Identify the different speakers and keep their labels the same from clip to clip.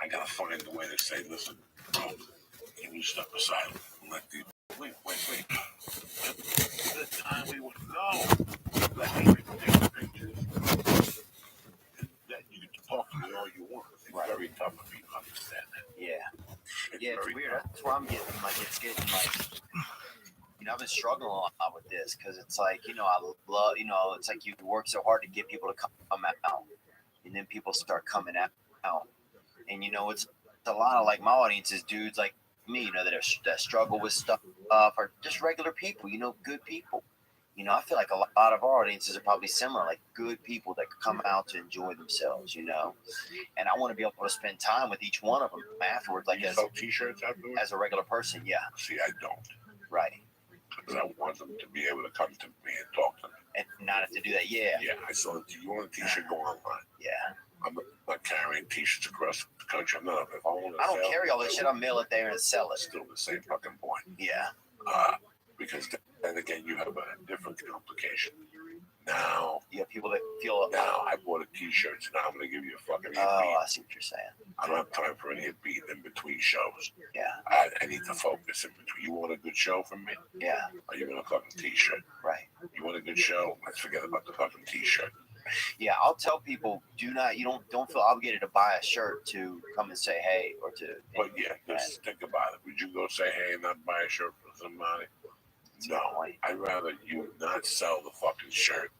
Speaker 1: I gotta find a way to say, listen, bro, can you step aside and let the wait. At the time we would go, let me take the pictures. That you can talk to me all you want. It's very tough for me to understand that.
Speaker 2: Yeah. It's weird. Tough. That's where I'm getting it's getting I've been struggling a lot with this because it's like, I love, it's like you work so hard to get people to come out, and then people start coming out, and it's a lot of my audience is dudes like me, that struggle with stuff, or just regular people, good people. I feel like a lot of our audiences are probably similar, like good people that come out to enjoy themselves, and I want to be able to spend time with each one of them afterwards, like
Speaker 1: sell t-shirts afterwards?
Speaker 2: As a regular person, yeah.
Speaker 1: See, I don't.
Speaker 2: Right.
Speaker 1: Because I want them to be able to come to me and talk to me.
Speaker 2: And not have to do that, yeah.
Speaker 1: Yeah, I saw it. You want a t-shirt, go online.
Speaker 2: Yeah.
Speaker 1: I'm not carrying t-shirts across the country. I'm not. If
Speaker 2: I don't carry all this shit. I'll mail it there and sell it.
Speaker 1: Still the same fucking point.
Speaker 2: Yeah.
Speaker 1: Because then again, you have a different complication. Now,
Speaker 2: you have people that feel.
Speaker 1: Now, I bought a t-shirt, so now I'm going to give you a fucking beat.
Speaker 2: I see what you're saying.
Speaker 1: I don't have time for any beat in between shows.
Speaker 2: Yeah.
Speaker 1: I need to focus in between. You want a good show from me?
Speaker 2: Yeah.
Speaker 1: Or you want a fucking t-shirt?
Speaker 2: Right.
Speaker 1: You want a good show? Let's forget about the fucking t-shirt.
Speaker 2: Yeah, I'll tell people, don't feel obligated to buy a shirt to come and say hey or to.
Speaker 1: But yeah, just think about it. Would you go say hey and not buy a shirt for somebody? No, I'd rather you not sell the fucking shirt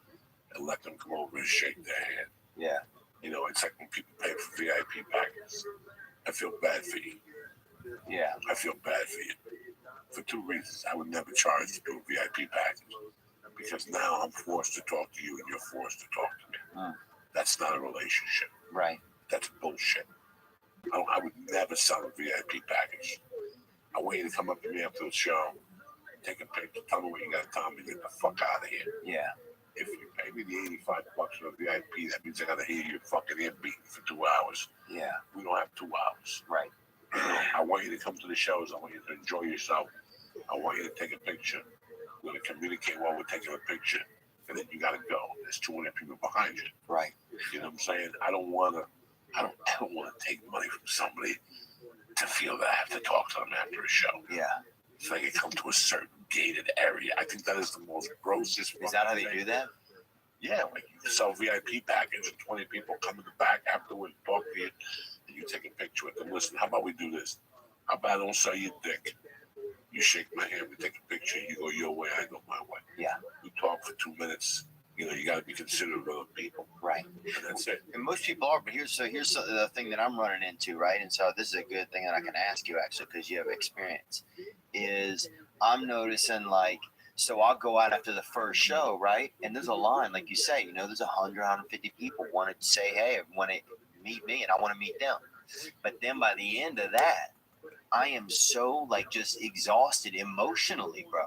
Speaker 1: and let them come over and shake their hand.
Speaker 2: Yeah.
Speaker 1: It's like when people pay for VIP packages. I feel bad for you.
Speaker 2: Yeah.
Speaker 1: I feel bad for you. For two reasons. I would never charge to do a VIP package. Because now I'm forced to talk to you and you're forced to talk to me. That's not a relationship.
Speaker 2: Right.
Speaker 1: That's bullshit. I would never sell a VIP package. I want you to come up to me after the show, take a picture, tell me what you got to tell me, get the fuck out of here.
Speaker 2: Yeah.
Speaker 1: If you pay me the $85 for the VIP, that means I got to hear your fucking ear beating for 2 hours.
Speaker 2: Yeah.
Speaker 1: We don't have 2 hours.
Speaker 2: Right.
Speaker 1: I want you to come to the shows. I want you to enjoy yourself. I want you to take a picture. We're going to communicate while we're taking a picture. And then you got to go. There's 200 people behind you.
Speaker 2: Right.
Speaker 1: You know what I'm saying? I don't want to take money from somebody to feel that I have to talk to them after a show.
Speaker 2: Yeah.
Speaker 1: It's like they come to a certain gated area. I think that is the most grossest.
Speaker 2: Is that how they do that?
Speaker 1: Yeah, like you sell VIP package and 20 people come in the back afterwards, talk to you, and you take a picture with them. Listen, how about we do this? How about I don't sell you dick? You shake my hand, we take a picture, you go your way, I go my way.
Speaker 2: Yeah.
Speaker 1: We talk for 2 minutes. You got to be considerate of other people.
Speaker 2: Right.
Speaker 1: And that's it.
Speaker 2: And most people are, but here's the thing that I'm running into, right? And so this is a good thing that I can ask you, actually, because you have experience, is I'm noticing, so I'll go out after the first show, right? And there's a line, like you say, there's 100, 150 people want to say, hey, want to meet me, and I want to meet them. But then by the end of that, I am so just exhausted emotionally, bro,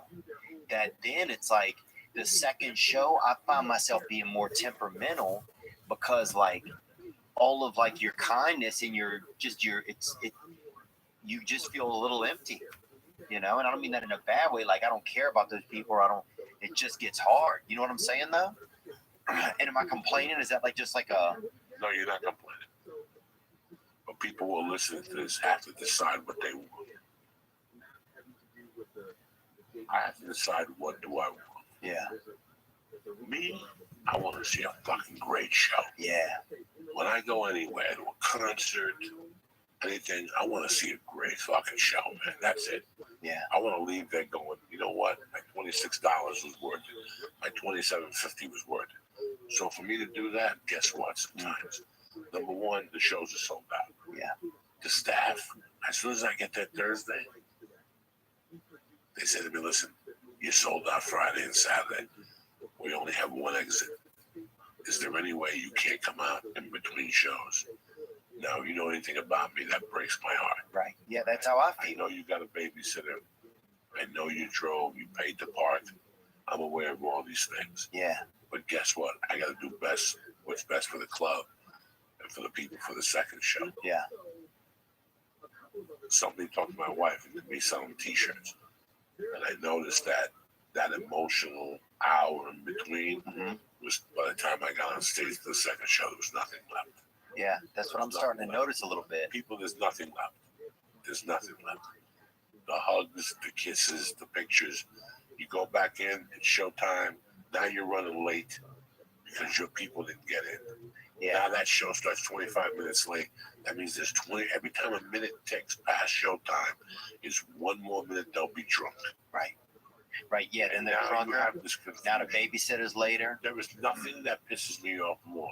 Speaker 2: that then it's like the second show, I find myself being more temperamental because all of your kindness and you just feel a little empty, and I don't mean that in a bad way. I don't care about those people, or it just gets hard. You know what I'm saying though? And am I complaining? Is that just a...
Speaker 1: No, you're not complaining. But people who are listening to this have to decide what they want. I have to decide what do I want.
Speaker 2: Yeah.
Speaker 1: Me, I want to see a fucking great show.
Speaker 2: Yeah.
Speaker 1: When I go anywhere, to a concert, anything, I want to see a great fucking show, man. That's it.
Speaker 2: Yeah.
Speaker 1: I want to leave there going, you know what? My $26 was worth it. My $27.50 was worth it. So for me to do that, guess what? Sometimes, number one, the shows are sold out.
Speaker 2: Yeah.
Speaker 1: The staff, as soon as I get there Thursday, they say to me, listen, you sold out Friday and Saturday. We only have one exit. Is there any way you can't come out in between shows? Now, you know anything about me, that breaks my heart.
Speaker 2: Right. Yeah, that's how I feel.
Speaker 1: I know you got a babysitter. I know you drove, you paid to park. I'm aware of all these things.
Speaker 2: Yeah.
Speaker 1: But guess what? I got to do what's best for the club and for the people for the second show.
Speaker 2: Yeah.
Speaker 1: Somebody talked to my wife and me selling t-shirts. And I noticed that emotional hour in between was, by the time I got on stage for the second show, there was nothing left.
Speaker 2: Yeah, that's what I'm starting to notice a little bit.
Speaker 1: People, there's nothing left. There's nothing left. The hugs, the kisses, the pictures. You go back in, it's showtime. Now you're running late because your people didn't get in.
Speaker 2: Yeah.
Speaker 1: Now that show starts 25 minutes late. That means there's 20. Every time a minute ticks past showtime, is one more minute they'll be drunk.
Speaker 2: Right. Right. Yeah. Then they're drunker. Now the babysitter's later.
Speaker 1: There is nothing that pisses me off more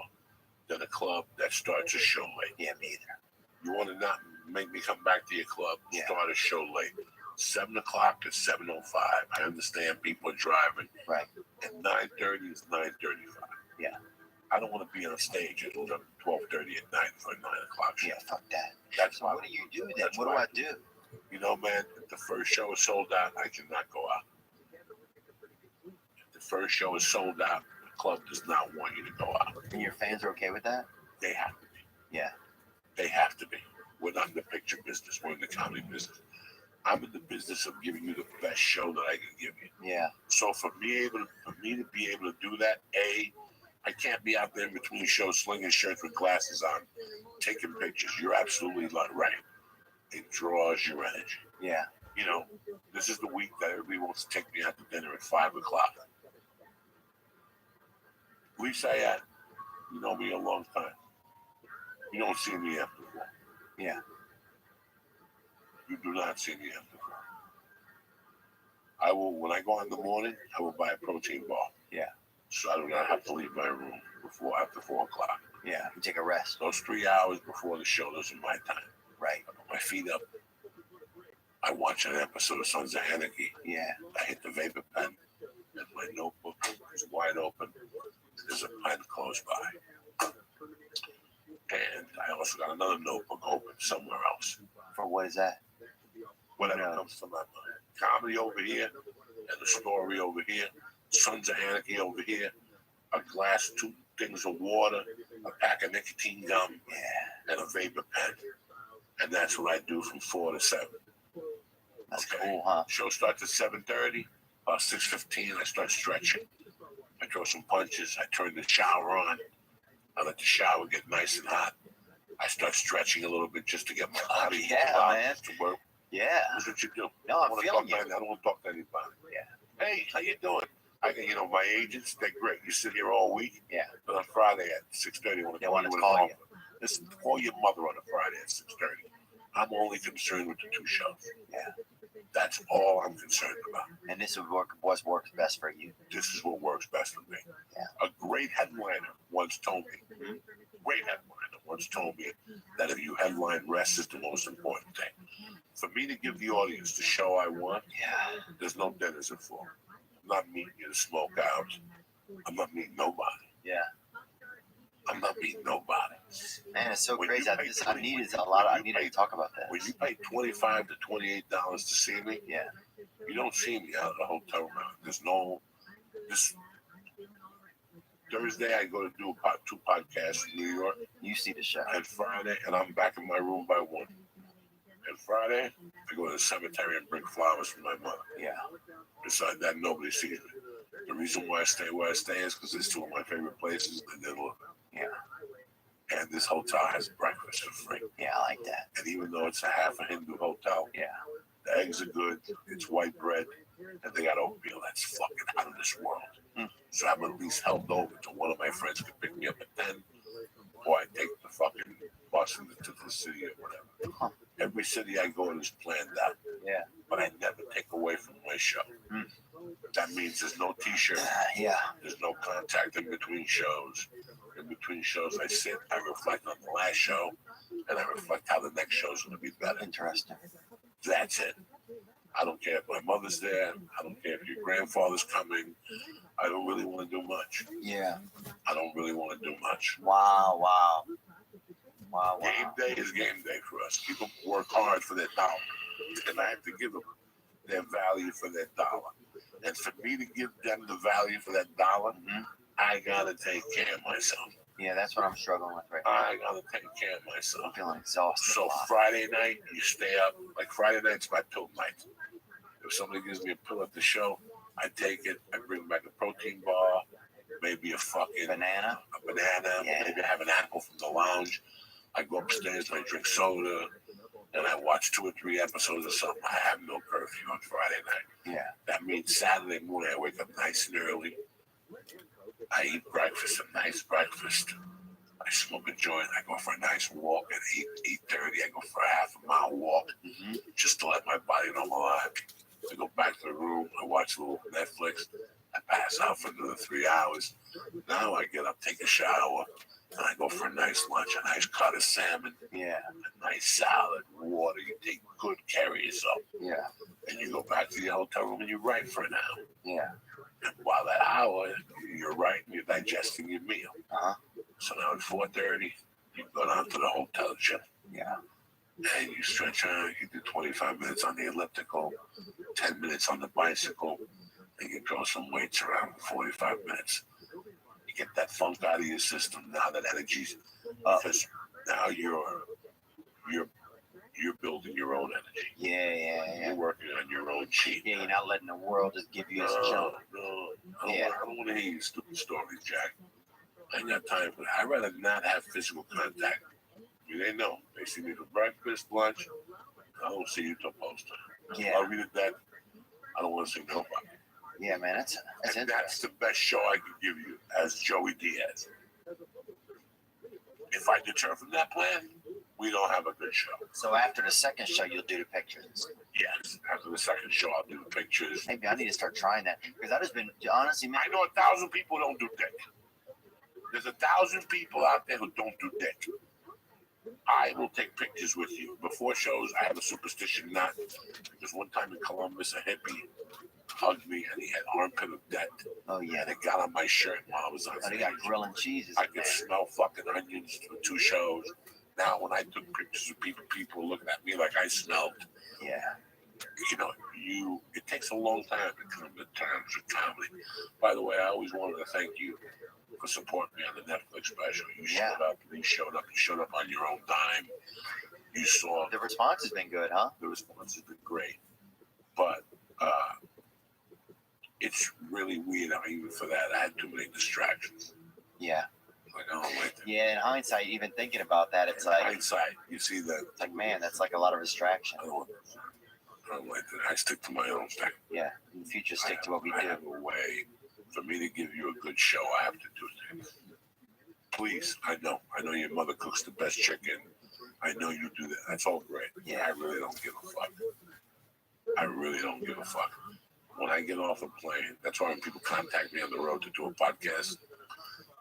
Speaker 1: than a club that starts a show late.
Speaker 2: Yeah, me either.
Speaker 1: You want to not make me come back to your club, start a show late. 7 o'clock to 7:05. I understand people are driving.
Speaker 2: Right.
Speaker 1: And 9:30 is 9:35.
Speaker 2: Yeah.
Speaker 1: I don't want to be on stage at 12:30 at night for a 9 o'clock show.
Speaker 2: Yeah, fuck that.
Speaker 1: That's
Speaker 2: so what do you do then? What do I do?
Speaker 1: You know, man, if the first show is sold out, I cannot go out. If the first show is sold out, the club does not want you to go out.
Speaker 2: And your fans are okay with that?
Speaker 1: They have to be.
Speaker 2: Yeah.
Speaker 1: They have to be. We're not in the picture business. We're in the comedy business. I'm in the business of giving you the best show that I can give you.
Speaker 2: Yeah.
Speaker 1: So for me to be able to do that, I can't be out there in between shows slinging shirts with glasses on, taking pictures. You're absolutely right. It draws your energy.
Speaker 2: Yeah.
Speaker 1: You know, this is the week that everybody wants to take me out to dinner at 5 o'clock. We say that. You know me a long time. You don't see me after 4.
Speaker 2: Yeah.
Speaker 1: You do not see me after 4. I will, when I go out in the morning, I will buy a protein bar.
Speaker 2: Yeah.
Speaker 1: So I do not have to leave my room after 4 o'clock.
Speaker 2: Yeah. You take a rest.
Speaker 1: Those 3 hours before the show, those are my time.
Speaker 2: Right.
Speaker 1: I put my feet up. I watch an episode of Sons of Anarchy.
Speaker 2: Yeah.
Speaker 1: I hit the vapor pen, and my notebook is wide open. There's a pen close by. And I also got another notebook open somewhere else.
Speaker 2: For what is that?
Speaker 1: Whatever comes to my mind. Comedy over here, and the story over here. Sons of Anarchy over here. A glass, 2 things of water, a pack of nicotine gum, and a vapor pen. And that's what I do from 4 to 7.
Speaker 2: That's cool, huh?
Speaker 1: Show starts at 7:30. About 6:15, I start stretching. I throw some punches. I turn the shower on. I let the shower get nice and hot. I start stretching a little bit just to get my body
Speaker 2: man.
Speaker 1: to work.
Speaker 2: Yeah.
Speaker 1: That's what you do.
Speaker 2: No, I'm feeling you.
Speaker 1: I don't want to talk to anybody.
Speaker 2: Yeah.
Speaker 1: Hey, how you doing? My agents, they're great. You sit here all week.
Speaker 2: Yeah.
Speaker 1: But on Friday at 6:30,
Speaker 2: they want to call you.
Speaker 1: Listen, call your mother on a Friday at 6:30. I'm only concerned with the 2 shows.
Speaker 2: Yeah.
Speaker 1: That's all I'm concerned about.
Speaker 2: And this is what works best for you.
Speaker 1: This is what works best for me.
Speaker 2: Yeah.
Speaker 1: A great headliner once told me, that if you headline, rest is the most important thing. For me to give the audience the show I want, there's no dinners at 4. I'm not meeting you to smoke out. I'm not meeting nobody.
Speaker 2: Yeah.
Speaker 1: I'm not meeting nobody.
Speaker 2: Man, it's so crazy. I need to talk about that.
Speaker 1: When you pay $25 to $28 to see me,
Speaker 2: yeah,
Speaker 1: you don't see me out of the hotel room. This Thursday I go to do 2 podcasts in New York.
Speaker 2: You see the show.
Speaker 1: And Friday, and I'm back in my room by 1. And Friday, I go to the cemetery and bring flowers for my mother.
Speaker 2: Yeah.
Speaker 1: Besides that, nobody sees me. The reason why I stay where I stay is because it's 2 of my favorite places.
Speaker 2: Yeah.
Speaker 1: And this hotel has breakfast for free.
Speaker 2: Yeah, I like that.
Speaker 1: And even though it's a half a Hindu hotel, the eggs are good. It's white bread, and they got oatmeal that's fucking out of this world. So I'm at least helped over to one of my friends could pick me up at 10, or I take the fucking bus into the city or whatever. Every city I go in is planned out.
Speaker 2: Yeah.
Speaker 1: But I never take away from my show. That means there's no t-shirt. There's no contact in between shows. In between shows, I sit, I reflect on the last show, and I reflect how the next show is going to be better.
Speaker 2: Interesting.
Speaker 1: That's it. I don't care if my mother's there. I don't care if your grandfather's coming. I don't really want to do much.
Speaker 2: Yeah.
Speaker 1: I don't really want to do much.
Speaker 2: Wow.
Speaker 1: Game day is game day for us. People work hard for their dollar, and I have to give them their value for their dollar. And for me to give them the value for that dollar, I gotta take care of myself.
Speaker 2: Yeah, that's what I'm struggling with right now.
Speaker 1: I gotta take care of myself.
Speaker 2: I'm feeling exhausted.
Speaker 1: So Friday night, you stay up. Like Friday night's my pill night. If somebody gives me a pill at the show, I take it. I bring back a protein bar, maybe a fucking
Speaker 2: banana.
Speaker 1: Yeah. Maybe I have an apple from the lounge. I go upstairs and I drink soda, and I watch 2 or 3 episodes of something. I have no curfew on Friday night.
Speaker 2: Yeah.
Speaker 1: That means Saturday morning I wake up nice and early. I eat breakfast, a nice breakfast. I smoke a joint. I go for a nice walk at 8:30. I go for a half a mile walk just to let my body know I'm alive. I go back to the room. I watch a little Netflix. I pass out for another 3 hours. Now I get up, take a shower, and I go for a nice lunch, a nice cut of salmon,
Speaker 2: Yeah.
Speaker 1: a nice salad, water. You take good care of yourself.
Speaker 2: Yeah.
Speaker 1: And you go back to the hotel room and you write for an hour.
Speaker 2: Yeah.
Speaker 1: And while that hour, you're writing, you're digesting your meal. So now at 4:30, you go down to the hotel gym.
Speaker 2: Yeah.
Speaker 1: And you stretch out, you do 25 minutes on the elliptical, 10 minutes on the bicycle, and you throw some weights around 45 minutes. You get that funk out of your system. Now that energy's up, because now you're building your own energy.
Speaker 2: Yeah.
Speaker 1: You're working on your own cheat.
Speaker 2: Yeah, you're not letting the world just give you a jump.
Speaker 1: No. I don't want to hear your stupid stories, Jack. I ain't got time for that. I'd rather not have physical contact. They know. They see me for breakfast, lunch. I don't see you till post time.
Speaker 2: Yeah.
Speaker 1: I'll read it that. I don't want to see nobody.
Speaker 2: Yeah, man, that's
Speaker 1: That's the best show I can give you as Joey Diaz. If I deter from that plan, we don't have a good show.
Speaker 2: So after the second show, you'll do the pictures.
Speaker 1: Yes, after the second show, I'll do the pictures.
Speaker 2: Maybe I need to start trying that because that has been honestly, man.
Speaker 1: I know 1,000 people don't do dick. There's 1,000 people out there who don't do dick. I will take pictures with you before shows. I have a superstition not because one time in Columbus, a hippie hugged me and he had armpit of death.
Speaker 2: Oh yeah,
Speaker 1: and it got on my shirt while I was on stage.
Speaker 2: They got grilling cheeses.
Speaker 1: I could smell fucking onions for 2 shows. Now when I took pictures of people were looking at me like I smelled.
Speaker 2: Yeah.
Speaker 1: You know, it takes a long time to come to terms with comedy. By the way, I always wanted to thank you for supporting me on the Netflix special. You showed up. You showed up on your own dime. You saw
Speaker 2: the response has been good, huh?
Speaker 1: The response has been great, but it's really weird. Even for that, I had too many distractions.
Speaker 2: Yeah.
Speaker 1: Like I don't like that.
Speaker 2: Yeah, in hindsight, even thinking about that, it's like
Speaker 1: hindsight. You see that?
Speaker 2: It's like, man, that's like a lot of distraction.
Speaker 1: I don't like that. I stick to my own thing.
Speaker 2: Yeah, in the future, stick to what we do.
Speaker 1: I have a way for me to give you a good show. I have to do things. Please, I know your mother cooks the best chicken. I know you do that. That's all great.
Speaker 2: Yeah.
Speaker 1: I really don't give a fuck. I really don't give a fuck. When I get off a plane, that's why when people contact me on the road to do a podcast,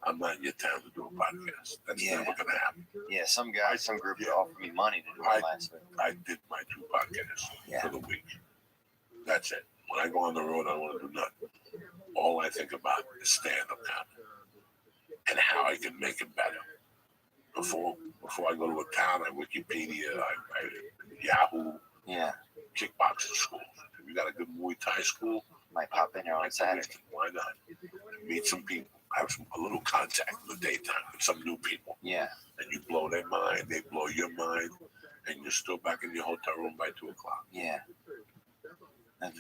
Speaker 1: I'm not in your town to do a podcast. That's never going to happen.
Speaker 2: Yeah, some groups offered me money to do it last week.
Speaker 1: I did my 2 podcasts for the week. That's it. When I go on the road, I don't want to do nothing. All I think about is stand-up comedy and how I can make it better. Before I go to a town, I Wikipedia, I Yahoo, kickboxing schools. If you got a good Muay Thai school,
Speaker 2: might pop in there on Saturday.
Speaker 1: Why not? Meet some people, have a little contact in the daytime with some new people.
Speaker 2: Yeah.
Speaker 1: And you blow their mind, they blow your mind, and you're still back in your hotel room by 2 o'clock.
Speaker 2: Yeah.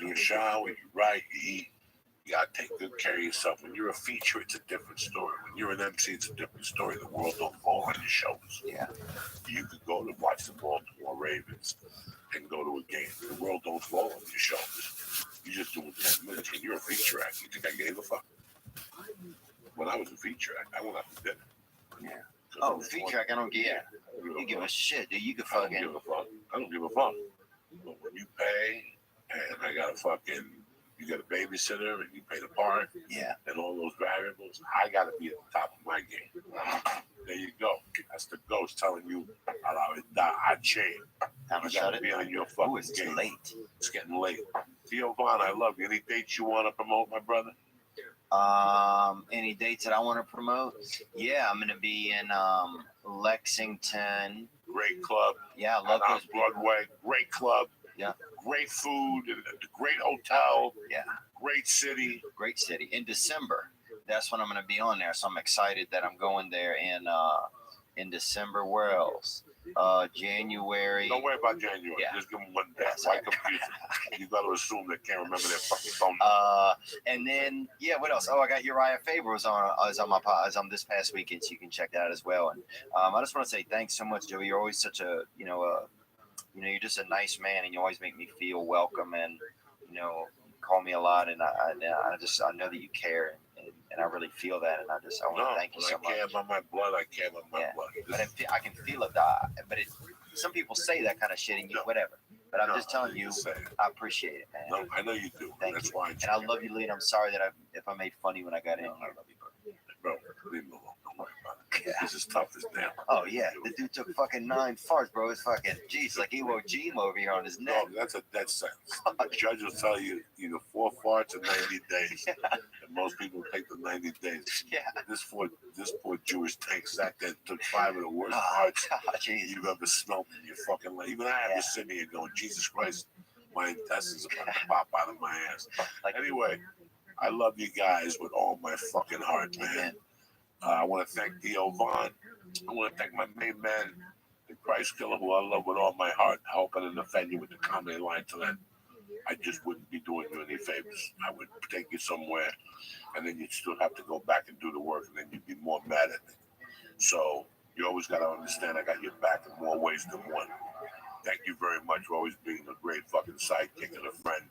Speaker 1: You shower, you write, you eat. You gotta take good care of yourself. When you're a feature, it's a different story. When you're an MC, it's a different story. The world don't fall on your shoulders.
Speaker 2: Yeah.
Speaker 1: You could go to watch the Baltimore Ravens and go to a game. The world don't fall on your shoulders. You're just doing 10 minutes. When you're a feature act, you think I gave a fuck? When I was a feature act, I went out to dinner.
Speaker 2: Yeah. Oh, feature act, I don't give. You give a shit, dude. You can fucking.
Speaker 1: I don't give a fuck. I don't give a fuck. But when you pay, and I got a fucking. You got a babysitter and you pay the park, and all those variables. I got to be at the top of my game. There you go. That's the ghost telling you, I change.
Speaker 2: I'm
Speaker 1: you got to be on your fucking
Speaker 2: it's
Speaker 1: game.
Speaker 2: Late.
Speaker 1: It's getting late. Theo Vaughn, I love you. Any dates you want to promote, my brother?
Speaker 2: Any dates that I want to promote? Yeah, I'm gonna be in Lexington.
Speaker 1: Great club.
Speaker 2: Yeah, I love those
Speaker 1: Broadway. Great club.
Speaker 2: Yeah.
Speaker 1: Great food, great hotel.
Speaker 2: Yeah.
Speaker 1: Great city.
Speaker 2: Great city. In December, that's when I'm going to be on there. So I'm excited that I'm going there in December. Where else? January.
Speaker 1: Don't worry about January.
Speaker 2: Yeah.
Speaker 1: Just give them one day. Why confuse them? You got to assume they can't remember their fucking phone
Speaker 2: number. And then what else? Oh, I got Uriah Faber is on this past weekend, so you can check that out as well. And I just want to say thanks so much, Joey. You're always such a you're just a nice man, and you always make me feel welcome, and call me a lot, and I know that you care, and I really feel that, and I want to thank you so much.
Speaker 1: I care about my blood. I care about my blood.
Speaker 2: But I can feel it. But some people say that kind of shit, and whatever. But I'm just telling you, I appreciate it, man.
Speaker 1: No, I know you do.
Speaker 2: That's why. And I love you, Lee. And I'm sorry that if I made funny when I got in here. I love you,
Speaker 1: bro. Leave me alone. Don't worry about it. This is tough as damn.
Speaker 2: Oh yeah, the dude took fucking 9 farts, bro. It's fucking jeez, like Iwo Jima over here on his neck.
Speaker 1: No, that's a death sentence. The judge will tell you either 4 farts in 90 days, and most people take the 90 days.
Speaker 2: Yeah.
Speaker 1: This poor Jewish tank sat there and took 5 of the worst farts you've ever smelled in your fucking life. Even I have to sit here going, Jesus Christ, my intestines are about to pop out of my ass. Anyway, I love you guys with all my fucking heart, man. I want to thank Theo Vaughn. I want to thank my main man, the Christ Killer, who I love with all my heart. I hope I didn't offend you with the comedy line tonight. I just wouldn't be doing you any favors. I would take you somewhere, and then you'd still have to go back and do the work, and then you'd be more mad at me. So you always got to understand I got your back in more ways than one. Thank you very much for always being a great fucking sidekick and a friend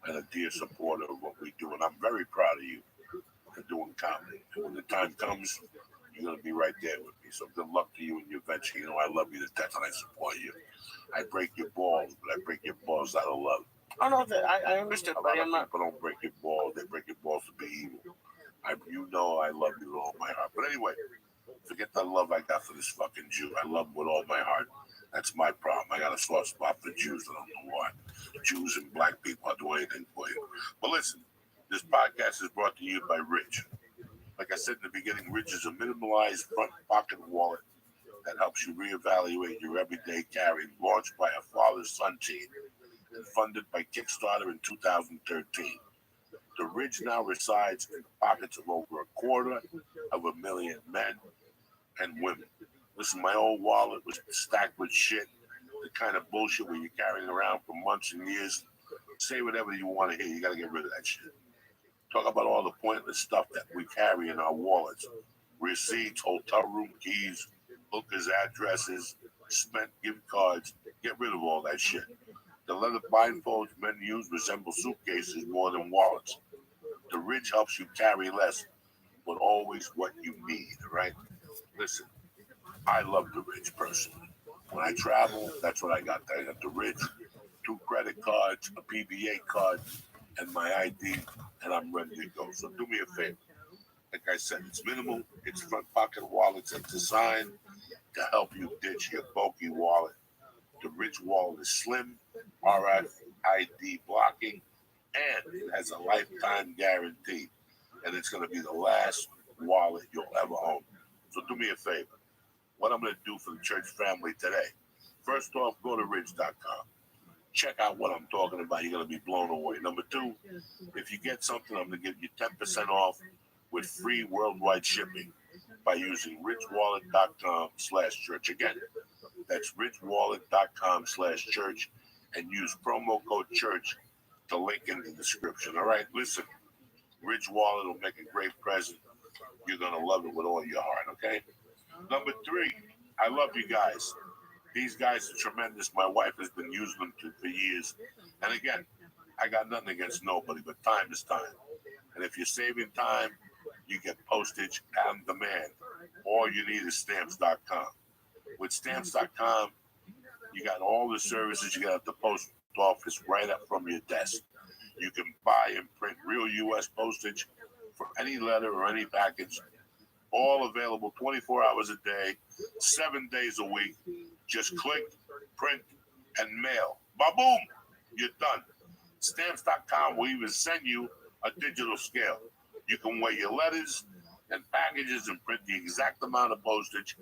Speaker 1: and a dear supporter of what we do. And I'm very proud of you for doing comedy. And when the time comes, you're going to be right there with me. So good luck to you in your venture. You know, I love you to death and I support you. I break your balls, but I break your balls out of love.
Speaker 2: Oh, no, I understood.
Speaker 1: A lot of people don't break your balls. They break your balls to be evil. You know I love you with all my heart. But anyway, forget the love I got for this fucking Jew. I love him with all my heart. That's my problem. I got a soft spot for Jews. I don't know why. Jews and black people, I'll do anything for you. But listen, this podcast is brought to you by Rich. Like I said in the beginning, Rich is a minimalized front pocket wallet that helps you reevaluate your everyday carry, launched by a father-son team and funded by Kickstarter in 2013. The Ridge now resides in the pockets of over 250,000 men and women. Listen, my old wallet was stacked with shit, the kind of bullshit where you're carrying around for months and years. Say whatever you want to hear, you got to get rid of that shit. Talk about all the pointless stuff that we carry in our wallets. Receipts, hotel room keys, hookers' addresses, spent gift cards. Get rid of all that shit. The leather blindfolds men use resemble suitcases more than wallets. The Ridge helps you carry less, but always what you need, right? Listen, I love the Ridge personally. When I travel, that's what I got. I got the Ridge, 2 credit cards, a PBA card, and my ID, and I'm ready to go. So do me a favor. Like I said, it's minimal. It's front pocket wallets. It's designed to help you ditch your bulky wallet. The Ridge wallet is slim, RFID blocking, and it has a lifetime guarantee. And it's going to be the last wallet you'll ever own. So do me a favor. What I'm going to do for the church family today. First off, go to ridge.com. Check out what I'm talking about. You're going to be blown away. Number 2, if you get something, I'm going to give you 10% off with free worldwide shipping by using ridgewallet.com/church. Again, that's ridgewallet.com/church and use promo code church to link in the description. All right, listen, Ridge Wallet will make a great present. You're going to love it with all your heart, okay? Number 3, I love you guys. These guys are tremendous. My wife has been using them for years. And again, I got nothing against nobody, but time is time. And if you're saving time, you get postage on demand. All you need is stamps.com. With stamps.com, you got all the services you got at the post office right up from your desk. You can buy and print real U.S. postage for any letter or any package. All available 24 hours a day, 7 days a week. Just click, print, and mail. Ba-boom! You're done. Stamps.com will even send you a digital scale. You can weigh your letters and packages and print the exact amount of postage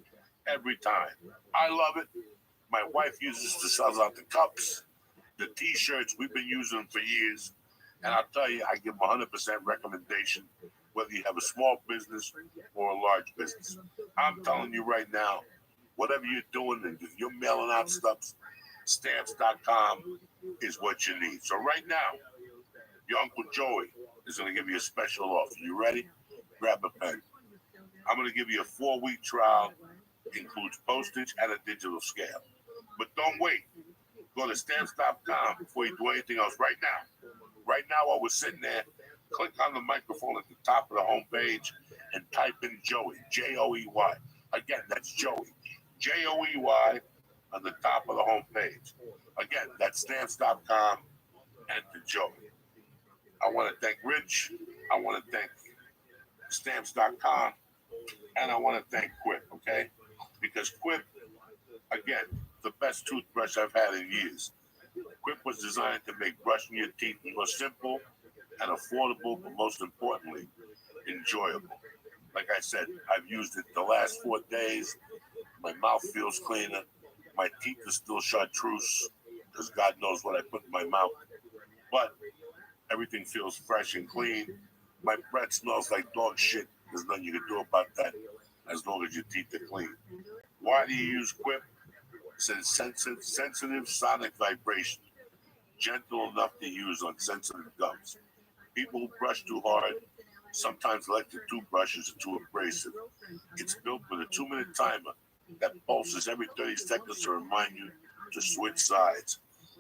Speaker 1: every time. I love it. My wife uses to sell out the cups, the T-shirts. We've been using them for years. And I'll tell you, I give them 100% recommendation, whether you have a small business or a large business. I'm telling you right now, whatever you're doing, and if you're mailing out stuff, stamps.com is what you need. So right now, your Uncle Joey is going to give you a special offer. You ready? Grab a pen. I'm going to give you a 4-week trial. Includes postage and a digital scale. But don't wait. Go to stamps.com before you do anything else right now. Right now, while we're sitting there, click on the microphone at the top of the homepage and type in Joey, Joey. Again, that's Joey, Joey on the top of the homepage. Again, that's stamps.com and the Joey. I want to thank Rich. I want to thank stamps.com. And I want to thank Quip, okay? Because Quip, again, the best toothbrush I've had in years. Quip was designed to make brushing your teeth more simple and affordable, but most importantly, enjoyable. Like I said, I've used it the last 4 days. My mouth feels cleaner. My teeth are still chartreuse, because God knows what I put in my mouth. But everything feels fresh and clean. My breath smells like dog shit. There's nothing you can do about that as long as your teeth are clean. Why do you use Quip? It's sensitive sonic vibration, gentle enough to use on sensitive gums. People who brush too hard sometimes electric toothbrushes are too abrasive. It's built with a 2-minute timer that pulses every 30 seconds to remind you to switch sides,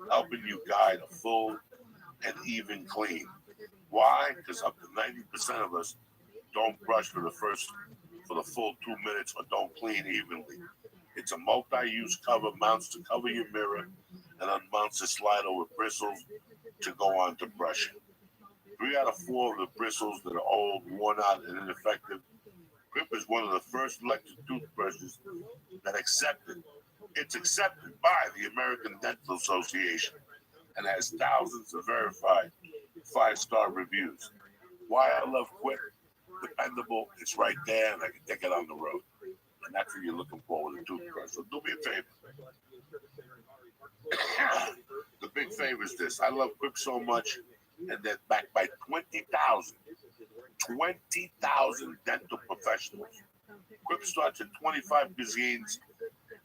Speaker 1: helping you guide a full and even clean. Why? Because up to 90% of us don't brush for the full 2 minutes or don't clean evenly. It's a multi-use cover, mounts to cover your mirror and unmounts to slide over bristles to go on to brushing. 3 out of 4 of the bristles that are old, worn out, and ineffective. Quip is one of the first electric toothbrushes that it's accepted by the American Dental Association and has thousands of verified 5-star reviews. Why I love Quip? Dependable, it's right there, and I can take it on the road. And that's what you're looking for with a toothbrush. So do me a favor. The big favor is this. I love Quip so much, and they're backed by 20,000 dental professionals. Quip starts at 25 gazines,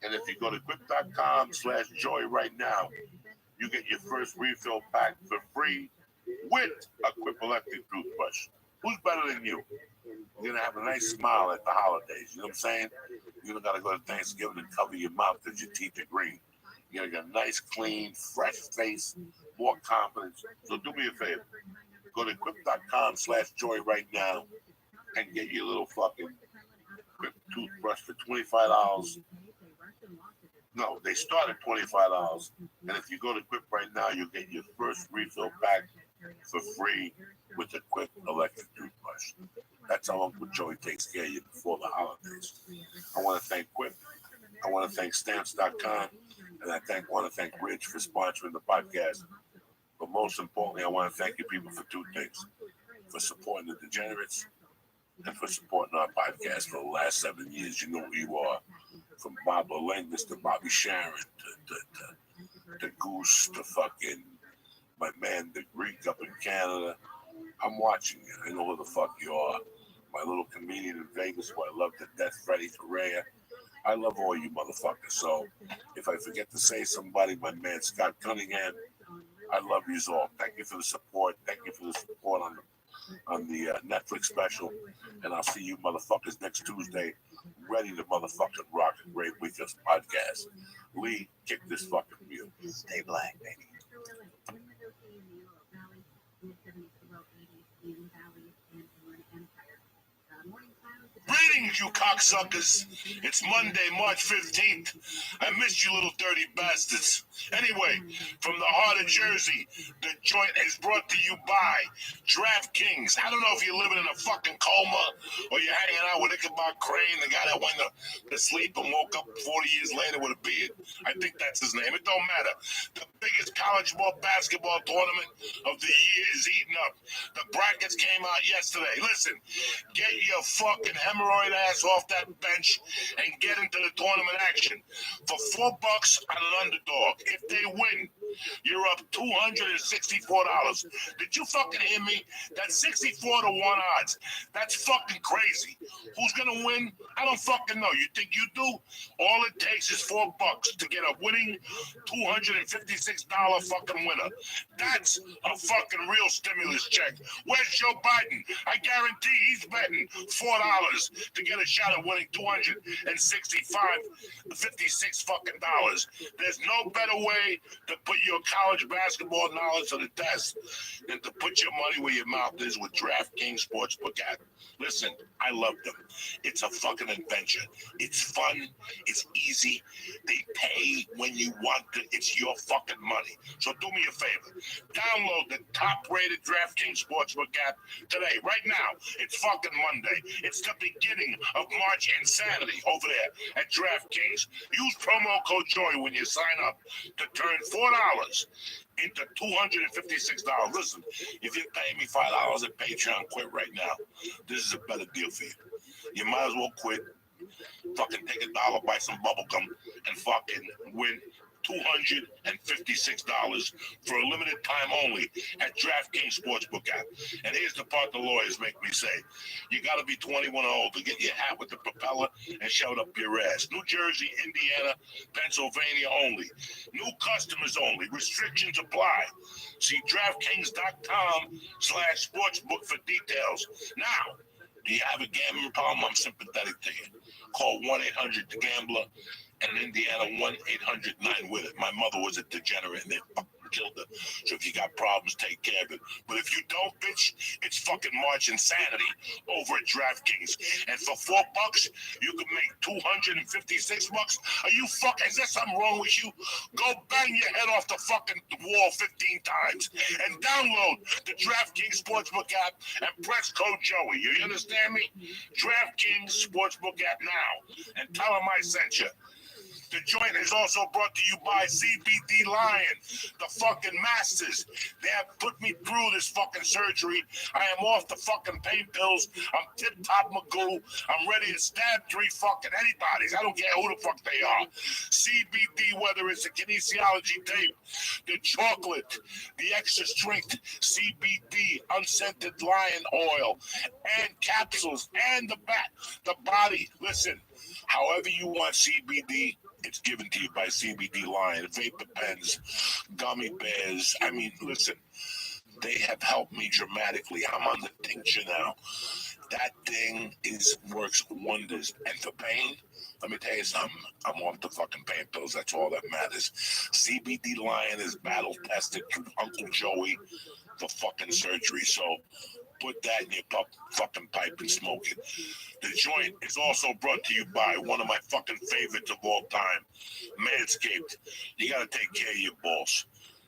Speaker 1: and if you go to quip.com/joy right now, you get your first refill pack for free with a Quip electric toothbrush. Who's better than you? You're going to have a nice smile at the holidays. You know what I'm saying? You don't got to go to Thanksgiving and cover your mouth because your teeth are green. You're going to get a nice, clean, fresh face, more confidence. So do me a favor. Go to quip.com/joy right now and get your little fucking Quip toothbrush for $25. No, they start at $25. And if you go to Quip right now, you'll get your first refill pack for free with a Quip electric toothbrush. That's how Uncle Joey takes care of you before the holidays. I want to thank Quip. I want to thank Stamps.com. And I want to thank Rich for sponsoring the podcast. But most importantly, I want to thank you people for 2 things. For supporting the Degenerates and for supporting our podcast for the last 7 years. You know who you are. From Bob Langis to Bobby Sharon to Goose to fucking my man, the Greek up in Canada. I'm watching you. I know who the fuck you are. My little comedian in Vegas who I love to death, Freddie Correa. I love all you motherfuckers. So if I forget to say somebody, my man Scott Cunningham, I love you all. Thank you for the support. Thank you for the support on the Netflix special. And I'll see you motherfuckers next Tuesday, ready to motherfucking rock a great weekend's podcast. Lee, kick this fucking wheel.
Speaker 2: Stay black, baby.
Speaker 1: Greetings, you cocksuckers. It's Monday, March 15th. I missed you little dirty bastards. Anyway, from the heart of Jersey, the joint is brought to you by DraftKings. I don't know if you're living in a fucking coma or you're hanging out with Ichabod Crane, the guy that went to sleep and woke up 40 years later with a beard. I think that's his name. It don't matter. The biggest college basketball tournament of the year is eating up. The brackets came out yesterday. Listen, get your fucking hemorrhoid ass off that bench and get into the tournament action. For $4 on an underdog. If they win, You're up $264. Did you fucking hear me? That's 64 to 1 odds. That's fucking crazy. Who's gonna win? I don't fucking know. You think you do? All it takes is $4 to get a winning $256 fucking winner. That's a fucking real stimulus check. Where's Joe Biden? I guarantee he's betting $4 to get a shot at winning $256 fucking dollars. There's no better way to put your college basketball knowledge to the test than to put your money where your mouth is with DraftKings Sportsbook app. Listen, I love them. It's a fucking adventure. It's fun. It's easy. They pay when you want to. It's your fucking money. So do me a favor. Download the top-rated DraftKings Sportsbook app today, right now. It's fucking Monday. It's the beginning of March insanity over there at DraftKings. Use promo code JOY when you sign up to turn $4 into $256. Listen, if you're paying me $5 at Patreon, quit right now. This is a better deal for you. You might as well quit. Fucking take $1, buy some bubble gum, and fucking win $256 for a limited time only at DraftKings Sportsbook app. And here's the part the lawyers make me say. You got to be 21 or old to get your hat with the propeller and shove it up your ass. New Jersey, Indiana, Pennsylvania only. New customers only. Restrictions apply. See DraftKings.com/sportsbook for details. Now, do you have a gambling problem? I'm sympathetic to you. Call 1-800-GAMBLER. And in Indiana, 1-800-9-WITH-IT. My mother was a degenerate and they fucking killed her. So if you got problems, take care of it. But if you don't, bitch, it's fucking March insanity over at DraftKings. And for $4, you can make $256. Are you fucking, is there something wrong with you? Go bang your head off the fucking wall 15 times and download the DraftKings Sportsbook app and press code Joey. You understand me? DraftKings Sportsbook app now. And tell them I sent you. The joint is also brought to you by CBD Lion, the fucking masters. They have put me through this fucking surgery. I am off the fucking pain pills. I'm tip-top Magoo. I'm ready to stab 3 fucking anybody's. I don't care who the fuck they are. CBD, whether it's a kinesiology tape, the chocolate, the extra strength CBD, unscented lion oil, and capsules, and the body. Listen, however you want CBD, it's given to you by CBD Lion, vapor pens, gummy bears. I mean, listen, they have helped me dramatically. I'm on the tincture now. That thing works wonders. And for pain, let me tell you something. I'm off the fucking pain pills. That's all that matters. CBD Lion is battle tested through Uncle Joey for fucking surgery. So put that in your fucking pipe and smoke it. The joint is also brought to you by one of my fucking favorites of all time, Manscaped. You gotta take care of your balls.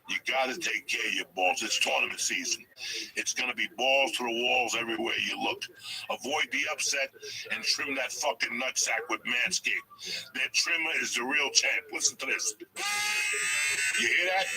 Speaker 1: You gotta take care of your balls. It's tournament season. It's gonna be balls to the walls everywhere you look. Avoid the upset and trim that fucking nutsack with Manscaped. Their trimmer is the real champ. Listen to this. You hear that?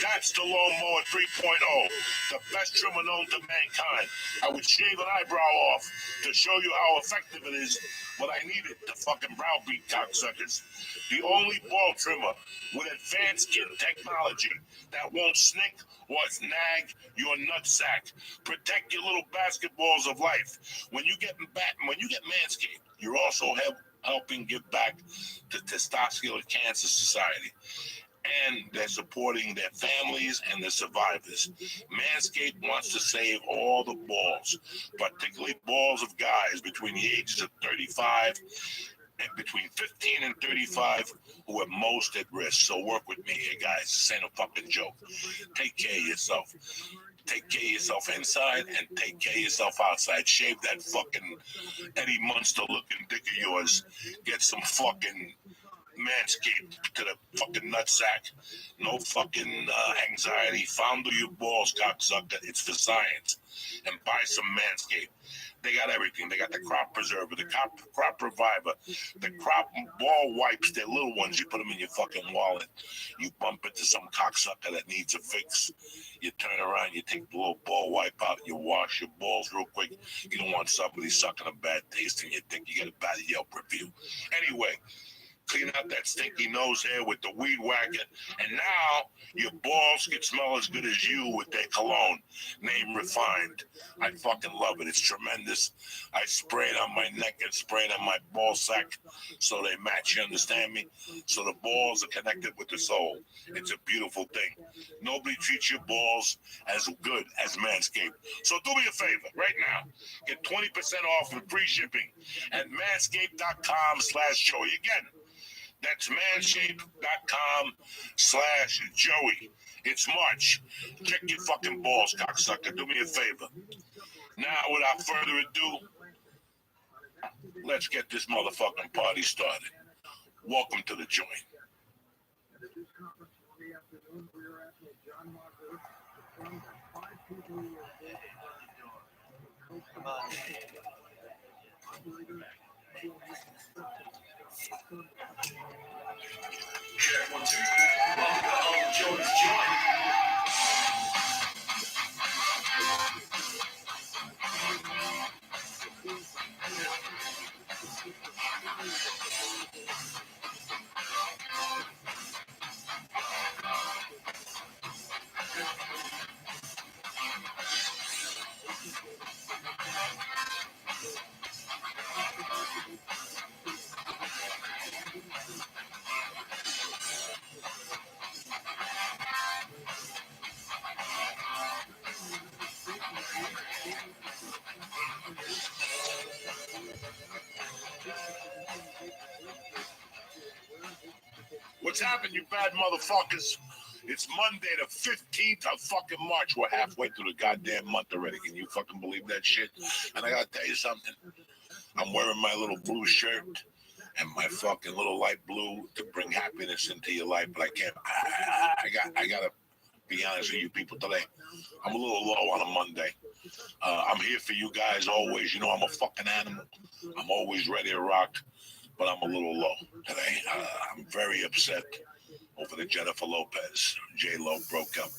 Speaker 1: That's the Lawnmower 3.0, the best trimmer known to mankind. I would shave an eyebrow off to show you how effective it is, but I need it to fucking browbeat cocksuckers. The only ball trimmer with advanced skin technology that won't snake or snag your nutsack. Protect your little basketballs of life. When you get Manscaped, you're also helping give back to Testicular Cancer Society. And they're supporting their families and the survivors. Manscaped wants to save all the balls, particularly balls of guys between the ages of 35 and between 15 and 35 who are most at risk. So work with me here, guys. This ain't a fucking joke. Take care of yourself. Take care of yourself inside and take care of yourself outside. Shave that fucking Eddie Munster looking dick of yours. Get some fucking Manscaped to the fucking nutsack. No fucking anxiety. Fondle your balls, cocksucker. It's for science. And buy some Manscaped. They got everything. They got the crop preserver, the crop reviver, the crop ball wipes. They're little ones. You put them in your fucking wallet. You bump into some cocksucker that needs a fix. You turn around, you take the little ball wipe out, you wash your balls real quick. You don't want somebody sucking a bad taste in your dick. You get a bad Yelp review. Anyway, clean out that stinky nose hair with the weed whacker, and now your balls can smell as good as you with their cologne. Name Refined. I fucking love it. It's tremendous. I spray it on my neck and spray it on my ball sack so they match, you understand me? So the balls are connected with the soul. It's a beautiful thing. Nobody treats your balls as good as Manscaped. So do me a favor right now. Get 20% off with free shipping at manscaped.com/Joey. Again, that's manscaped.com/Joey. It's March. Check your fucking balls, cocksucker. Do me a favor. Now, without further ado, let's get this motherfucking party started. Welcome to the joint. Check 1 2. Welcome to Uncle Joey's joint. What's happened, you bad motherfuckers? It's Monday the 15th of fucking March. We're halfway through the goddamn month already. Can you fucking believe that shit? And I gotta tell you something. I'm wearing my little blue shirt and my fucking little light blue to bring happiness into your life, but I can't. I gotta be honest with you people today. I'm a little low on a Monday. I'm here for you guys always. You know I'm a fucking animal. I'm always ready to rock. But I'm a little low today. I'm very upset over the Jennifer Lopez. J-Lo broke up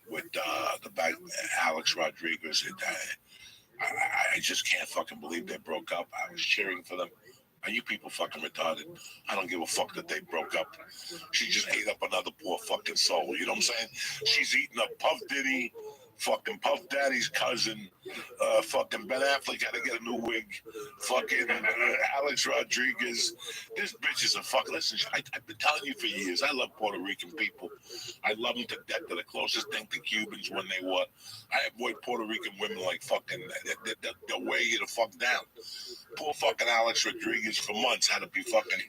Speaker 1: with the back, Alex Rodriguez. I just can't fucking believe they broke up. I was cheering for them. Are you people fucking retarded? I don't give a fuck that they broke up. She just ate up another poor fucking soul. You know what I'm saying? She's eating up Puff Diddy, fucking Puff Daddy's cousin, fucking Ben Affleck had to get a new wig, fucking Alex Rodriguez. This bitch is a fuck. Listen, I've been telling you for years, I love Puerto Rican people. I love them to death. They're the closest thing to Cubans when they were. I avoid Puerto Rican women like fucking, they'll wear you the fuck down. Poor fucking Alex Rodriguez for months had to be fucking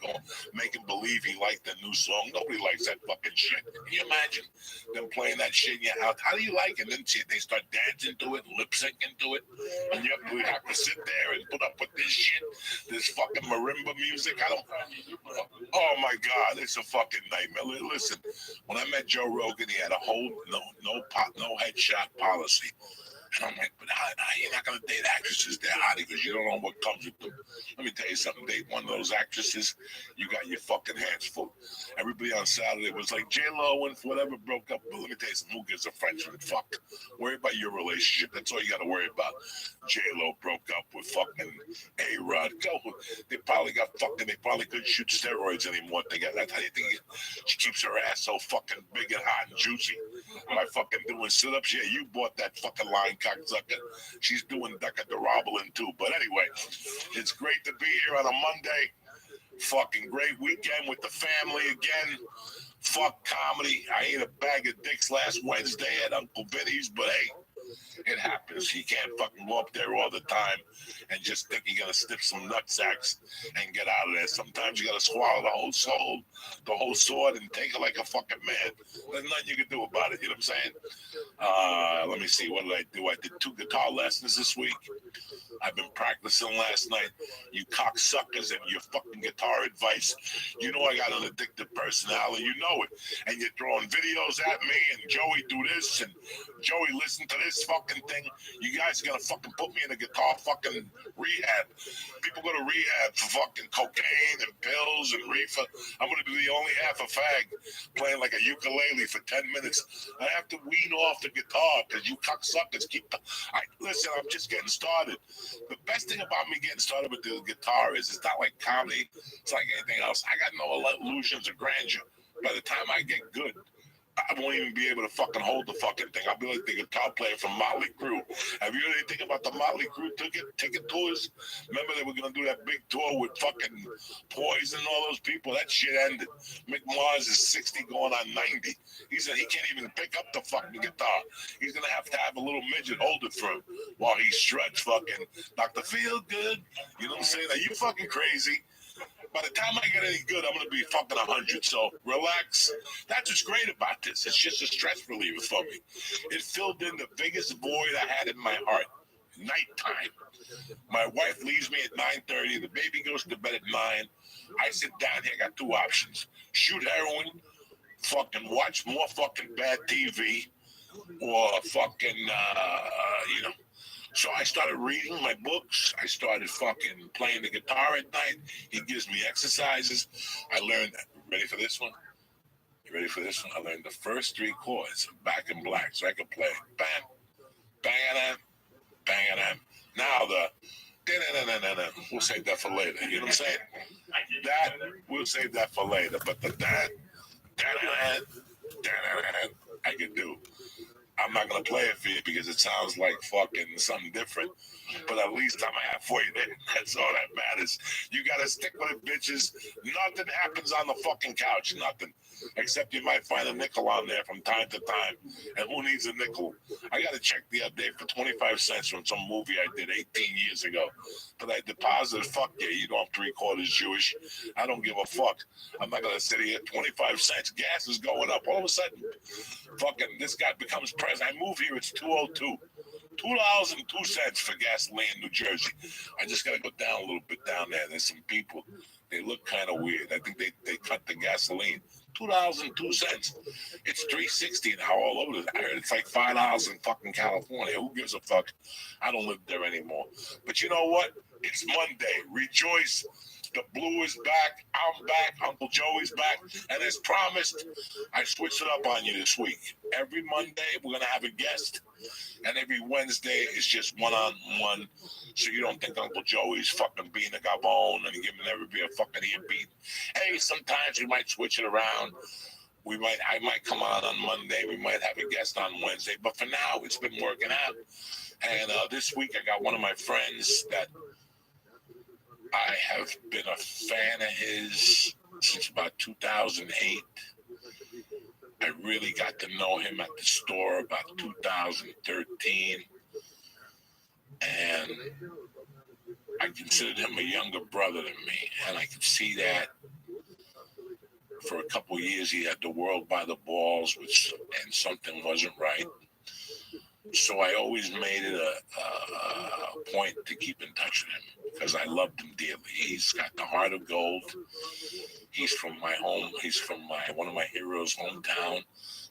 Speaker 1: making believe he liked the new song. Nobody likes that fucking shit. Can you imagine them playing that shit in your house? How do you like it? Then they start dancing to it, lip syncing to it, and you have to sit there and put up with this shit, this fucking marimba music. Oh my God, it's a fucking nightmare. Listen, when I met Joe Rogan, he had a whole no headshot policy. And I'm like, but you're not going to date actresses that hot because you don't know what comes with them. Let me tell you something. Date one of those actresses, you got your fucking hands full. Everybody on Saturday was like, J-Lo and whatever broke up. But let me tell you something. Who gives a French with fuck? Worry about your relationship. That's all you got to worry about. J-Lo broke up with fucking A-Rod. They probably couldn't shoot steroids anymore. That's how you think she keeps her ass so fucking big and hot and juicy. By fucking doing sit-ups. Yeah, you bought that fucking line, cocksucker. She's doing Deca Durabolin too. But anyway, it's great to be here on a Monday. Fucking great weekend with the family again. Fuck comedy. I ate a bag of dicks last Wednesday at Uncle Vinny's, but hey, it happens. You can't fucking go up there all the time and just think you're gonna sniff some nutsacks and get out of there. Sometimes you gotta swallow the whole soul, the whole sword, and take it like a fucking man. There's nothing you can do about it. You know what I'm saying? Let me see. What did I do? I did 2 guitar lessons this week. I've been practicing last night. You cocksuckers and your fucking guitar advice. You know I got an addictive personality. You know it. And you're throwing videos at me and Joey do this and Joey listen to this fucking thing. You guys are gonna fucking put me in a guitar fucking rehab. People go to rehab for fucking cocaine and pills and reefer. I'm gonna be the only half a fag playing like a ukulele for 10 minutes. I have to wean off the guitar because you cocksuckers keep. Listen, I'm just getting started. The best thing about me getting started with the guitar is it's not like comedy. It's like anything else. I got no illusions of grandeur. By the time I get good, I won't even be able to fucking hold the fucking thing. I'll be like the guitar player from Motley Crue. Have you heard anything about the Motley Crue ticket tours? Remember they were gonna do that big tour with fucking Poison and all those people? That shit ended. Mick Mars is 60 going on 90. He said he can't even pick up the fucking guitar. He's gonna have to have a little midget hold it for him while he struts fucking Dr. Feel Good. You know what I'm saying? Are you fucking crazy? By the time I get any good, I'm going to be fucking 100. So relax. That's what's great about this. It's just a stress reliever for me. It filled in the biggest void I had in my heart. Nighttime. My wife leaves me at 9:30. The baby goes to bed at 9. I sit down here. I got two options. Shoot heroin, fucking watch more fucking bad TV, or fucking, you know. So I started reading my books. I started fucking playing the guitar at night. He gives me exercises. I learned, ready for this one? You ready for this one? I learned the first 3 chords of Back in Black. So I could play bam, bang-a-dam, bang-a-dam. Now the we'll save that for later. You know what I'm saying? That, we'll save that for later. But the I can do. I'm not going to play it for you because it sounds like fucking something different. But at least I'm halfway there. That's all that matters. You got to stick with it, bitches. Nothing happens on the fucking couch. Nothing. Except you might find a nickel on there from time to time. And who needs a nickel? I got to check the update for 25 cents from some movie I did 18 years ago. But I deposited, fuck yeah, you know I'm 3/4 Jewish. I don't give a fuck. I'm not going to sit here. 25 cents. Gas is going up. All of a sudden, fucking this guy becomes president. I move here, it's 202. $2.02 for gasoline in New Jersey. I just got to go down a little bit down there. There's some people. They look kind of weird. I think they cut the gasoline. $2.02. It's $3.60 now all over. I heard it's like $5 in fucking California. Who gives a fuck? I don't live there anymore. But you know what? It's Monday. Rejoice. The blue is back. I'm back. Uncle Joey's back. And as promised, I switched it up on you this week. Every Monday, we're going to have a guest. And every Wednesday, it's just one-on-one. So you don't think Uncle Joey's fucking being a gabon and giving everybody a fucking earbeat. Hey, sometimes we might switch it around. I might come on Monday. We might have a guest on Wednesday. But for now, it's been working out. And this week, I got one of my friends that I have been a fan of his since about 2008. I really got to know him at the store about 2013. And I considered him a younger brother than me. And I could see that for a couple of years he had the world by the balls, and something wasn't right. So I always made it a point to keep in touch with him because I loved him dearly. He's got the heart of gold. He's from my home. He's from one of my heroes' hometown.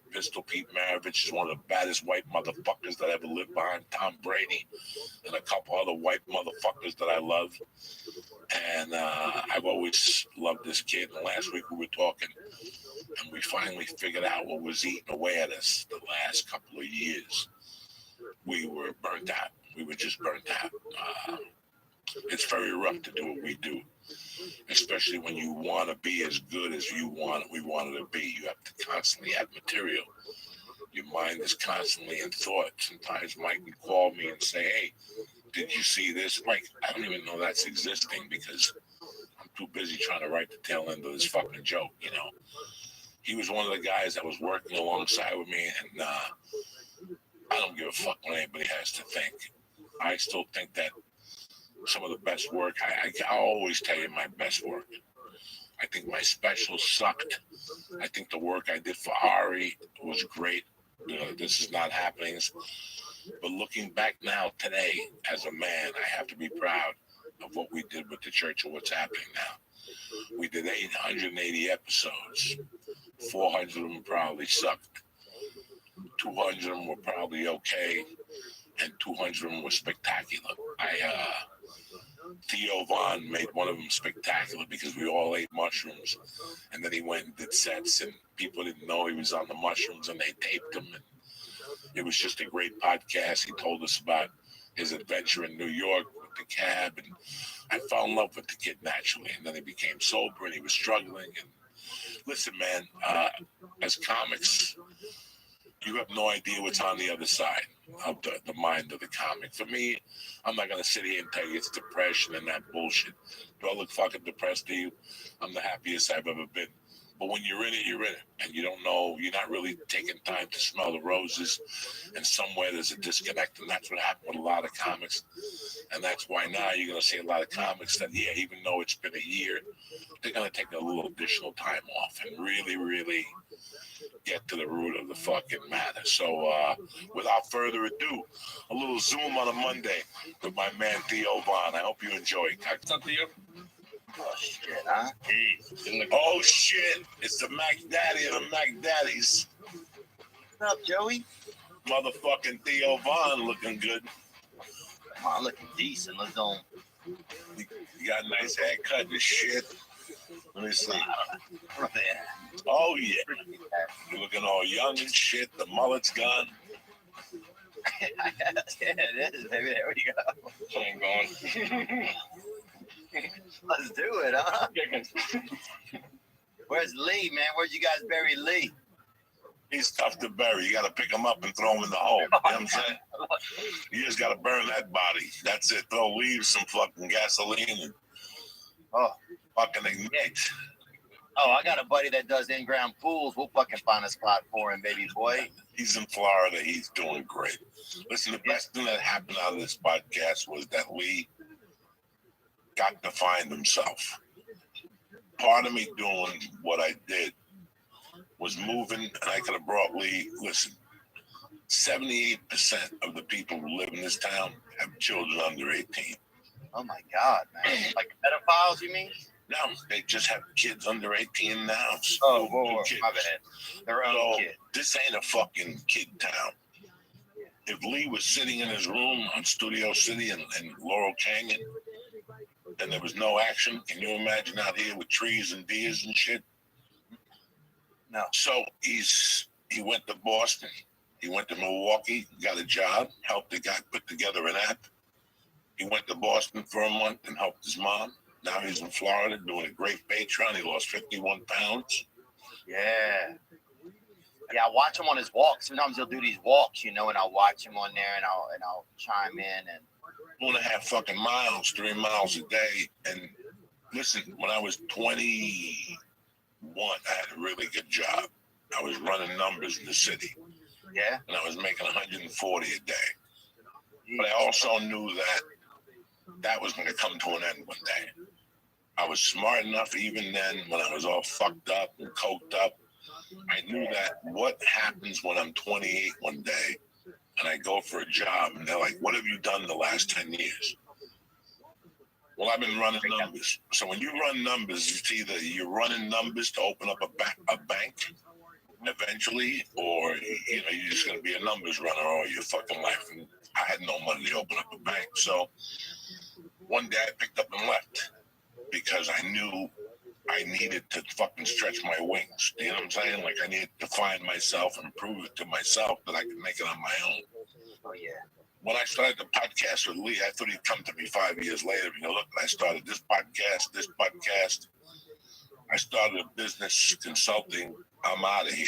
Speaker 1: Pistol Pete Maravich is one of the baddest white motherfuckers that ever lived behind Tom Brady and a couple other white motherfuckers that I love. And I've always loved this kid. And last week we were talking, and we finally figured out what was eating away at us the last couple of years. We were burnt out. We were just burnt out. It's very rough to do what we do, especially when you want to be as good as we wanted to be. You have to constantly have material. Your mind is constantly in thought. Sometimes Mike would call me and say, hey, did you see this? Mike, I don't even know that's existing because I'm too busy trying to write the tail end of this fucking joke, you know. He was one of the guys that was working alongside with me, and I don't give a fuck what anybody has to think. I still think that some of the best work, I'll always tell you my best work. I think my special sucked. I think the work I did for Ari was great. This is not happening. But looking back now today, as a man, I have to be proud of what we did with the church and what's happening now. We did 880 episodes. 400 of them probably sucked. 200 of them were probably okay. And 200 of them were spectacular. Theo Vaughn made one of them spectacular because we all ate mushrooms. And then he went and did sets, and people didn't know he was on the mushrooms, and they taped him. And it was just a great podcast. He told us about his adventure in New York took the cab, and I fell in love with the kid naturally. And then he became sober, and he was struggling. And listen, man, as comics, you have no idea what's on the other side of the mind of the comic. For me, I'm not going to sit here and tell you it's depression and that bullshit. Do I look fucking depressed to you? I'm the happiest I've ever been. But when you're in it, you're in it. And you don't know, you're not really taking time to smell the roses. And somewhere there's a disconnect. And that's what happened with a lot of comics. And that's why now you're going to see a lot of comics that, yeah, even though it's been a year, they're going to take a little additional time off and really, really get to the root of the fucking matter. So without further ado, a little Zoom on a Monday with my man Theo Vaughn. I hope you enjoy it.
Speaker 3: What's up, Theo?
Speaker 2: Oh shit, huh?
Speaker 1: Oh shit, it's the Mac Daddy of the Mac Daddies.
Speaker 2: What's up, Joey?
Speaker 1: Motherfucking Theo Vaughn looking good.
Speaker 2: Come on, looking decent. Let's go.
Speaker 1: You got a nice haircut and shit. Let me see. Oh yeah. You're looking all young and shit. The mullet's gone.
Speaker 2: Yeah, it is, baby. There we go.
Speaker 3: I ain't going.
Speaker 2: Let's do it, huh? Where's Lee, man? Where'd you guys bury Lee?
Speaker 1: He's tough to bury. You got to pick him up and throw him in the hole. You know what I'm saying? You just got to burn that body. That's it. Throw leaves, some fucking gasoline, and fucking ignite.
Speaker 2: Oh, I got a buddy that does in-ground pools. We'll fucking find a spot for him, baby boy.
Speaker 1: He's in Florida. He's doing great. Listen, the best thing that happened out of this podcast was that Lee got to find himself. Part of me doing what I did was moving, and I could have brought Lee. Listen, 78% of the people who live in this town have children under 18.
Speaker 2: Oh my God, man! Like pedophiles, you mean?
Speaker 1: No, they just have kids under 18 in the house.
Speaker 2: Oh, whoa, my bad. Their own kid.
Speaker 1: This ain't a fucking kid town. If Lee was sitting in his room on Studio City in Laurel Canyon, and there was no action, can you imagine out here with trees and deers and shit?
Speaker 2: No.
Speaker 1: So he went to Boston. He went to Milwaukee, got a job, helped the guy put together an app. He went to Boston for a month and helped his mom. Now he's in Florida doing a great Patreon. He lost 51 pounds.
Speaker 2: Yeah. Yeah, I watch him on his walks. Sometimes he'll do these walks, you know, and I'll watch him on there and I'll chime in and
Speaker 1: 2.5 fucking miles, 3 miles a day. And listen, when I was 21, I had a really good job. I was running numbers in the city.
Speaker 2: Yeah.
Speaker 1: And I was making 140 a day. But I also knew that was going to come to an end one day. I was smart enough even then when I was all fucked up and coked up. I knew that what happens when I'm 28 one day and I go for a job and they're like, what have you done the last 10 years? Well, I've been running numbers. So when you run numbers, it's either you're running numbers to open up a bank eventually, or you're just going to be a numbers runner all your fucking life. And I had no money to open up a bank. So one day I picked up and left because I knew I needed to fucking stretch my wings. You know what I'm saying? Like I needed to find myself and prove it to myself that I could make it on my own.
Speaker 2: Oh, yeah.
Speaker 1: When I started the podcast with Lee, I thought he'd come to me 5 years later. Look, I started this podcast. I started a business consulting. I'm out of here.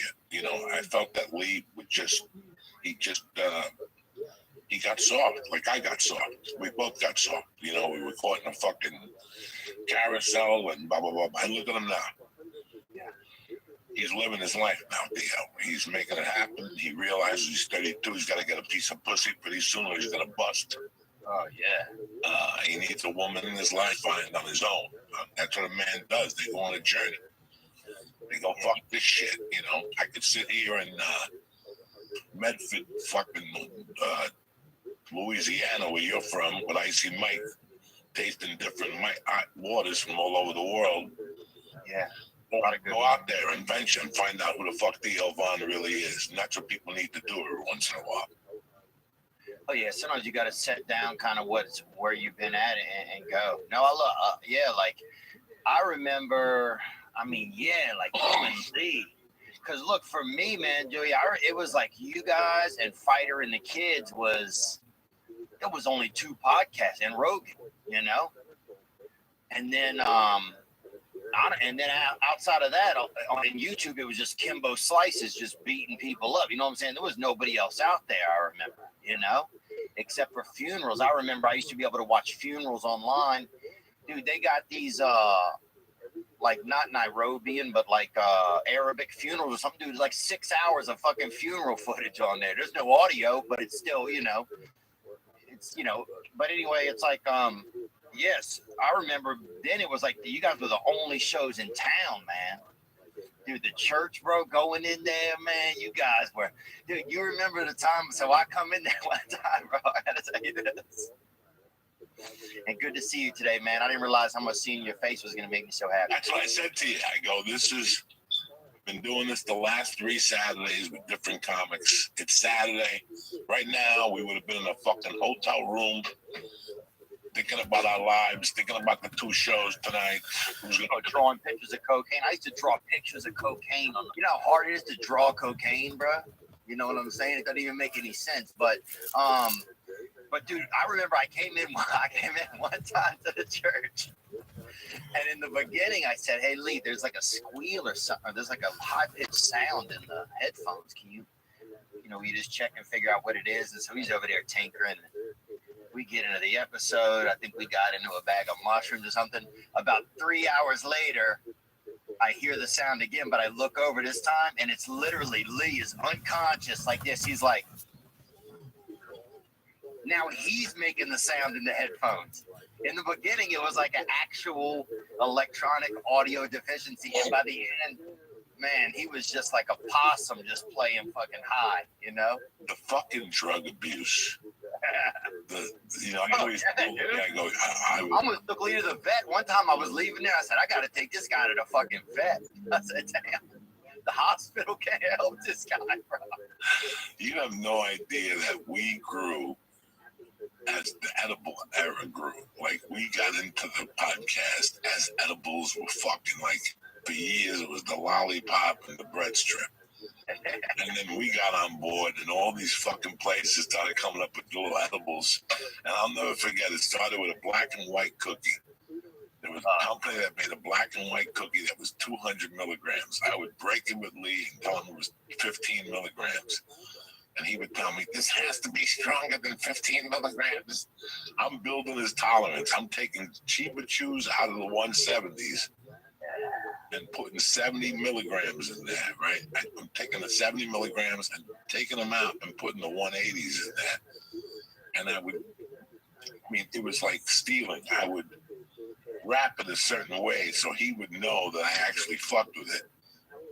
Speaker 1: I felt that Lee he got soft, like I got soft. We both got soft. We were caught in a fucking carousel and blah, blah, blah. And look at him now. He's living his life now, Theo. He's making it happen. He realizes he's 32. He's got to get a piece of pussy pretty soon or he's going to bust.
Speaker 2: Oh, yeah.
Speaker 1: He needs a woman in his life find on his own. That's what a man does. They go on a journey. They go, fuck this shit. I could sit here in Medford, fucking Louisiana, where you're from, with Icy Mike, tasting different waters from all over the world.
Speaker 2: Yeah.
Speaker 1: Go out there and venture and find out who the fuck Theo Vaughn really is. And that's what people need to do every once in a while.
Speaker 2: Oh, yeah. Sometimes you got to set down kind of where you've been at and go. No, I love, like, I remember, like, Lee. Because, look, for me, man, Joey, it was like you guys and Fighter and the kids There was only 2 podcasts and Rogan, you know, and then outside of that, on YouTube, it was just Kimbo Slices just beating people up. You know what I'm saying? There was nobody else out there. I remember, you know, except for funerals. I remember I used to be able to watch funerals online. Dude, they got these like not Nairobian, but like Arabic funerals or something. Dude, like 6 hours of fucking funeral footage on there. There's no audio, but it's still, you know, it's, you know, but anyway, it's like yes, I remember then it was like you guys were the only shows in town, man. Dude, the church, bro, going in there, man, you guys were, dude, you remember the time, so I come in there one time, bro, I gotta tell you this. And good to see you today, man. I didn't realize how much seeing your face was gonna make me so happy.
Speaker 1: That's what I said to you. I go, been doing this the last 3 Saturdays with different comics. It's Saturday. Right now, we would have been in a fucking hotel room thinking about our lives, thinking about the 2 shows tonight.
Speaker 2: Drawing pictures of cocaine. I used to draw pictures of cocaine. You know how hard it is to draw cocaine, bro? You know what I'm saying? It doesn't even make any sense. But dude, I remember I came in one time to the church. And in the beginning, I said, "Hey, Lee, there's like a squeal or something. There's like a high-pitched sound in the headphones. Can you just check and figure out what it is?" And so he's over there tinkering. We get into the episode. I think we got into a bag of mushrooms or something. About 3 hours later, I hear the sound again, but I look over this time, and it's literally Lee is unconscious like this. He's like, now he's making the sound in the headphones. In the beginning, it was like an actual electronic audio deficiency. And by the end, man, he was just like a possum just playing fucking high, you know?
Speaker 1: The fucking drug abuse.
Speaker 2: I almost took Lee to the vet. One time I was leaving there. I said, I got to take this guy to the fucking vet. I said, damn, the hospital can't help this guy, bro.
Speaker 1: You have no idea that we grew as the edible era grew. Like, we got into the podcast as edibles were fucking, like, for years it was the lollipop and the bread strip. And then we got on board and all these fucking places started coming up with little edibles. And I'll never forget, it started with a black and white cookie. There was a company that made a black and white cookie that was 200 milligrams. I would break it with Lee and tell him it was 15 milligrams. And he would tell me, this has to be stronger than 15 milligrams. I'm building his tolerance. I'm taking Chiba Chews out of the 170s and putting 70 milligrams in there, right? I'm taking the 70 milligrams and taking them out and putting the 180s in there. And it was like stealing. I would wrap it a certain way so he would know that I actually fucked with it.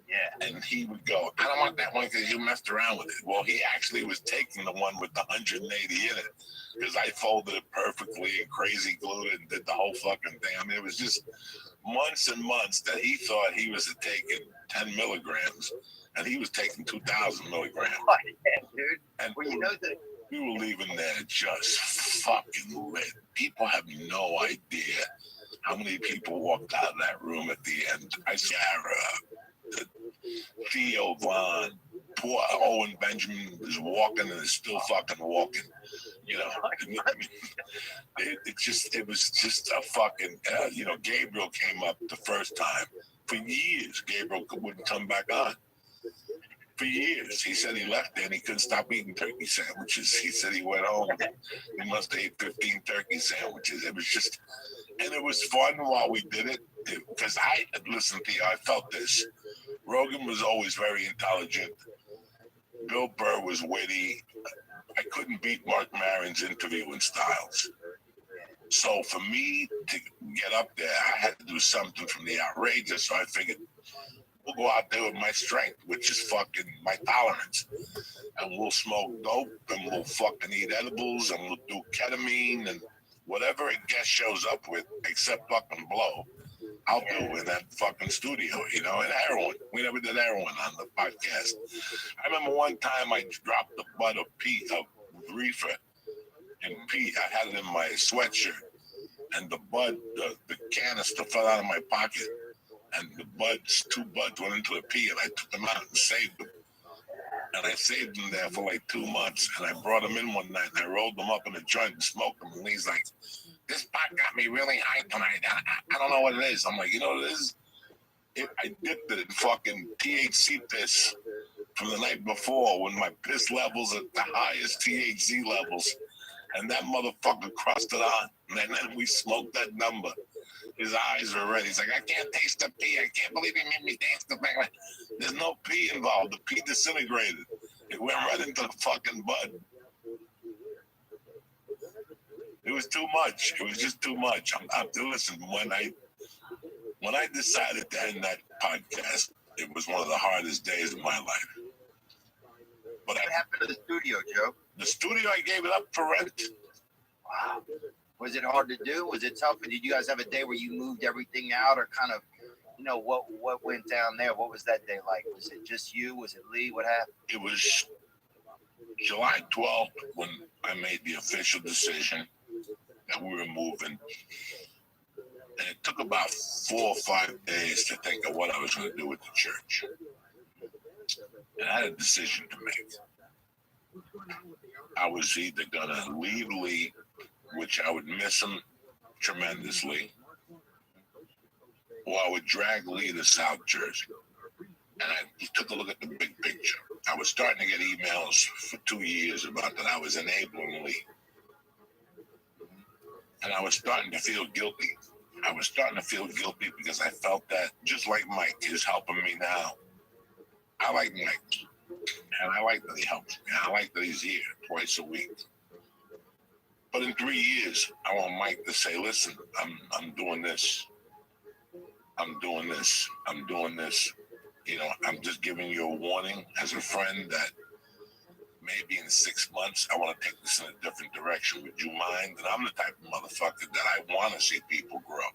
Speaker 1: Yeah. And he would go, I don't want that one because you messed around with it. Well, he actually was taking the one with the 180 in it because I folded it perfectly and crazy glued it and did the whole fucking thing. I mean, it was just months and months that he thought he was taking 10 milligrams and he was taking 2,000 milligrams.
Speaker 2: Oh, yeah, dude.
Speaker 1: And
Speaker 2: well, you know that
Speaker 1: we were leaving there just fucking lit. People have no idea how many people walked out of that room at the end. I saw Theo Vaughn, poor Owen Benjamin is walking and is still fucking walking. You know, it was just a fucking, Gabriel came up the first time. For years, Gabriel wouldn't come back on. For years. He said he left there and he couldn't stop eating turkey sandwiches. He said he went home. He must have ate 15 turkey sandwiches. It was just, and it was fun while we did it. Because listen, Theo, I felt this. Rogan was always very intelligent. Bill Burr was witty. I couldn't beat Mark Maron's interviewing styles. So for me to get up there, I had to do something from the outrageous. So I figured we'll go out there with my strength, which is fucking my tolerance. And we'll smoke dope and we'll fucking eat edibles and we'll do ketamine and whatever a guest shows up with, except fucking blow. I'll do in that fucking studio, and heroin. We never did heroin on the podcast. I remember one time I dropped the butt of reefer, and Pete, I had it in my sweatshirt, and the bud, the canister fell out of my pocket, and the 2 buds went into the pee, and I took them out and saved them. And I saved them there for like 2 months. And I brought them in one night and I rolled them up in a joint and smoked them. And he's like, this pot got me really high tonight. I don't know what it is. I'm like, you know what it is? I dipped it in fucking THC piss from the night before when my piss levels at the highest THC levels. And that motherfucker crossed it on. And then we smoked that number. His eyes are red. He's like, I can't taste the pee. I can't believe he made me taste the thing. There's no pee involved. The pee disintegrated. It went right into the fucking bud. It was too much. It was just too much. Listen, when I decided to end that podcast, it was one of the hardest days of my life. But
Speaker 2: What happened to the studio, Joe?
Speaker 1: The studio, I gave it up for rent.
Speaker 2: Wow. Was it hard to do? Was it tough? Did you guys have a day where you moved everything out, or kind of, what went down there? What was that day like? Was it just you? Was it Lee? What happened?
Speaker 1: It was July 12th when I made the official decision that we were moving. And it took about 4 or 5 days to think of what I was going to do with the church. And I had a decision to make. I was either going to leave Lee, which I would miss him tremendously, or I would drag Lee to South Jersey. And I took a look at the big picture. I was starting to get emails for 2 years about that I was enabling Lee. And I was starting to feel guilty. I was starting to feel guilty because I felt that, just like Mike is helping me now, I like Mike. And I like that he helps me. I like that he's here twice a week. But in 3 years, I want Mike to say, listen, I'm doing this. I'm doing this. I'm doing this. I'm just giving you a warning as a friend that maybe in 6 months, I want to take this in a different direction. Would you mind? And I'm the type of motherfucker that I want to see people grow.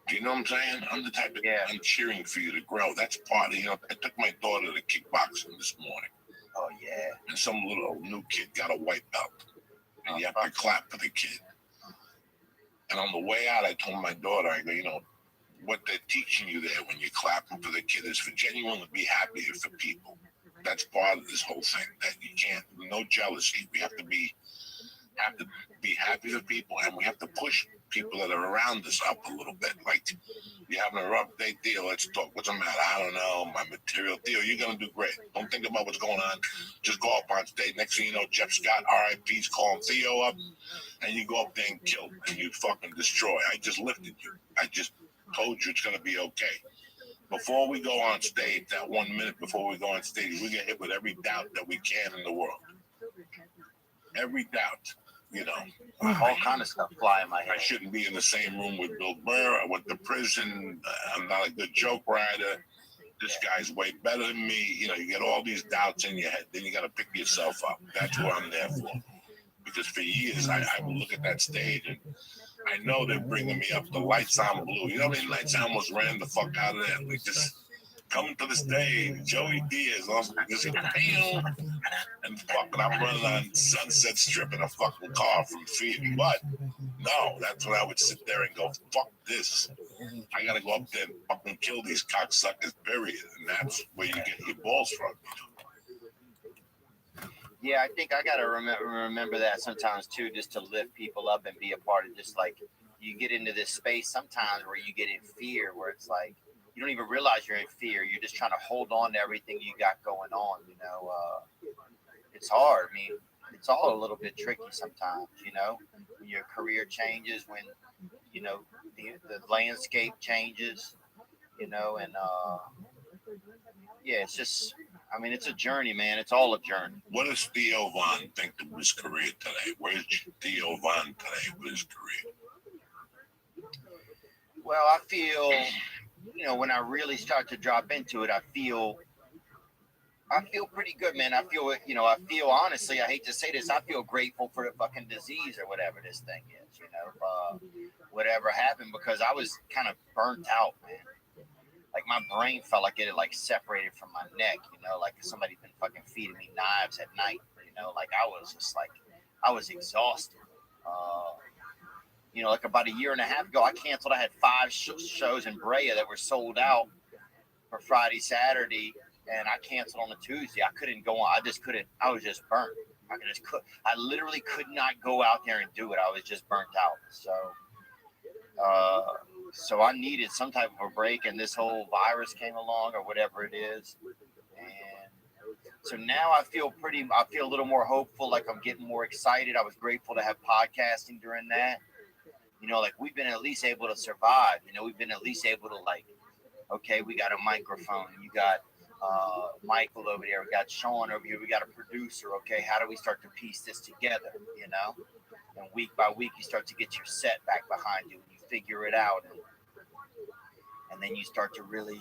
Speaker 1: Do you know what I'm saying? I'm the type of I'm cheering for you to grow. That's part of, I took my daughter to kickboxing this morning.
Speaker 2: Oh, yeah.
Speaker 1: And some little new kid got a white belt. And you have to clap for the kid. And on the way out, I told my daughter, I go, what they're teaching you there when you're clapping for the kid is for genuinely be happy for people. That's part of this whole thing, that you can't, no jealousy. We have to be happy for people, and we have to push people that are around us up a little bit. Like, you're having a rough day, Theo, let's talk. What's the matter? I don't know, my material. Theo, you're going to do great. Don't think about what's going on. Just go up on stage. Next thing you know, Jeff Scott, RIP's calling Theo up, and you go up there and kill, and you fucking destroy. I just lifted you. I just told you it's going to be okay. Before we go on stage, that 1 minute before we go on stage, we get hit with every doubt that we can in the world. Every doubt.
Speaker 2: All kind of stuff fly in my head.
Speaker 1: I shouldn't be in the same room with Bill Burr. I went to prison. I'm not a good joke writer. This guy's way better than me. You get all these doubts in your head. Then you got to pick yourself up. That's what I'm there for. Because for years, I would look at that stage and I know they're bringing me up. The lights on blue. You know how many nights I almost ran the fuck out of there? Like, just coming to the stage, Joey Diaz, just bam, and fucking I'm running on Sunset Strip in a fucking car from fear. But no, that's when I would sit there and go, fuck this. I gotta go up there and fucking kill these cocksuckers, period. And that's where you get your balls from.
Speaker 2: Yeah, I think I gotta remember that sometimes too, just to lift people up and be a part of, just like, you get into this space sometimes where you get in fear, where it's like you don't even realize you're in fear. You're just trying to hold on to everything you got going on. It's hard. I mean, it's all a little bit tricky sometimes. When your career changes, when the landscape changes. It's just. I mean, it's a journey, man. It's all a journey.
Speaker 1: What does Theo Von think of his career today? Where's Theo Von today with his career?
Speaker 2: Well, I feel, when I really start to drop into it, I feel pretty good, man. I feel honestly, I hate to say this, I feel grateful for the fucking disease or whatever this thing is, whatever happened, because I was kind of burnt out, man. Like, my brain felt like it had separated from my neck, like somebody been fucking feeding me knives at night, like I was just I was exhausted. Like about a year and a half ago, I had 5 shows in Brea that were sold out for Friday, Saturday, and I canceled on a Tuesday. I couldn't go on. I just couldn't. I was just burnt. I literally could not go out there and do it. I was just burnt out. So I needed some type of a break, and this whole virus came along or whatever it is. And so now I feel a little more hopeful, like I'm getting more excited. I was grateful to have podcasting during that. Like we've been at least able to survive. We've been at least able to okay, we got a microphone. You got Michael over there. We got Sean over here. We got a producer. Okay, how do we start to piece this together? And week by week, you start to get your set back behind you, and you figure it out, and then you start to really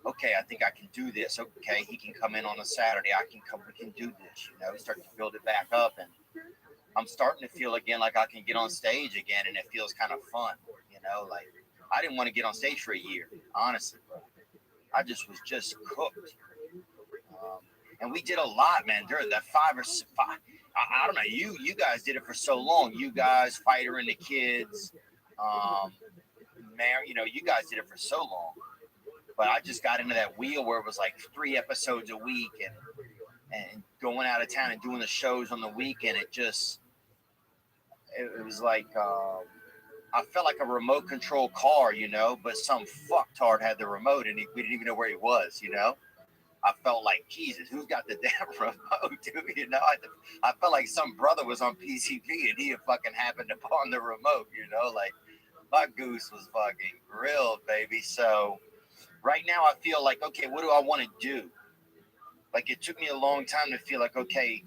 Speaker 2: okay, I think I can do this. Okay, he can come in on a Saturday. We can do this. We start to build it back up, and I'm starting to feel again like I can get on stage again, and it feels kind of fun. I didn't want to get on stage for a year, honestly. I was cooked. And we did a lot, man. During that 5 or 5, I don't know. You guys did it for so long. You guys, Fighter and the Kids, Mary, you guys did it for so long. But I just got into that wheel where it was 3 episodes a week and going out of town and doing the shows on the weekend. It was I felt like a remote control car, but some fucktard had the remote and we didn't even know where he was, I felt like, Jesus, who's got the damn remote, dude? I felt like some brother was on PCP and he had fucking happened upon the remote, my goose was fucking grilled, baby. So right now I feel like, okay, what do I want to do? It took me a long time to feel like, okay,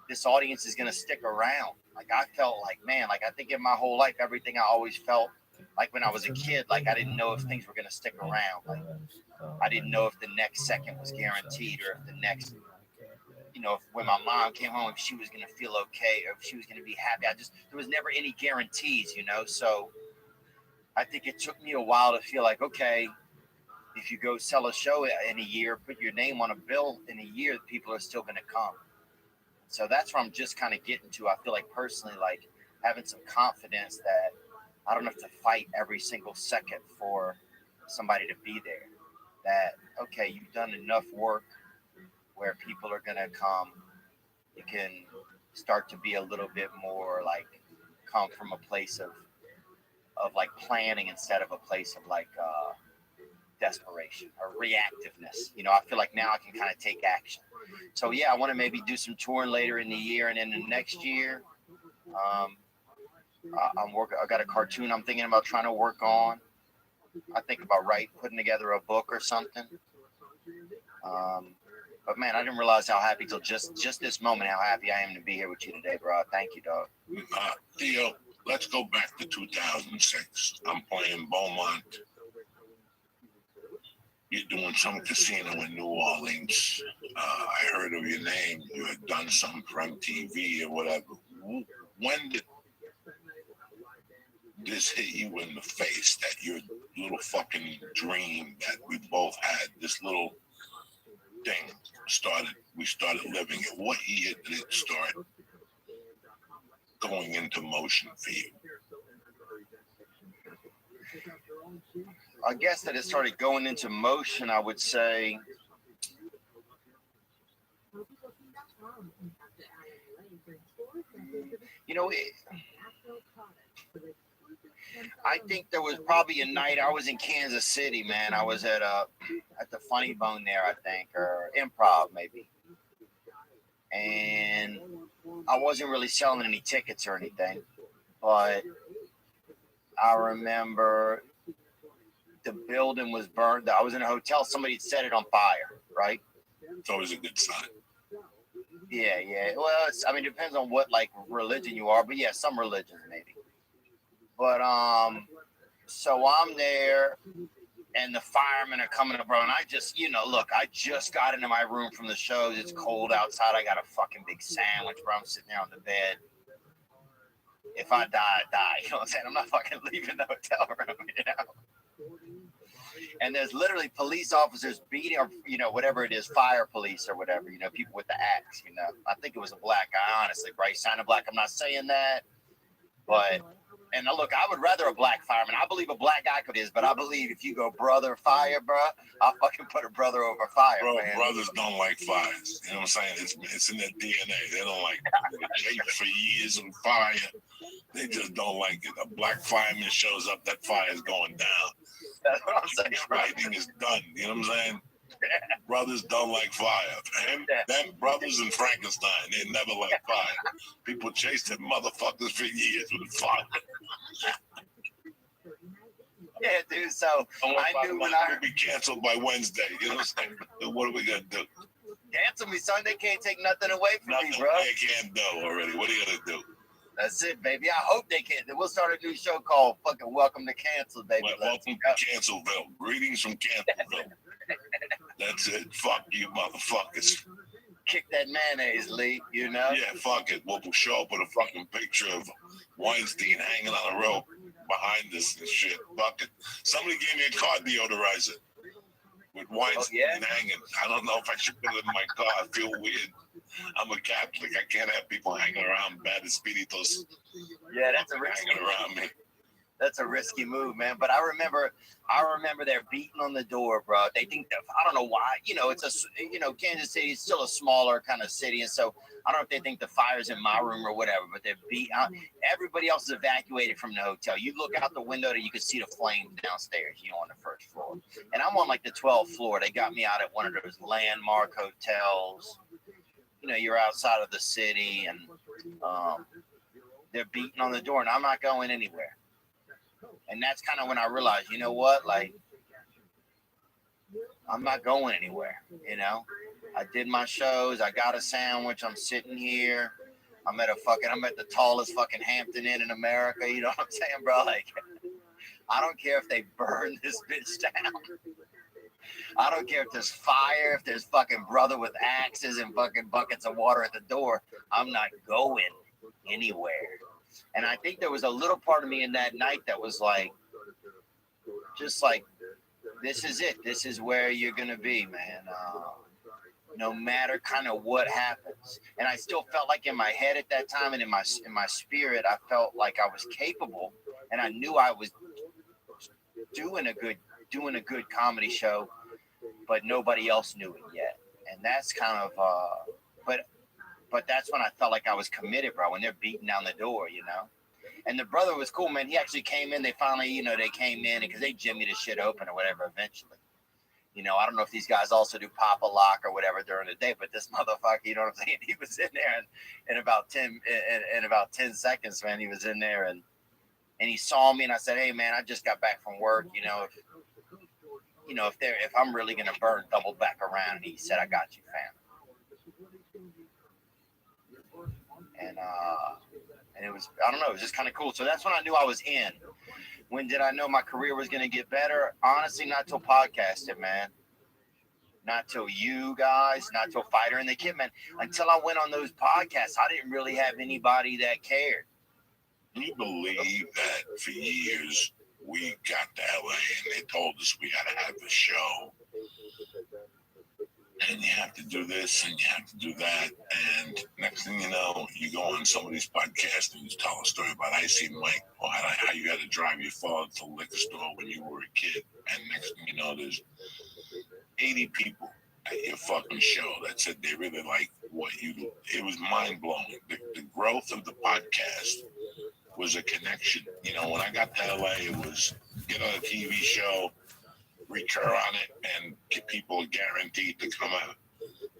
Speaker 2: this audience is going to stick around. I felt like, man, I think in my whole life, everything I always felt like when I was a kid, I didn't know if things were going to stick around. I didn't know if the next second was guaranteed or if the next, if when my mom came home, if she was going to feel okay or if she was going to be happy. There was never any guarantees, So I think it took me a while to feel like, okay, if you go sell a show in a year, put your name on a bill in a year, people are still going to come. So that's where I'm just kind of getting to. I feel like personally, having some confidence that I don't have to fight every single second for somebody to be there. That, okay, you've done enough work where people are going to come. You can start to be a little bit more come from a place of planning instead of a place of desperation or reactiveness. I feel like now I can kind of take action. So yeah, I want to maybe do some touring later in the year, and then the next year, I got a cartoon I'm thinking about trying to work on. I think about putting together a book or something. But man, I didn't realize how happy till just this moment, how happy I am to be here with you today, bro. Thank you, dog.
Speaker 1: Theo, let's go back to 2006. I'm playing Beaumont. You're doing some casino in New Orleans. I heard of your name. You had done some for MTV or whatever. When did this hit you in the face, that your little fucking dream that we both had, this little thing we started living it? What year did it start going into motion for you?
Speaker 2: I guess that it started going into motion, I would say. I think there was probably a night I was in Kansas City, man. I was at the Funny Bone there, I think, or Improv maybe. And I wasn't really selling any tickets or anything, but I remember the building was burned. I was in a hotel. Somebody had set it on fire, right?
Speaker 1: It's always a good sign.
Speaker 2: Yeah. Well, it depends on what religion you are, but yeah, some religions maybe. But so I'm there, and the firemen are coming up, bro. And I just, I just got into my room from the shows. It's cold outside. I got a fucking big sandwich, bro. I'm sitting there on the bed. If I die, I die. You know what I'm saying? I'm not fucking leaving the hotel room, And there's literally police officers beating, or whatever it is, fire police or whatever, people with the axe, I think it was a black guy, honestly, Bryce sounded black. I'm not saying that, but And look, I would rather a black fireman. I believe a black guy could is, but I believe if you go brother fire, bro, I'll fucking put a brother over fire,
Speaker 1: Bro,
Speaker 2: man.
Speaker 1: brothers don't like fires. You know what I'm saying? It's in their DNA. They don't like chase for years with fire. They just don't like it. A black fireman shows up, that fire is going down.
Speaker 2: That's what I'm saying, bro.
Speaker 1: Lighting is done. You know what I'm saying? Brothers don't like fire. Them brothers and Frankenstein, they never like fire. People chase them motherfuckers for years with fire.
Speaker 2: Yeah, dude. So I knew when I
Speaker 1: will be canceled by Wednesday. You know what I'm saying? What are we gonna do?
Speaker 2: Cancel me, son. They can't take nothing away from
Speaker 1: Nothing
Speaker 2: me, bro.
Speaker 1: they can't do already. What are you gonna do?
Speaker 2: That's it, baby. I hope they can. We'll start a new show called fucking Welcome to Cancel, baby.
Speaker 1: Welcome to Cancelville. Greetings from Cancelville. That's it. Fuck you, motherfuckers.
Speaker 2: Kick that mayonnaise, Lee, you know?
Speaker 1: Yeah, fuck it. We'll show up with a fucking picture of Weinstein hanging on a rope behind us and shit. Fuck it. Somebody gave me a car deodorizer with Weinstein hanging. I don't know if I should put it in my car. I feel weird. I'm a Catholic. I can't have people hanging around bad espíritus.
Speaker 2: Yeah, that's a risky
Speaker 1: hanging around me.
Speaker 2: That's a risky move, man. But I remember they're beating on the door, bro. They think that, I don't know why. You know, Kansas City is still a smaller kind of city, and so I don't know if they think the fire's in my room or whatever. But they're beating. Everybody else is evacuated from the hotel. You look out the window, you can see the flames downstairs. You know, on the first floor, and I'm on like the 12th floor. They got me out at one of those landmark hotels. You know, you're outside of the city, and they're beating on the door, and I'm not going anywhere. And that's kind of when I realized, you know what, like, I'm not going anywhere, you know? I did my shows. I got a sandwich. I'm sitting here. I'm at the tallest fucking Hampton Inn in America. You know what I'm saying, bro? Like, I don't care if they burn this bitch down. I don't care if there's fire, if there's fucking brother with axes and fucking buckets of water at the door. I'm not going anywhere. And I think there was a little part of me in that night that was like, just like, this is it. This is where you're going to be, man. No matter kind of what happens. And I still felt like in my head at that time and in my spirit, I felt like I was capable. And I knew I was doing a good comedy show, but nobody else knew it yet. And that's kind of, but that's when I felt like I was committed, bro, when they're beating down the door, you know? And the brother was cool, man. He actually came in. They finally, they came in because they jimmied the shit open or whatever eventually. You know, I don't know if these guys also do pop a lock or whatever during the day, but this motherfucker, you know what I'm saying? He was in there and in about 10 seconds, man, he was in there and he saw me and I said, hey, man, I just got back from work. You know, if I'm really going to burn, double back around. And he said, I got you, fam. And it was, I don't know, it was just kind of cool. So that's when I knew I was in. When did I know my career was going to get better? Honestly, not till podcasting, man. Not till you guys, not till Fighter and the Kid, man. Until I went on those podcasts, I didn't really have anybody that cared.
Speaker 1: We believe that for years we got to LA and they told us we had to have a show. And you have to do this and you have to do that. And next thing you know, you go on somebody's podcast and you tell a story about Icy Mike or how you had to drive your father to the liquor store when you were a kid. And next thing you know, there's 80 people at your fucking show that said they really like what you do. It was mind blowing. The growth of the podcast was a connection. You know, when I got to LA, it was get on a TV show, recur on it, and get people guaranteed to come out.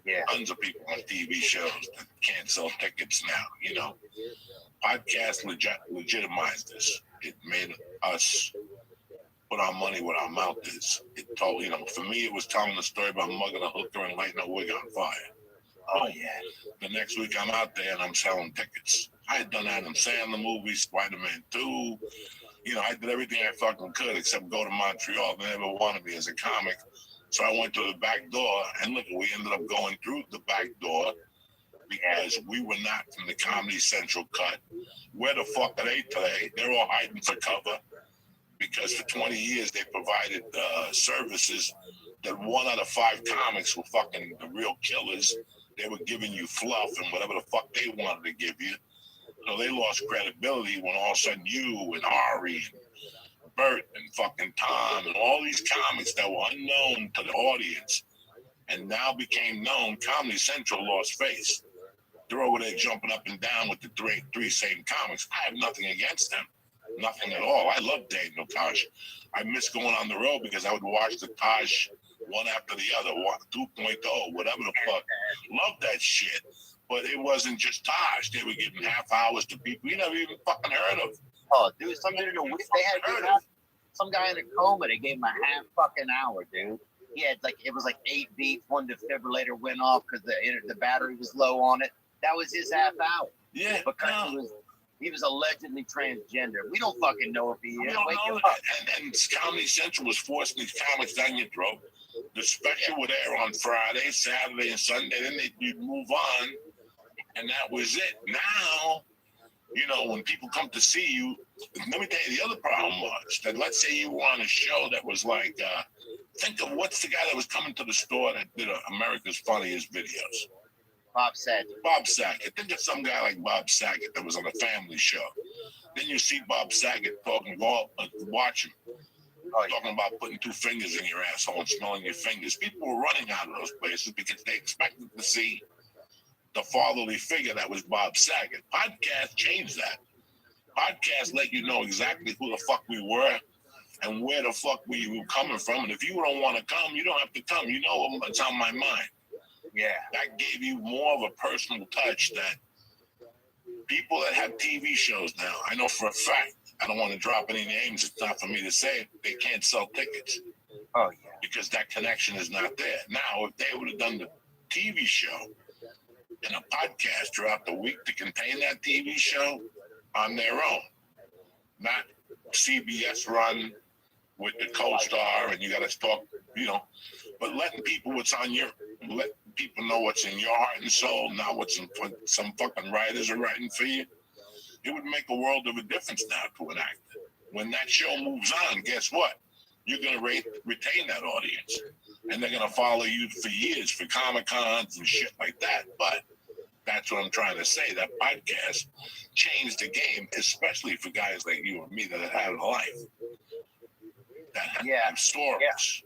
Speaker 2: Yeah.
Speaker 1: Tons of people on TV shows that can't sell tickets now, you know. Podcast legitimized this. It made us put our money where our mouth is. It told, for me, it was telling the story about mugging a hooker and lighting a wig on fire.
Speaker 2: Oh, yeah.
Speaker 1: The next week I'm out there and I'm selling tickets. I had done Adam Sandler movies, Spider-Man 2. I did everything I fucking could except go to Montreal. They never wanted me as a comic. So I went to the back door, and look, we ended up going through the back door because we were not from the Comedy Central cut. Where the fuck are they today? They're all hiding for cover because for 20 years they provided services that 1 out of 5 comics were fucking the real killers. They were giving you fluff and whatever the fuck they wanted to give you. So they lost credibility when all of a sudden you and Ari and Bert and fucking Tom and all these comics that were unknown to the audience and now became known, Comedy Central lost face. They're over there jumping up and down with the three same comics. I have nothing against them. Nothing at all. I love Daniel Tosh. I miss going on the road because I would watch the Tosh one after the other, 2.0, whatever the fuck. Love that shit. But it wasn't just Tosh. They were giving half hours to people you never even fucking heard of.
Speaker 2: Oh, dude, some dude in a week, they had some guy in a coma. They gave him a half fucking hour, dude. He had it was like 8 beats. One defibrillator went off because the battery was low on it. That was his half hour.
Speaker 1: Yeah,
Speaker 2: because he was allegedly transgender. We don't fucking know if he is.
Speaker 1: We don't know that. And Comedy Central was forcing these comics down your throat. The special would air on Friday, Saturday, and Sunday. Then you'd move on, and that was it. Now, you know, when people come to see you, let me tell you the other problem was that let's say you were on a show that was like, think of what's the guy that was coming to the store that did America's Funniest Videos.
Speaker 2: Bob Saget.
Speaker 1: Bob Saget. Think of some guy like Bob Saget that was on a family show. Then you see Bob Saget talking, watch him, talking about putting 2 fingers in your asshole and smelling your fingers. People were running out of those places because they expected to see the fatherly figure that was Bob Saget. Podcast changed that. Podcast let you know exactly who the fuck we were and where the fuck we were coming from. And if you don't want to come, you don't have to come. You know what's on my mind. Yeah, that gave you more of a personal touch that people that have TV shows now, I know for a fact, I don't want to drop any names, it's not for me to say it, they can't sell tickets.
Speaker 2: Oh, yeah.
Speaker 1: Because that connection is not there. Now, if they would have done the TV show and a podcast throughout the week to contain that TV show on their own, not CBS run with the co-star and you got to talk, you know, but letting people let people know what's in your heart and soul, not what's in some fucking writers are writing for you. It would make a world of a difference now to an actor. When that show moves on, guess what? You're going to retain that audience. And they're going to follow you for years for Comic-Cons and shit like that. But that's what I'm trying to say. That podcast changed the game, especially for guys like you and me that have a life. That have stories.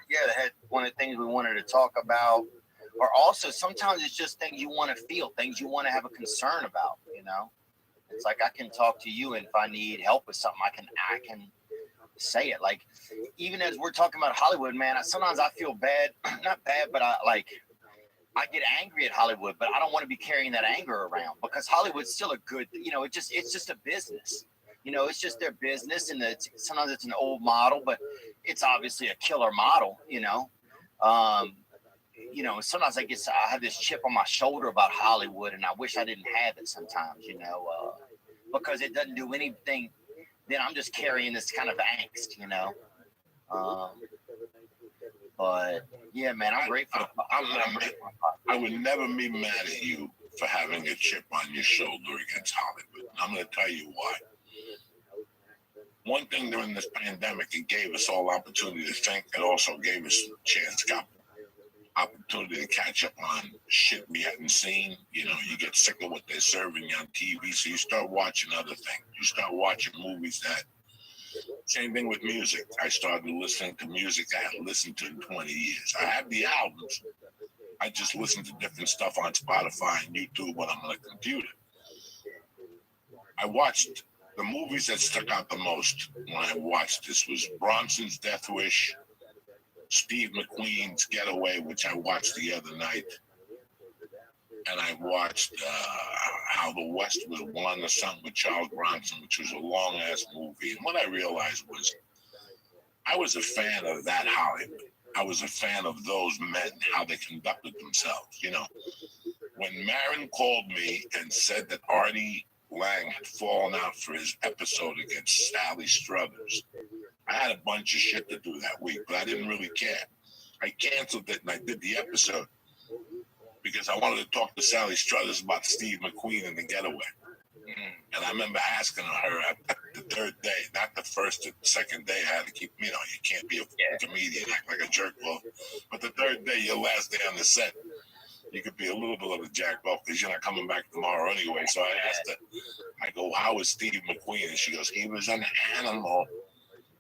Speaker 2: Yeah, that one of the things we wanted to talk about. Or also, sometimes it's just things you want to feel, things you want to have a concern about, you know? It's like I can talk to you, and if I need help with something, I can say it. Like, even as we're talking about Hollywood, man, sometimes I feel bad. Not bad, but I get angry at Hollywood, but I don't want to be carrying that anger around because Hollywood's still a good, you know, it's just a business. You know, it's just their business, and sometimes it's an old model, but it's obviously a killer model, you know? You know, sometimes I have this chip on my shoulder about Hollywood, and I wish I didn't have it sometimes, you know, because it doesn't do anything. Then I'm just carrying this kind of angst, you know. But yeah, man, I'm grateful.
Speaker 1: I would never be mad at you for having a chip on your shoulder against Hollywood. I'm going to tell you why. One thing during this pandemic, it gave us all opportunity to think. It also gave us a chance, opportunity to catch up on shit we hadn't seen. You know, you get sick of what they're serving you on TV, so you start watching other things. You start watching movies that. Same thing with music. I started listening to music I hadn't listened to in 20 years. I have the albums. I just listen to different stuff on Spotify and YouTube when I'm on the computer. I watched the movies that stuck out the most when I watched this was Bronson's Death Wish, Steve McQueen's Getaway, which I watched the other night, and I watched How the West Was Won or something with Charles Bronson, which was a long-ass movie. And what I realized was I was a fan of that Hollywood. I was a fan of those men, how they conducted themselves. You know, when Marin called me and said that Artie Lang had fallen out for his episode against Sally Struthers, I had a bunch of shit to do that week, but I didn't really care. I canceled it and I did the episode because I wanted to talk to Sally Struthers about Steve McQueen and the Getaway. And I remember asking her at the third day, not the first or second day, I had to keep, you know, you can't be a comedian, act like a jerk. Well, but the third day, your last day on the set, you could be a little bit of a jack off because you're not coming back tomorrow anyway. So I asked her, I go, how was Steve McQueen? And she goes, he was an animal.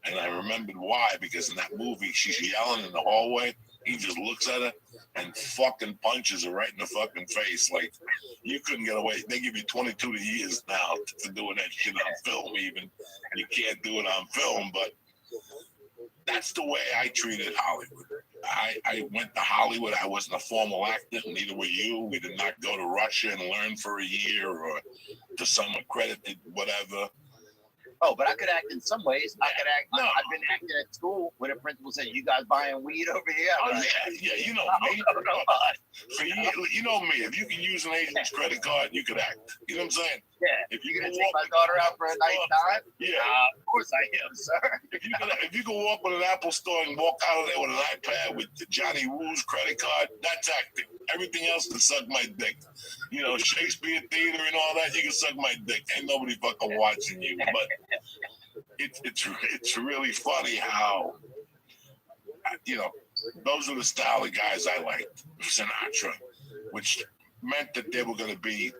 Speaker 1: And I remembered why, because in that movie, she's yelling in the hallway. He just looks at her and fucking punches her right in the fucking face. Like, you couldn't get away. They give you 22 years now for doing that shit on film even. You can't do it on film, but that's the way I treated Hollywood. I went to Hollywood. I wasn't a formal actor. Neither were you. We did not go to Russia and learn for a year or to some accredited whatever.
Speaker 2: Oh, but I could act in some ways. I could act. No. I've been acting at school when a principal said, "You guys buying weed over here?"
Speaker 1: Oh yeah, you know me. For you know me. If you can use an agent's credit card, you could act. You know what I'm saying?
Speaker 2: Yeah. If you're gonna take my daughter out for a nice time,
Speaker 1: yeah,
Speaker 2: of course I am, sir.
Speaker 1: If you can walk in an Apple store and walk out of there with an iPad with Johnny Woo's credit card, that's acting. Everything else can suck my dick. You know, Shakespeare theater and all that, you can suck my dick. Ain't nobody fucking watching you. But it's really funny how, you know, those are the style of guys I liked. Sinatra, which meant that they were going to be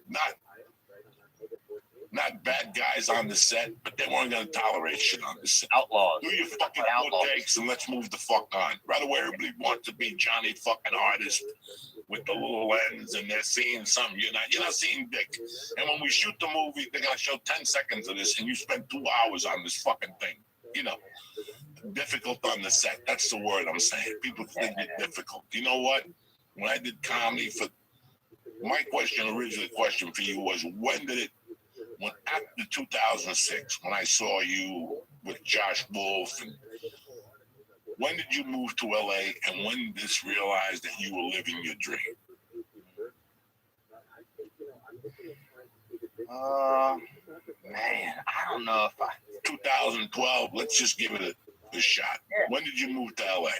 Speaker 1: not bad guys on the set, but they weren't going to tolerate shit on the set.
Speaker 2: Outlaws.
Speaker 1: Do your fucking four takes and let's move the fuck on. Right away, everybody wants to be Johnny fucking artist with the little lens, and they're seeing something. You're not seeing dick. And when we shoot the movie, they're going to show 10 seconds of this, and you spend 2 hours on this fucking thing. You know, difficult on the set. That's the word I'm saying. People think it's difficult. You know what? When I did comedy my original question for you was, when after 2006, when I saw you with Josh Wolf, and when did you move to LA, and when did you realize that you were living your dream?
Speaker 2: Man, I don't know if
Speaker 1: 2012, let's just give it a shot. Yeah. When did you move to LA?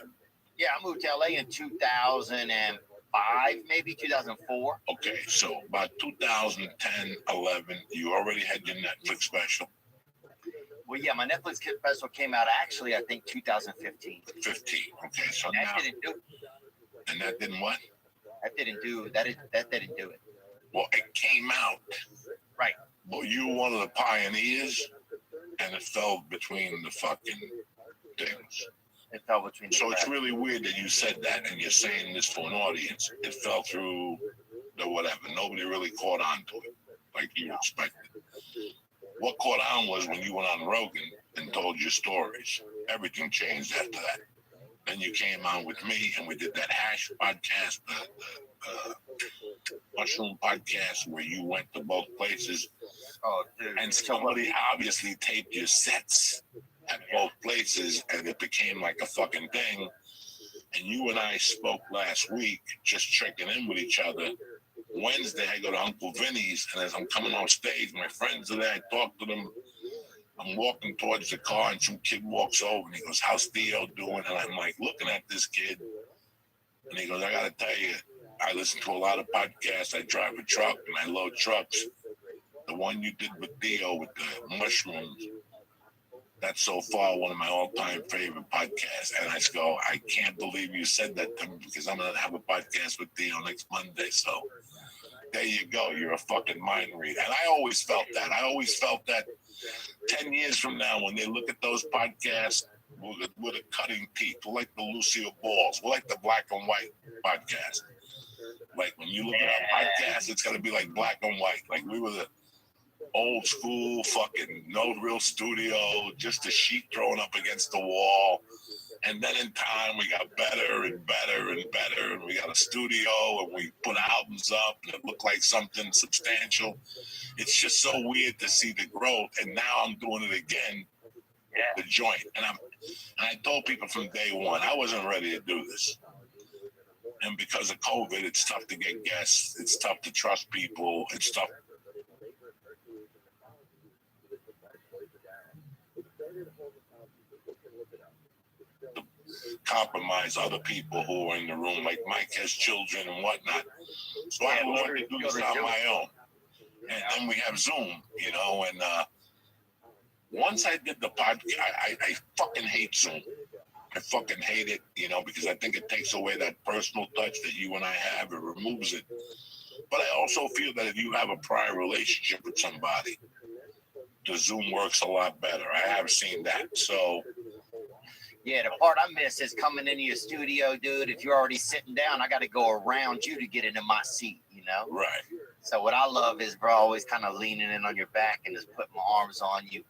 Speaker 2: Yeah, I moved to LA in 2005, maybe 2004.
Speaker 1: Okay, so about 2010, 11, you already had your Netflix special.
Speaker 2: Well, yeah, my Netflix special came out actually, I think 2015.
Speaker 1: 15, okay, so
Speaker 2: that
Speaker 1: now.
Speaker 2: Didn't do it.
Speaker 1: And that didn't what?
Speaker 2: That didn't do it.
Speaker 1: Well, it came out.
Speaker 2: Right.
Speaker 1: Well, you were one of the pioneers, and it fell between the fucking things.
Speaker 2: It fell between the
Speaker 1: So it's really weird that you said that, and you're saying this for an audience. It fell through the whatever. Nobody really caught on to it like you expected. What caught on was when you went on Rogan and told your stories. Everything changed after that. Then you came on with me, and we did that hash podcast, mushroom podcast, where you went to both places.
Speaker 2: Oh, dude.
Speaker 1: And somebody obviously taped your sets at both places, and it became like a fucking thing. And you and I spoke last week, just checking in with each other. Wednesday, I go to Uncle Vinny's, and as I'm coming on stage, my friends are there. I talk to them. I'm walking towards the car, and some kid walks over, and he goes, "How's Theo doing?" And I'm like looking at this kid, and he goes, "I got to tell you, I listen to a lot of podcasts. I drive a truck, and I load trucks. The one you did with Theo with the mushrooms, that's so far one of my all-time favorite podcasts." And I go, "I can't believe you said that to me, because I'm going to have a podcast with Theo next Monday." So there you go. You're a fucking mind reader. And I always felt that. 10 years from now, when they look at those podcasts, we're the cutting teeth. We're like the Lucille Balls. We're like the black and white podcast. Like when you look at our podcast, it's going to be like black and white. Like we were the old school fucking no real studio, just a sheet thrown up against the wall. And then in time, we got better and better and better. And we got a studio, and we put albums up, and it looked like something substantial. It's just so weird to see the growth. And now I'm doing it again, the joint. And I told people from day one, I wasn't ready to do this. And because of COVID, it's tough to get guests. It's tough to trust people. It's tough. Compromise other people who are in the room, like Mike has children and whatnot. So I learned to do this on my own. And then we have Zoom, you know, and once I did the podcast, I fucking hate Zoom. I fucking hate it, you know, because I think it takes away that personal touch that you and I have. It removes it. But I also feel that if you have a prior relationship with somebody, the Zoom works a lot better. I have seen that. So
Speaker 2: yeah, the part I miss is coming into your studio, dude. If you're already sitting down, I got to go around you to get into my seat, you know?
Speaker 1: right.
Speaker 2: So what I love is, bro, always kind of leaning in on your back and just putting my arms on you,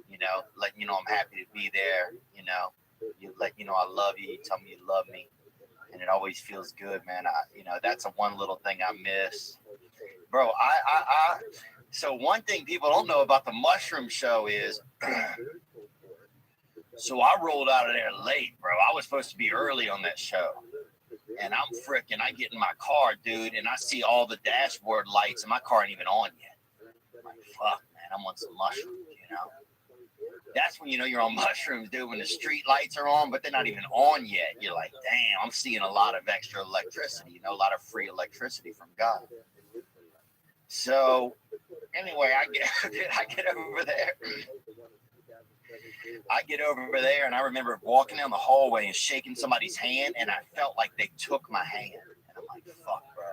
Speaker 2: you know, letting you know I'm happy to be there, you know. You let you know I love you. You tell me you love me. And it always feels good, man. You know, that's a one little thing I miss. Bro, so one thing people don't know about the mushroom show is so I rolled out of there late, bro. I was supposed to be early on that show. And I get in my car, dude, and I see all the dashboard lights, and my car ain't even on yet. I'm like, fuck, man, I'm on some mushrooms, you know? That's when you know you're on mushrooms, dude, when the street lights are on, but they're not even on yet. You're like, damn, I'm seeing a lot of extra electricity, you know, a lot of free electricity from God. So, anyway, I get over there. I get over there, and I remember walking down the hallway and shaking somebody's hand, and I felt like they took my hand. And I'm like, fuck, bro.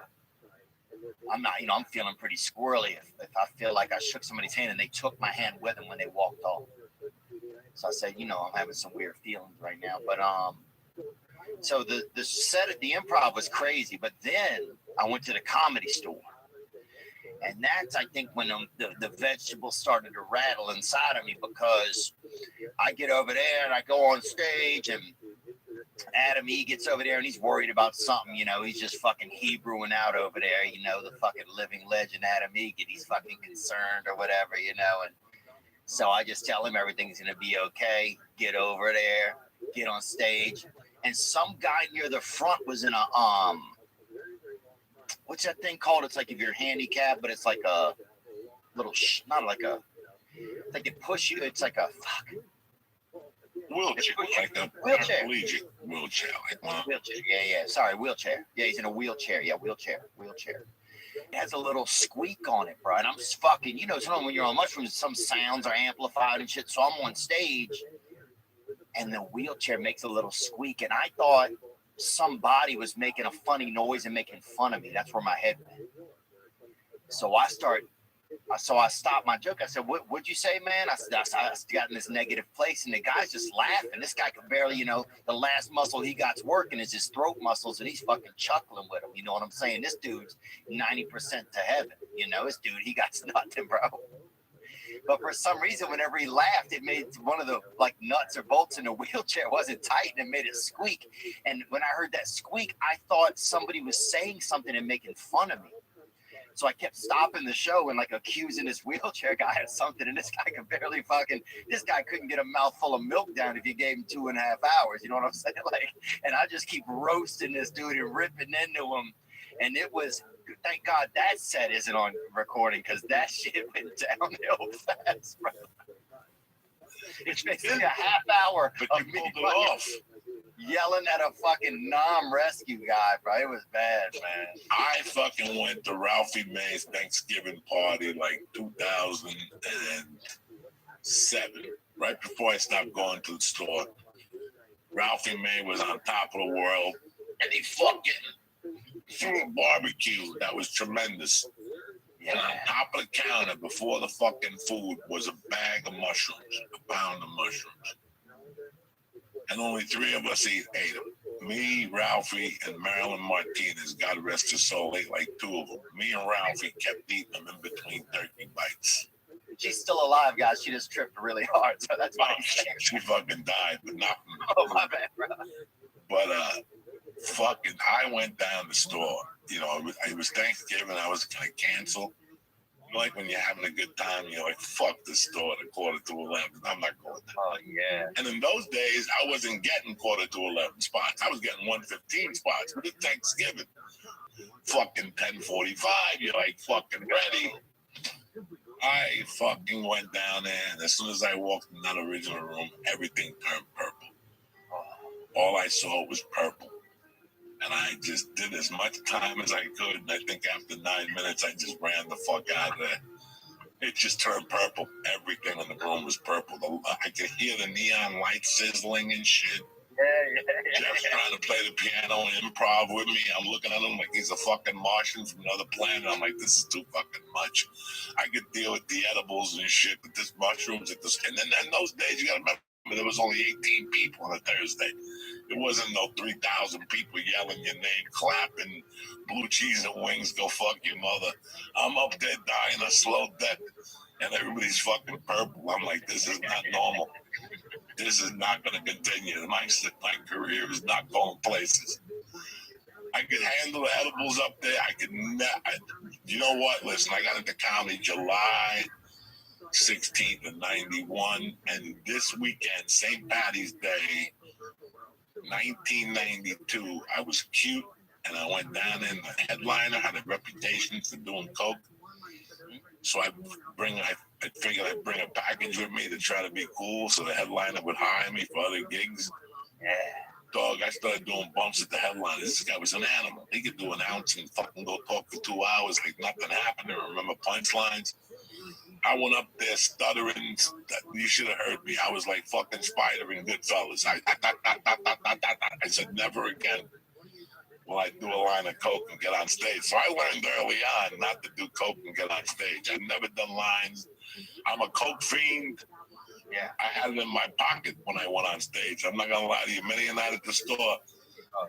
Speaker 2: I'm not, you know, I'm feeling pretty squirrely if I feel like I shook somebody's hand and they took my hand with them when they walked off. So I said, you know, I'm having some weird feelings right now. But so the set at the Improv was crazy. But then I went to the Comedy Store. And that's, I think, when the vegetables started to rattle inside of me, because I get over there and I go on stage, and Adam E gets over there and he's worried about something, you know, he's just fucking Hebrewing out over there, you know, the fucking living legend Adam E, he's fucking concerned or whatever, you know, and so I just tell him everything's gonna be okay, get over there, get on stage, and some guy near the front was in a what's that thing called? It's like if you're handicapped, but it's like a little, not like a, it's like they push you. It's like a
Speaker 1: Wheelchair, like a
Speaker 2: wheelchair.
Speaker 1: Wheelchair.
Speaker 2: Wheelchair. Yeah. Sorry, wheelchair. Yeah, he's in a wheelchair. Yeah, wheelchair. It has a little squeak on it, bro. And I'm just fucking, you know, when you're on mushrooms, some sounds are amplified and shit. So I'm on stage, and the wheelchair makes a little squeak, and I thought somebody was making a funny noise and making fun of me. That's where my head went. So I stopped my joke. I said, what'd you say, man? I got in this negative place, and the guy's just laughing. This guy can barely, you know, the last muscle he got's working is his throat muscles, and he's fucking chuckling with him. You know what I'm saying? This dude's 90% to heaven. You know, this dude, he got nothing, bro. But for some reason, whenever he laughed, it made one of the like nuts or bolts in the wheelchair wasn't tight, and it made it squeak. And when I heard that squeak, I thought somebody was saying something and making fun of me. So I kept stopping the show and like accusing this wheelchair guy of something, and this guy couldn't get a mouthful of milk down if you gave him 2.5 hours. You know what I'm saying? Like, and I just keep roasting this dude and ripping into him. And it was, thank God that set isn't on recording, because that shit went downhill fast, bro. It's basically a half hour of me yelling at a fucking rescue guy, bro. It was bad, man.
Speaker 1: I fucking went to Ralphie May's Thanksgiving party like 2007, right before I stopped going to the store. Ralphie May was on top of the world, and he fucking threw a barbecue that was tremendous. And on top of the counter, before the fucking food, was a bag of mushrooms, a pound of mushrooms. And only 3 of us ate them. Me, Ralphie, and Marilyn Martinez, God rest her soul, ate like 2 of them. Me and Ralphie kept eating them in between turkey bites.
Speaker 2: She's still alive, guys. She just tripped really hard, so that's why
Speaker 1: she fucking died, but not.
Speaker 2: Oh, my bad, bro.
Speaker 1: But fucking, I went down the store. You know, it was Thanksgiving. I was gonna cancel. Like when you're having a good time, you're like, fuck the store at 11:45. I'm not going there.
Speaker 2: Oh, yeah.
Speaker 1: And in those days, I wasn't getting 11:45 spots. I was getting 1:15 spots. But it's Thanksgiving. Fucking 10:45. You're like fucking ready. I fucking went down there, and as soon as I walked in that original room, everything turned purple. All I saw was purple. And I just did as much time as I could. And I think after 9 minutes, I just ran the fuck out of there. It just turned purple. Everything in the room was purple. I could hear the neon lights sizzling and shit. Jeff's trying to play the piano and improv with me. I'm looking at him like he's a fucking Martian from another planet. I'm like, this is too fucking much. I could deal with the edibles and shit, but this mushrooms at this. And then in those days, you gotta remember, there was only 18 people on a Thursday. It wasn't no 3,000 people yelling your name, clapping, blue cheese and wings, go fuck your mother. I'm up there dying a slow death, and everybody's fucking purple. I'm like, this is not normal. This is not going to continue. My career is not going places. I could handle the edibles up there. I could not. You know what? Listen, I got into comedy July 16th of 91, and this weekend, St. Patty's Day, 1992, I was cute, and I went down in the headliner, had a reputation for doing coke. So I figured I'd bring a package with me to try to be cool, so the headliner would hire me for other gigs. Yeah. Dog, I started doing bumps at the headliner. This guy was an animal. He could do an ounce and fucking go talk for 2 hours like nothing happened. I remember punchlines. I went up there stuttering. You should have heard me. I was like fucking Spider in Goodfellas. I said, never again will I do a line of coke and get on stage. So I learned early on not to do coke and get on stage. I've never done lines. I'm a coke fiend. Yeah, I had it in my pocket when I went on stage. I'm not gonna lie to you. Many a night at the store,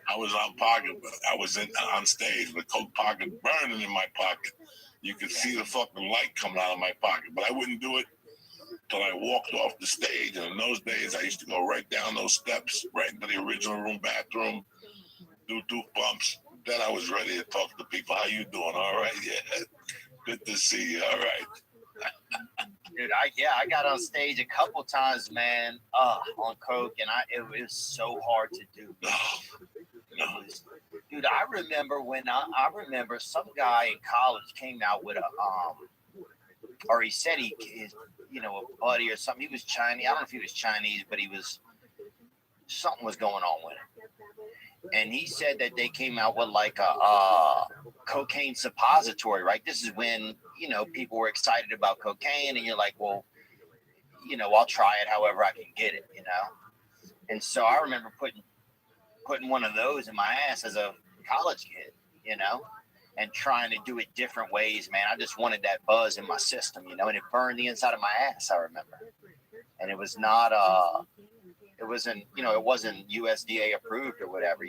Speaker 1: I was on stage with a coke pocket burning in my pocket. You could see the fucking light coming out of my pocket, but I wouldn't do it till I walked off the stage. And in those days, I used to go right down those steps, right into the original room bathroom, do 2 bumps. Then I was ready to talk to people. How you doing? All right, yeah. Good to see you. All right.
Speaker 2: Dude, I got on stage a couple times, man, on coke, and it was so hard to do.
Speaker 1: No.
Speaker 2: Dude, I remember I remember some guy in college came out with or he said a buddy or something. He was Chinese. I don't know if he was Chinese, but something was going on with him. And he said that they came out with like a cocaine suppository, right? This is when, people were excited about cocaine, and you're like, well, I'll try it however I can get it, And so I remember putting one of those in my ass as a college kid, and trying to do it different ways, man. I just wanted that buzz in my system, and it burned the inside of my ass, I remember. And it was not, it wasn't USDA approved or whatever,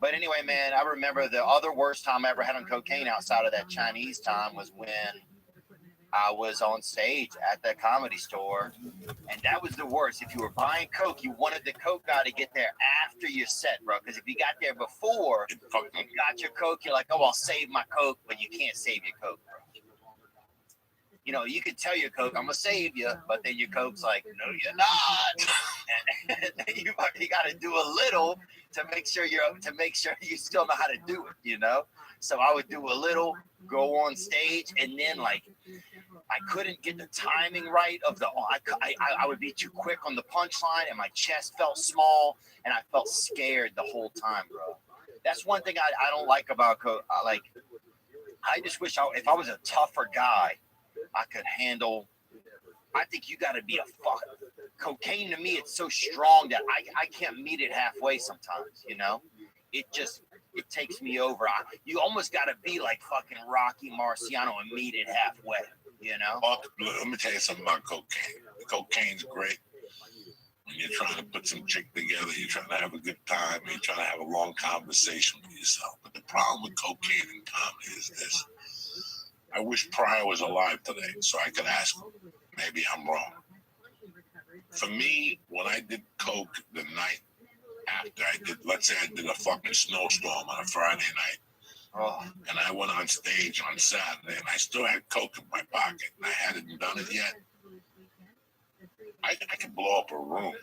Speaker 2: But anyway, man, I remember the other worst time I ever had on cocaine outside of that Chinese time was when I was on stage at the Comedy Store, and that was the worst. If you were buying coke, you wanted the coke guy to get there after your set, bro. Because if you got there before you got your coke, you're like, oh, I'll save my coke, but you can't save your coke, bro. You could tell your coke, I'm gonna save you, but then your coke's like, no, you're not. And then you got to do a little to make sure you still know how to do it, So I would do a little, go on stage, and then like I couldn't get the timing right of I would be too quick on the punchline, and my chest felt small, and I felt scared the whole time, bro. That's one thing I don't like about coke. I just wish if I was a tougher guy, I could handle. I think you got to be cocaine to me. It's so strong that I can't meet it halfway sometimes. It takes me over. You almost got to be like fucking Rocky Marciano and meet it halfway.
Speaker 1: Let me tell you something about cocaine. Cocaine's great when you're trying to put some chick together. You're trying to have a good time. You're trying to have a long conversation with yourself. But the problem with cocaine and comedy is this. I wish Pryor was alive today so I could ask him. Maybe I'm wrong. For me, when I did coke the night after let's say I did a fucking snowstorm on a Friday night, and I went on stage on Saturday, and I still had coke in my pocket, and I hadn't done it yet, I could blow up a room.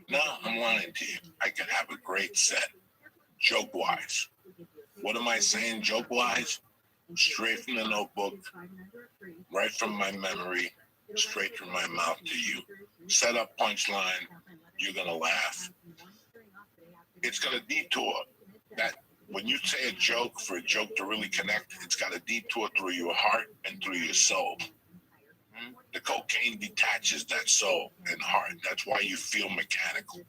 Speaker 1: No, I'm lying to you. I could have a great set, joke-wise. What am I saying joke-wise? Straight from the notebook, right from my memory, straight from my mouth to you. Set up punchline, you're gonna laugh. It's got a detour. That when you say a joke, for a joke to really connect, it's got a detour through your heart and through your soul. The cocaine detaches that soul and heart. That's why you feel mechanical.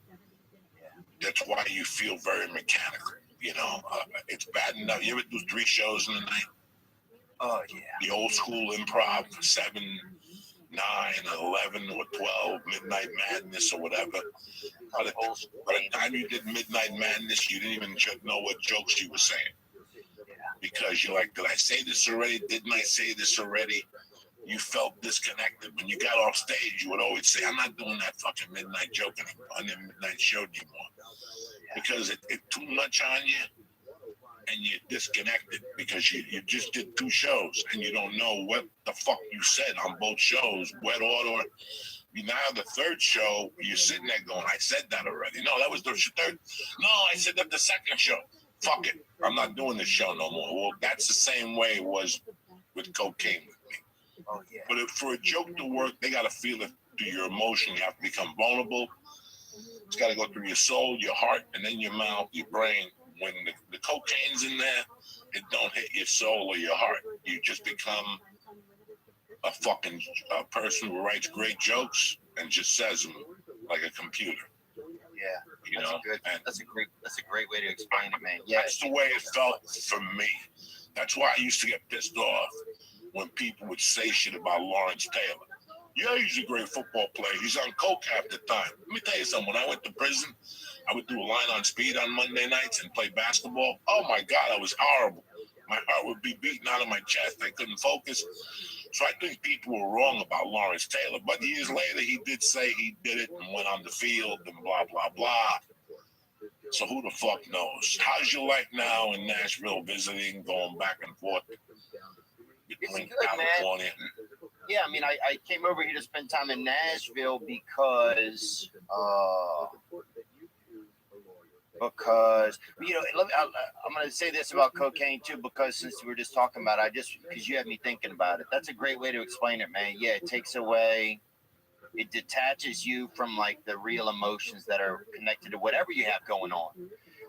Speaker 1: That's why you feel very mechanical. You know, it's bad enough. You ever do 3 shows in the night?
Speaker 2: Oh yeah.
Speaker 1: The old school improv, 7, 9, 11, or 12, Midnight Madness or whatever. By the time you did Midnight Madness, you didn't even know what jokes you were saying. Because you're like, did I say this already? Didn't I say this already? You felt disconnected. When you got off stage, you would always say, I'm not doing that fucking midnight joke anymore, on the midnight show anymore. Because it's too much on you, and you're disconnected because you just did 2 shows and you don't know what the fuck you said on both shows, what order. Now the 3rd show, you're sitting there going, I said that already. No, that was the 3rd. No, I said that the 2nd show. Fuck it. I'm not doing this show no more. Well, that's the same way it was with cocaine with me.
Speaker 2: Oh, yeah.
Speaker 1: But for a joke to work, they got to feel it through your emotion. You have to become vulnerable. It's got to go through your soul, your heart, and then your mouth, your brain. When the cocaine's in there, it don't hit your soul or your heart. You just become a fucking person who writes great jokes and just says them like a computer.
Speaker 2: Yeah,
Speaker 1: you know,
Speaker 2: that's a great way to explain it, man. Yeah,
Speaker 1: that's the way it felt for me. That's why I used to get pissed off when people would say shit about Lawrence Taylor. Yeah, he's a great football player. He's on coke half the time. Let me tell you something. When I went to prison, I would do a line on speed on Monday nights and play basketball. Oh my God, I was horrible. My heart would be beating out of my chest. I couldn't focus. So I think people were wrong about Lawrence Taylor. But years later, he did say he did it and went on the field and blah, blah, blah. So who the fuck knows? How's your life now in Nashville, visiting, going back and forth between California?
Speaker 2: Man. Yeah, I mean, I came over here to spend time in Nashville because you know, I'm going to say this about cocaine too, because since we were just talking about it, because you had me thinking about it. That's a great way to explain it, man. Yeah, it takes away, it detaches you from like the real emotions that are connected to whatever you have going on.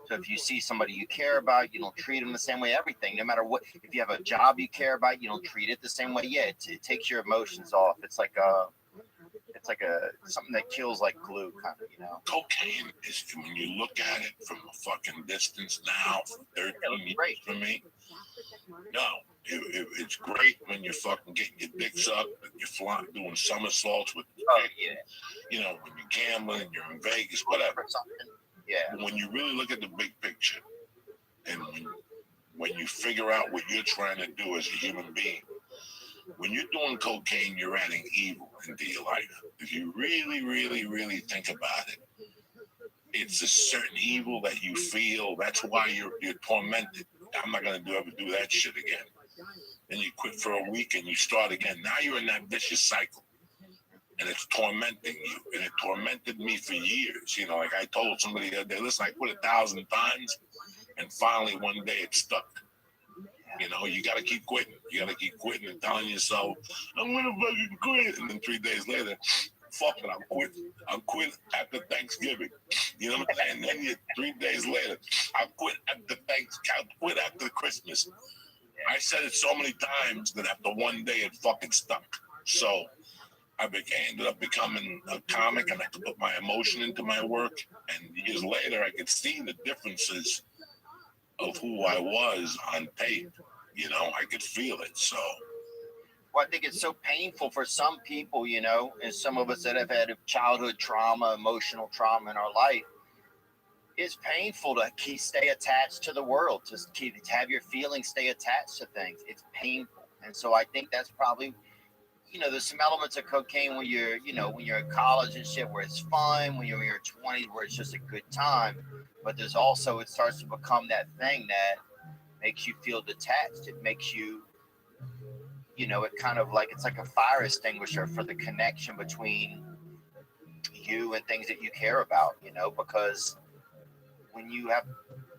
Speaker 2: So if you see somebody you care about, you don't treat them the same way. Everything, no matter what. If you have a job you care about, you don't treat it the same way. Yeah, it takes your emotions off. It's like something that kills like glue, kind of, you know.
Speaker 1: Cocaine is, when you look at it from a fucking distance now, 13 years for me. No, it's great when you're fucking getting your dick sucked, and you're doing somersaults with, you know, when you're gambling, you're in Vegas, whatever.
Speaker 2: Yeah.
Speaker 1: But when you really look at the big picture, and when you figure out what you're trying to do as a human being, when you're doing cocaine, you're adding evil into your life. If you really, really, really think about it, it's a certain evil that you feel. That's why you're tormented. I'm not gonna ever do that shit again. Then you quit for a week and you start again. Now you're in that vicious cycle. And it's tormenting you. And it tormented me for years. You know, like I told somebody the other day, listen, I quit 1,000 times, and finally one day it stuck. You know, you got to keep quitting. You got to keep quitting and telling yourself, I'm going to fucking quit. And then 3 days later, fuck it, I'm quit after Thanksgiving. You know what I'm saying? And then 3 days later, I'll quit after Christmas. I said it so many times that after one day it fucking stuck. So I ended up becoming a comic, and I could put my emotion into my work. And years later, I could see the differences of who I was on tape. You know, I could feel it. So,
Speaker 2: well, I think it's so painful for some people, you know, and some of us that have had childhood trauma, emotional trauma in our life. It's painful to stay attached to the world, to have your feelings stay attached to things. It's painful. And so I think that's probably, you know, there's some elements of cocaine when you're in college and shit where it's fun, when you're in your 20s where it's just a good time. But there's also, it starts to become that thing that makes you feel detached. It makes you, you know, it kind of like, it's like a fire extinguisher for the connection between you and things that you care about, you know, because when you have,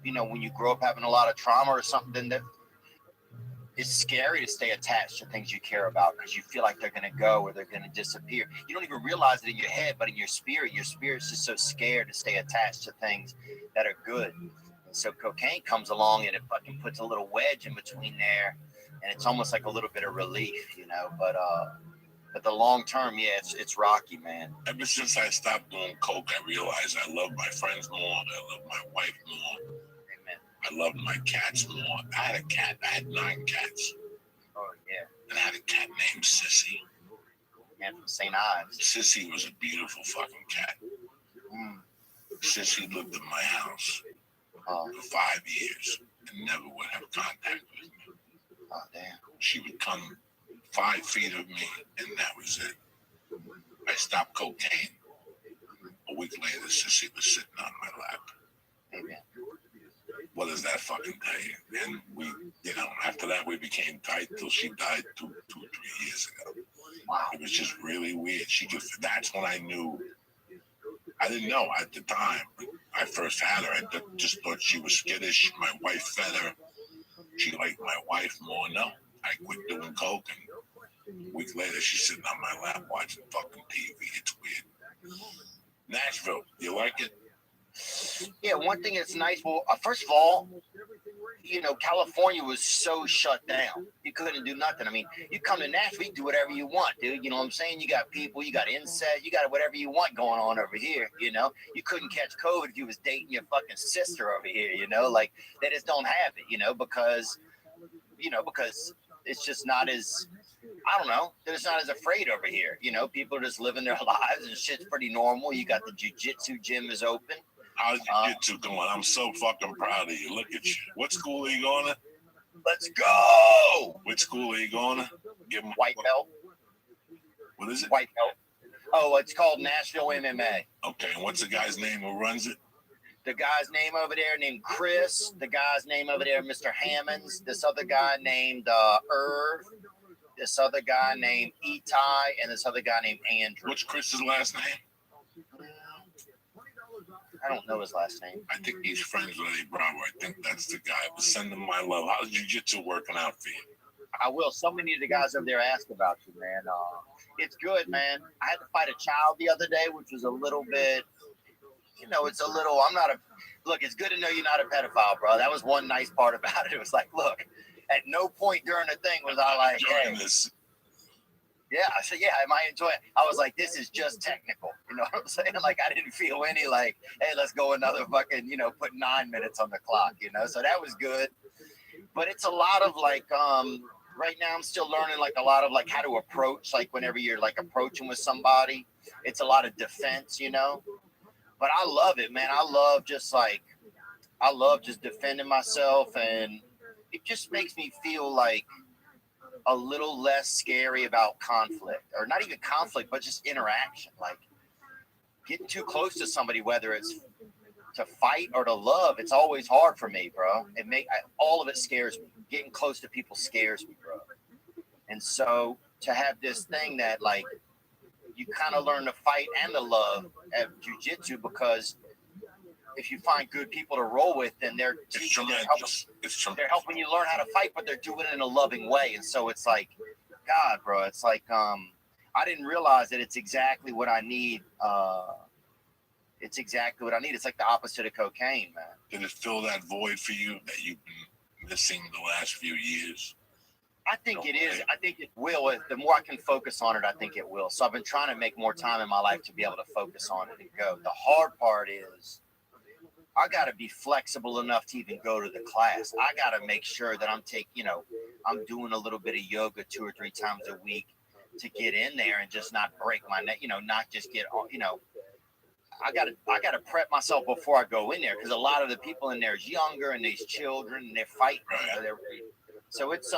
Speaker 2: you know, when you grow up having a lot of trauma or something, that it's scary to stay attached to things you care about because you feel like they're going to go or they're going to disappear. You don't even realize it in your head, but in your spirit's just so scared to stay attached to things that are good. And so cocaine comes along and it fucking puts a little wedge in between there, and it's almost like a little bit of relief, you know. But But the long term, yeah, it's rocky, man.
Speaker 1: Ever since I stopped doing coke, I realized I love my friends more. I love my wife more.
Speaker 2: Amen.
Speaker 1: I love my cats more. I had a cat. I had 9 cats.
Speaker 2: Oh yeah.
Speaker 1: And I had a cat named Sissy.
Speaker 2: Man from St. Ives.
Speaker 1: Sissy was a beautiful fucking cat. Sissy lived in my house for 5 years and never would have contact with me.
Speaker 2: Oh damn.
Speaker 1: She would come 5 feet of me, and that was it. I stopped cocaine. A week later, Sissy was sitting on my lap.
Speaker 2: Amen.
Speaker 1: What does that fucking tell you? And we, after that, we became tight till she died 2, 3 years ago.
Speaker 2: Wow.
Speaker 1: It was just really weird. That's when I knew. I didn't know at the time. But I first had her. I just thought she was skittish. My wife fed her. She liked my wife more. No, I quit doing coke, and a week later, she's sitting on my lap watching fucking TV. It's weird. Nashville, you like it?
Speaker 2: Yeah, one thing that's nice. Well, first of all, California was so shut down. You couldn't do nothing. I mean, you come to Nashville, you do whatever you want, dude. You know what I'm saying? You got people, you got insects, you got whatever you want going on over here. You couldn't catch COVID if you was dating your fucking sister over here. Like they just don't have it. Because it's just not as. I don't know. They're just not as afraid over here. People are just living their lives and shit's pretty normal. You got the jiu-jitsu gym is open.
Speaker 1: How's jiu-jitsu going? I'm so fucking proud of you. Look at you. What school are you going to?
Speaker 2: Let's go.
Speaker 1: Which school are you going to?
Speaker 2: White belt.
Speaker 1: What is it?
Speaker 2: White belt. Oh, it's called Nashville MMA.
Speaker 1: Okay, and what's the guy's name who runs it?
Speaker 2: The guy's name over there named Chris. The guy's name over there, Mr. Hammonds. This other guy named Irv. This other guy named Itai. And this other guy named Andrew.
Speaker 1: What's Chris's last name?
Speaker 2: I don't know his last name.
Speaker 1: I think he's friends with Eddie Bravo. I think that's the guy. But send him my love. How's jiu-jitsu working out for you?
Speaker 2: I will. So many of the guys over there ask about you, man. It's good, man. I had to fight a child the other day, which was a little bit, look, it's good to know you're not a pedophile, bro. That was one nice part about it. It was like, look, at no point during the thing was I like, hey.
Speaker 1: This.
Speaker 2: Yeah, I said, yeah, I might enjoy it. I was like, this is just technical. You know what I'm saying? Like, I didn't feel any like, hey, let's go another fucking, put 9 minutes on the clock, So that was good. But it's a lot of like, right now I'm still learning like a lot of like how to approach, like whenever you're like approaching with somebody, it's a lot of defense, But I love it, man. I love just defending myself, and it just makes me feel like a little less scary about conflict, or not even conflict, but just interaction. Like getting too close to somebody, whether it's to fight or to love, it's always hard for me, bro. All of it scares me. Getting close to people scares me, bro. And so to have this thing that like you kind of learn to fight and to love at jiu-jitsu, because if you find good people to roll with, then they're helping you learn how to fight, but they're doing it in a loving way. And so it's like, God, bro, it's like, I didn't realize that it's exactly what I need. It's exactly what I need. It's like the opposite of cocaine, man.
Speaker 1: Did it fill that void for you that you've been missing the last few years?
Speaker 2: I think it is. I think it will. The more I can focus on it, I think it will. So I've been trying to make more time in my life to be able to focus on it and go. The hard part is I got to be flexible enough to even go to the class. I got to make sure that I'm I'm doing a little bit of yoga 2 or 3 times a week to get in there and just not break my neck, not just get, I got to prep myself before I go in there, because a lot of the people in there is younger and these children and they're fighting. So it's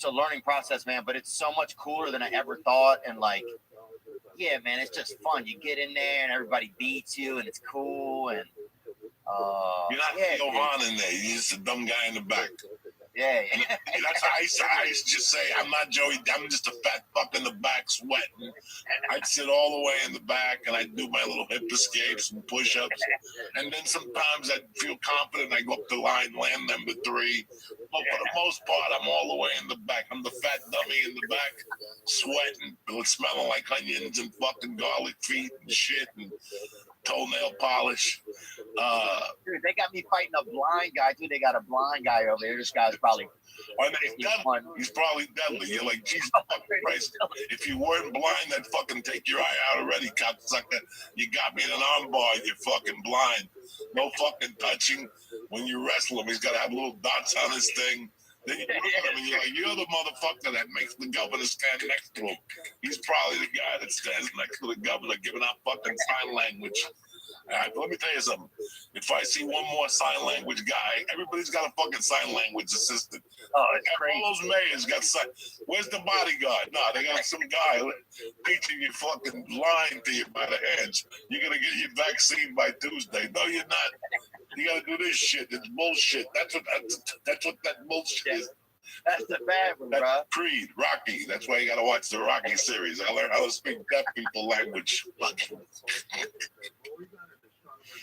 Speaker 2: a learning process, man, but it's so much cooler than I ever thought. And like, yeah, man, it's just fun. You get in there and everybody beats you and it's cool. And
Speaker 1: you're not Johan in there. You're just a dumb guy in the back.
Speaker 2: Yeah.
Speaker 1: That's how I used to just say, I'm not Joey. I'm just a fat fuck in the back sweating. I'd sit all the way in the back and I'd do my little hip escapes and push-ups. And then sometimes I'd feel confident. I'd go up the line, land number 3. But for the most part, I'm all the way in the back. I'm the fat dummy in the back, sweating, smelling like onions and fucking garlic feet and shit. And toenail polish.
Speaker 2: Dude, they got me fighting a blind guy too. They got a blind guy over there. This guy's probably.
Speaker 1: He's probably deadly. You're like, Jesus Christ. If you weren't blind, I'd fucking take your eye out already, cocksucker. You got me in an armbar, you're fucking blind. No fucking touching. When you wrestle him, he's got to have little dots on his thing. Then you look at him and you're like, you're the motherfucker that makes the governor stand next to him. He's probably the guy that stands next to the governor giving out fucking sign language. All right, but let me tell you something. If I see one more sign language guy, everybody's got a fucking sign language assistant.
Speaker 2: Oh, it's crazy.
Speaker 1: All those mayors got sign. Where's the bodyguard? No, they got some guy teaching you fucking lying to you by the hands. You're gonna get your vaccine by Tuesday. No, you're not. You gotta do this shit. It's bullshit. That's what that bullshit is.
Speaker 2: That's the bad one, bro.
Speaker 1: Creed, Rocky. That's why you gotta watch the Rocky series. I learned how to speak deaf people language.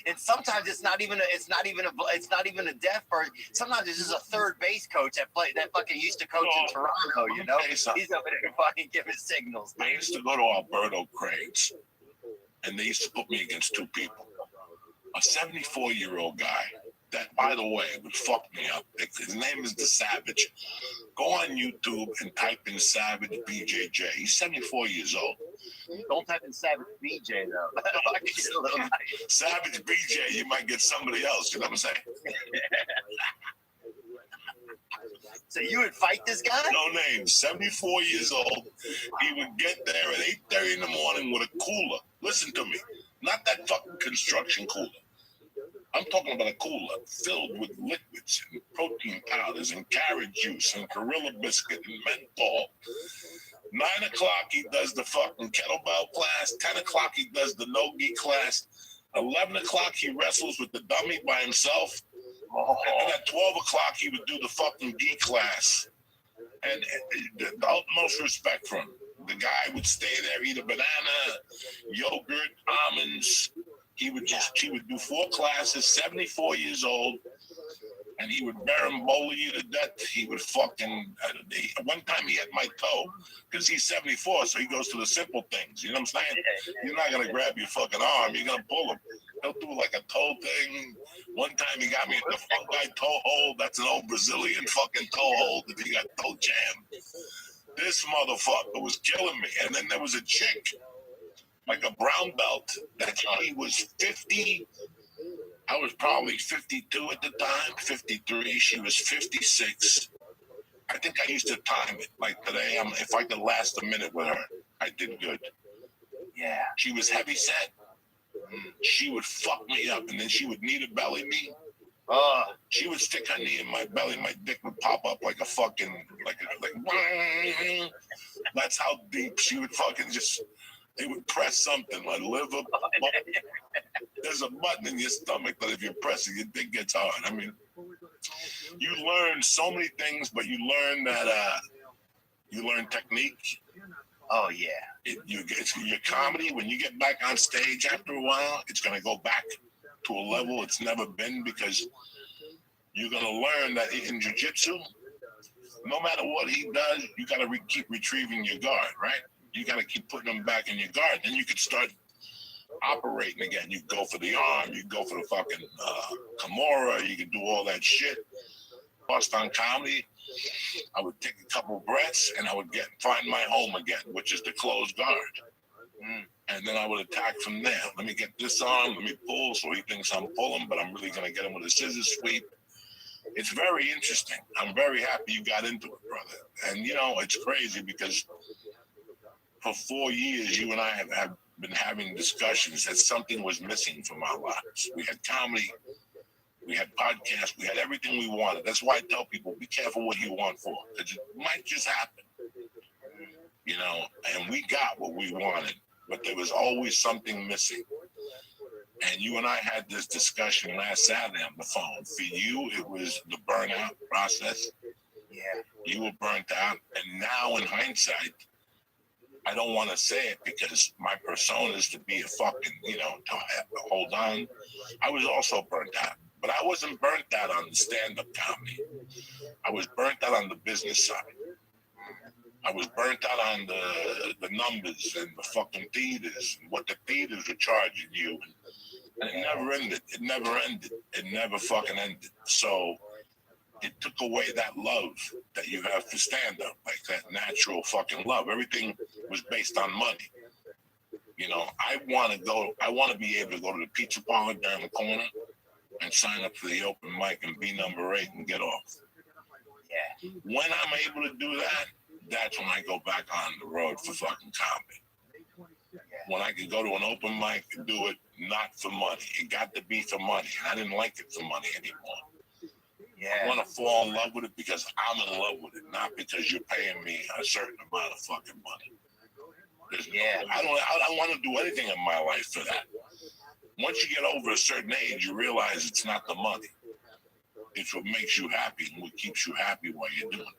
Speaker 2: And sometimes it's not even a deaf person. Sometimes it's just a third base coach that fucking used to coach in Toronto. You know, he's over there fucking giving signals.
Speaker 1: I used to go to Alberto Craig's, and they used to put me against two people. A 74-year-old guy that, by the way, would fuck me up. His name is The Savage. Go on YouTube and type in Savage BJJ. He's 74 years old.
Speaker 2: Don't type in Savage BJ, though.
Speaker 1: Savage BJ, you might get somebody else. You know what I'm saying?
Speaker 2: So you would fight this guy?
Speaker 1: No name, 74 years old. He would get there at 8:30 in the morning with a cooler. Listen to me. Not that fucking construction cooler. I'm talking about a cooler filled with liquids and protein powders and carrot juice and Gorilla biscuit and menthol. 9 o'clock, he does the fucking kettlebell class. 10 o'clock, he does the no-gi class. 11 o'clock, he wrestles with the dummy by himself. And at 12 o'clock, he would do the fucking gi class. And the utmost respect for him. The guy would stay there, eat a banana, yogurt, almonds. He would do 4 classes, 74 years old, and he would berimbolo you to death. He would fucking, one time he hit my toe, because he's 74, so he goes to the simple things, you know what I'm saying? You're not going to grab your fucking arm, you're going to pull him. He'll do like a toe thing. One time he got me in the fungi toe hold. That's an old Brazilian fucking toe hold that he got toe jammed. This motherfucker was killing me. And then there was a chick, like a brown belt, that she was 50. I was probably 52 at the time, 53. She was 56. I think I used to time it. Like today, if I could last a minute with her, I did good. Yeah. She was heavy set. She would fuck me up, and then she would knee to belly me. She would stick her knee in my belly. My dick would pop up like a fucking, like. That's how deep she would fucking just. They would press something like liver. There's a button in your stomach that if you press it, your dick gets hard. I mean, you learn so many things, but you learn that you learn technique. Oh yeah, it's your comedy. When you get back on stage after a while, it's gonna go back to a level it's never been because you're gonna learn that in jiu-jitsu, no matter what he does, you gotta keep retrieving your guard, right? You gotta keep putting them back in your guard. Then you can start operating again. You go for the arm, you go for the fucking Kimura, you can do all that shit. Lost on comedy, I would take a couple breaths and I would find my home again, which is the closed guard. And then I would attack from there. Let me get this arm, let me pull, so he thinks I'm pulling, but I'm really gonna get him with a scissors sweep. It's very interesting. I'm very happy you got into it, brother. And you know, it's crazy because for 4 years, you and I have been having discussions that something was missing from our lives. We had comedy, we had podcasts, we had everything we wanted. That's why I tell people, be careful what you want for, because it might just happen. You know, and we got what we wanted, but there was always something missing. And you and I had this discussion last Saturday on the phone. For you, it was the burnout process. Yeah. You were burnt out. And now in hindsight, I don't want to say it because my persona is to be a fucking, you know, to hold on. I was also burnt out, but I wasn't burnt out on the stand-up comedy. I was burnt out on the business side. I was burnt out on the numbers and the fucking theaters and what the theaters were charging you. And it never ended. It never ended. It never fucking ended. So it took away that love that you have for stand-up, like that natural fucking love. Everything was based on money. You know, I want to be able to go to the pizza parlor down the corner and sign up for the open mic and be number 8 and get off.
Speaker 2: Yeah.
Speaker 1: When I'm able to do that, that's when I go back on the road for fucking comedy. When I could go to an open mic and do it not for money. It got to be for money. And I didn't like it for money anymore.
Speaker 2: Yeah.
Speaker 1: I want to fall in love with it because I'm in love with it, not because you're paying me a certain amount of fucking money. I don't want to do anything in my life for that. Once you get over a certain age, you realize it's not the money. It's what makes you happy and what keeps you happy while you're doing it.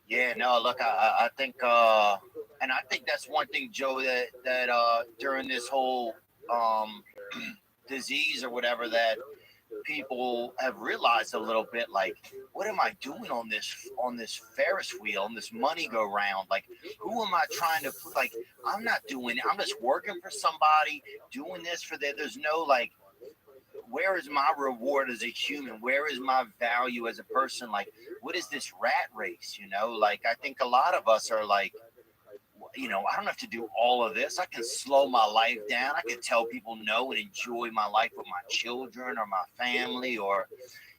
Speaker 2: Yeah, no, look, I think, and I think that's one thing, Joe, that during this whole disease or whatever, that people have realized a little bit, like, what am I doing on this Ferris wheel, on this money go round? Like, who am I trying to put? Like, I'm not doing it. I'm just working for somebody, doing this for that. There's no, like, where is my reward as a human? Where is my value as a person? Like, what is this rat race? You know, like, I think a lot of us are like, you know, I don't have to do all of this. I can slow my life down. I can tell people no and enjoy my life with my children or my family, or,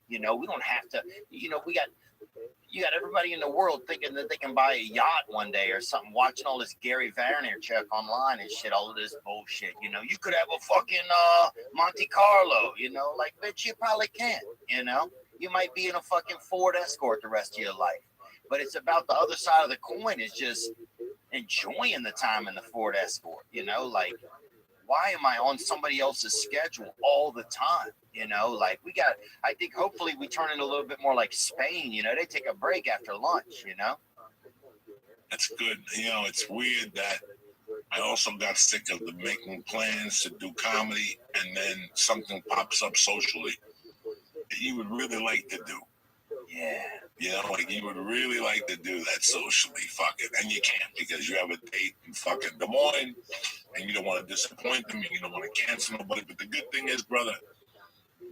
Speaker 2: you know, we don't have to, you know, you got everybody in the world thinking that they can buy a yacht one day or something, watching all this Gary Vaynerchuk online and shit, all of this bullshit. You know, you could have a fucking Monte Carlo, you know, like, bitch, you probably can, you know. You might be in a fucking Ford Escort the rest of your life. But it's about the other side of the coin, is just enjoying the time in the Ford Escort, you know, like, why am I on somebody else's schedule all the time? You know, like, I think hopefully we turn it a little bit more like Spain, you know, they take a break after lunch, you know?
Speaker 1: That's good. You know, it's weird that I also got sick of the making plans to do comedy and then something pops up socially that you would really like to do.
Speaker 2: Yeah.
Speaker 1: You know, like, you would really like to do that socially, fuck it. And you can't because you have a date in fucking Des Moines and you don't want to disappoint them and you don't want to cancel nobody. But the good thing is, brother,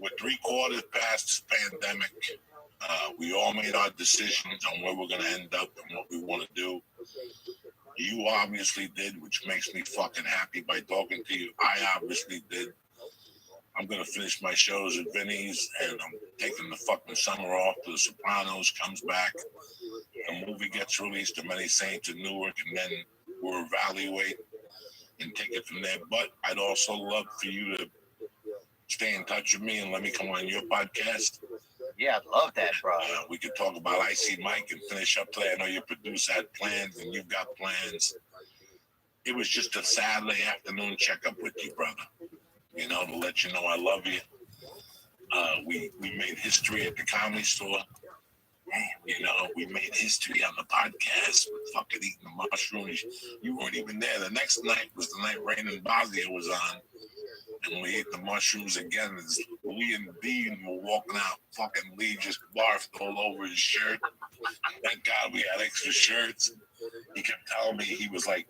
Speaker 1: we're 3/4 past this pandemic. We all made our decisions on where we're going to end up and what we want to do. You obviously did, which makes me fucking happy by talking to you. I obviously did. I'm going to finish my shows at Vinny's, and I'm taking the fucking summer off till The Sopranos comes back. The movie gets released to Many Saints in Newark, and then we'll evaluate and take it from there. But I'd also love for you to stay in touch with me and let me come on your podcast.
Speaker 2: Yeah, I'd love that, bro.
Speaker 1: We could talk about I See Mike and finish up today. I know your producer had plans and you've got plans. It was just a Saturday afternoon checkup with you, brother. You know, to let you know I love you. We made history at the Comedy Store. You know, we made history on the podcast with fucking eating the mushrooms. You weren't even there. The next night was the night Rain and Bosnia was on. And we ate the mushrooms again. As Lee and Dean were walking out, fucking Lee just barfed all over his shirt. Thank God we had extra shirts. He kept telling me, he was like,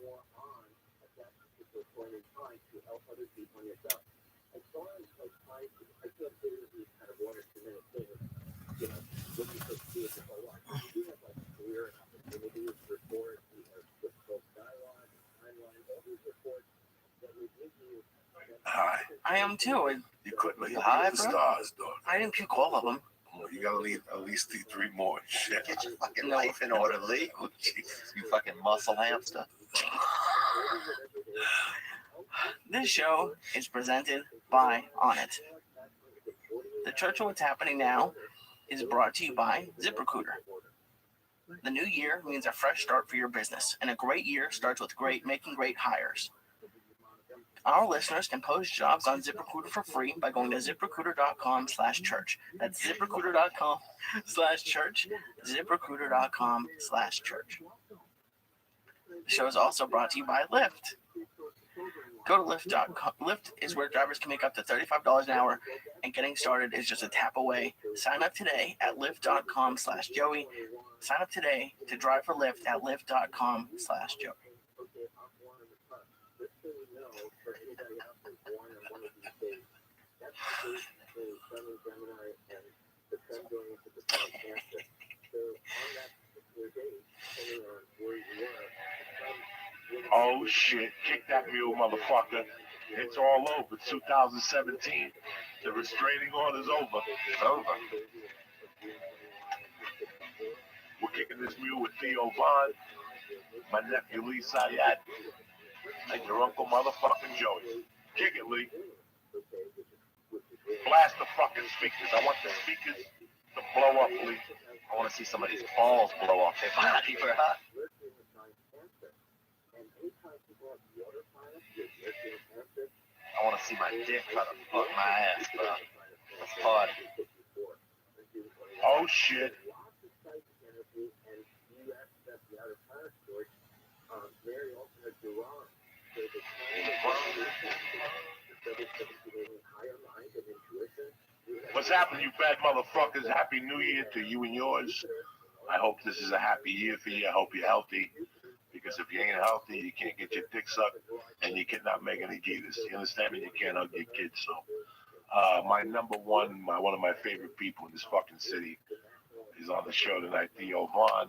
Speaker 1: hi.
Speaker 3: I am too.
Speaker 1: You couldn't leave
Speaker 3: Hi,
Speaker 1: the
Speaker 3: bro.
Speaker 1: stars, dog.
Speaker 3: I didn't puke all of them.
Speaker 1: Oh, you gotta leave at least 3 more. Shit.
Speaker 2: Get your fucking life in order, Lee. You fucking muscle hamster.
Speaker 3: This show is presented by On It. The Church of What's Happening Now is brought to you by ZipRecruiter. The new year means a fresh start for your business, and a great year starts with making great hires. Our listeners can post jobs on ZipRecruiter for free by going to ZipRecruiter.com/church. That's ZipRecruiter.com/church. ZipRecruiter.com/church. The show is also brought to you by Lyft. Go to Lyft.com. Lyft is where drivers can make up to $35 an hour, and getting started is just a tap away. Sign up today at Lyft.com/Joey. Sign up today to drive for Lyft at Lyft.com/Joey.
Speaker 1: Oh shit, kick that mule, motherfucker. It's all over. 2017. The restraining order's over.
Speaker 2: It's over.
Speaker 1: We're kicking this mule with Theo Vaughn, my nephew Lee Sayat, and your uncle motherfucking Joey. Kick it, Lee. Blast the fucking speakers. I want the speakers to blow up, Lee.
Speaker 2: I want to see somebody's balls blow off their body, bro. I want to see my dick try to fuck my ass, bro. Let's party.
Speaker 1: Oh shit. What's happening, you bad motherfuckers? Happy New Year to you and yours. I hope this is a happy year for you. I hope you're healthy. Because if you ain't healthy, you can't get your dick sucked and you cannot make any geeters. You understand me? You can't hug your kids. So, my number one, one of my favorite people in this fucking city is on the show tonight, Theo Vaughn,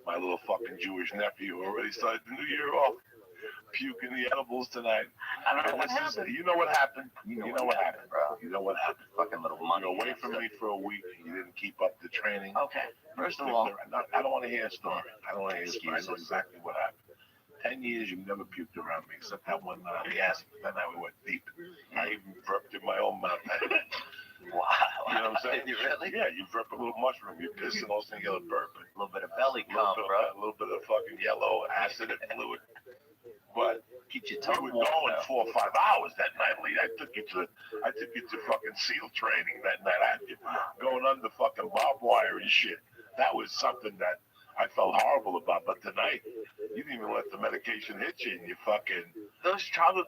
Speaker 1: my little fucking Jewish nephew who already started the new year off puking the edibles tonight.
Speaker 3: I don't know what happened.
Speaker 1: You know what happened?
Speaker 2: You know what happened, bro.
Speaker 1: You know what happened?
Speaker 2: Fucking little money.
Speaker 1: You're away from me for a week. You didn't keep up the training.
Speaker 3: Okay, first of all,
Speaker 1: I don't want to hear a story. I don't want to hear a story. I know
Speaker 2: Excuses.
Speaker 1: exactly what happened. 10 years you've never puked around me, except that one night on the acid. That night we went deep. I even burped in my own mouth.
Speaker 2: Wow.
Speaker 1: You know what I'm saying?
Speaker 2: Did you really?
Speaker 1: Yeah, you burp a little mushroom, you piss and all things together burping.
Speaker 2: A little bit of belly
Speaker 1: A little
Speaker 2: cum,
Speaker 1: bit,
Speaker 2: bro.
Speaker 1: a little bit of fucking yellow acid and fluid. But
Speaker 2: Keep your
Speaker 1: we
Speaker 2: tongue
Speaker 1: were
Speaker 2: warm,
Speaker 1: going
Speaker 2: though.
Speaker 1: 4 or 5 hours that night, Lee. I took you to fucking SEAL training that night. I had you going under fucking barbed wire and shit. That was something that I felt horrible about. But tonight, you didn't even let the medication hit you, and you fucking.
Speaker 3: those chocolate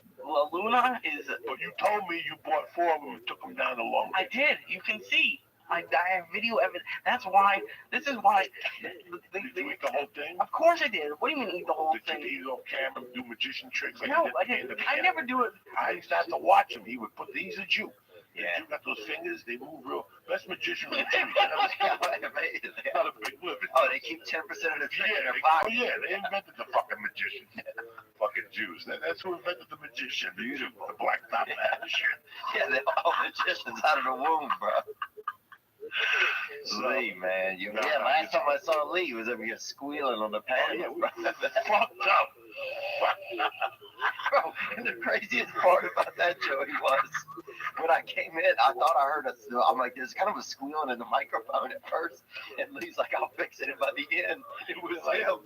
Speaker 3: Luna is.
Speaker 1: But you told me you bought 4 of them and took them down to Long
Speaker 3: I
Speaker 1: Beach.
Speaker 3: did. You can see. I have video evidence. That's why. This is why.
Speaker 1: Did you eat the whole thing?
Speaker 3: Of course I did. What do you mean eat the whole
Speaker 1: Did you
Speaker 3: thing?
Speaker 1: eat it on camera and do magician tricks? Like
Speaker 3: No,
Speaker 1: you
Speaker 3: I
Speaker 1: did at the end
Speaker 3: didn't.
Speaker 1: of the
Speaker 3: I
Speaker 1: camera?
Speaker 3: never do it.
Speaker 1: I used to have to watch him. He would put these at you.
Speaker 2: Yeah.
Speaker 1: You got those fingers, they move real. Best magician in the Jews. Not a big living.
Speaker 2: Oh, they keep 10% of the trick in their pocket.
Speaker 1: They invented the fucking magicians. Fucking Jews. That's who invented the magician. Beautiful. The black top hat and shit.
Speaker 2: Yeah, they're all magicians out of the womb, bro.
Speaker 1: So,
Speaker 2: Lee, man.
Speaker 1: No,
Speaker 2: Yeah,
Speaker 1: no,
Speaker 2: last time I saw Lee, he was over here squealing on the panel.
Speaker 1: yeah, we
Speaker 2: bro.
Speaker 1: fucked up.
Speaker 2: Bro, and the craziest part about that, Joey, was when I came in, I thought I heard I'm like, there's kind of a squealing in the microphone at first, and Lee's like, I'll fix it. And by the end, it was him.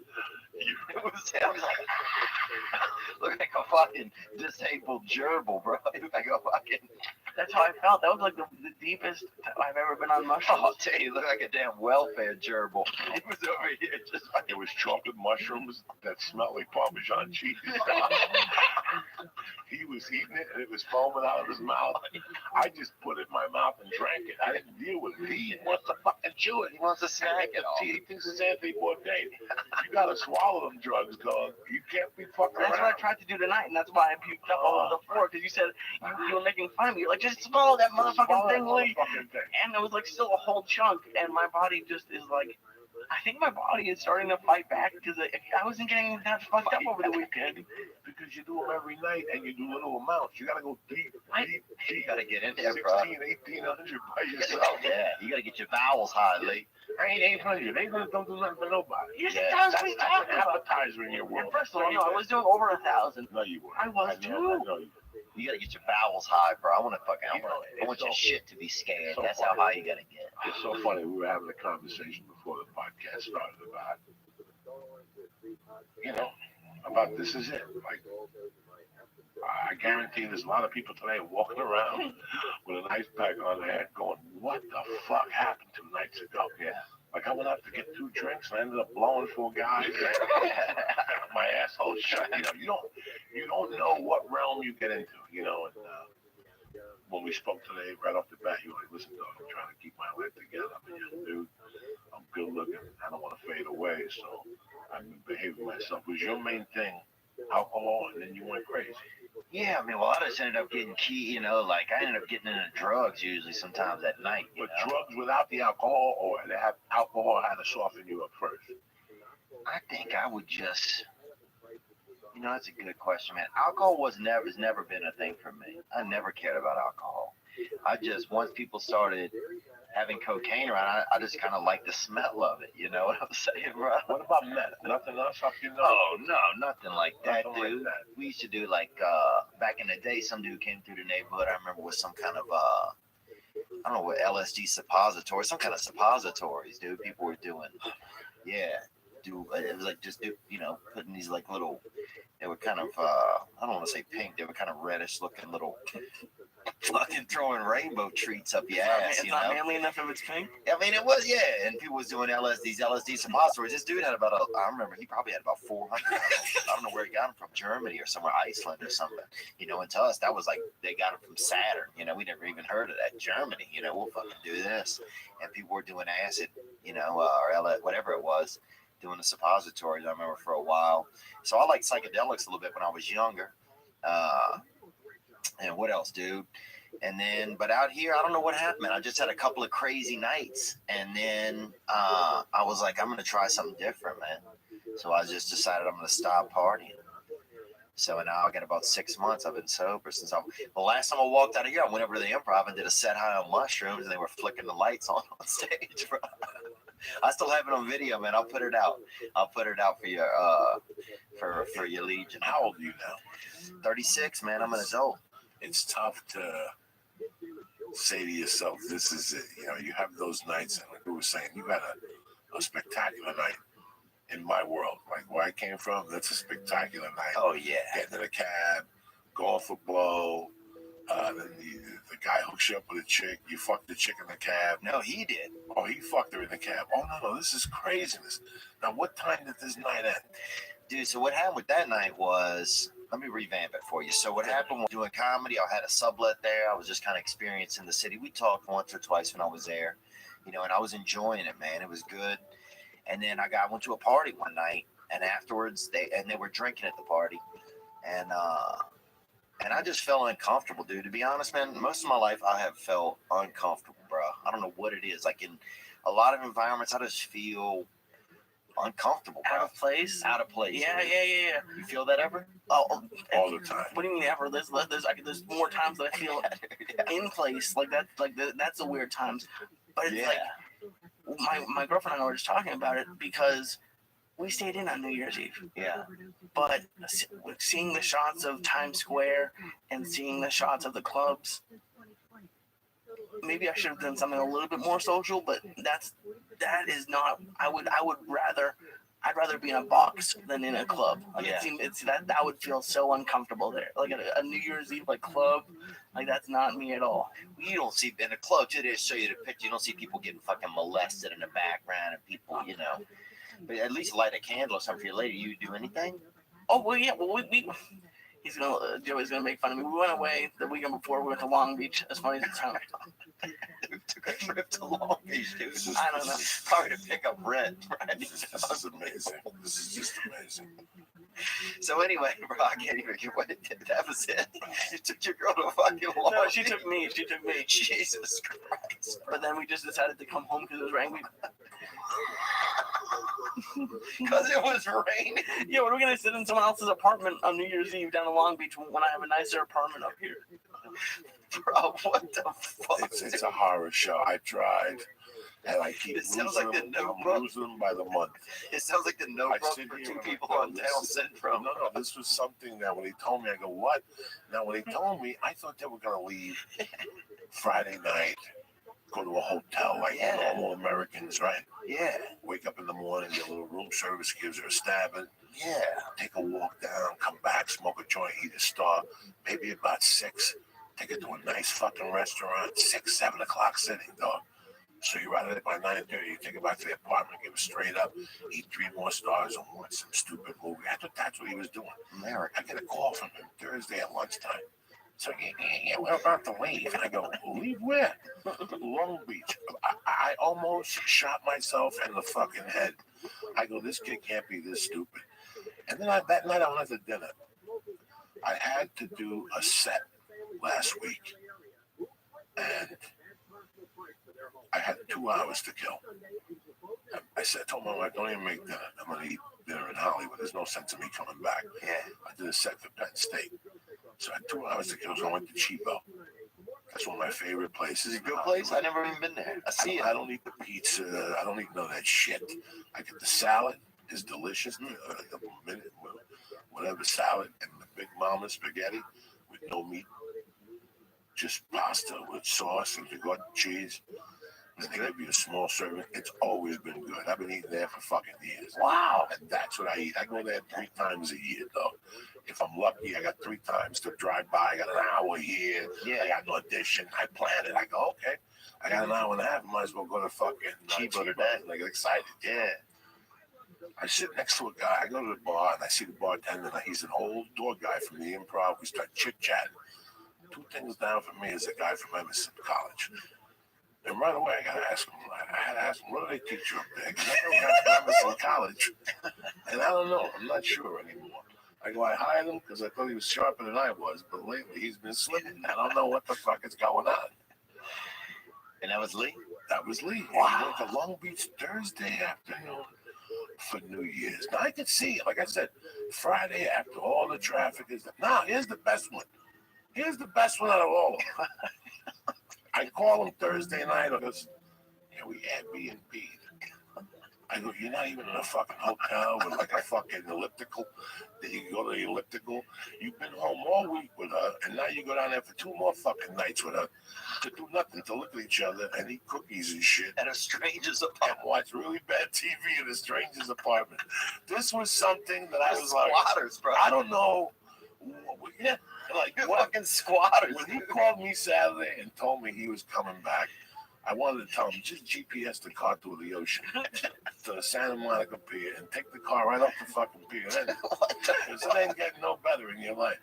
Speaker 2: It was him. He's like, look like a fucking disabled gerbil, bro. He looked like a fucking.
Speaker 3: That's how I felt. That was like the deepest I've ever been on mushrooms.
Speaker 2: Oh, I'll tell you, he looked like a damn welfare gerbil. He was over here just like.
Speaker 1: It was chocolate mushrooms that smelled like Parmesan cheese. He was eating it and it was foaming out of his mouth. I just put it in my mouth and drank it. I didn't deal with it. He wants to fucking chew it.
Speaker 2: He wants to snack it all.
Speaker 1: He thinks it's Anthony Bourdain. You gotta swallow them drugs, dog. You can't be fucking
Speaker 3: That's what I
Speaker 1: around.
Speaker 3: tried to do tonight, and that's why I puked up all over the floor. Because you said you were making fun of me. You're like, just swallow that motherfucking
Speaker 1: Swallow
Speaker 3: thing,
Speaker 1: that
Speaker 3: Lee.
Speaker 1: motherfucking thing.
Speaker 3: And it was like still a whole chunk, and my body just is like, I think my body is starting to fight back because I wasn't getting that fucked up over the weekend.
Speaker 1: Because you do them every night and you do little amounts. You gotta go deep.
Speaker 2: You gotta get in there,
Speaker 1: 16,
Speaker 2: bro.
Speaker 1: 1800 by yourself.
Speaker 2: Yeah, you gotta get your vowels high, Lee.
Speaker 1: I ain't 800. 800 don't do nothing for nobody.
Speaker 3: Yes,
Speaker 2: Yeah,
Speaker 3: it does.
Speaker 1: That's
Speaker 3: What are you
Speaker 1: an
Speaker 3: talking about?
Speaker 1: appetizer in your world.
Speaker 3: And first of all, no, I was doing over 1,000.
Speaker 1: No, you weren't.
Speaker 3: I was
Speaker 1: know,
Speaker 3: too.
Speaker 1: I know you.
Speaker 2: You gotta get your vowels high, bro. I want
Speaker 1: It's
Speaker 2: your
Speaker 1: so-
Speaker 2: shit to be scared.
Speaker 1: so
Speaker 2: That's how
Speaker 1: funny.
Speaker 2: high you gotta get.
Speaker 1: It's so funny. We were having a conversation before the podcast started about this is it. Like, I guarantee there's a lot of people today walking around with an ice pack on their head going, what the fuck happened 2 nights ago?
Speaker 2: Yeah.
Speaker 1: Like, I went out to get 2 drinks and I ended up blowing 4 guys. My asshole shut. You don't know what realm you get into, And when we spoke today, right off the bat, you were like, listen, dog, I'm trying to keep my life together. I'm a young dude. I'm good looking. I don't want to fade away, so I've been behaving myself. Was your main thing alcohol, and then you went crazy?
Speaker 2: Yeah, I mean, well, I just ended up getting like I ended up getting into drugs usually sometimes at night.
Speaker 1: But drugs without the alcohol, or they have alcohol had to soften you up first?
Speaker 2: I think I would just, that's a good question, man. Alcohol has never been a thing for me. I never cared about alcohol. I just, once people started having cocaine around, I just kind of like the smell of it. You know what I'm saying, bro?
Speaker 1: What about meth? Nothing else up your nose?
Speaker 2: Oh no, nothing like that,
Speaker 1: Nothing like
Speaker 2: dude.
Speaker 1: that.
Speaker 2: We used to do like back in the day. Some dude came through the neighborhood. I remember with some kind of I don't know what LSD suppository, some kind of suppositories, dude. People were doing, yeah. It was like just putting these like little. They were kind of I don't want to say pink. They were kind of reddish looking little. Fucking throwing rainbow treats up your ass.
Speaker 3: It's not manly enough if it's pink.
Speaker 2: I mean, it was, yeah. And people was doing LSD suppositories. This dude had about I remember he probably had about 400. I don't know where he got them from, Germany or somewhere, Iceland or something. And to us, that was like they got them from Saturn. We never even heard of that. Germany, we'll fucking do this. And people were doing acid, or whatever it was, doing the suppositories. I remember for a while. So I liked psychedelics a little bit when I was younger. And what else, dude? And then, but out here, I don't know what happened, man. I just had a couple of crazy nights. And then I was like, I'm going to try something different, man. So I just decided I'm going to stop partying. So now I got about 6 months. I've been sober since the last time I walked out of here, I went over to the Improv and did a set high on mushrooms, and they were flicking the lights on stage, bro. I still have it on video, man. I'll put it out. I'll put it out for your for your legion.
Speaker 1: How old are you now?
Speaker 2: 36, man. I'm an adult.
Speaker 1: It's tough to say to yourself, this is it. You have those nights, and like we were saying, you had a spectacular night in my world. Like where I came from, that's a spectacular night.
Speaker 2: Oh, yeah.
Speaker 1: Getting in a cab, going for blow. Then the guy hooks you up with a chick. You fucked the chick in the cab.
Speaker 2: No, he did.
Speaker 1: Oh, he fucked her in the cab. Oh, no, this is craziness. Now, what time did this night end?
Speaker 2: Dude, so what happened with that night was, let me revamp it for you. So what happened was doing comedy, I had a sublet there. I was just kind of experiencing the city. We talked once or twice when I was there, and I was enjoying it, man. It was good. And then I went to a party one night, and afterwards they were drinking at the party, and I just felt uncomfortable, dude. To be honest, man, most of my life I have felt uncomfortable, bro. I don't know what it is. Like in a lot of environments, I just feel uncomfortable, bro.
Speaker 3: Out of place. Yeah.
Speaker 2: You feel that ever?
Speaker 1: All the time.
Speaker 3: What do you mean ever? There's more times that I feel in place like that. That's the weird times. But it's like my girlfriend and I were just talking about it because we stayed in on New Year's Eve.
Speaker 2: Yeah.
Speaker 3: But seeing the shots of Times Square and seeing the shots of the clubs, maybe I should have done something a little bit more social. But that is not. I'd rather be in a box than in a club. Like that would feel so uncomfortable there. Like a New Year's Eve club, like that's not me at all.
Speaker 2: You don't see in a club too. They show you the picture. You don't see people getting fucking molested in the background and people, But at least light a candle or something for your lady. You do anything?
Speaker 3: Oh well, yeah. Well, Joey's gonna make fun of me. We went away the weekend before. We went to Long Beach. As funny as it sounds.
Speaker 2: We took a trip to Long Beach, dude.
Speaker 3: I don't know.
Speaker 2: Probably to pick up rent, right?
Speaker 1: This is amazing. This is just amazing.
Speaker 2: So anyway, bro, I can't even get what that was it. You took your girl to fucking Long
Speaker 3: No,
Speaker 2: Beach.
Speaker 3: she took me.
Speaker 2: Jesus Christ.
Speaker 3: But then we just decided to come home because it was raining.
Speaker 2: Because it was raining.
Speaker 3: Yeah, what are we gonna sit in someone else's apartment on New Year's Eve down in Long Beach when I have a nicer apartment up here?
Speaker 2: Bro, what the fuck?
Speaker 1: It's a horror show. I tried, and I keep losing them. I'm losing them by the month.
Speaker 2: It sounds like the Notebook for two people on Down syndrome.
Speaker 1: No, this was something that when he told me, I go, what? Now, when he told me, I thought they were going to leave Friday night, go to a hotel like normal Americans, right?
Speaker 2: Yeah.
Speaker 1: Wake up in the morning, get a little room service, gives her a stabbing.
Speaker 2: Yeah.
Speaker 1: Take a walk down, come back, smoke a joint, eat a star. Maybe about 6. Take it to a nice fucking restaurant, 6, 7 o'clock sitting, dog. So you're out of there by 9:30. You take it back to the apartment, give it straight up, eat 3 more stars, and watch some stupid movie. That's what he was doing.
Speaker 2: America.
Speaker 1: I get a call from him Thursday at lunchtime. So yeah, we're about to leave. And I go, leave where? Long Beach. I almost shot myself in the fucking head. I go, this kid can't be this stupid. And then that night I went to dinner. I had to do a set last week, and I had 2 hours to kill. I told my wife, don't even make dinner. I'm going to eat dinner in Hollywood. There's no sense in me coming back.
Speaker 2: Yeah.
Speaker 1: I did a set for Penn State. So I had 2 hours to kill, so I went to Chibo. That's one of my favorite places.
Speaker 2: It's a good place. I've never even been there. I see it.
Speaker 1: I don't eat the pizza. I don't eat none of that shit. I get the salad. It's delicious. Whatever salad and the Big Mama spaghetti with no meat. Just pasta with sauce and you got cheese. And they give you a small serving. It's always been good. I've been eating there for fucking years.
Speaker 2: Wow.
Speaker 1: And that's what I eat. I go there 3 times a year, though. If I'm lucky, I got 3 times to drive by. I got an hour here.
Speaker 2: Yeah.
Speaker 1: I got an audition. I plan it. I go, okay. I got an hour and a half. Might as well go to fucking
Speaker 2: Chibo today.
Speaker 1: I get excited.
Speaker 2: Yeah.
Speaker 1: I sit next to a guy. I go to the bar and I see the bartender. He's an old door guy from the Improv. We start chit-chatting. 2 things down for me is a guy from Emerson College. And right away, I had to ask him, what do they teach you up there? Because I don't have Emerson College. And I don't know. I'm not sure anymore. I go, I hired him because I thought he was sharper than I was. But lately, he's been slipping. I don't know what the fuck is going on.
Speaker 2: And that was Lee?
Speaker 1: That was Lee.
Speaker 2: Wow.
Speaker 1: He went to Long Beach Thursday afternoon for New Year's. Now, I can see it. Like I said, Friday after all the traffic is... Now, here's the best one. Here's the best one out of all of them. I call him Thursday night. I goes, yeah, we Airbnb. I go, you're not even in a fucking hotel with like a fucking elliptical. Then you go to the elliptical. You've been home all week with her, and now you go down there for 2 more fucking nights with her to do nothing, to look at each other and eat cookies and shit.
Speaker 2: At a stranger's
Speaker 1: And
Speaker 2: apartment.
Speaker 1: watch really bad TV in a stranger's apartment. This was something that I was
Speaker 2: Squatters,
Speaker 1: like,
Speaker 2: bro.
Speaker 1: I don't know. Yeah, like
Speaker 2: You're
Speaker 1: what?
Speaker 2: fucking squatters.
Speaker 1: When he called me Saturday and told me he was coming back, I wanted to tell him, just GPS the car through the ocean to the Santa Monica Pier and take the car right up the fucking pier. Because it ain't getting no better in your life.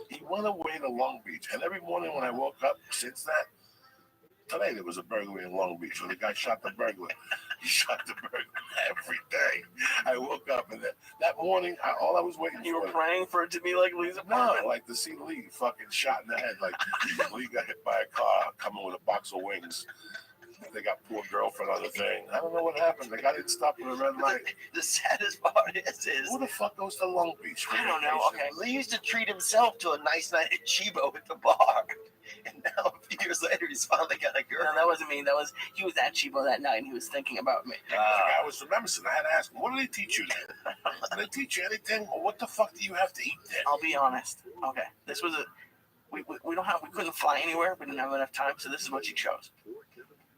Speaker 1: He went away to Long Beach. And every morning when I woke up since that, today there was a burglary in Long Beach where the guy shot the burglar. He shot the burglar every day. I woke up and that morning, all I was waiting
Speaker 3: You
Speaker 1: for...
Speaker 3: were praying for it to be like Lee's
Speaker 1: No,
Speaker 3: apartment?
Speaker 1: like to see Lee fucking shot in the head. Like Lee got hit by a car coming with a box of wings. They got poor girlfriend on the thing. I don't know what happened. The guy didn't stop at a red light.
Speaker 2: The saddest part is
Speaker 1: Who the fuck goes to Long Beach? For
Speaker 3: I don't know.
Speaker 1: vacation?
Speaker 3: Okay.
Speaker 2: Lee used to treat himself to a nice night at Chibo at the bar. And now a few years later, he's finally got a girl.
Speaker 3: No, that wasn't me. He was at Chibo that night and he was thinking about me.
Speaker 1: The guy was from Emerson. I had to ask him, what do they teach you there? Do they teach you anything? Or what the fuck do you have to eat there?
Speaker 3: I'll be honest. Okay. This was we couldn't fly anywhere. We didn't have enough time, so this is what you chose.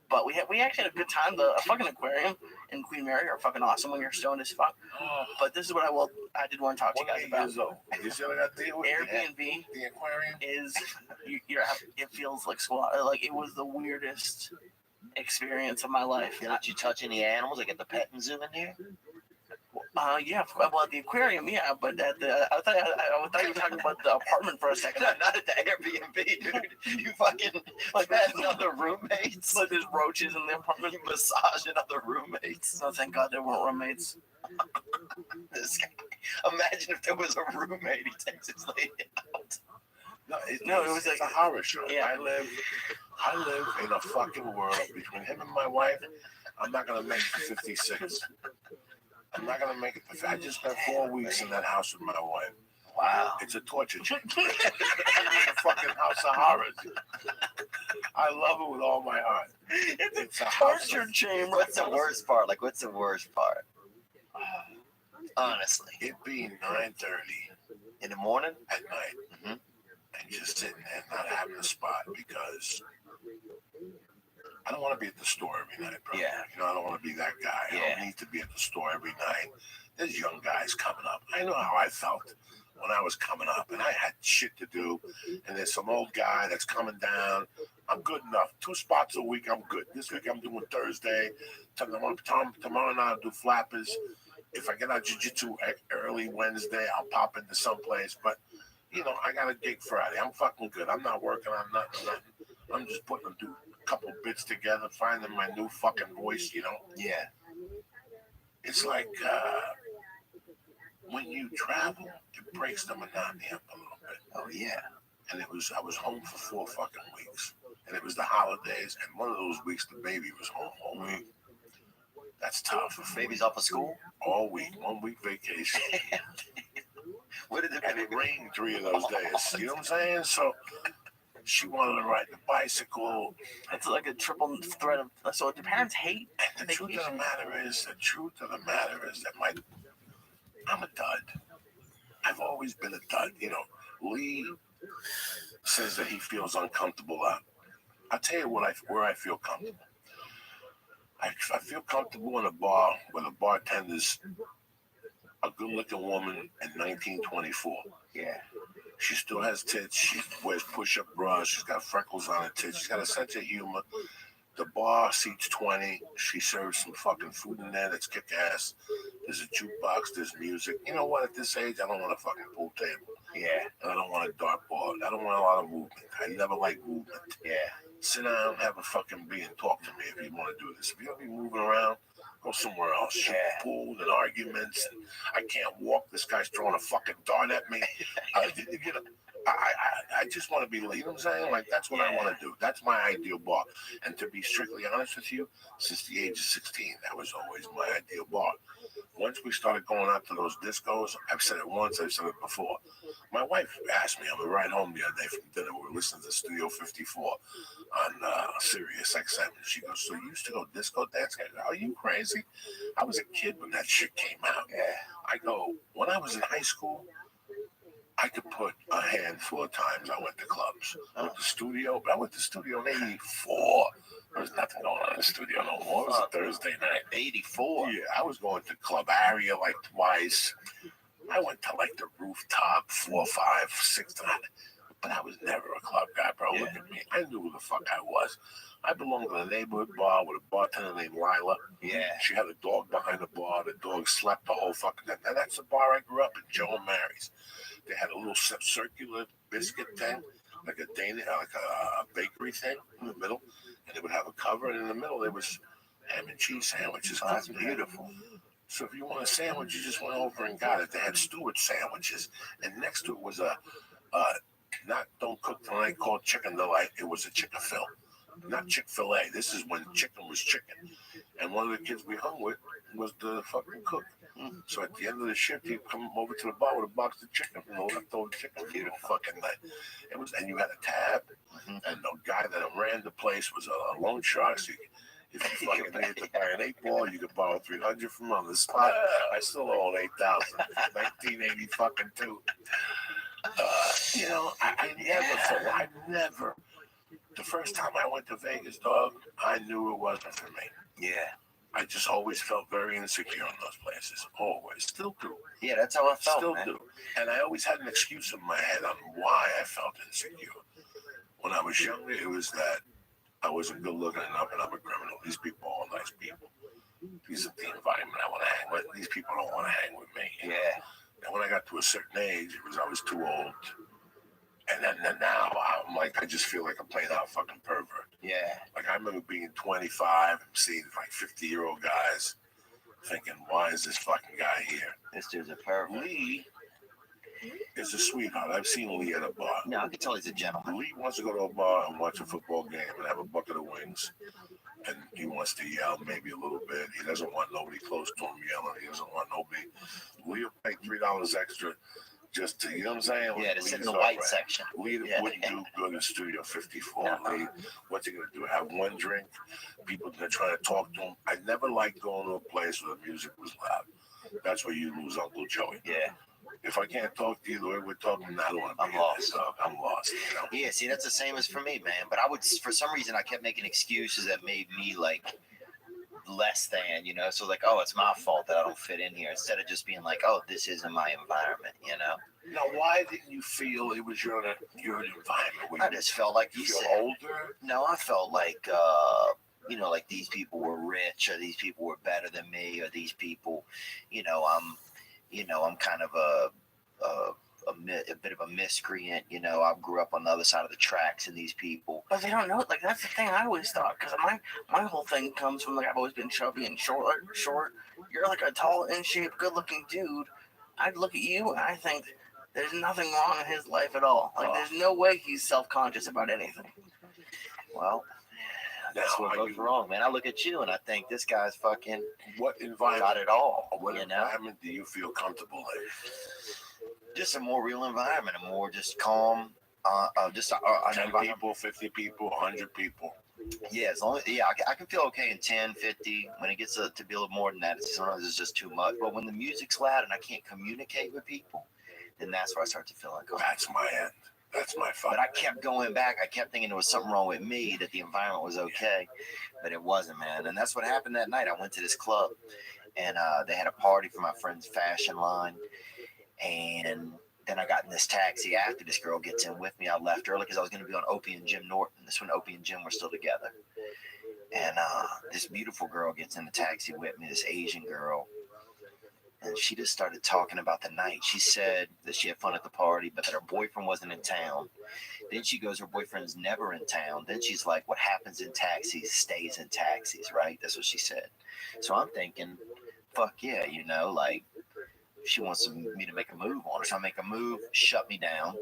Speaker 3: But we actually had a good time. The fucking aquarium and Queen Mary are fucking awesome when you're stoned as fuck. But this is what I did want to talk to you guys
Speaker 1: 28
Speaker 3: about.
Speaker 1: years old. You see what I got to deal with?
Speaker 3: Airbnb
Speaker 1: The aquarium.
Speaker 3: is it feels like squat. Like it was the weirdest experience of my life.
Speaker 2: Did you touch any animals? Like at the petting zoo in there?
Speaker 3: Yeah, well, the aquarium, yeah, but at I thought you were talking about the apartment for a second.
Speaker 2: Not at the Airbnb, dude. You fucking like had other roommates.
Speaker 3: Like there's roaches in the apartment.
Speaker 2: You massaging other roommates.
Speaker 3: So thank God there weren't roommates.
Speaker 2: This guy. Imagine if there was a roommate. He takes his lady out.
Speaker 3: No, it was
Speaker 1: it's
Speaker 3: like
Speaker 1: a horror show.
Speaker 3: Yeah.
Speaker 1: I live in a fucking world between him and my wife. I'm not gonna make it to 56. I'm not gonna make it. I just spent 4 weeks in that house with my wife.
Speaker 2: Wow.
Speaker 1: It's a torture chamber. It's a fucking house of horrors. I love it with all my heart.
Speaker 3: it's a
Speaker 1: house
Speaker 3: torture
Speaker 1: of-
Speaker 3: chamber.
Speaker 2: What's the worst part? Like, what's the worst part? Honestly.
Speaker 1: It being 9:30
Speaker 2: In the morning?
Speaker 1: at night and just sitting there not having a spot because I don't want to be at the store every night, bro.
Speaker 2: Yeah.
Speaker 1: You know, I don't want to be that guy. I
Speaker 2: Yeah.
Speaker 1: don't need to be at the store every night. There's young guys coming up. I know how I felt when I was coming up, and I had shit to do. And there's some old guy that's coming down. I'm good enough. 2 spots a week, I'm good. This week I'm doing Thursday. Tomorrow night I'll do flappers. If I get out jiu-jitsu early Wednesday, I'll pop into someplace. But, you know, I got a gig Friday. I'm fucking good. I'm not working on nothing. I'm just putting a couple bits together, finding my new fucking voice, you know?
Speaker 2: Yeah.
Speaker 1: It's like when you travel, it breaks the monotony up a little bit.
Speaker 2: Oh yeah.
Speaker 1: And I was home for 4 fucking weeks. And it was the holidays, and one of those weeks the baby was home all week. That's tough.
Speaker 2: Baby's off of school?
Speaker 1: All week, 1 week vacation.
Speaker 2: What did
Speaker 1: And it rained 3 of those days. You know what I'm saying? So she wanted to ride the bicycle.
Speaker 3: It's like a triple threat of. So do parents hate
Speaker 1: And the truth of the matter is that I'm a dud. I've always been a dud. You know, Lee says that he feels uncomfortable out. I'll tell you where I feel comfortable. I feel comfortable in a bar where the bartender's a good-looking woman in 1924.
Speaker 2: Yeah.
Speaker 1: She still has tits. She wears push-up bras. She's got freckles on her tits. She's got a sense of humor. The bar seats 20. She serves some fucking food in there that's kick-ass. There's a jukebox. There's music. You know what? At this age, I don't want a fucking pool table.
Speaker 2: Yeah.
Speaker 1: And I don't want a dartboard. I don't want a lot of movement. I never like movement.
Speaker 2: Yeah.
Speaker 1: Sit down, have a fucking beer, and talk to me if you want to do this. If you're going to be moving around, go somewhere else. Shoot pool and arguments. And I can't walk. This guy's throwing a fucking dart at me. You know, I just want to be, you know what I'm saying? Like, that's what I want to do. That's my ideal bar. And to be strictly honest with you, since the age of 16, that was always my ideal bar. Once we started going out to those discos, I've said it once, I've said it before. My wife asked me on the ride home the other day from dinner, we were listening to Studio 54 on Sirius XM. She goes, so you used to go disco dancing? I go, are you crazy? I was a kid when that shit came out. I go, when I was in high school, I could put a handful of times I went to clubs. I went to studio, but I went to studio in 84. There was nothing going on in the studio no more. It was a Thursday night.
Speaker 2: 84?
Speaker 1: Yeah, I was going to Club Aria like twice. I went to like the Rooftop 4, 5, 6 times. But I was never a club guy, bro. Look at me. I knew who the fuck I was. I belonged to a neighborhood bar with a bartender named Lila.
Speaker 2: Yeah.
Speaker 1: She had a dog behind the bar. The dog slept the whole fucking time. And that's the bar I grew up in, Joe and Mary's. They had a little circular biscuit thing, like a bakery thing in the middle, and they would have a cover, and in the middle there was ham and cheese sandwiches.
Speaker 2: Oh, that's beautiful.
Speaker 1: So if you want a sandwich, you just went over and got it. They had Stewart sandwiches, and next to it was a not don't cook tonight called Chicken Delight. It was a chicken fill, not Chick-fil-A. This is when chicken was chicken, and one of the kids we hung with was the fucking cook. So at the end of the shift, he'd come over to the bar with a box of chicken, leftover chicken for the fucking night. It was, and you had a tab, and the guy that ran the place was a loan shark. So if you fucking needed to buy an 8-ball, you could borrow 300 from him on the spot. I still owe 8,000, 1982. You know, I never. The first time I went to Vegas, dog, I knew it wasn't for me.
Speaker 2: Yeah.
Speaker 1: I just always felt very insecure in those places. Always. Still do.
Speaker 2: Yeah, that's how I felt,
Speaker 1: Still
Speaker 2: man.
Speaker 1: do. And I always had an excuse in my head on why I felt insecure. When I was younger, it was that I wasn't good looking enough and I'm a criminal. These people are all nice people. These are the environment I want to hang with. These people don't want to hang with me.
Speaker 2: Yeah.
Speaker 1: And when I got to a certain age, it was I was too old. And then now I'm like, I just feel like I'm playing out a fucking pervert.
Speaker 2: Yeah.
Speaker 1: Like I remember being 25 and seeing like 50-year-old guys thinking, why is this fucking guy here?
Speaker 2: This dude's a pervert.
Speaker 1: Lee is a sweetheart. I've seen Lee at a bar.
Speaker 2: No, I can tell he's a gentleman.
Speaker 1: Lee wants to go to a bar and watch a football game and have a bucket of wings. And he wants to yell maybe a little bit. He doesn't want nobody close to him yelling. He doesn't want nobody. Lee will pay $3 extra just to, you know what I'm saying?
Speaker 2: Yeah, to sit in the white section.
Speaker 1: Lee wouldn't do good in Studio 54.
Speaker 2: No.
Speaker 1: Lee, what's he going to do? Have one drink? People are trying to talk to him. I never liked going to a place where the music was loud. That's where you lose Uncle Joey.
Speaker 2: Yeah.
Speaker 1: If I can't talk to you the way we're talking, I don't want to be
Speaker 2: lost.
Speaker 1: I'm lost. You know?
Speaker 2: Yeah, see, that's the same as for me, man. But I would, for some reason, I kept making excuses that made me like less than, you know. So like, oh, it's my fault that I don't fit in here, instead of just being like, oh, this isn't my environment, you know.
Speaker 1: Now, why didn't you feel it was your environment?
Speaker 2: I just felt like
Speaker 1: you
Speaker 2: you said.
Speaker 1: Older?
Speaker 2: No, I felt like, you know, like these people were rich, or these people were better than me, or these people, I'm kind of a bit of a miscreant, you know. I grew up on the other side of the tracks, and these people.
Speaker 3: But they don't know. Like that's the thing I always thought, because my whole thing comes from like I've always been chubby and short. You're like a tall, in shape, good looking dude. I'd look at you and I think There's nothing wrong in his life at all. Like, there's no way he's self-conscious about anything.
Speaker 2: Well, that's what goes wrong, man. I look at you and I think this guy's fucking
Speaker 1: What environment?
Speaker 2: got it all.
Speaker 1: What
Speaker 2: you know?
Speaker 1: environment do you feel comfortable in?
Speaker 2: Just a more real environment, a more just calm, just an
Speaker 1: 10
Speaker 2: environment.
Speaker 1: people, 50 people, 100 people.
Speaker 2: Yeah, as long as, I can feel okay in 10, 50. When it gets to be a little more than that, sometimes it's just too much. But when the music's loud and I can't communicate with people, then that's where I start to feel like,
Speaker 1: That's my end. That's my fun.
Speaker 2: But I kept going back. I kept thinking there was something wrong with me, that the environment was okay, but it wasn't, man. And that's what happened that night. I went to this club, and they had a party for my friend's fashion line, and then I got in this taxi after this girl gets in with me. I left early because I was going to be on Opie and Jim Norton. This when Opie and Jim were still together. And this beautiful girl gets in the taxi with me, this Asian girl. And she just started talking about the night. She said that she had fun at the party, but that her boyfriend wasn't in town. Then she goes, her boyfriend's never in town. Then she's like, what happens in taxis stays in taxis, right? That's what she said. So I'm thinking, fuck yeah, like, she wants me to make a move on her. So I make a move, shut me down.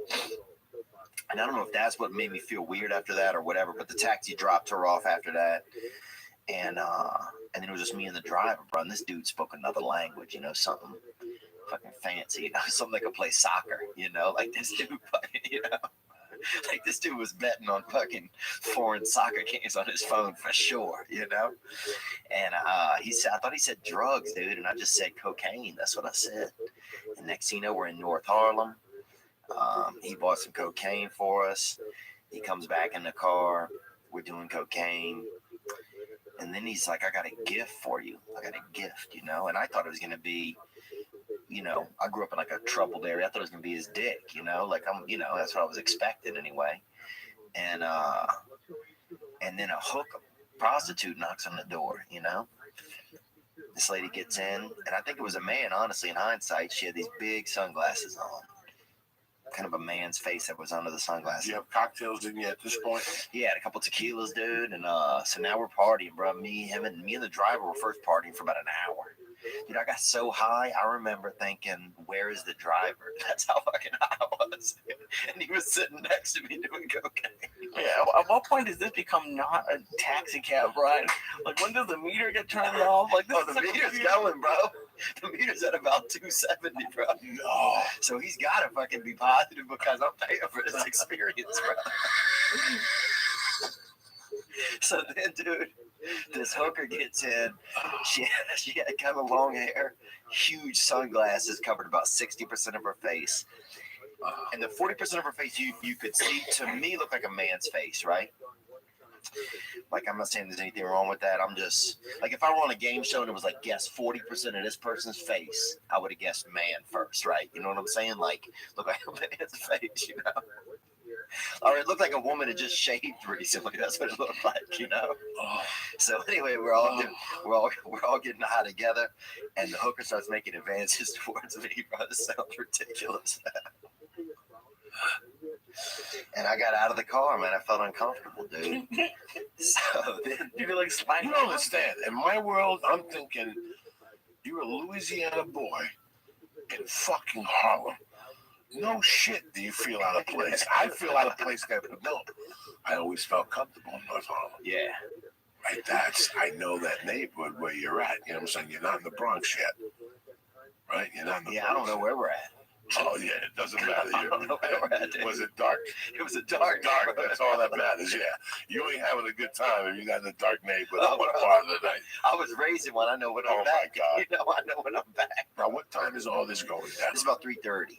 Speaker 2: And I don't know if that's what made me feel weird after that or whatever, but the taxi dropped her off after that. And then it was just me and the driver, bro. And this dude spoke another language, something fucking fancy, something that could play soccer, like this dude fucking, like this dude was betting on fucking foreign soccer games on his phone for sure, And he said, I thought he said drugs, dude, and I just said cocaine. That's what I said. And next thing you know, we're in North Harlem. He bought some cocaine for us. He comes back in the car. We're doing cocaine. And then he's like, I got a gift for you. I got a gift, And I thought it was going to be, I grew up in like a troubled area. I thought it was going to be his dick, like that's what I was expecting anyway. And then a prostitute knocks on the door, This lady gets in, and I think it was a man, honestly, in hindsight. She had these big sunglasses on. Kind of a man's face that was under the sunglasses.
Speaker 1: Do you have cocktails in you at this point?
Speaker 2: Yeah, had a couple tequilas, dude, and so now we're partying, bro. Me and the driver were first partying for about an hour. Dude, I got so high, I remember thinking, where is the driver? That's how fucking high I was. And he was sitting next to me doing cocaine.
Speaker 3: Yeah, at what point does this become not a taxi cab ride? Like, when does the meter get turned off? Like,
Speaker 2: the meter's going, bro. The meter's at about 270, bro.
Speaker 1: No.
Speaker 2: So he's got to fucking be positive because I'm paying for this experience, bro. So then, dude, this hooker gets in. She had kind of long hair, huge sunglasses, covered about 60% of her face. And the 40% of her face you could see, to me, looked like a man's face, right? Like, I'm not saying there's anything wrong with that. I'm just, like, if I were on a game show and it was like, guess 40% of this person's face, I would have guessed man first, right? You know what I'm saying? Like, look like a man's face, Or it looked like a woman had just shaved recently. That's what it looked like, So anyway, we're all getting high together, and the hooker starts making advances towards me. Bro, this sounds ridiculous. And I got out of the car, man. I felt uncomfortable, dude. So then,
Speaker 3: you feel like sliding.
Speaker 1: You don't understand. In my world, I'm thinking you're a Louisiana boy in fucking Harlem. No shit do you feel out of place. I feel out of place, but no. I always felt comfortable in North Harlem.
Speaker 2: Yeah.
Speaker 1: Right, I know that neighborhood where you're at. You know what I'm saying? You're not in the Bronx yet. Right? You're not in the Bronx.
Speaker 2: I don't know where we're at.
Speaker 1: Oh, yeah, it doesn't matter.
Speaker 2: I don't know where we're at, dude.
Speaker 1: Was it dark?
Speaker 2: It was a dark.
Speaker 1: That's all that matters, yeah. You ain't having a good time if you got in the dark neighborhood one part of the night.
Speaker 2: I was raising when I know when I'm back.
Speaker 1: Oh, my God.
Speaker 2: I know when I'm back.
Speaker 1: Now, what time is all this going down?
Speaker 2: It's about 3:30.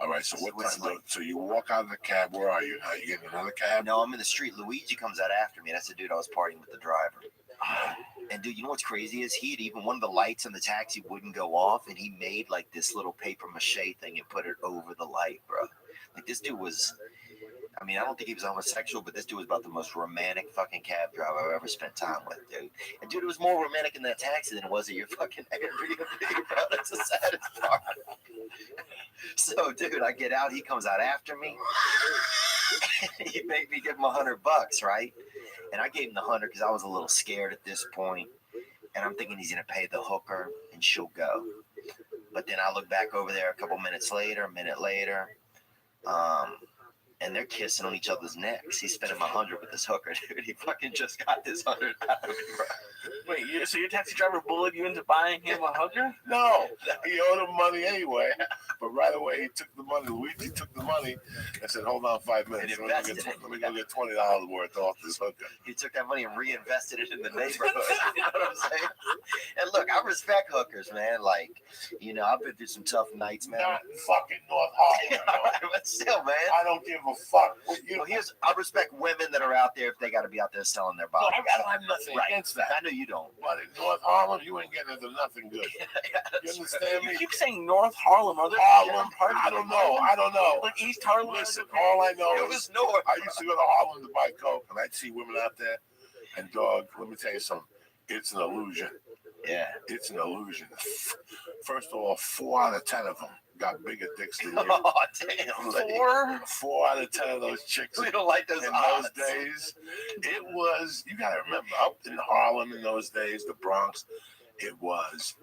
Speaker 1: All right, so what time? So you walk out of the cab. Where are you now? You getting another cab?
Speaker 2: No, I'm in the street. Luigi comes out after me. That's the dude I was partying with, the driver. And dude, you know what's crazy is he had even one of the lights in the taxi wouldn't go off, and he made like this little paper mache thing and put it over the light, bro. Like, this dude was, I mean, I don't think he was homosexual, but this dude was about the most romantic fucking cab driver I've ever spent time with, dude. And dude, it was more romantic in that taxi than it was at your fucking Airbnb, bro. That's the saddest part. So, dude, I get out. He comes out after me. He made me give him $100, right? And I gave him the 100 because I was a little scared at this point. And I'm thinking he's going to pay the hooker and she'll go. But then I look back over there a couple minutes later, a minute later, and they're kissing on each other's necks. He's spending $100 with this hooker, dude. He fucking just got this $100 out of me, bro.
Speaker 3: Wait, so your taxi driver bullied you into buying him a hooker?
Speaker 1: No, he owed him money anyway. But right away, he took the money. Luigi took the money and said, hold on 5 minutes. Let me go get $20 worth off this hooker.
Speaker 2: He took that money and reinvested it in the neighborhood. You know what I'm saying? And look, I respect hookers, man. Like, you know, I've been through some tough nights, man.
Speaker 1: Not in fucking North Harlem.
Speaker 2: All right, but still, man.
Speaker 1: I don't give a fuck.
Speaker 2: Well, I respect women that are out there if they got to be out there selling their
Speaker 1: No,
Speaker 2: bodies.
Speaker 1: I don't have nothing against that.
Speaker 2: I know you don't.
Speaker 1: But in North Harlem, you ain't getting into nothing good. You understand me?
Speaker 3: You keep saying North Harlem. Are there
Speaker 1: Harlem,
Speaker 3: parts
Speaker 1: I don't know.
Speaker 3: Like East Harlem?
Speaker 1: Listen, all I know
Speaker 2: It
Speaker 1: is
Speaker 2: was north.
Speaker 1: I used to go to Harlem to buy coke, and I'd see women out there, and dog, let me tell you something. It's an illusion.
Speaker 2: Yeah.
Speaker 1: It's an illusion. First of all, 4 out of 10 of them got bigger dicks than you.
Speaker 2: Oh, damn.
Speaker 1: 4 out of 10 of those chicks
Speaker 2: We don't like those
Speaker 1: in
Speaker 2: odds.
Speaker 1: those days. It was, you got to remember, up in Harlem in those days, the Bronx, it was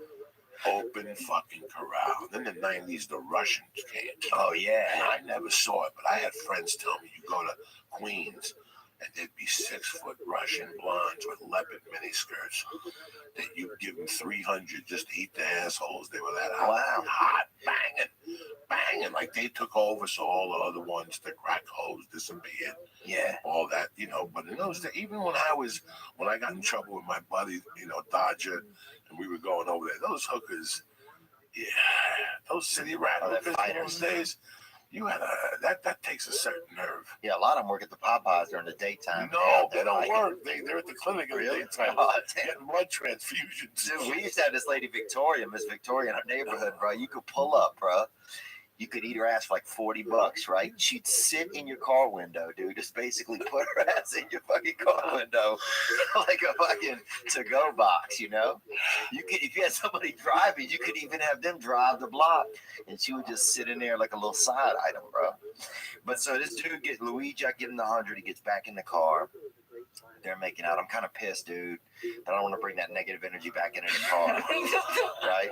Speaker 1: open fucking corral. In the 90s, the Russians came.
Speaker 2: Oh, yeah.
Speaker 1: And I never saw it, but I had friends tell me, you go to Queens, and there'd be 6-foot Russian blondes with leopard miniskirts that you'd give them 300 just to eat the assholes. They were that hot, banging, like they took over, so all the other ones, the crack hoes, disappeared.
Speaker 2: Yeah.
Speaker 1: All that, you know. But in those days, even when I got in trouble with my buddy, you know, Dodger, and we were going over there, those hookers, yeah, those city rat hookers in those days, you had that takes a certain nerve.
Speaker 2: Yeah, a lot of them work at the Popeyes during the daytime.
Speaker 1: No, they don't work. They're at the clinic in the daytime.
Speaker 2: Oh, damn.
Speaker 1: Getting blood transfusions.
Speaker 2: Dude, we used to have this lady Victoria, Miss Victoria, in our neighborhood, bro. You could pull up, bro. You could eat her ass for like $40, right? She'd sit in your car window, dude. Just basically put her ass in your fucking car window like a fucking to-go box, you know? You could, if you had somebody driving, you could even have them drive the block, and she would just sit in there like a little side item, bro. But so this dude Luigi, I give him the 100. He gets back in the car. They're making out. I'm kind of pissed, dude. I don't want to bring that negative energy back into the car, right?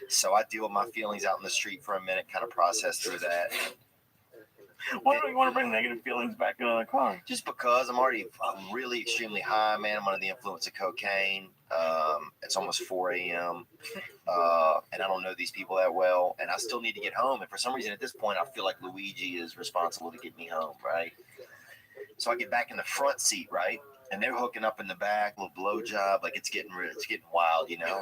Speaker 2: So I deal with my feelings out in the street for a minute, kind of process through that.
Speaker 3: Why do you want to bring negative feelings back into the car?
Speaker 2: Just because I'm really extremely high, man. I'm under the influence of cocaine. It's almost 4 a.m. And I don't know these people that well, and I still need to get home. And for some reason, at this point, I feel like Luigi is responsible to get me home, right? So I get back in the front seat, right? And they're hooking up in the back, little blowjob, like it's getting wild, you know.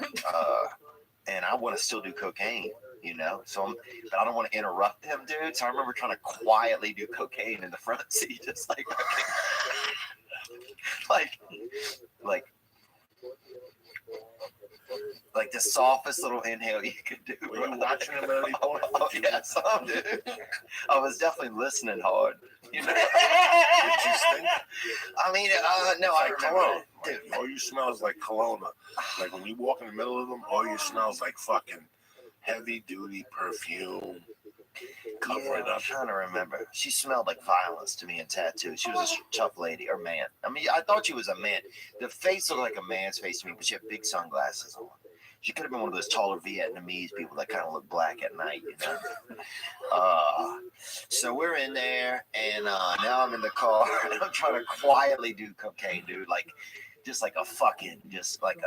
Speaker 2: And I want to still do cocaine, you know. But I don't want to interrupt them, dude. So I remember trying to quietly do cocaine in the front seat, just like the softest little inhale you could do.
Speaker 1: Were you watching them at any point?
Speaker 2: Oh yeah, some dude. I was definitely listening hard. You know?
Speaker 1: Did you stink?
Speaker 2: I mean, no, I
Speaker 1: Like
Speaker 2: remember.
Speaker 1: cologne.
Speaker 2: Dude,
Speaker 1: All you smell is like cologne. Like when you walk in the middle of them, all you smell is like fucking heavy duty perfume. Cover it
Speaker 2: I'm
Speaker 1: up.
Speaker 2: trying to remember. She smelled like violence to me and tattoos. She was a tough lady, or man. I mean, I thought she was a man. The face looked like a man's face to me, but she had big sunglasses on. She could have been one of those taller Vietnamese people that kind of look black at night, you know. So we're in there, and now I'm in the car, and I'm trying to quietly do cocaine, dude. Like, just like a fucking, just like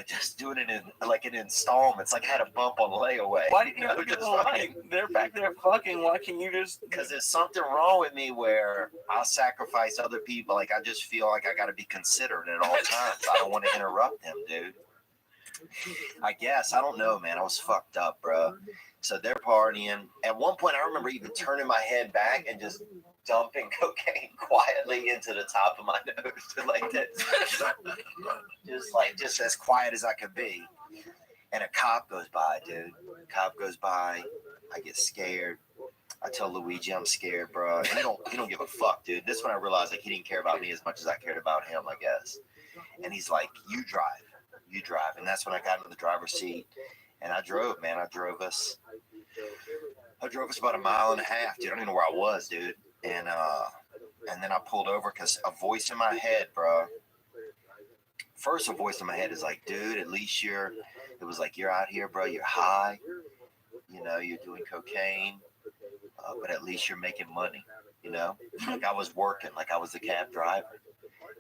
Speaker 2: just doing it in like in installments. Like I had a bump on layaway.
Speaker 3: Why do you
Speaker 2: know,
Speaker 3: have to
Speaker 2: just
Speaker 3: go
Speaker 2: fucking?
Speaker 3: They're back there fucking. Why can't you just?
Speaker 2: Because there's something wrong with me where I'll sacrifice other people. Like I just feel like I got to be considerate at all times. I don't want to interrupt them, dude. I guess I don't know, man. I was fucked up, bro. So they're partying. At one point, I remember even turning my head back and just dumping cocaine quietly into the top of my nose, like that, just as quiet as I could be. And a cop goes by, dude. Cop goes by. I get scared. I tell Luigi I'm scared, bro. And he don't give a fuck, dude. This one I realized like he didn't care about me as much as I cared about him, I guess. And he's like, "You drive." And that's when I got into the driver's seat, and I drove, man. I drove us about 1.5 miles, dude. I don't even know where I was, dude. And then I pulled over because a voice in my head, bro. First, a voice in my head is like, dude, at least you're It was like, you're out here, bro. You're high. You know, you're doing cocaine, but at least you're making money. You know, like I was working, like I was the cab driver,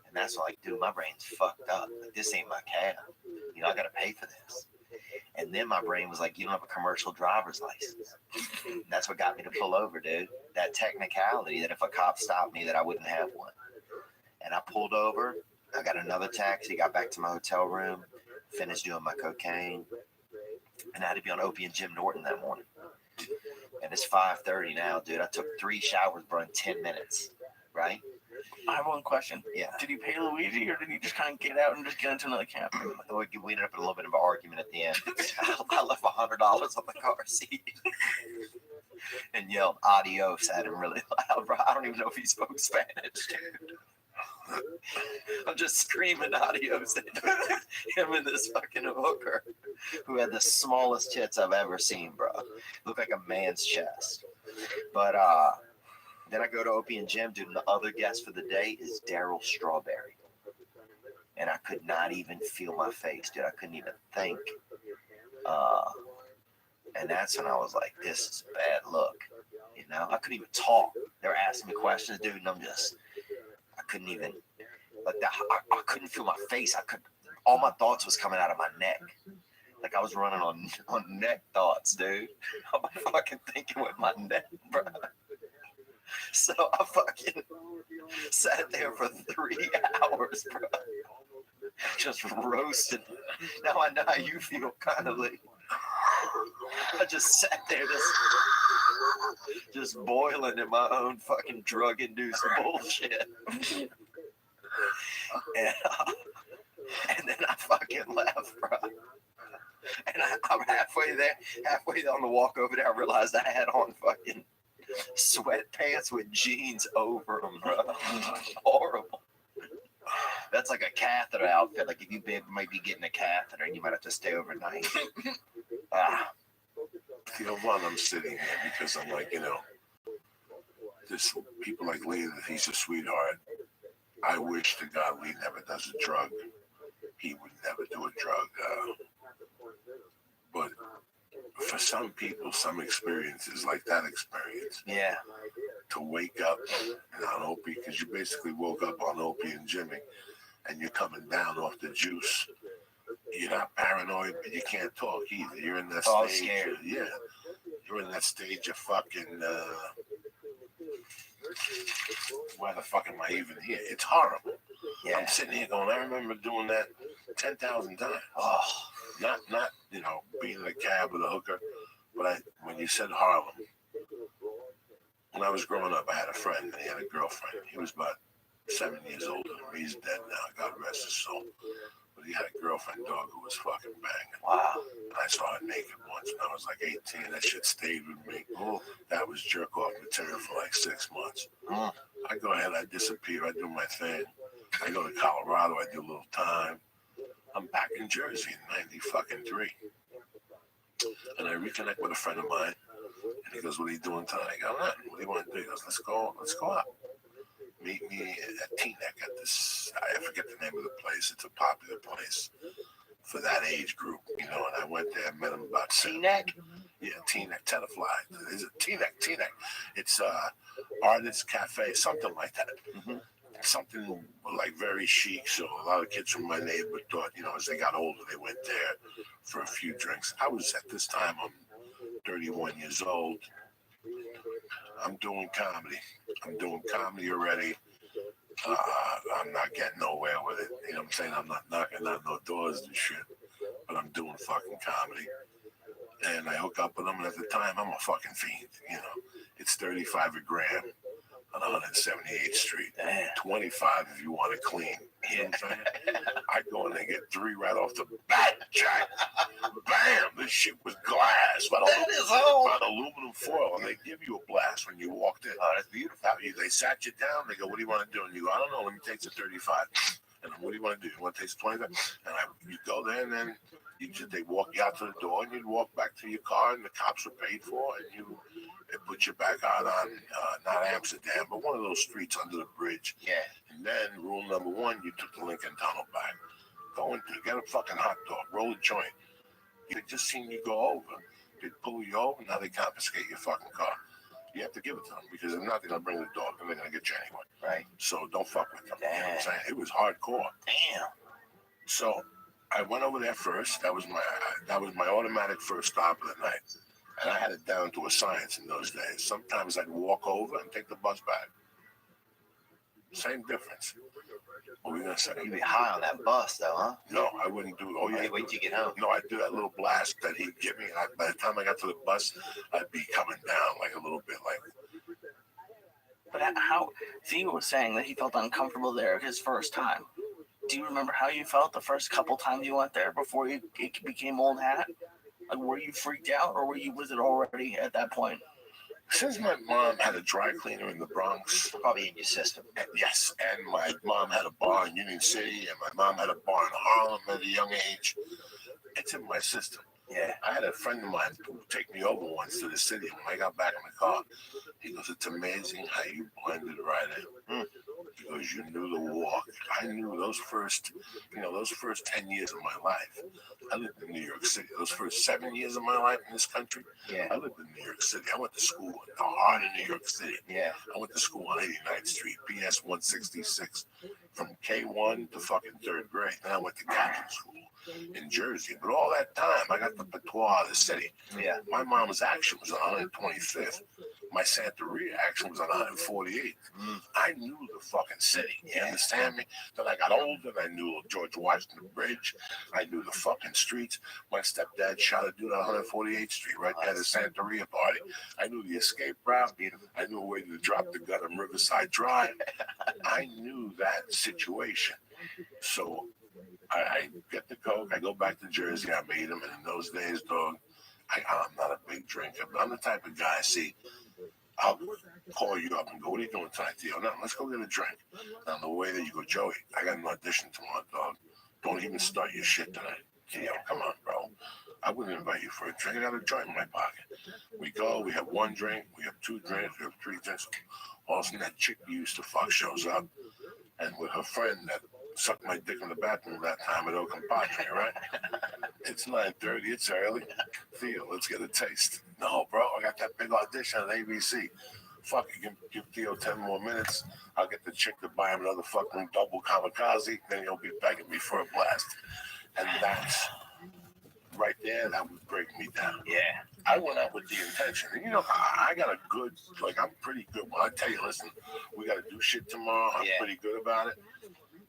Speaker 2: and that's like, dude, my brain's fucked up. Like this ain't my cab. You know, I gotta pay for this. And then my brain was like, you don't have a commercial driver's license. And that's what got me to pull over, dude. That technicality that if a cop stopped me, that I wouldn't have one. And I pulled over. I got another taxi, got back to my hotel room, finished doing my cocaine, and I had to be on Opie and Jim Norton that morning. And it's 5:30 now, dude. I took 3 showers, bro, in 10 minutes, right?
Speaker 3: I have one question.
Speaker 2: Yeah.
Speaker 3: Did you pay Luigi, or did you just kind of get out and just get into another cab?
Speaker 2: We ended up in a little bit of an argument at the end. I left $100 on the car seat and yelled adios at him really loud, bro. I don't even know if he spoke Spanish, dude. I'm just screaming adios at him and this fucking hooker who had the smallest tits I've ever seen, bro. Looked like a man's chest. But then I go to Opie and Jim, dude, and the other guest for the day is Daryl Strawberry. And I could not even feel my face, dude. I couldn't even think. And that's when I was like, this is a bad look. You know, I couldn't even talk. They were asking me questions, dude, and I couldn't even, like that. I couldn't feel my face. All my thoughts was coming out of my neck. Like I was running on neck thoughts, dude. I'm fucking thinking with my neck, bro. So I fucking sat there for 3 hours, bro. Just roasting. Now I know how you feel, kind of like. I just sat there just boiling in my own fucking drug-induced bullshit. And then I fucking left, bro. And I'm halfway on the walk over there, I realized I had on fucking sweatpants with jeans over them, bro. Horrible. That's like a catheter outfit. Like if you might be getting a catheter, you might have to stay overnight.
Speaker 1: You know, while I'm sitting here, because I'm like, you know, this people like Lee, that he's a sweetheart. I wish to God Lee never does a drug. He would never do a drug. But for some people, some experiences like that experience.
Speaker 2: Yeah.
Speaker 1: To wake up on Opie, because you basically woke up on Opie and Jimmy, and you're coming down off the juice. You're not paranoid, but you can't talk either. You're in that stage.
Speaker 2: Scared.
Speaker 1: Yeah. You're in that stage of fucking, why the fuck am I even here? It's horrible.
Speaker 2: Yeah.
Speaker 1: I'm sitting here going, I remember doing that 10,000 times.
Speaker 2: Oh.
Speaker 1: Not, you know, being in a cab with a hooker, but when you said Harlem, when I was growing up, I had a friend, and he had a girlfriend. He was about 7 years older than me. He's dead now, God rest his soul. But he had a girlfriend dog who was fucking banging.
Speaker 2: Wow.
Speaker 1: And I saw her naked once when I was like 18. That shit stayed with me.
Speaker 2: Ooh.
Speaker 1: That was jerk off material for like 6 months. I go ahead, I disappear, I do my thing. I go to Colorado, I do a little time. I'm back in Jersey in '93. And I reconnect with a friend of mine. And he goes, what are you doing tonight? I go, nothing. What do you want to do? He goes, let's go out. Meet me at Teaneck at this, I forget the name of the place. It's a popular place for that age group, you know, and I went there, met him about
Speaker 2: Teaneck?
Speaker 1: Yeah, Teaneck, Tenafly. Is it Teaneck? It's Artist Cafe, something like that.
Speaker 2: Mm-hmm.
Speaker 1: Something like very chic. So a lot of kids from my neighborhood thought, you know, as they got older, they went there for a few drinks. I was at this time, I'm 31 years old. I'm doing comedy already. I'm not getting nowhere with it. You know what I'm saying? I'm not knocking on no doors and shit, but I'm doing fucking comedy. And I hook up with them, and at the time, I'm a fucking fiend. You know, it's 35 a gram on 178th Street. 25 if you want it clean. You know what I'm saying? I go in and get 3 right off the bat, Jack. Bam! This shit was glass. But aluminum foil, and they give you a blast when you walked in.
Speaker 2: Oh, that's beautiful.
Speaker 1: They sat you down. They go, what do you want to do? And you go, I don't know. Let me take the 35. And what do you want to do? You want to take the 25? And you go there, and then they walk you out to the door, and you'd walk back to your car, and the cops were paid for, and they put you back out on, not Amsterdam, but one of those streets under the bridge.
Speaker 2: Yeah.
Speaker 1: And then rule number 1, you took the Lincoln Tunnel back. Go in, get a fucking hot dog, roll a joint, They just seen you go over. They pull you over, now they confiscate your fucking car. You have to give it to them because if not, they're gonna bring the dog and they're gonna get you anyway.
Speaker 2: Right.
Speaker 1: So don't fuck with them.
Speaker 2: Damn.
Speaker 1: You know what I'm saying? It was hardcore.
Speaker 2: Damn.
Speaker 1: So I went over there first. That was my automatic first stop of the night. And I had it down to a science in those days. Sometimes I'd walk over and take the bus back. Same difference. What were we gonna say?
Speaker 2: You'd be high on that bus, though, huh?
Speaker 1: No, I wouldn't do. Oh yeah.
Speaker 2: Wait till you get home.
Speaker 1: No, I'd do that little blast that he'd give me. By the time I got to the bus, I'd be coming down like a little bit, like.
Speaker 3: But how? Theo was saying that he felt uncomfortable there his first time. Do you remember how you felt the first couple times you went there before it became old hat? Like, were you freaked out, or was it already at that point?
Speaker 1: Since my mom had a dry cleaner in the Bronx,
Speaker 2: Probably in your system.
Speaker 1: yes, and my mom had a bar in Union City, and my mom had a bar in Harlem at a young age, it's in my system.
Speaker 2: Yeah.
Speaker 1: I had a friend of mine who take me over once to the city. When I got back in the car, he goes, "It's amazing how you blended right in." He goes, "You knew the walk." I knew those first 10 years of my life. I lived in New York City. Those first 7 years of my life in this country,
Speaker 2: Yeah.
Speaker 1: I lived in New York City. I went to school in the heart of New York City.
Speaker 2: Yeah.
Speaker 1: I went to school on 89th Street, PS 166, from K1 to fucking third grade. Then I went to Catholic school in Jersey. But all that time, I got the patois of the city.
Speaker 2: Yeah.
Speaker 1: My mom's action was on 125th. My Santeria action was on 148th. I knew the fucking city. You understand me? Then I got older and I knew George Washington Bridge. I knew the fucking streets. My stepdad shot a dude on 148th Street right there at the Santeria party. I knew the escape route. I knew a way to drop the gun on Riverside Drive. I knew that situation. So I get the coke. I go back to Jersey. I meet him. And in those days, dog, I'm not a big drinker. But I'm the type of guy, see, I'll call you up and go, "What are you doing tonight, Theo?" "No, let's go get a drink." On the way there, you go, "Joey, I got an audition tomorrow, dog. Don't even start your shit tonight." "Theo, come on, bro. I wouldn't invite you for a drink. I got a joint in my pocket." We go, we have one drink, we have two drinks, we have three drinks. All of a sudden, that chick we used to fuck shows up, and with her friend that sucked my dick in the bathroom that time at Oak and Padre, right? It's 9:30, it's early. "Theo, let's get a taste." "No, bro, I got that big audition at ABC. Fuck, you can give Theo 10 more minutes. I'll get the chick to buy him another fucking double kamikaze, then he'll be begging me for a blast." And that's right there, that would break me down.
Speaker 2: Yeah.
Speaker 1: I went out with the intention. And I got a good, I'm pretty good. When I tell you, listen, we got to do shit tomorrow, I'm pretty good about it.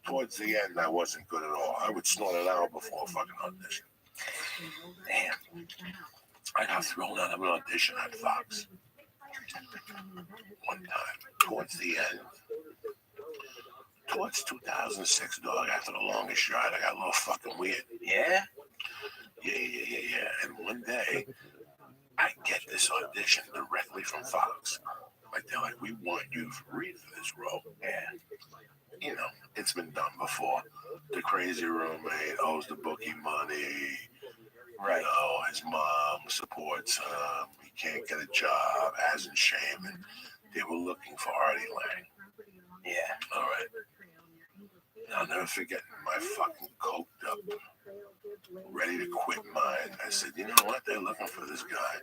Speaker 1: Towards the end, I wasn't good at all. I would snort an hour before a fucking audition. Damn. I got thrown out of an audition at Fox one time. Towards the end, towards 2006, dog, after the longest ride, I got a little fucking weird.
Speaker 2: Yeah?
Speaker 1: Yeah. And one day, I get this audition directly from Fox. Like, they're like, "We want you to read for this role." Yeah. It's been done before. The crazy roommate owes the bookie money. Right. His mom supports him. He can't get a job, hasn't shaven. They were looking for Artie Lang.
Speaker 2: Yeah.
Speaker 1: All right. I'll never forget my fucking coked up, ready to quit mine. I said, "You know what? They're looking for this guy.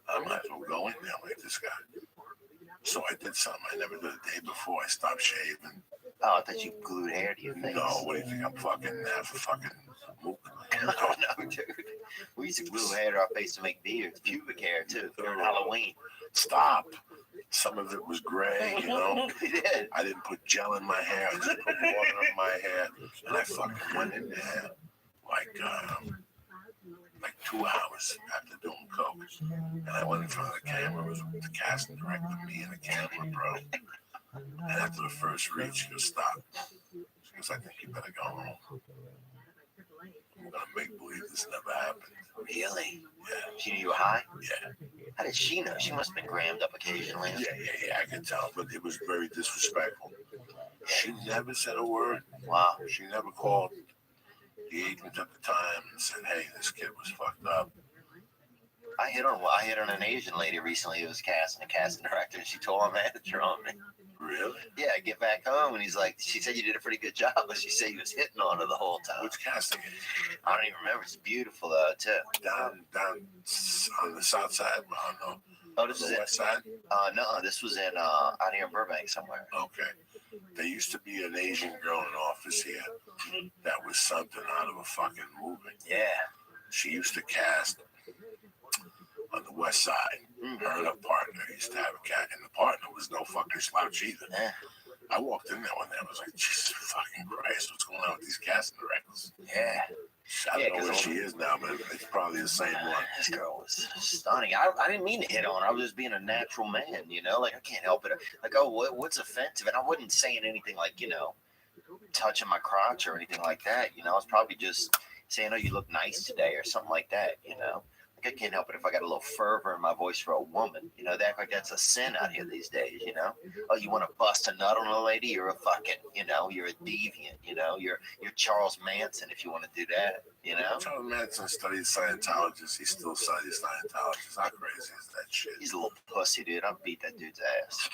Speaker 1: I might as well go in there like this guy." So I did something I never did a day before. I stopped shaving.
Speaker 2: Oh, I thought you glued hair to your face.
Speaker 1: No, what do you think? I'm fucking half a fucking mook.
Speaker 2: Oh, no, dude. We used to glue hair to our face to make beards, pubic hair, too, during Halloween.
Speaker 1: Stop. Some of it was gray,
Speaker 2: We did.
Speaker 1: I didn't put gel in my hair. I just put water in my hair. And I fucking went in there like 2 hours after doing coke. And I went in front of the camera. It was the casting director, me, and the camera, bro. And after the first read, she goes, "Stop." She goes, "I think you better go home. I'm gonna make believe this never happened."
Speaker 2: Really?
Speaker 1: Yeah.
Speaker 2: She knew you were high?
Speaker 1: Yeah.
Speaker 2: How did she know? She must have been grammed up occasionally.
Speaker 1: Yeah, I can tell, but it was very disrespectful. She never said a word.
Speaker 2: Wow.
Speaker 1: She never called the agent at the time and said, "Hey, this kid was fucked up."
Speaker 2: I hit on an Asian lady recently who was a casting director, and she told my manager on me.
Speaker 1: Really?
Speaker 2: Yeah, I get back home, and he's like, she said you did a pretty good job, but she said he was hitting on her the whole time.
Speaker 1: Which casting is?
Speaker 2: I don't even remember. It's beautiful though, too.
Speaker 1: Down on the south side. I don't know.
Speaker 2: Oh, this
Speaker 1: The
Speaker 2: is it.
Speaker 1: west side?
Speaker 2: No, this was in out here in Burbank somewhere.
Speaker 1: Okay. There used to be an Asian girl in office here that was something out of a fucking movie.
Speaker 2: Yeah.
Speaker 1: She used to cast on the west side. Her and her partner used to have a cat, and the partner was no fucking slouch either.
Speaker 2: Yeah.
Speaker 1: I walked in there one day, I was like, Jesus fucking Christ, what's going on with these casting directors?
Speaker 2: Yeah.
Speaker 1: I don't know where she is now, but it's probably the same one.
Speaker 2: This girl was stunning. I didn't mean to hit on her. I was just being a natural man, you know? Like, I can't help it. Like, oh, what's offensive? And I wasn't saying anything like, you know, touching my crotch or anything like that, you know? I was probably just saying, oh, you look nice today or something like that, you know? Like, I can't help it if I got a little fervor in my voice for a woman. You know, they act like that's a sin out here these days, you know? Oh, you want to bust a nut on a lady? You're a fucking, you know, you're a deviant, you know? You're Charles Manson if you want to do that, you know?
Speaker 1: Charles Manson studied Scientologists. He still studies Scientologists. How crazy is that shit?
Speaker 2: He's a little pussy, dude. I'll beat that dude's ass.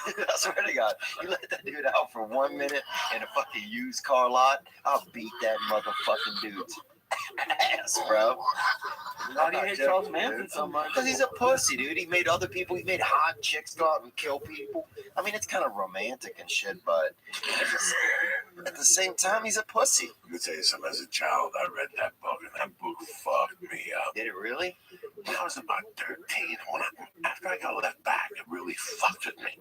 Speaker 2: I swear to God. You let that dude out for 1 minute in a fucking used car lot, I'll beat that motherfucking dude's ass, bro.
Speaker 3: Why do you hate Charles Manson so much?
Speaker 2: Because he's a pussy, dude. He made hot chicks go out and kill people. I mean, it's kind of romantic and shit, but at the same time, he's a pussy.
Speaker 1: Let me tell you something. As a child, I read that book, and that book fucked me up.
Speaker 2: Did it really?
Speaker 1: When I was about 13, after I got left back, it really fucked with me.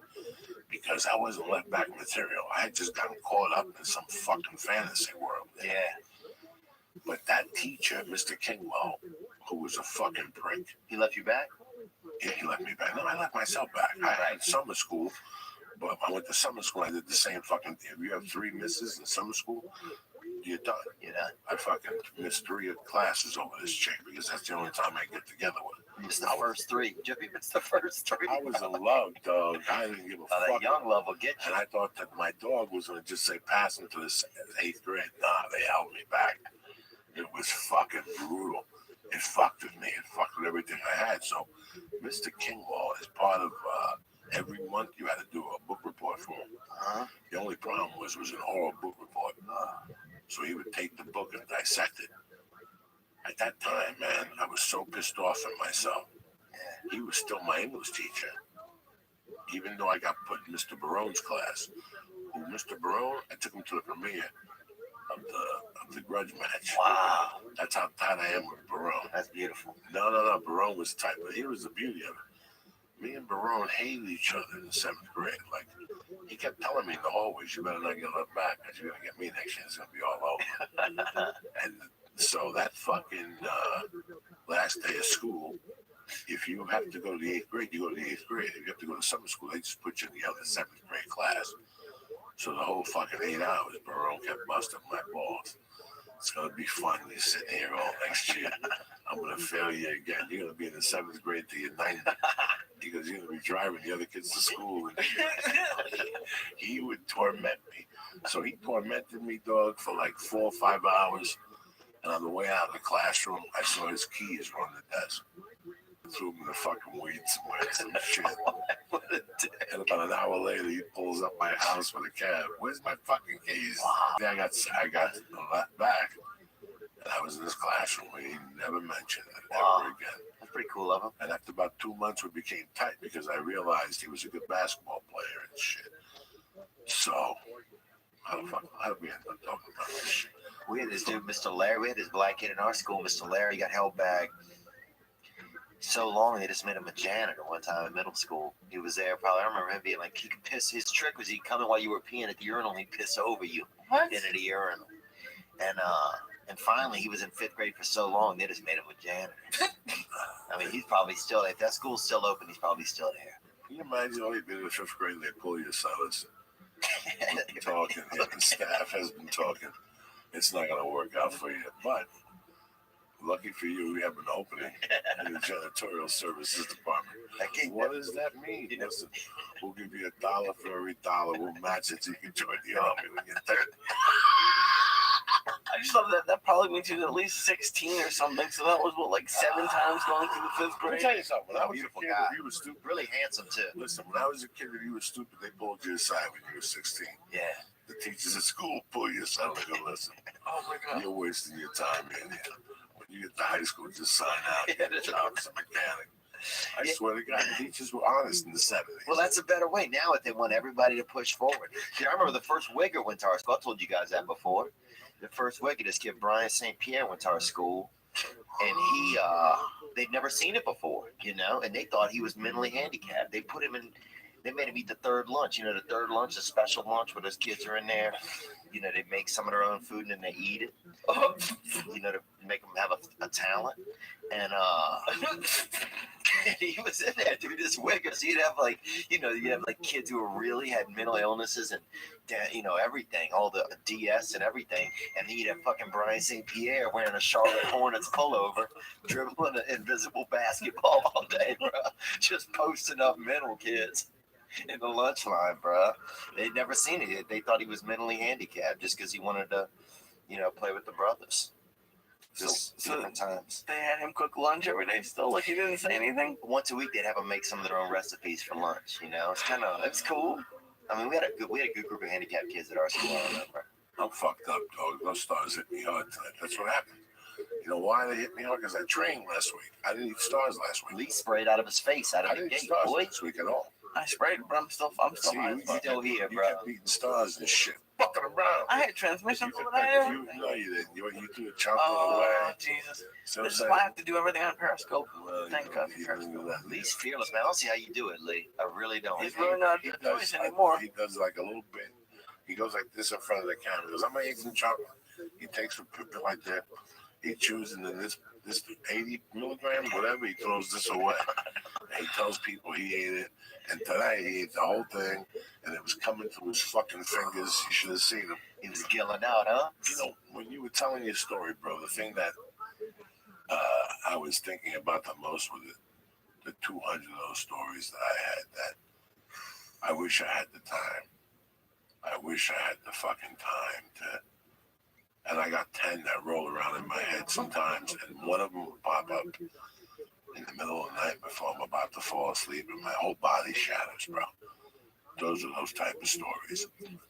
Speaker 1: Because I wasn't left back material. I had just gotten caught up in some fucking fantasy world.
Speaker 2: Yeah.
Speaker 1: But that teacher, Mr. Kingwell, who was a fucking prick,
Speaker 2: He left you back?
Speaker 1: yeah, he let me back. No, I left myself back. I had summer school, but I went to summer school. I did the same fucking thing. If you have 3 misses in summer school, you're done.
Speaker 2: You know?
Speaker 1: I fucking missed 3 classes over this chick because that's the only time I get together with her.
Speaker 2: It's the first 3. Jimmy, it's the first 3.
Speaker 1: I was in love, dog. I didn't give a
Speaker 2: That
Speaker 1: fuck.
Speaker 2: young love will get you.
Speaker 1: And I thought that my dog was going to just say pass him to the 8th grade. Nah, they held me back. It was fucking brutal. It fucked with me. It fucked with everything I had. So, Mr. Kingwall is part of every month you had to do a book report for him.
Speaker 2: Uh-huh.
Speaker 1: The only problem was an oral book report. So he would take the book and dissect it. At that time, man, I was so pissed off at myself. He was still my English teacher. Even though I got put in Mr. Barone's class. Mr. Barone, I took him to the premiere of the grudge match.
Speaker 2: Wow.
Speaker 1: That's how tight I am with Barone.
Speaker 2: That's beautiful.
Speaker 1: No. Barone was tight, but here was the beauty of it. Me and Barone hated each other in the 7th grade. Like, he kept telling me in the hallways, you better not get left back because you're going to get me next year. It's going to be all over. And so that fucking last day of school, if you have to go to the 8th grade, you go to the 8th grade. If you have to go to summer school, they just put you in the other 7th grade class. So the whole fucking 8 hours, Barone kept busting my balls. It's going to be fun. You're sitting here all next year. I'm going to fail you again. You're going to be in the 7th grade till you're 90 because you're going to be driving the other kids to school. And he would torment me. So he tormented me, dog, for like 4 or 5 hours. And on the way out of the classroom, I saw his keys on the desk. Threw him in the fucking weeds somewhere, some shit. And about an hour later, he pulls up my house with a cab. Where's my fucking keys? Wow. I got left back. And I was in this classroom where he never mentioned it ever again.
Speaker 2: That's pretty cool of him.
Speaker 1: And after about 2 months, we became tight because I realized he was a good basketball player and shit. So, how did we end up talking about this shit?
Speaker 2: We had this dude, Mr. Larry. We had this black kid in our school, Mr. Larry. He got held back so long they just made him a janitor one time in middle school. He was there probably. I remember him being like, he could piss. His trick was he'd come in while you were peeing at the urinal and he'd piss over you into the urinal. And finally he was in 5th grade for so long they just made him a janitor. I mean, he's probably still, if that school's still open, he's probably still there.
Speaker 1: Can you imagine all you've been in the 5th grade and they pull your sellers? Talking, the staff has been talking. It's not going to work out for you, but lucky for you, we have an opening in the janitorial services department. What does that mean? Listen, we'll give you $1 for every $1. We'll match it so you can join the army when you're 30.
Speaker 3: I just love that probably means he was at least 16 or something. So that was what, like 7 times going through the 5th
Speaker 1: Let me
Speaker 3: grade.
Speaker 1: tell you something. When I was a
Speaker 2: Beautiful
Speaker 1: kid,
Speaker 2: guy.
Speaker 1: if you were stupid,
Speaker 2: Really handsome too.
Speaker 1: listen, when I was a kid, if you were stupid, they pulled you aside when you were 16.
Speaker 2: Yeah.
Speaker 1: The teachers at school pull you aside and go, listen,
Speaker 3: Oh my god.
Speaker 1: you're wasting your time in here. When you get to high school, just sign out.
Speaker 2: Yeah,
Speaker 1: Get a job as a mechanic. I swear to God, the teachers were honest in the 70s.
Speaker 2: Well, that's a better way. Now they want everybody to push forward. I remember the first Wigger went to our school. I told you guys that before. The first Wigger, this kid Brian St. Pierre, went to our school, and they'd never seen it before, and they thought he was mentally handicapped. They put him in. They made him eat the third lunch. The third lunch, a special lunch where those kids are in there. They make some of their own food and then they eat it. To make them have a talent. And he was in there, dude. This Wigger. So you'd have you'd have kids who really had mental illnesses and everything, all the DS and everything. And then you'd have fucking Brian St. Pierre wearing a Charlotte Hornets pullover, dribbling an invisible basketball all day, bro. Just posting up mental kids in the lunch line, bro. They'd never seen it. They thought he was mentally handicapped just because he wanted to, play with the brothers. Just different times.
Speaker 3: They had him cook lunch every day still, like he didn't say anything?
Speaker 2: Once a week, they'd have them make some of their own recipes for lunch, It's cool. I mean, we had a good group of handicapped kids at our school, I remember.
Speaker 1: I'm fucked up, dog. Those stars hit me hard tonight. That's what happened. You know why they hit me hard? Because I trained last week. I didn't eat stars last week.
Speaker 2: Lee sprayed out of his face, out
Speaker 1: I
Speaker 2: of the
Speaker 1: didn't eat
Speaker 2: gate,
Speaker 1: stars
Speaker 2: boy.
Speaker 1: last week at all.
Speaker 3: I sprayed, but I'm still
Speaker 1: See,
Speaker 3: high.
Speaker 1: you
Speaker 2: Still here,
Speaker 1: you
Speaker 2: bro.
Speaker 1: kept eating stars and shit. Fucking around.
Speaker 3: I had transmission
Speaker 1: You
Speaker 3: over
Speaker 1: could-
Speaker 3: there.
Speaker 1: No, you didn't. You threw a chocolate
Speaker 3: Oh,
Speaker 1: away.
Speaker 3: Jesus.
Speaker 1: So
Speaker 3: This is
Speaker 1: sad.
Speaker 3: why I have to do everything on Periscope.
Speaker 1: Well,
Speaker 3: Thank
Speaker 1: you
Speaker 3: God
Speaker 1: know,
Speaker 3: for
Speaker 1: you
Speaker 3: Periscope.
Speaker 1: know that.
Speaker 2: Lee's fearless, man. I don't see how you do it, Lee. I really don't.
Speaker 3: He's really not
Speaker 1: He
Speaker 3: doing
Speaker 1: does,
Speaker 3: this anymore.
Speaker 1: he does like a little bit. He goes like this in front of the camera. He goes, I'm gonna eat some chocolate. He takes a bit like that. He chews and then this 80 milligrams, whatever, he throws this away. And he tells people he ate it. And tonight he ate the whole thing and it was coming through his fucking fingers. You should have seen him.
Speaker 2: He was gilling out, huh?
Speaker 1: When you were telling your story, bro, the thing that I was thinking about the most was the 200 of those stories that I had that I wish I had the time. I wish I had the fucking time to. And I got 10 that roll around in my head sometimes, and one of them would pop up in the middle of the night before I'm about to fall asleep, and my whole body shatters, bro. Those are those type of stories,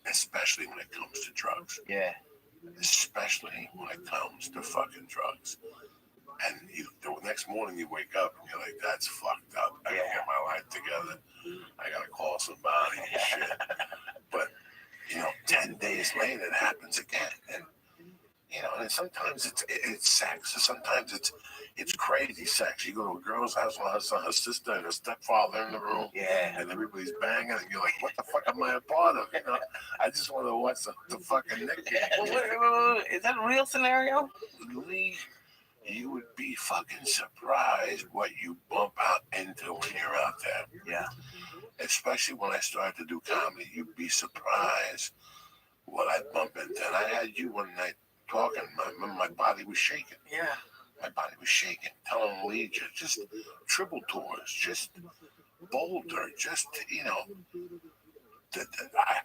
Speaker 1: especially when it comes to drugs.
Speaker 2: Yeah.
Speaker 1: Especially when it comes to fucking drugs. And the next morning you wake up and you're like, that's fucked up. I gotta get my life together. I gotta call somebody and shit. But, 10 days later it happens again. And, and sometimes it's sex. Sometimes it's crazy sex. You go to a girl's house with her son, her sister, and her stepfather in the room.
Speaker 2: Yeah.
Speaker 1: And everybody's banging, and you're like, what the fuck am I a part of? I just want to watch the fucking Nick game.
Speaker 3: Wait. Is that a real scenario?
Speaker 1: Lee, you would be fucking surprised what you bump out into when you're out there.
Speaker 2: Yeah.
Speaker 1: Especially when I started to do comedy, you'd be surprised what I bump into. And I had you one night talking, my body was shaking.
Speaker 3: Yeah.
Speaker 1: My body was shaking, telling Lee, just triple tours, just Boulder, just,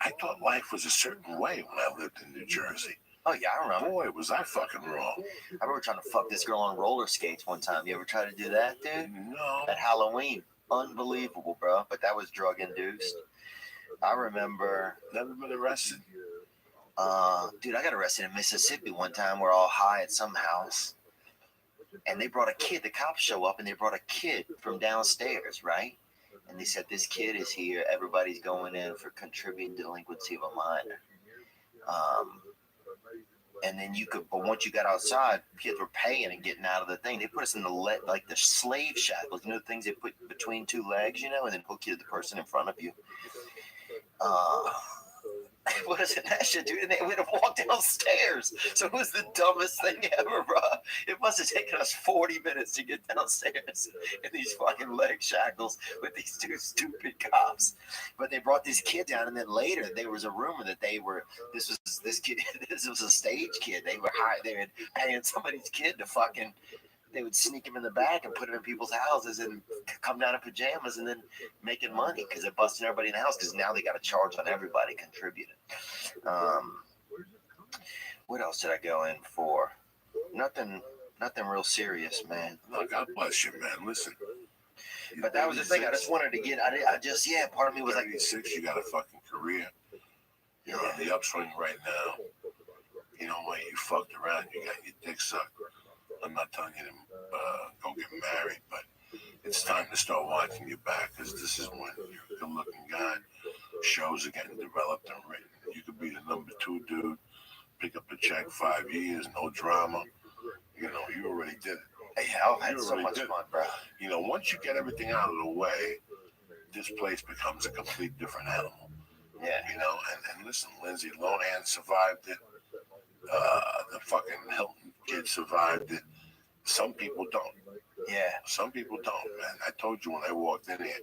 Speaker 1: I thought life was a certain way when I lived in New Jersey.
Speaker 2: Oh, yeah, I remember.
Speaker 1: Boy, was I fucking wrong.
Speaker 2: I remember trying to fuck this girl on roller skates one time. You ever try to do that, dude?
Speaker 1: No.
Speaker 2: At Halloween. Unbelievable, bro. But that was drug induced. I remember.
Speaker 1: Never been arrested?
Speaker 2: Dude, I got arrested in Mississippi one time. We're all high at some house. And they brought a kid. The cops show up and they brought a kid from downstairs, right? And they said, this kid is here. Everybody's going in for contributing delinquency of a minor. And then but once you got outside, kids were paying and getting out of the thing. They put us in the slave shackles, the things they put between two legs, and then hook you to the person in front of you. What is it, that shit, dude? And they would have walked downstairs. So it was the dumbest thing ever, bro. It must have taken us 40 minutes to get downstairs in these fucking leg shackles with these two stupid cops. But they brought this kid down, and then later there was a rumor that this was a stage kid. They were paying somebody's kid to fucking. They would sneak him in the back and put him in people's houses and come down in pajamas and then making money because they're busting everybody in the house because now they got to charge on everybody contributing. What else did I go in for? nothing real serious, man.
Speaker 1: No, God bless you, man. Listen.
Speaker 2: But that was the thing. I just wanted to get. Part of me was like,
Speaker 1: 36. You got a fucking career. You're on the upswing right now. You know what? You fucked around. You got your dick sucked. I'm not telling you to go get married, but it's time to start watching your back, because this is when you're a good-looking guy. Shows are getting developed and written. You could be the number 2 dude, pick up a check, 5 years, no drama. You know, you already did it.
Speaker 2: hey, I've had so much fun, bro.
Speaker 1: You know, once you get everything out of the way, this place becomes a complete different animal.
Speaker 2: Yeah.
Speaker 1: You know, and listen, Lindsay Lohan survived it. The fucking Hilton kid survived it. Some people don't.
Speaker 2: Yeah.
Speaker 1: Some people don't, man. I told you when I walked in here,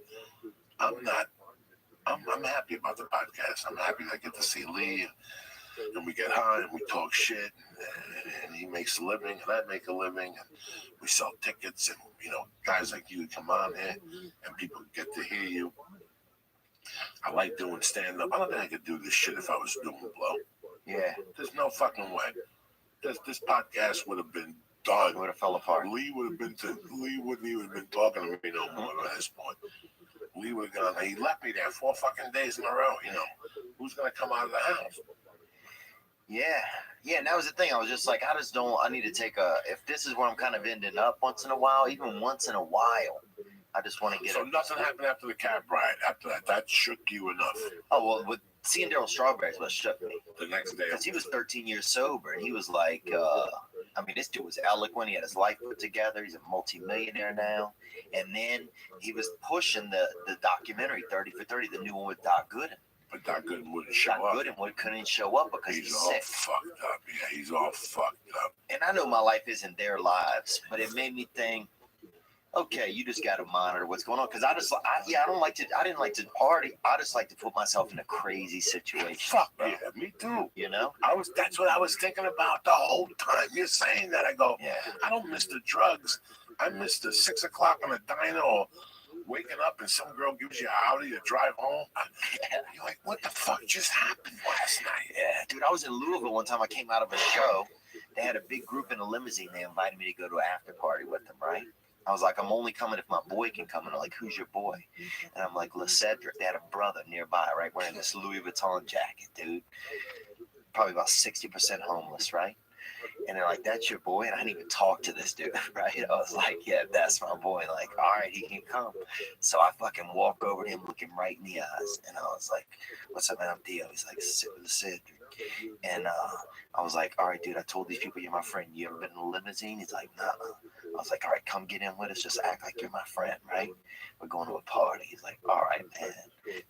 Speaker 1: I'm happy about the podcast. I'm happy that I get to see Lee, and we get high and we talk shit, and he makes a living and I make a living, and we sell tickets, and you know, guys like you come on here and people get to hear you. I like doing stand up. I don't think I could do this shit if I was doing blow.
Speaker 2: Yeah.
Speaker 1: There's no fucking way. This podcast would have been done.
Speaker 2: It would have fell apart.
Speaker 1: Lee wouldn't even been talking to me no more at this point. Lee would have gone. He left me there 4 fucking days in a row. You know, who's gonna come out of the house?
Speaker 2: Yeah. Yeah, and that was the thing. I was just like, I need to take if this is where I'm kind of ending up once in a while, even once in a while, I just want to get
Speaker 1: So nothing happened after the cab ride. After that shook you enough.
Speaker 2: Oh, well, with seeing Daryl Strawberry is what shook me.
Speaker 1: The next day.
Speaker 2: Because he was 13 years sober, and he was like, I mean, this dude was eloquent. He had his life put together. He's a multimillionaire now. And then he was pushing the documentary 30 for 30, the new one with Doc Gooden.
Speaker 1: But Doc Gooden wouldn't show up.
Speaker 2: Doc Gooden couldn't show up because he's
Speaker 1: all
Speaker 2: sick.
Speaker 1: fucked up. Yeah, he's all fucked up.
Speaker 2: And I know my life isn't their lives, but it made me think, okay, you just got to monitor what's going on. Because I didn't like to party. I just like to put myself in a crazy situation.
Speaker 1: Fuck, bro. Yeah, me too.
Speaker 2: You know?
Speaker 1: That's what I was thinking about the whole time. You're saying that. I go,
Speaker 2: yeah.
Speaker 1: I don't miss the drugs. I miss the 6 o'clock on the diner, or waking up and some girl gives you an Audi to drive home. You're like, what the fuck just happened last night?
Speaker 2: Yeah, dude, I was in Louisville one time. I came out of a show. They had a big group in a limousine. They invited me to go to an after party with them, right? I was like, I'm only coming if my boy can come. And they're like, who's your boy? And I'm like, LeCedric. They had a brother nearby, right, wearing this Louis Vuitton jacket, dude. Probably about 60% homeless, right? And they're like, that's your boy? And I didn't even talk to this dude, right? I was like, yeah, that's my boy. Like, all right, he can come. So I fucking walk over to him, look him right in the eyes. And I was like, what's up, man? I'm Dio. He's like, Cedric. And I was like, all right, dude, I told these people you're my friend. You ever been in a limousine? He's like, nah. I was like, all right, come get in with us. Just act like you're my friend, right? We're going to a party. He's like, all right, man.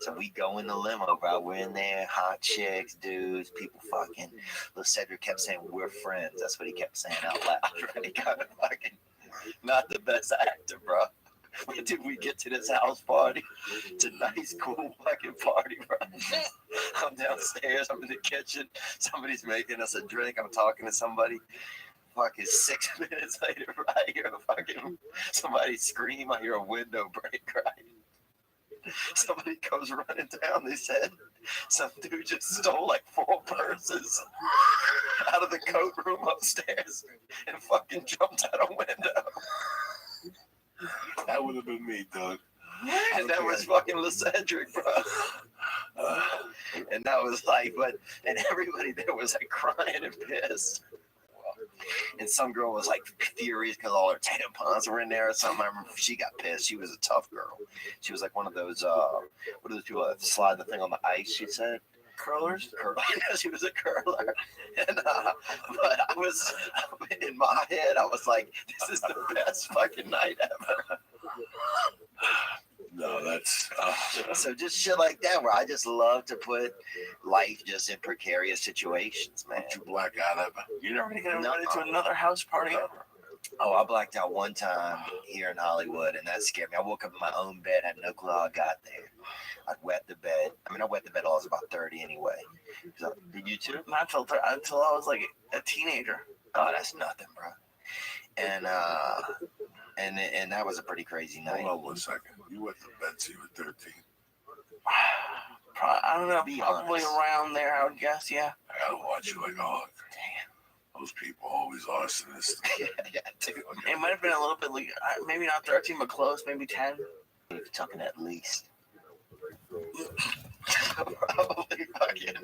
Speaker 2: So we go in the limo, bro. We're in there, hot chicks, dudes, people fucking. Little Cedric kept saying, we're friends. That's what he kept saying out loud, right? He got fucking not the best actor, bro. When did we get to this house party? It's a nice, cool fucking party, bro. I'm downstairs. I'm in the kitchen. Somebody's making us a drink. I'm talking to somebody. Fucking 6 minutes later, I hear fucking somebody scream. I hear a window break, right? Somebody goes running down. They said some dude just stole like 4 purses out of the coat room upstairs and fucking jumped out a window.
Speaker 1: That would have been me, Doug.
Speaker 2: And that was fucking LeCedric, bro. And that was like, and everybody there was like crying and pissed. And some girl was like furious because all her tampons were in there or something. I remember she got pissed. She was a tough girl. She was like one of those, what are those people that slide the thing on the ice, she said?
Speaker 3: Curlers?
Speaker 2: Yeah, she was a curler. And, but I was, in my head, I was like, this is the best fucking night ever.
Speaker 1: No, that's...
Speaker 2: So just shit like that, where I just love to put life just in precarious situations, man.
Speaker 1: Did you black out ever?
Speaker 3: You're never going to get invited to another house party ever.
Speaker 2: Oh, I blacked out one time here in Hollywood, and that scared me. I woke up in my own bed, had no clue how I got there. I'd wet the bed. I mean, I wet the bed till I was about 30 anyway. So, did you too?
Speaker 3: Not until I was like a teenager.
Speaker 2: Oh, that's nothing, bro. And that was a pretty crazy night.
Speaker 1: Hold on 1 second. You went to bed till you were 13.
Speaker 3: I don't know.
Speaker 2: Be
Speaker 3: Probably
Speaker 2: honest.
Speaker 3: around there, I would guess, yeah.
Speaker 1: I gotta watch you like a hawk.
Speaker 2: Damn.
Speaker 1: I was those people always arsonists.
Speaker 2: Yeah, dude.
Speaker 3: It might have been a little bit like maybe not 13, but close, maybe 10.
Speaker 2: You're talking at least. Probably fucking.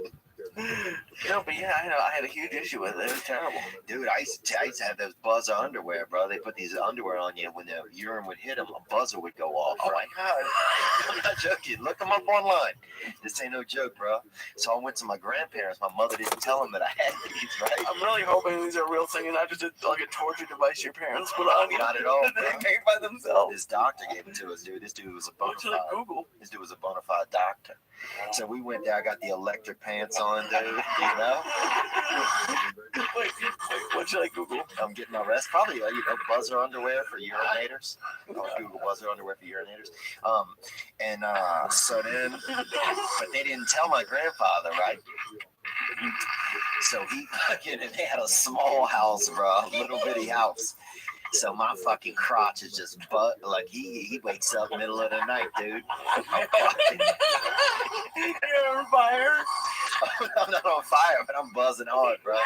Speaker 3: No, but yeah, I know. I had a huge issue with it. It was terrible.
Speaker 2: Dude, I used to have those buzzer underwear, bro. They put these underwear on you. When the urine would hit them, a buzzer would go off.
Speaker 3: Oh my God.
Speaker 2: I'm not joking. Look them up online. This ain't no joke, bro. So I went to my grandparents. My mother didn't tell them that I had these, right?
Speaker 3: I'm really hoping these are a real thing and not just like a torture device your parents put on you.
Speaker 2: Not at all, bro.
Speaker 3: They made by themselves.
Speaker 2: This doctor gave it to us, dude. This dude was a bona
Speaker 3: Go to
Speaker 2: fide.
Speaker 3: Google.
Speaker 2: This dude was a bona fide doctor. So we went there. I got the electric pants on, dude. You know?
Speaker 3: Wait, what should I Google?
Speaker 2: I'm getting my rest. Probably, buzzer underwear for urinators. I'll Google buzzer underwear for urinators. So then, but they didn't tell my grandfather, right? So and they had a small house, bro, a little bitty house. So my fucking crotch is just like he wakes up middle of the night, dude.
Speaker 3: You're on fire.
Speaker 2: I'm not on fire, but I'm buzzing hard, bro.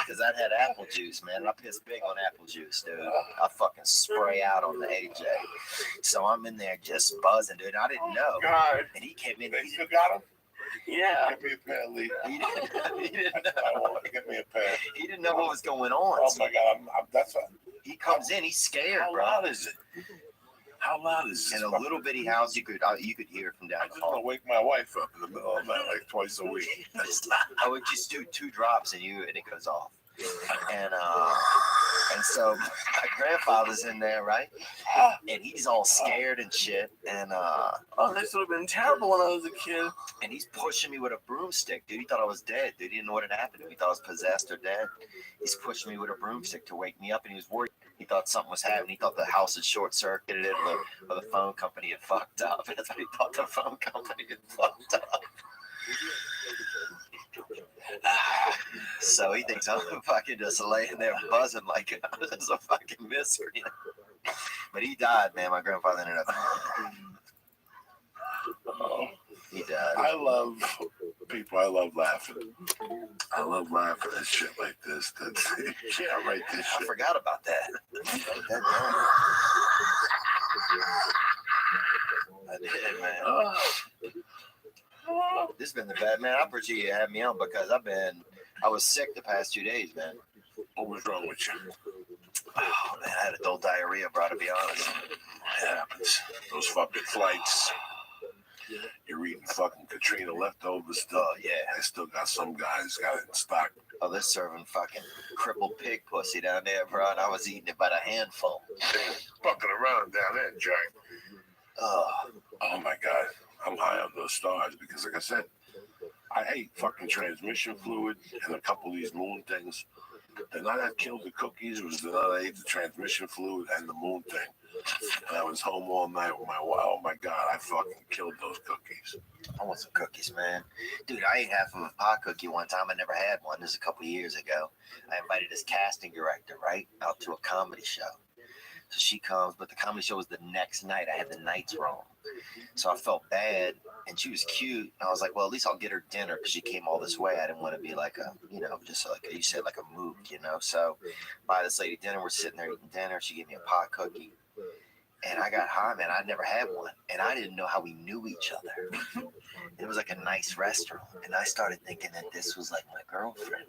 Speaker 2: Because I had apple juice, man. I piss big on apple juice, dude. I fucking spray out on the AJ. So I'm in there just buzzing, dude. I didn't know.
Speaker 3: God.
Speaker 2: And he came in.
Speaker 1: They still got him?
Speaker 3: Yeah.
Speaker 1: Get me a pair, Lee.
Speaker 2: He didn't
Speaker 1: I
Speaker 2: know.
Speaker 1: want to get me a pair.
Speaker 2: He didn't know what was going on.
Speaker 1: Oh
Speaker 2: So
Speaker 1: my God, that's
Speaker 2: he comes in. He's scared,
Speaker 1: how
Speaker 2: bro.
Speaker 1: loud is it? How loud is this?
Speaker 2: In a little bitty house, you could hear it from down
Speaker 1: I
Speaker 2: the
Speaker 1: just want
Speaker 2: hall.
Speaker 1: to wake my wife up in the middle of the night like twice a week.
Speaker 2: I would just do 2 drops and it goes off. And so my grandfather's in there, right? And he's all scared and shit. And
Speaker 3: this would have been terrible when I was a kid.
Speaker 2: and he's pushing me with a broomstick, dude. He thought I was dead, dude. He didn't know what had happened to me. He thought I was possessed or dead. He's pushing me with a broomstick to wake me up, and he was worried. He thought something was happening. He thought the house had short-circuited or the phone company had fucked up. That's what he thought, the phone company had fucked up. So he thinks I'm fucking just laying there buzzing like it's a fucking mystery. But he died, man. My grandfather ended up.
Speaker 1: Oh,
Speaker 2: He died.
Speaker 1: I love people. I love laughing. I love laughing at shit like this. That's, you can't write this
Speaker 2: I
Speaker 1: shit.
Speaker 2: forgot about that. Write that down. I did, man. This has been the bad, man. I appreciate you having me on because I was sick the past 2 days, man.
Speaker 1: What was wrong with you?
Speaker 2: Oh, man, I had adult diarrhea, bro, to be honest.
Speaker 1: It happens. Those fucking flights. You're eating fucking Katrina leftovers still.
Speaker 2: Oh, yeah.
Speaker 1: I still got some guys got it in stock.
Speaker 2: Oh, they're serving fucking crippled pig pussy down there, bro, and I was eating it by the handful.
Speaker 1: Fucking around down there, Jack.
Speaker 2: Oh,
Speaker 1: Oh my God. I'm high on those stars because, like I said, I hate fucking transmission fluid and a couple of these moon things. The night I killed the cookies was the night I ate the transmission fluid and the moon thing. And I was home all night with my wife. Oh my God, I fucking killed those cookies.
Speaker 2: I want some cookies, man. Dude, I ate half of a pie cookie one time. I never had one. This was a couple of years ago. I invited this casting director, right, out to a comedy show. So she comes, but the comedy show was the next night. I had the nights wrong. So I felt bad, and she was cute. I was like, well, at least I'll get her dinner because she came all this way. I didn't want to be like just like you said, like a mook, So buy this lady dinner. We're sitting there eating dinner. She gave me a pie cookie. And I got high, man. I'd never had one. And I didn't know how we knew each other. It was like a nice restaurant. And I started thinking that this was like my girlfriend,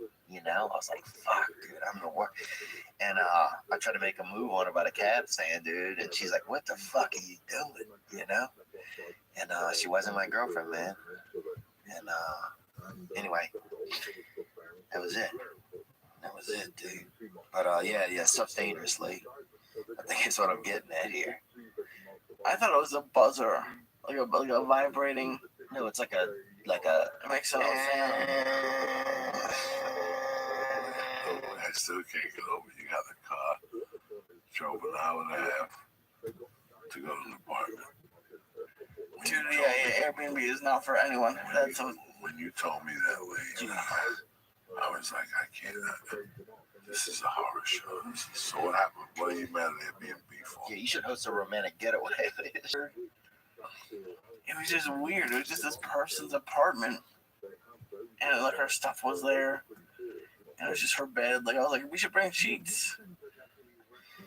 Speaker 2: I was like, fuck, dude, I'm the worst. And I tried to make a move on her by the cab stand, dude. And she's like, what the fuck are you doing, And she wasn't my girlfriend, man. And anyway, that was it. That was it, dude. But yeah, stuff's dangerously. I think it's what I'm getting at here.
Speaker 3: I thought it was a buzzer, like a vibrating.
Speaker 2: No, it's like a.
Speaker 3: It makes a sound.
Speaker 1: I still can't get over. You got the car. Drove an hour and a half to go to an apartment.
Speaker 3: Dude, yeah, Airbnb is not for anyone. That's
Speaker 1: When you told me that, Lee, I was like, I can't. This is a horror show. So what happened? What are you mad at Airbnb for?
Speaker 2: Yeah, you should host a romantic getaway.
Speaker 3: It was just weird. It was just this person's apartment, and like her stuff was there, And it was just her bed. Like I was like, we should bring sheets.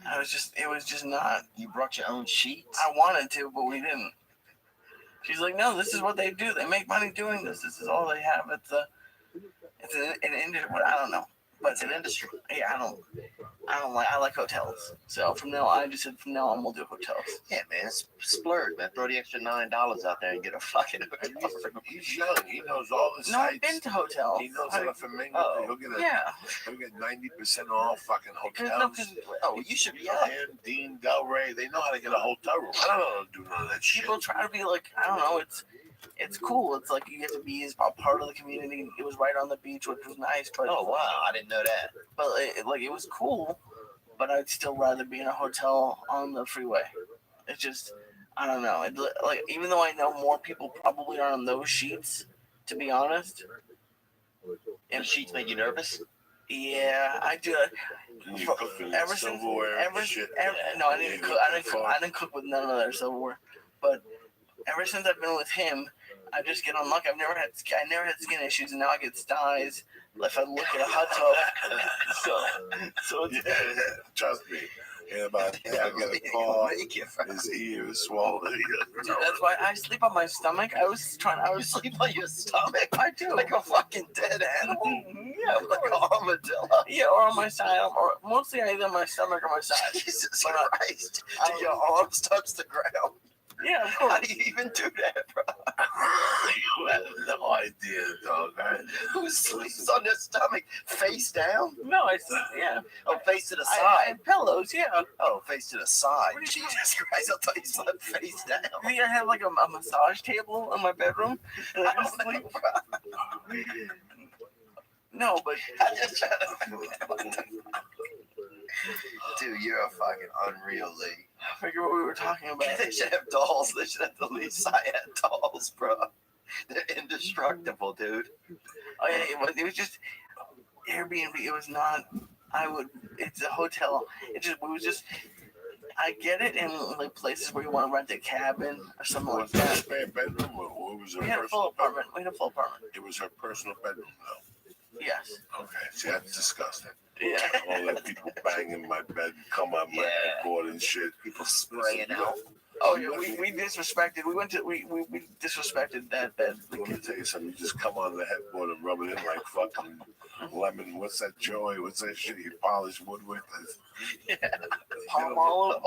Speaker 3: It was just not.
Speaker 2: You brought your own sheets?
Speaker 3: I wanted to, but we didn't. She's like, no, this is what they do. They make money doing this. This is all they have. It's an industry. I don't know, but
Speaker 2: It's an industry.
Speaker 3: Yeah, I like hotels. So from now on, I just said from now on we'll do hotels.
Speaker 2: Yeah, man, splurge, man. Throw the extra $9 out there and get a fucking hotel.
Speaker 1: He's young. He knows all the
Speaker 3: No,
Speaker 1: sites.
Speaker 3: I've been to hotels.
Speaker 1: He knows how to flamingo.
Speaker 2: Oh,
Speaker 1: He'll get 90% off fucking hotels.
Speaker 2: You should be
Speaker 1: Dan, Dean, Del Rey, they know how to get a hotel room. I don't know how to do none of that shit.
Speaker 3: People try to be like, I don't know, it's cool. It's like you get to be a part of the community. It was right on the beach, which was nice. But
Speaker 2: Oh, wow. I didn't know that.
Speaker 3: But it was cool. But I'd still rather be in a hotel on the freeway. It's just, I don't know. Like even though I know more people probably are on those sheets, to be honest.
Speaker 2: And sheets make you nervous?
Speaker 3: Yeah, I do.
Speaker 1: You cooking with silverware and shit.
Speaker 3: No, I didn't cook. I didn't cook with none of their silverware. But ever since I've been with him, I just get unlucky. I never had skin issues, and now I get styes if I look at a hot tub. So it's,
Speaker 1: trust me. And about I get a call. His ear is swollen.
Speaker 3: Dude, that's why I sleep on my stomach. I was
Speaker 2: You sleep on your stomach?
Speaker 3: I do.
Speaker 2: Like a fucking dead animal?
Speaker 3: Yeah,
Speaker 2: Like an armadillo?
Speaker 3: Yeah, or on my side, or mostly either on my stomach or my side.
Speaker 2: Jesus
Speaker 3: But
Speaker 2: Christ. Do your arms touch the ground?
Speaker 3: Yeah, of course.
Speaker 2: How do you even do that, bro?
Speaker 1: You have no idea, dog.
Speaker 2: Who sleeps on their stomach? Face down?
Speaker 3: No, I sleep. Yeah.
Speaker 2: Oh, face to the
Speaker 3: I
Speaker 2: side.
Speaker 3: had pillows. Yeah.
Speaker 2: Oh, face to the side.
Speaker 3: What did you-
Speaker 2: Jesus Christ, I thought you slept face down.
Speaker 3: I think I had like a massage table in my bedroom. And I
Speaker 2: I
Speaker 3: just
Speaker 2: don't
Speaker 3: sleep.
Speaker 2: know, bro.
Speaker 3: No, but
Speaker 2: I just try to... Dude, you're a fucking unreal, Lee.
Speaker 3: I figure what we were talking about.
Speaker 2: They should have dolls. They should have the Lee Syed dolls, bro. They're indestructible, dude.
Speaker 3: Oh yeah, it was just Airbnb. It was not. It's a hotel. It was just. I get it in like places where you want to rent a cabin or something like
Speaker 1: Was that a
Speaker 3: that.
Speaker 1: spare bedroom or was it
Speaker 3: We
Speaker 1: a
Speaker 3: had a full
Speaker 1: personal bedroom?
Speaker 3: apartment. We had a full apartment.
Speaker 1: It was her personal bedroom, though.
Speaker 3: Yes.
Speaker 1: Okay, see, that's disgusting.
Speaker 3: Yeah.
Speaker 1: All that people bang in my bed, come on my headboard and shit.
Speaker 2: People spraying out.
Speaker 3: Oh yeah, we disrespected. We disrespected that bed.
Speaker 1: Let me tell you something. You just come on the headboard and rub it in like fucking lemon. What's that joy? What's that shit you polish wood with?
Speaker 3: Yeah. Palmolive.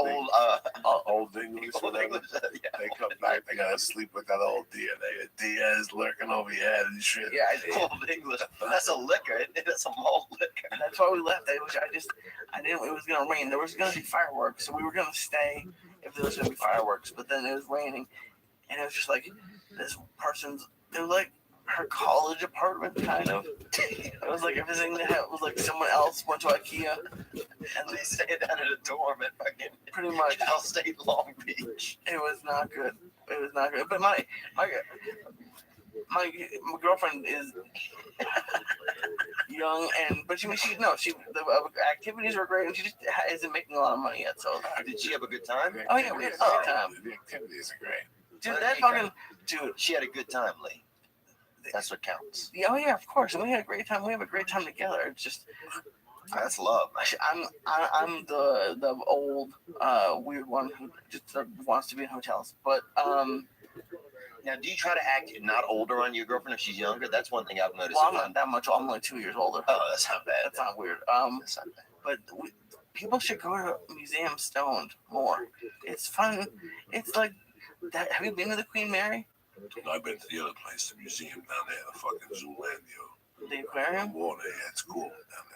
Speaker 1: Old English.
Speaker 2: Old English, yeah.
Speaker 1: They come back. They gotta sleep with that old DNA. Diaz lurking over your head and shit.
Speaker 3: Yeah, I did.
Speaker 2: Old English. That's a liquor. That's a malt liquor.
Speaker 3: That's why we left. I didn't. It was gonna rain. There was gonna be fireworks, so we were gonna stay if there was gonna be fireworks. But then it was raining, and it was just like this person's. It was like her college apartment, kind of. It was like everything that was like someone else went to IKEA,
Speaker 2: And they stayed out of the dorm at fucking
Speaker 3: pretty much.
Speaker 2: Cal State Long Beach.
Speaker 3: It was not good. It was not good. But my girlfriend is young, but the activities were great, and she just isn't making a lot of money yet. So
Speaker 2: Did she have a good time?
Speaker 3: Oh yeah, we had a great time.
Speaker 1: The activities are great.
Speaker 3: Dude, that fucking dude.
Speaker 2: She had a good time, Lee. That's what counts.
Speaker 3: Yeah, oh yeah, of course. And we had a great time. We have a great time together. It's just
Speaker 2: That's love.
Speaker 3: I'm the old weird one who just wants to be in hotels. But
Speaker 2: Now, do you try to act not older on your girlfriend if she's younger? That's one thing I've noticed.
Speaker 3: well, I'm not that much. I'm only 2 years older.
Speaker 2: Oh, that's not bad.
Speaker 3: That's not weird.
Speaker 2: That's not bad.
Speaker 3: But people should go to museums stoned more. It's fun. It's like that. Have you been to the Queen Mary?
Speaker 1: I've been to the other place, the museum down there, the fucking Zoolandia.
Speaker 3: The aquarium?
Speaker 1: Water, yeah, it's cool down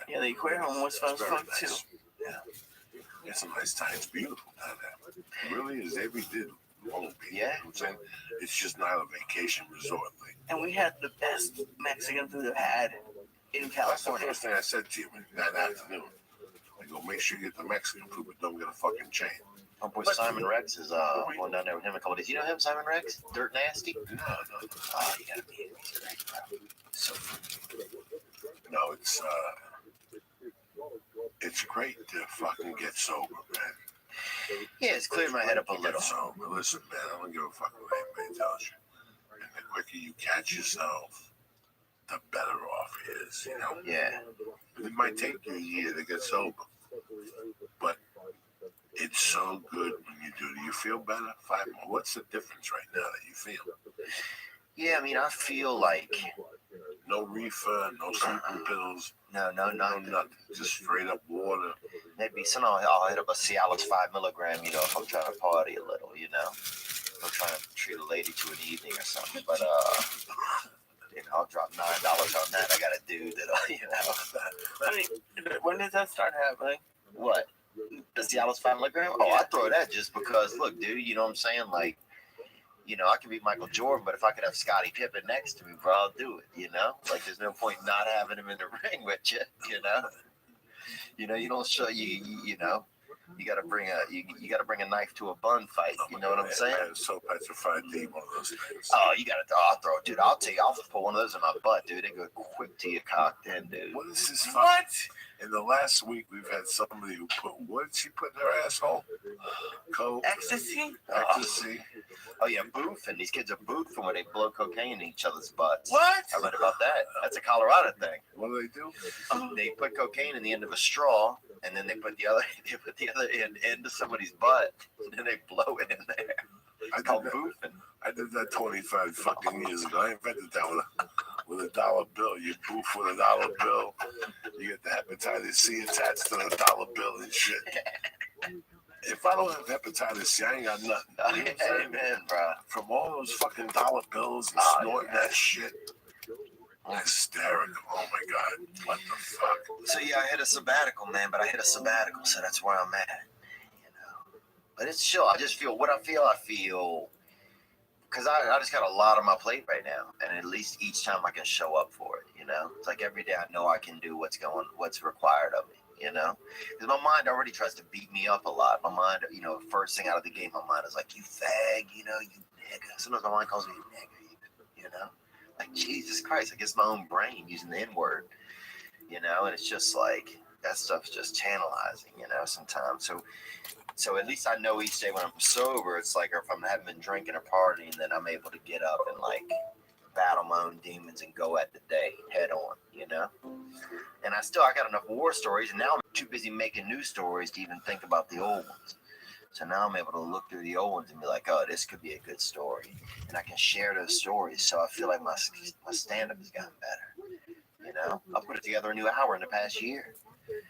Speaker 1: there.
Speaker 3: Yeah, the aquarium was fun
Speaker 1: It's very
Speaker 3: too.
Speaker 1: nice. Yeah. It's a nice time. It's beautiful down there. It really is. Every day won't be.
Speaker 2: Yeah.
Speaker 1: You know what I'm saying? It's just not a vacation resort thing.
Speaker 3: And we had the best Mexican food I've had in
Speaker 1: That's the
Speaker 3: California.
Speaker 1: first thing I said to you that afternoon. I go, make sure you get the Mexican food, but don't get a fucking chain.
Speaker 2: My boy Simon Rex is going down there with him in a couple days. You know him, Simon Rex? Dirt Nasty?
Speaker 1: No.
Speaker 2: Oh, you gotta be in. He's great, bro. So
Speaker 1: No, it's great to fucking get sober, man.
Speaker 2: yeah, it's cleared my head up a
Speaker 1: Get
Speaker 2: little.
Speaker 1: sober. Listen, man, I don't give a fuck what anybody tells you. And the quicker you catch yourself, the better off it is, you know?
Speaker 2: Yeah.
Speaker 1: It might take you a year to get sober, but it's so good when you do. Do you feel better? 5 more. What's the difference right now that you feel?
Speaker 2: Yeah, I mean, I feel like
Speaker 1: no reefer, no sleeping pills.
Speaker 2: No, nothing.
Speaker 1: Just straight up water.
Speaker 2: Maybe sometimes I'll hit up a Cialis 5 milligram, if I'm trying to party a little, if I'm trying to treat a lady to an evening or something. But I'll drop $9 on that. I got a dude that
Speaker 3: I mean, when did that start happening?
Speaker 2: What? The Cialis 5 milligram? Oh, I throw that just because. Look, dude, you know what I'm saying? Like, I can be Michael Jordan, but if I could have Scottie Pippen next to me, bro, I'll do it. Like there's no point not having him in the ring with you. You don't show you got to bring a knife to a bun fight. You know what I'm saying?
Speaker 1: I'm so petrified to eat one of those things.
Speaker 2: Oh, I'll throw it, dude. I'll tell you, I'll put one of those in my butt, dude. They go quick to your cock, then, dude.
Speaker 1: What is this? What? In the last week, we've had somebody who what did she put in her asshole? Coke.
Speaker 3: Ecstasy.
Speaker 2: Oh yeah, boofing. These kids are boofing when they blow cocaine in each other's butts.
Speaker 3: What?
Speaker 2: I read about that. That's a Colorado thing.
Speaker 1: What do they do?
Speaker 2: They put cocaine in the end of a straw, and then they put the other end into somebody's butt, and then they blow it in there. It's called boofing.
Speaker 1: I did that 25 fucking years ago. I invented that with a dollar bill. You boof with a dollar bill. You get the hepatitis C attached to the dollar bill and shit. If I don't have hepatitis C, I ain't got nothing. You know
Speaker 2: Amen, bro.
Speaker 1: From all those fucking dollar bills and snorting that shit. Hysterical. Oh my God. What the fuck?
Speaker 2: So yeah, I hit a sabbatical, man, but I hit a sabbatical, so that's where I'm at. But it's chill. I just feel what I feel because I just got a lot on my plate right now, and at least each time I can show up for it. It's like every day I know I can do what's required of me. Because my mind already tries to beat me up a lot. My mind, first thing out of the gate, my mind is like, you fag, you nigga. Sometimes my mind calls me nigga, like Jesus Christ. I guess my own brain using the N-word, and it's just like that stuff's just tantalizing, sometimes. So at least I know each day when I'm sober, it's like, or if I haven't been drinking or partying, then I'm able to get up and like battle my own demons and go at the day head on, And I got enough war stories, and now I'm too busy making new stories to even think about the old ones. So now I'm able to look through the old ones and be like, oh, this could be a good story. And I can share those stories. So I feel like my stand-up has gotten better. I put it together a new hour in the past year.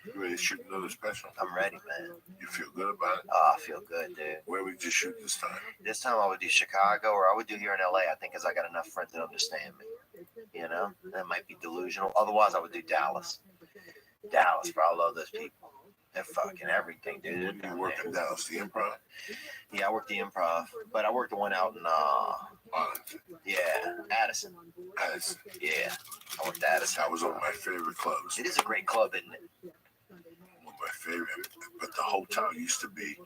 Speaker 1: You ready to shoot another special?
Speaker 2: I'm ready, man.
Speaker 1: You feel good about it?
Speaker 2: Oh, I feel good, dude.
Speaker 1: Where would you shoot this time?
Speaker 2: This time I would do Chicago, or I would do here in LA, I think, because I got enough friends that understand me. That might be delusional. Otherwise, I would do Dallas. Dallas, bro. I love those people. They're fucking everything, dude.
Speaker 1: Where do you work in Dallas? The Improv?
Speaker 2: Yeah, I work the Improv, but I worked the one out in
Speaker 1: Arlington.
Speaker 2: Yeah, Addison.
Speaker 1: Addison.
Speaker 2: Yeah, I worked Addison.
Speaker 1: That was one of my favorite clubs.
Speaker 2: It is a great club, isn't it?
Speaker 1: One of my favorite. But the hotel used to be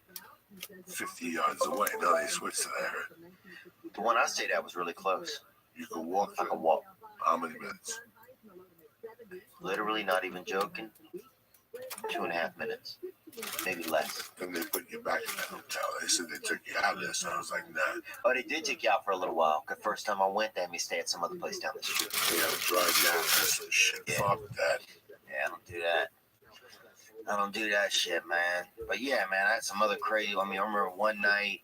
Speaker 1: 50 yards away. Now they switched to that.
Speaker 2: The one I stayed at was really close.
Speaker 1: You could walk.
Speaker 2: I could walk.
Speaker 1: How many minutes?
Speaker 2: Literally, not even joking. 2.5 minutes, maybe less.
Speaker 1: Then they put you back in that hotel. They said they took you out of there, so I was like, nah.
Speaker 2: Oh, they did take you out for a little while. The first time I went, they had me stay at some other place down the street.
Speaker 1: We had to drive down to some shit. Yeah. Fuck that.
Speaker 2: Yeah, I don't do that. I don't do that shit, man. But yeah, man, I had some other crazy. I remember one night,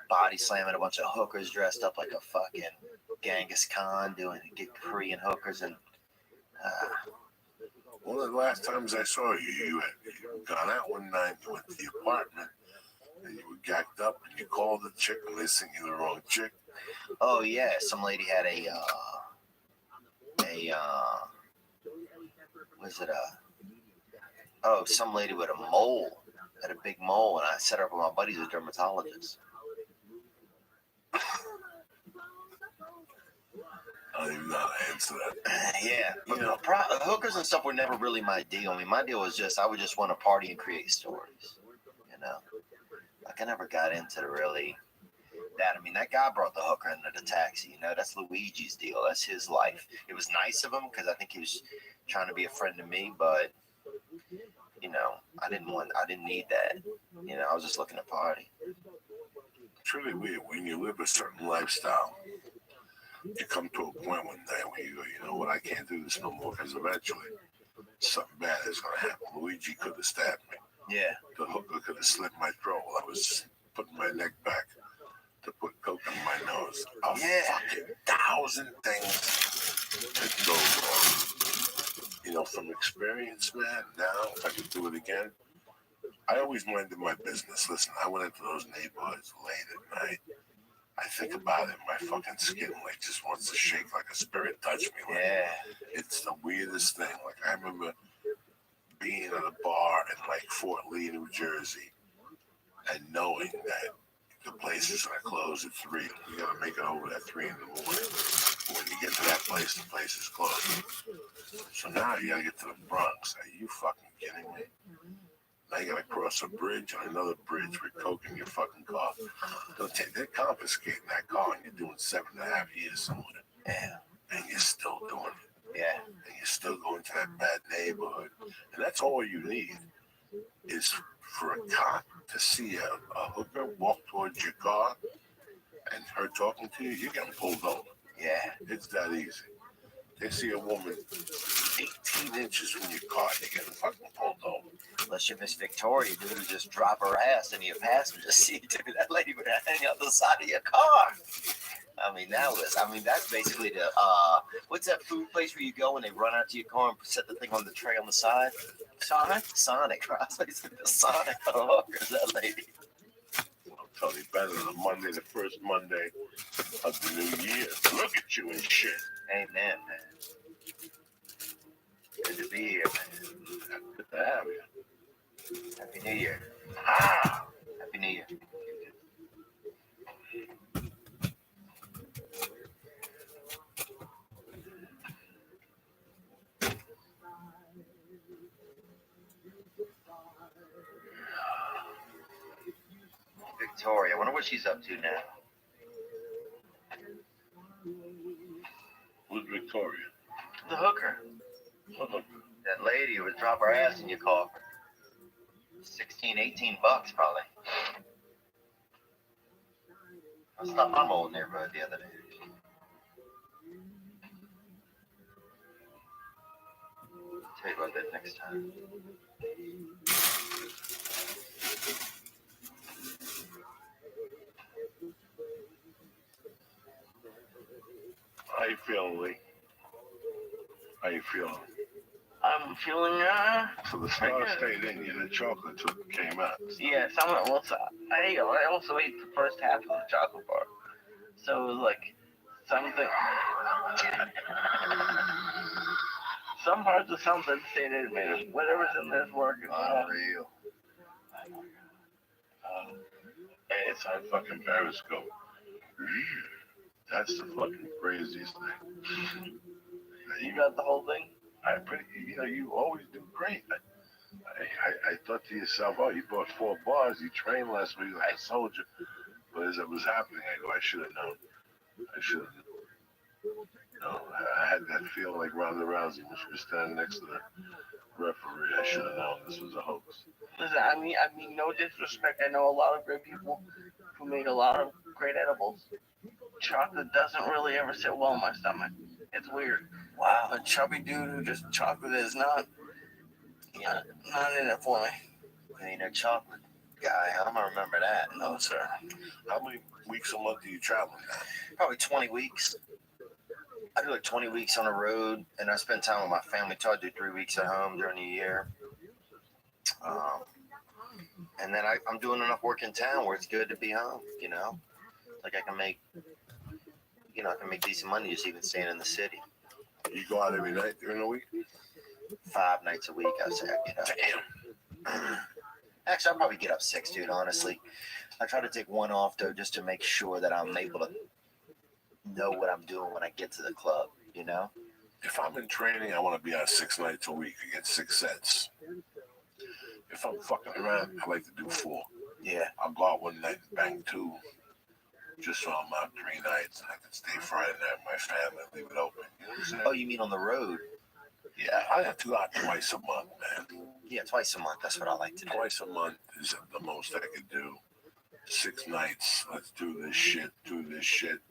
Speaker 2: body slamming a bunch of hookers dressed up like a fucking Genghis Khan, get Korean hookers, and
Speaker 1: one of the last times I saw you, you had gone out one night, you went to the apartment, and you were gacked up, and you called the chick, and they sent you the wrong chick.
Speaker 2: Oh yeah, some lady had some lady with a mole, had a big mole, and I set her up with my buddies, a dermatologist.
Speaker 1: I don't even know how to answer that.
Speaker 2: Yeah, but hookers and stuff were never really my deal. My deal was I would just want to party and create stories, Like I never got into that. That guy brought the hooker into the taxi, that's Luigi's deal. That's his life. It was nice of him because I think he was trying to be a friend to me, but, I didn't need that. I was just looking to party.
Speaker 1: It's really weird when you live a certain lifestyle. You come to a point one day where you go, you know what, I can't do this no more, because eventually something bad is going to happen. Luigi could have stabbed me.
Speaker 2: Yeah.
Speaker 1: The hooker could have slit my throat while I was putting my neck back to put coke in my nose. A fucking 1,000 things that go wrong. You know, from experience, man, now, if I could do it again, I always minded my business. Listen, I went into those neighborhoods late at night. I think about it, my fucking skin like just wants to shake like a spirit touched me. Like, it's the weirdest thing. Like I remember being at a bar in like Fort Lee, New Jersey, and knowing that the place is gonna close at 3. You gotta make it over at 3 in the morning. When you get to that place, the place is closed. So now you gotta get to the Bronx. Are you fucking kidding me? Now you gotta cross a bridge and another bridge with coke in your fucking car. They're confiscating that car and you're doing 7.5 years somewhere.
Speaker 2: Yeah.
Speaker 1: And you're still doing it.
Speaker 2: Yeah.
Speaker 1: And you're still going to that bad neighborhood. And that's all you need is for a cop to see a hooker walk towards your car and her talking to you, you're getting pulled over.
Speaker 2: Yeah.
Speaker 1: It's that easy. They see a woman 18 inches from your car, you're getting fucking pulled over.
Speaker 2: Unless you're Miss Victoria, dude, who just drop her ass in your passenger seat, dude. That lady would hang out the side of your car. I mean, that's basically the, what's that food place where you go and they run out to your car and set the thing on the tray on the side? Sonic, right? Basically the Sonic is that lady.
Speaker 1: I'll tell you better than Monday, the first Monday of the new year. Look at you and shit.
Speaker 2: Amen, man. Good to be here, man.
Speaker 1: Good to have you.
Speaker 2: Happy New Year. Happy New Year. Victoria, I wonder what she's up to now.
Speaker 1: Who's Victoria?
Speaker 2: The hooker.
Speaker 1: What hooker?
Speaker 2: That lady who would drop her ass in your car. 16, 18 bucks probably. I stopped my old neighborhood the other day. I'll tell you about that next time.
Speaker 1: How you feeling, Lee? How you feeling?
Speaker 3: I'm feeling,
Speaker 1: So the star stayed in you, the chocolate came out.
Speaker 3: yeah, I also ate the first half of the chocolate bar. So it was like something, some parts of something stayed in me. Whatever's in there is working.
Speaker 2: Unreal.
Speaker 1: Hey, it's on fucking Periscope. That's the fucking craziest thing.
Speaker 3: You got the whole thing?
Speaker 1: You always do great. I thought to yourself, oh, you bought 4 bars, you trained last week like a soldier. But as it was happening, I go, I should have known. No, I had that feeling like Ronda Rousey when she was standing next to the referee. I should have known this was a hoax.
Speaker 3: Listen, I mean, no disrespect. I know a lot of great people who make a lot of great edibles. Chocolate doesn't really ever sit well in my stomach. It's weird.
Speaker 2: Wow.
Speaker 3: A chubby dude who just chocolate is not in it for me.
Speaker 2: Ain't no chocolate guy. I'm gonna remember that.
Speaker 3: No, sir.
Speaker 1: How many weeks a month do you travel now?
Speaker 2: Probably 20 weeks. I do like 20 weeks on the road, and I spend time with my family. Try to do 3 weeks at home during the year. And then I'm doing enough work in town where it's good to be home. You know, like I can make decent money just even staying in the city.
Speaker 1: You go out every night during the week?
Speaker 2: 5 nights a week, I say I get up.
Speaker 1: Damn.
Speaker 2: Actually, I'll probably get up 6, dude, honestly. I try to take one off, though, just to make sure that I'm able to know what I'm doing when I get to the club, you know?
Speaker 1: If I'm in training, I want to be out 6 nights a week and get 6 sets. If I'm fucking around, I like to do 4.
Speaker 2: Yeah.
Speaker 1: I'll go out one night and bang 2. Just so I'm out 3 nights and I can stay Friday night with my family and leave it open. You know what I'm saying?
Speaker 2: Oh, you mean on the road?
Speaker 1: Yeah, I have to go out twice a month, man.
Speaker 2: Yeah, twice a month. That's what I like to do.
Speaker 1: Twice a month is the most I could do. 6 nights. Let's do this shit. Do this shit.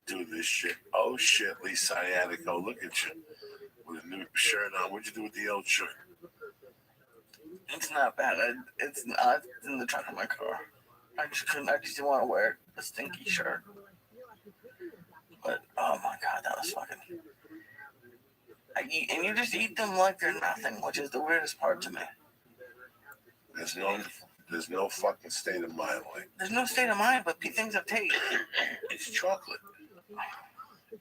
Speaker 1: Do this shit. Oh shit, Lee Sciatico, look at you. with a new shirt on. What'd you do with the old shirt?
Speaker 3: It's not bad. It's not in the trunk of my car. I just didn't want to wear a stinky shirt. But oh my god, that was fucking. And you just eat them like they're nothing, which is the weirdest part to me.
Speaker 1: There's no fucking state of mind. Like,
Speaker 3: there's no state of mind, but things have taste.
Speaker 1: It's chocolate.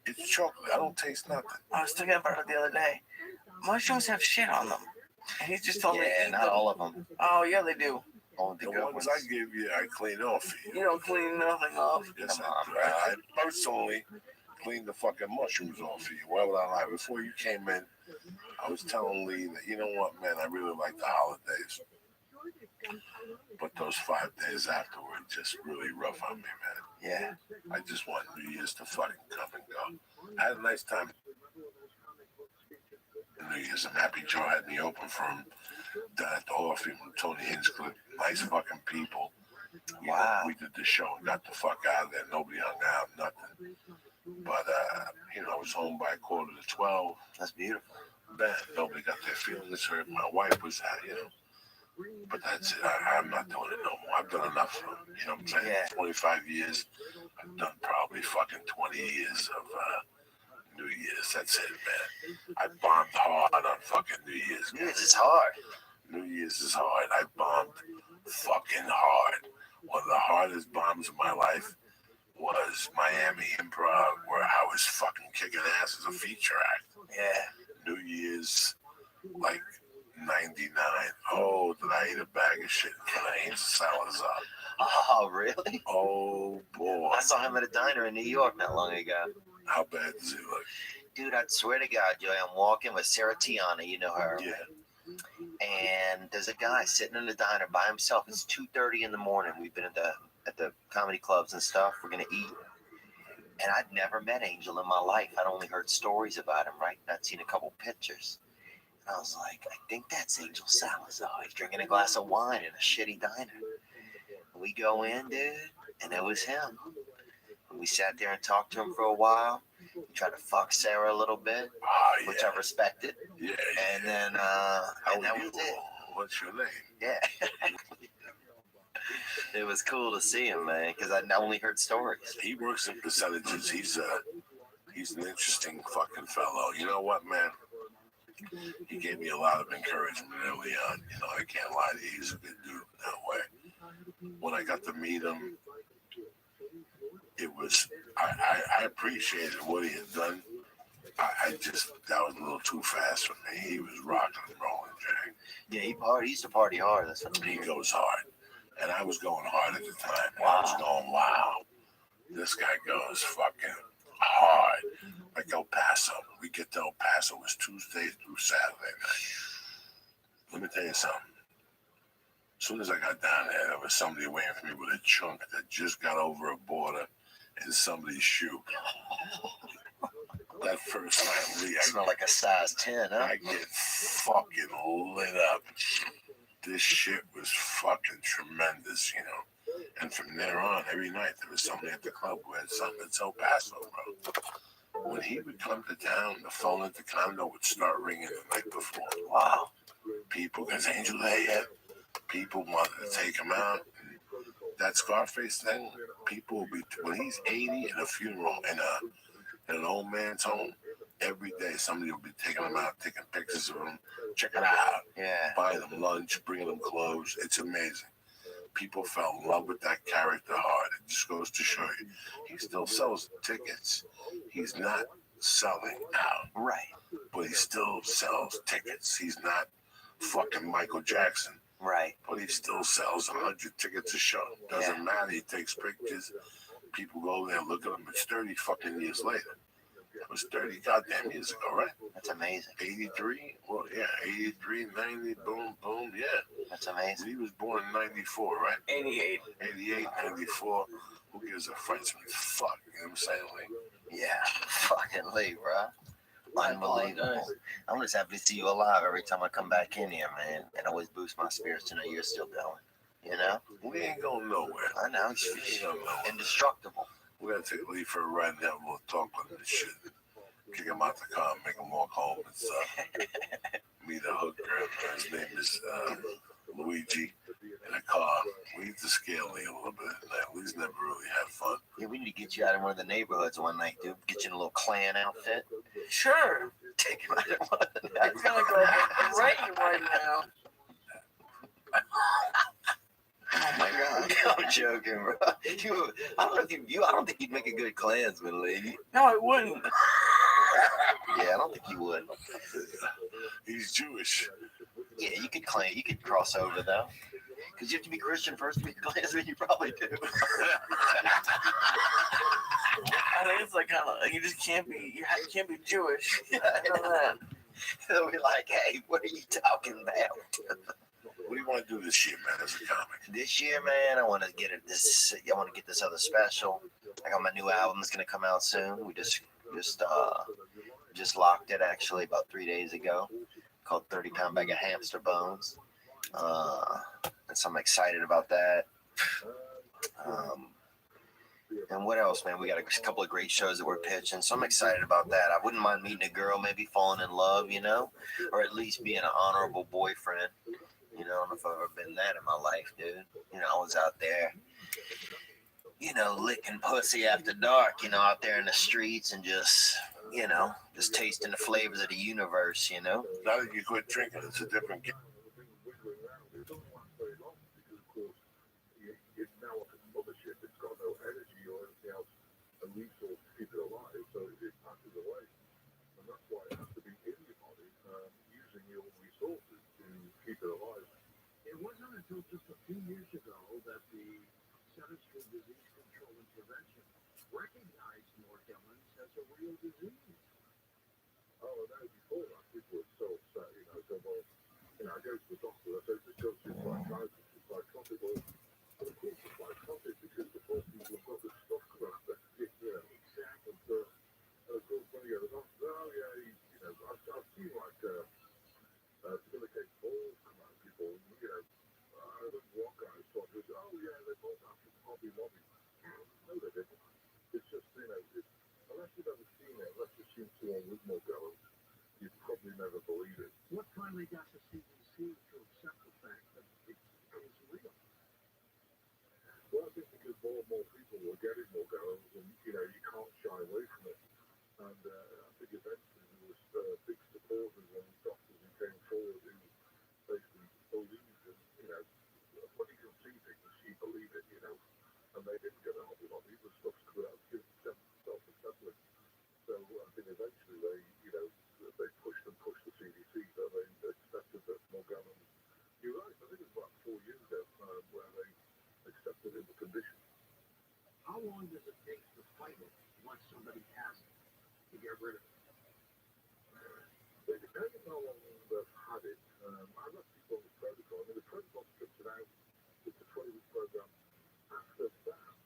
Speaker 1: It's chocolate. I don't taste nothing.
Speaker 3: I was thinking about it the other day. Mushrooms have shit on them. And he just told me.
Speaker 2: Yeah, not all of them.
Speaker 3: Oh, yeah, they do.
Speaker 2: All the
Speaker 1: The
Speaker 2: good
Speaker 1: ones
Speaker 2: ones.
Speaker 1: I give you, I clean off for you.
Speaker 3: You don't clean nothing off.
Speaker 1: Yes,
Speaker 2: Come
Speaker 1: I
Speaker 2: on,
Speaker 1: do.
Speaker 2: bro.
Speaker 1: I personally cleaned the fucking mushrooms off for you. Why would I lie? Before you came in, I was telling Lee that, you know what, man, I really like the holidays. But those 5 days after were just really rough on me, man.
Speaker 2: Yeah.
Speaker 1: I just want New Year's to fucking come and go. I had a nice time. New Year's, I'm happy Joe had me open for him down at the Orpheum with Tony Hinchcliffe. Nice fucking people.
Speaker 2: Wow.
Speaker 1: We did the show and got the fuck out of there. Nobody hung out, nothing. But, I was home by 11:45.
Speaker 2: That's beautiful.
Speaker 1: Bad. Nobody got their feelings hurt. My wife was out, But that's it. I'm not doing it no more. I've done enough. You know what I'm saying?
Speaker 2: Yeah.
Speaker 1: 25 years. I've done probably fucking 20 years of New Year's. That's it, man. I bombed hard on fucking New Year's.
Speaker 2: New Year's is hard.
Speaker 1: New Year's is hard. I bombed fucking hard. One of the hardest bombs of my life was Miami Improv, where I was fucking kicking ass as a feature act.
Speaker 2: Yeah.
Speaker 1: New Year's, like 99. Oh, did I eat a bag of shit in front of Angel Salazar?
Speaker 2: Oh, really?
Speaker 1: Oh, boy.
Speaker 2: I saw him at a diner in New York not long ago.
Speaker 1: How bad does he look?
Speaker 2: Dude, I swear to God, Joey, I'm walking with Sarah Tiana, you know her.
Speaker 1: Yeah.
Speaker 2: And there's a guy sitting in the diner by himself. It's 2:30 in the morning. We've been at the comedy clubs and stuff. We're gonna eat. And I'd never met Angel in my life. I'd only heard stories about him, right? I'd seen a couple pictures. And I was like, I think that's Angel Salazar. He's drinking a glass of wine in a shitty diner. And we go in, dude, and it was him. And we sat there and talked to him for a while. He tried to fuck Sarah a little bit, which I respected.
Speaker 1: Yeah.
Speaker 2: And then,
Speaker 1: How
Speaker 2: and that
Speaker 1: are you?
Speaker 2: was it.
Speaker 1: What's your name?
Speaker 2: Yeah. It was cool to see him, man, because I only heard stories.
Speaker 1: He works in percentages. He's an interesting fucking fellow. You know what, man? He gave me a lot of encouragement early on. I can't lie to you. He's a good dude in that way. When I got to meet him, it was, I appreciated what he had done. I just, that was a little too fast for me. He was rocking and rolling, Jack.
Speaker 2: Yeah, he used to party hard. That's what
Speaker 1: He goes hard. And I was going hard at the time. I was going, wow, this guy goes fucking hard. Like El Paso. We get to El Paso. It was Tuesday through Saturday night. Let me tell you something. As soon as I got down there was somebody waiting for me with a chunk that just got over a border in somebody's shoe. That first night, Lee,
Speaker 2: It smelled like a size 10, huh?
Speaker 1: I get fucking lit up. This shit was fucking tremendous, And from there on, every night there was somebody at the club who had something at El Paso, bro. When he would come to town, the phone at the condo would start ringing the night before. Wow. People, because Angel there yet? People wanted to take him out. And that Scarface thing, people will be, when he's 80 at a funeral in an old man's home, every day somebody will be taking him out, taking pictures of him, checking it out, buying them lunch, bringing them clothes. It's amazing. People fell in love with that character hard. It just goes to show you. He still sells tickets. He's not selling out.
Speaker 2: Right.
Speaker 1: But he still sells tickets. He's not fucking Michael Jackson.
Speaker 2: Right.
Speaker 1: But he still sells 100 tickets a show. Doesn't matter. He takes pictures. People go there and look at him. It's 30 fucking years later. It was 30 goddamn years ago, right?
Speaker 2: That's amazing.
Speaker 1: 83? Well, yeah, 83, 90, boom, boom, yeah.
Speaker 2: That's amazing.
Speaker 1: He was born in 94, right?
Speaker 3: 88.
Speaker 1: 88, 94. Who gives a Frenchman fuck? You know what I'm saying? Like,
Speaker 2: Yeah, fucking Lee, bro. Unbelievable. I'm just happy to see you alive every time I come back in here, man. It always boosts my spirits to know you're still going. You know?
Speaker 1: we ain't going nowhere.
Speaker 2: I know.
Speaker 1: We ain't going nowhere.
Speaker 2: Indestructible.
Speaker 1: We gotta take Lee for a ride and have a little talk on this shit. kick him out the car, make him walk home. It's meet a hooker. His name is Luigi. In a car, we need to scale me a little bit. We've never really had fun.
Speaker 2: Yeah, we need to get you out in one of the neighborhoods one night, dude. Get you in a little clan outfit.
Speaker 3: Sure.
Speaker 2: Take him out in one of the
Speaker 3: It's gonna go great right now. Oh my god.
Speaker 2: I'm joking, bro. I don't think you'd make a good Klansman, lady.
Speaker 3: No, I wouldn't.
Speaker 2: Yeah, I don't think you would.
Speaker 1: He's Jewish.
Speaker 2: Yeah, you could cross over though. Because you have to be Christian first to be a Klansman. You probably do.
Speaker 3: I think it's like kind of you just can't be can't be Jewish. I know that.
Speaker 2: They'll be like, hey, what are you talking about?
Speaker 1: What do you want to do this year, man, as a comic?
Speaker 2: This year, man, I want to get this other special. I got my new album that's gonna come out soon. We just locked it actually about 3 days ago. Called 30-Pound Bag of Hamster Bones. And so I'm excited about that. And what else, man? We got a couple of great shows that we're pitching, so I'm excited about that. I wouldn't mind meeting a girl, maybe falling in love, or at least being an honorable boyfriend. I don't know if I've ever been that in my life, dude. I was out there, licking pussy after dark, out there in the streets and just tasting the flavors of the universe,
Speaker 1: Now that you quit drinking, it's a different game.
Speaker 4: It wasn't until just a few years ago that the Centers for Disease Control and Prevention recognized Morgellons as a real disease. Oh, no, before that, people were so upset, so, well, I go to the doctor, I said, just go to psychiatrist, psychotic, but of course it's psychotic because the poor people have got this stuff coming out their dick, Exactly. And of course, when you go to the doctor, oh, yeah, I've seen, silicate balls come out of people, I remember one guy was talking, oh, yeah, they both have to Hobby Lobby. No, they didn't. It's just, unless you've ever seen it, unless you've seen someone with Morgellons, you'd probably never believe it. What finally got the CDC to accept the fact that it is real? Well, I think because more and more people were getting Morgellons, and, you can't shy away from it. And I think eventually there was big supporters and doctors who came forward who basically believed in, when you can see things, you believe it, and they didn't get a Hobby Lobby. The stuff's coming out of self-assembly. So I think eventually they pushed the CDC, so they accepted that Morgellons. You're right, I think it was about 4 years ago where they accepted it, the condition. How long does it take to fight it once somebody has it, to get rid of it? It depends on how long they've had it. I let people on the protocol. The protocol strips it out. It's a 20-week program. After that,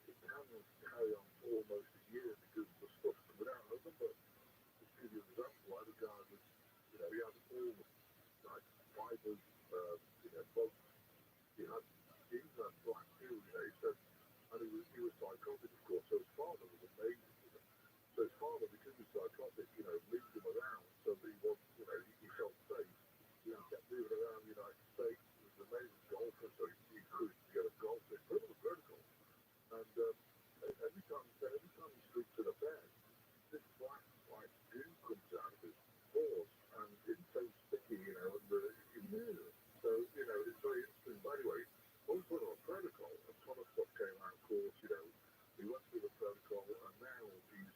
Speaker 4: it can carry on for almost a year because the stuff's coming out. I remember just give you an example. I had a guy with, he had all like fibers, bugs. He even had black too. He said, and he was psychotic, of course. So his father was amazing. So his father, because he was psychotic, moved him around so that he was, he felt safe. He kept moving around the United States. He was an amazing golfer, so he could get a golf fit. But it was vertical. And every time he sleeps in a bed, this black goo comes out of his pores, and it's so sticky, and so it's very interesting. But anyway, when we put on a protocol, a ton of stuff came out. Of course, he went through the protocol, and now he's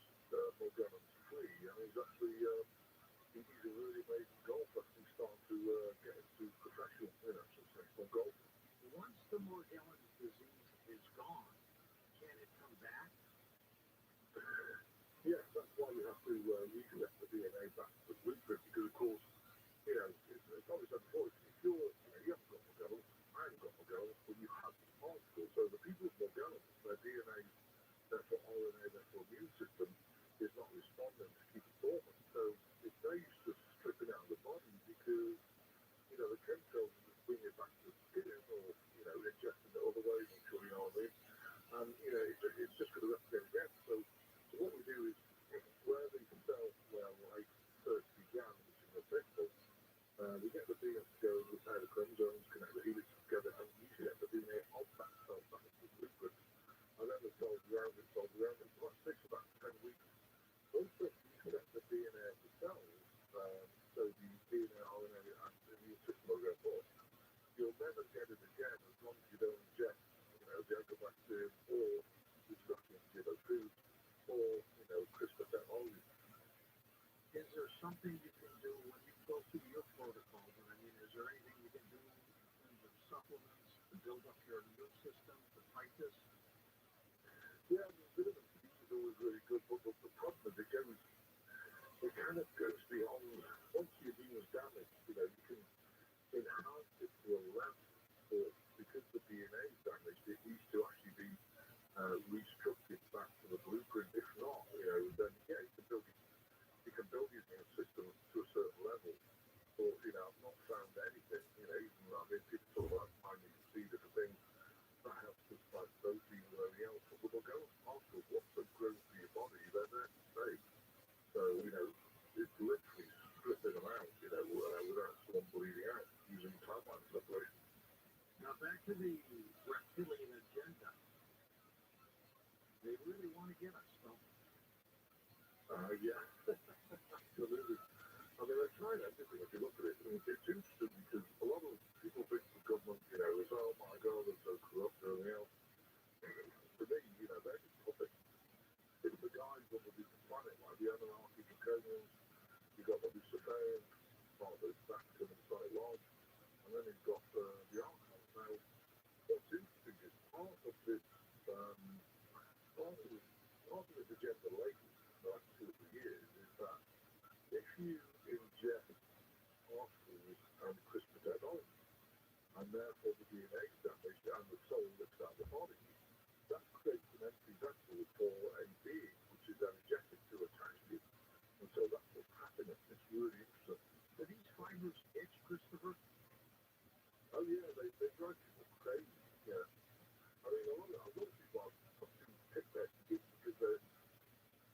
Speaker 4: Morgellons free, and he's actually he's a really amazing golfer. He's starting to get into professional, successful golf. Once the Morgellons disease is gone, can it come back? Yes, that's why you have to redirect the DNA back to the blueprint, because of course, it's always done before. If you haven't got Morgellons, I haven't got Morgellons, but you have the particle. So the people with Morgellons, their DNA, therefore RNA, therefore immune system, is not responding to keep it dormant. So it's no use just stripping out of the body because, the chemicals just bring it back to the skin or, injecting it other ways, I'm sure you know what I mean. And, it's just going to replicate again. So what we do is where the supplements to build up your immune system to fight this? Yeah, vitamin C is always really good, but the problem is it kind of goes beyond, once your immune is damaged, you can enhance it to a level, but because the DNA is damaged, it needs to actually be restructured back to the blueprint. If not, then yeah, you can build your immune system to a certain level. But I've not found anything. Even people talk about vitamin C, different things that helps us fight protein and everything else. But we'll go hospitals. What's the growth for your body? They're there to stay. So it's literally stripping them out. Without someone bleeding out using timeline separation. Now back to the reptilian agenda. They really want to get us, don't they? Yeah. Absolutely. They're trying everything. If you look at it, it's interesting because a lot of people think the government, is, oh my God, they're so corrupt and everything else. To me, they're just puppets. It's the guys on the different planet, like the Anunnaki, the Draconians, you've got the Luciferians, part of the Vatican and Sonic Lodge, and then you've got the Archons. Now, what's interesting is part of this agenda lately, the last 2 or 3 years, is that if you inject particles and CRISPR technology, and therefore the DNA is damaged and the soul lifts out of the body, that creates an empty vessel for a being which is energetic to attach to. And so that's what's happening. It's really interesting. Do these fibers itch, Christopher? Oh yeah, they drive people crazy. Yeah. A lot of people have picked their skin because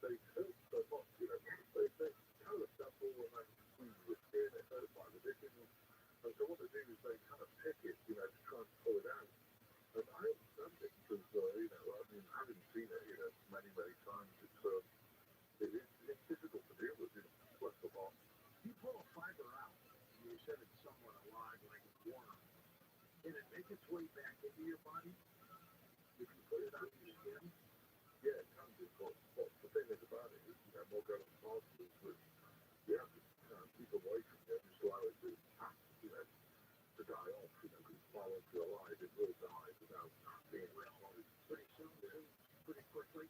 Speaker 4: they hurt so much. They kind of stumble and then squeeze the skin. It hurts like ridiculous. And so what they do is they kind of pick it, to try and pull it out. And I understand it because, having seen it, many, many times, it's difficult to deal with. Bless the heart. You pull a fiber out, and you said it's somewhat alive, like a worm. Can it make its way back into your body if you put it on your skin? Yeah, it can do. But the thing is about it is, more going to particles, which you have to keep away from it, just allow it to pass, to die off, because while it's alive, it will die without being recorded. Pretty soon, pretty quickly.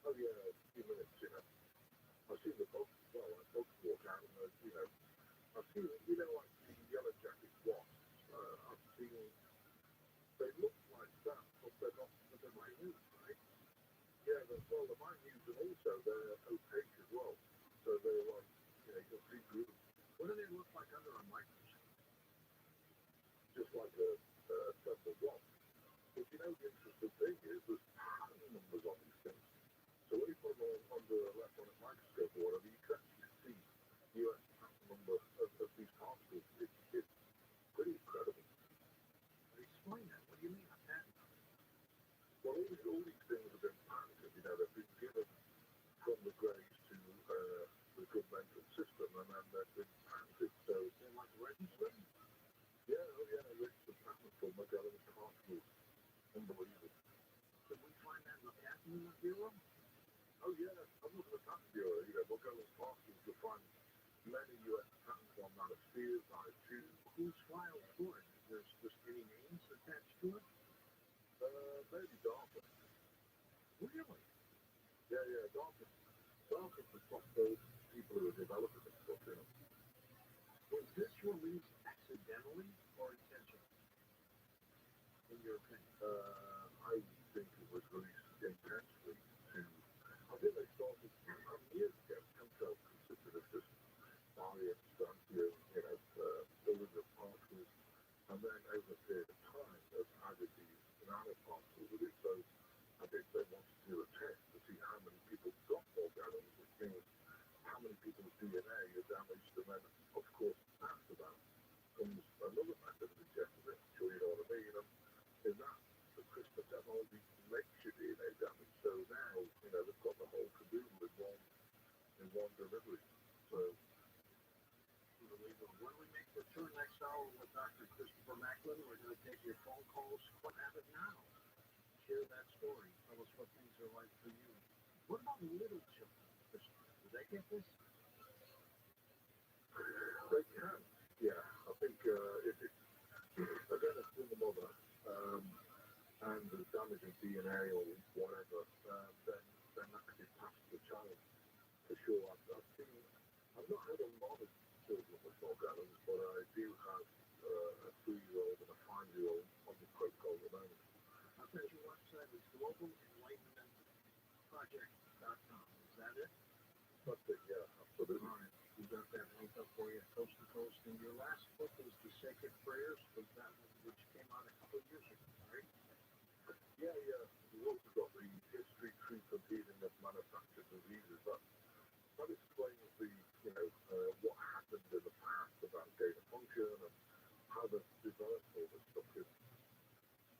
Speaker 4: Oh yeah, a few minutes, I've seen the folks as well, folks walk out and I've seen, like the yellow jacket wasps, I've seen, they look like that, but they're not, they're minute, right? Yeah, they're minute, and also they're opaque as well. So they're like, you can see through them. What do they look like under a microscope? Just like a temple wasp. But the interesting thing is there's pattern numbers on these things. So when you put them under an electronic microscope or whatever, you can actually see the pattern number of these particles. It's pretty incredible. Explain that. What do you mean a pattern number? Well, all these things have been patented. They've been given from the graves to the good mental system, and then they've been patented. So they're like registered. Yeah, registered patent for Magellan's particles. Unbelievable. Can we find that in the patent bureau? Oh yeah, I'm looking at the patent bureau. Magellan's particles, you'll find many U.S. patents on nanospheres, nanotubes. Who's filed for it? Is there just any names attached to it? Maybe DARPA. Really? Yeah, DARPA. DARPA's the top those people who are developing this stuff, Was this released accidentally or intentionally? In your opinion? I think it was released intentionally I think they started years ago. Chemtrails consisted of just science, building the particles, and then over a period of time, they've added these nanoparticles with it. So I think they wanted to do a test to see how many people got organelles, which means how many people's DNA are damaged, and then, of course, after that comes another method of injecting it. Sure, you know what I mean? And that the CRISPR technology makes your DNA damage. So now, they've got the whole caboodle in one delivery. So, unbelievable. When we make the turn next hour with Dr. Christopher Macklin, we're going to take your phone calls. What happened now? Share that story. Tell us what things are like for you. What about little children? Do they get this? They can. Yeah, I think if it's, again, it's in the mother and the damaging DNA or whatever, then that could be passed to the child for sure. I've not had a lot of children with small gallons, but I do have a 3-year-old and a 5-year-old on the protocol at the moment. I bet your website is globalenlightenmentproject.com. Is that it? That's it, yeah, absolutely. All right, we got that linked up for you, coast to coast. And your last book was The Sacred Prayers, was that one which came out a couple of years ago, right? Yeah. We've also got the History, Truth, and Healing of Manufactured Diseases. That explains what happened in the past about gain of function and how they've developed all this stuff.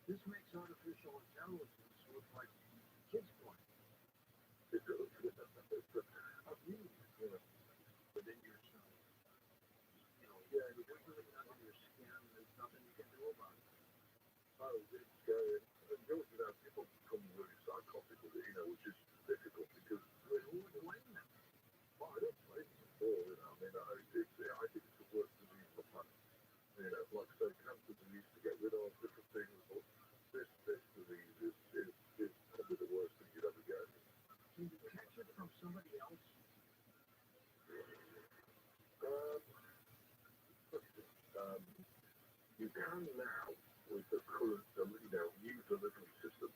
Speaker 4: This makes artificial intelligence look like kids' play. It does. I've used, within yourself. Yeah, you're doing it under your skin. There's nothing you can do about it. Oh, it's scary. And people become really psychotic with it, which is difficult because who would blame them? Well, I don't blame them at all, I mean, I think it's the worst disease on the planet. Like I say, cancer disease to get rid of, different things, but this disease is probably the worst thing you'd ever get. Can you catch it from somebody else? You can now with the current new delivery system,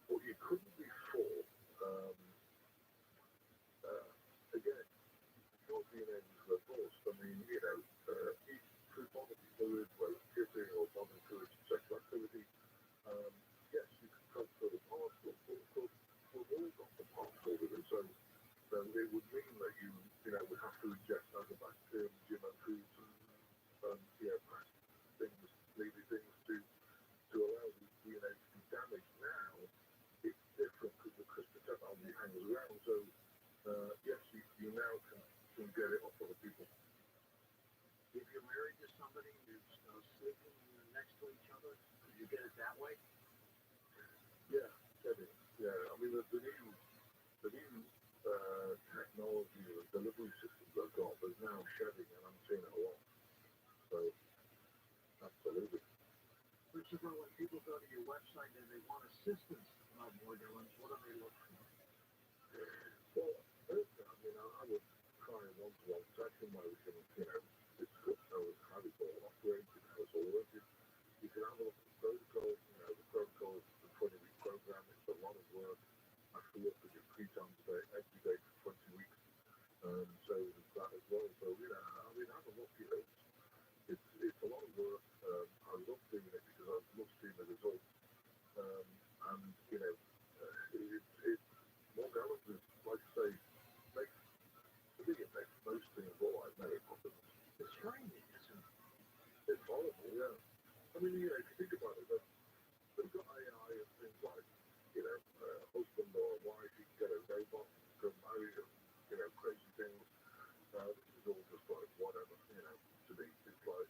Speaker 4: but you couldn't before. Again, your DNA was reversed. I mean, each through bodily fluid, whether it's kissing or bodily fluid, sexual activity, yes, you can transfer the particles, but of course, we've all got the particles in it, so it would mean that you would have to ingest other bacterium, GMO foods, and pass things, maybe things to allow the DNA to be damaged. Now, it's different because the CRISPR technology hangs around, so yes, you now can get it off other people. If you're married to somebody who's sleeping next to each other, could you get it that way? Yeah, shedding. Yeah, I mean the new technology, the delivery systems I've got, there's now shedding, and I'm seeing it a lot. So, absolutely. Christopher, when people go to your website and they want assistance about borderlands, what do they look for? Well, personally, I would try a one-to-one session where we can, discuss how it's all operates, how it's all working. You can have a look at the protocol. The protocol is a 20-week program. It's a lot of work. I have to work with your 3 times a day, every day for 20 weeks. So there's that as well. So, have a look. It's a lot of work. I love doing it because I love seeing the results. And, it's more gallons is, like I say, it makes most things look like many problems. It's frightening, isn't it? It's horrible, yeah. I mean, if you think about it, they've got AI and things like, husband or wife, you can get a robot to marry them, crazy things. This is all just like whatever, to me. It's like,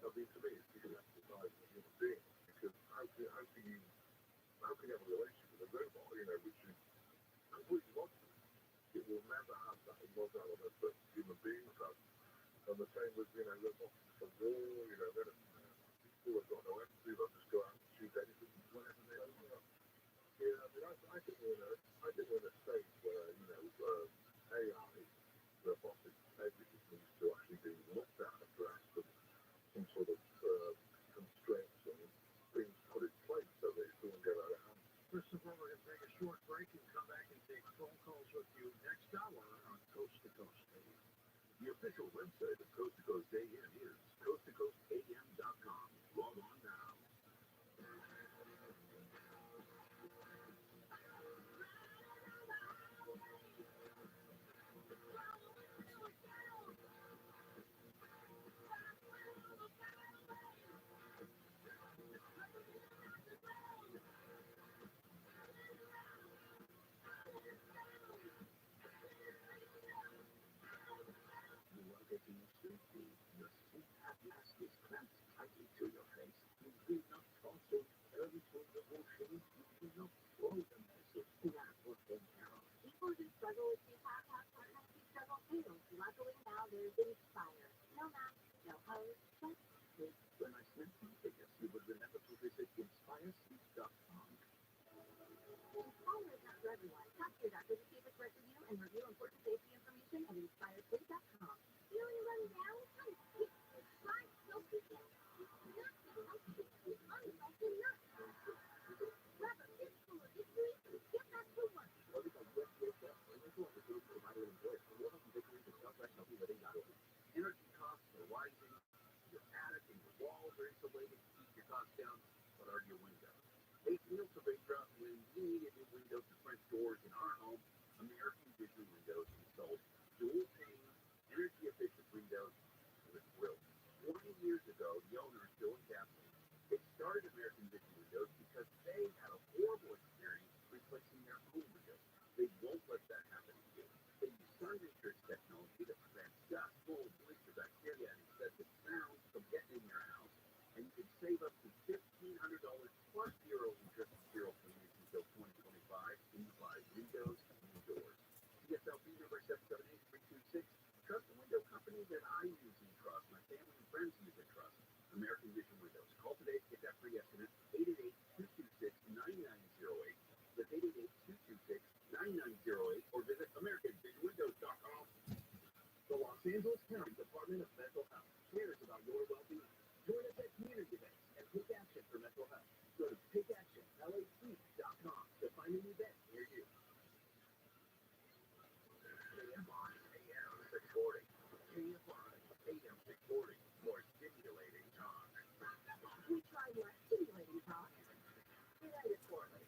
Speaker 4: to me, it's dehumanizing a human being, because how can you have a relationship with a robot, which is completely logical. It will never have that love element that human beings have. And the same with, robots for war, people have got no empathy, they'll just go out and shoot anything, whatever they want. Yeah, I mean, I think we're in a stage where, AI, robotics, everything needs to actually be looked at, addressed, and some sort of constraints and things put in place so that it doesn't get out of hand. Christopher, we're going to take a short break and come back and take phone calls with you next hour on Coast to Coast AM. The official website of Coast to Coast AM is coasttocoastam.com. Log on now. Your seat at last is clamped tightly to your face. You do not also turn to the ocean. You do not throw the message. That was the error.
Speaker 5: People who struggle with CPAP have sometimes struggle too. Luckily now there's Inspire. No mask, no hose, just sleep.
Speaker 4: When I sent you this, you would remember to visit inspiresleep.com.
Speaker 1: costs down, but are your windows? Hey, Neil Cervera, when we needed new windows and French doors in our home, American Vision Windows installed dual pane, energy efficient windows with grills. 20 years ago, the owners, Bill and Kathleen, they started American Vision Windows because they had a horrible experience replacing their own windows. They won't let that happen to you. They use sun research technology to prevent dust, mold, moisture, bacteria, and excessive sound from getting in your house. And you can save up to $1,500 plus zero interest and zero payments until 2025 when you buy windows and doors. CSLB number 778-326. Trust the window company that I use and trust. My family and friends use and trust. American Vision Windows. Call today to get that free estimate. 888-226-9908. That's 888-226-9908. Or visit AmericanVisionWindows.com. The Los Angeles County Department of Mental Health cares about your well-being. Join us at community events and take action for mental health. Go to takeactionlac.com to find an event near you. KFI AM 640. KFI AM 640. More stimulating talk.
Speaker 5: We try more stimulating talk. United Forward.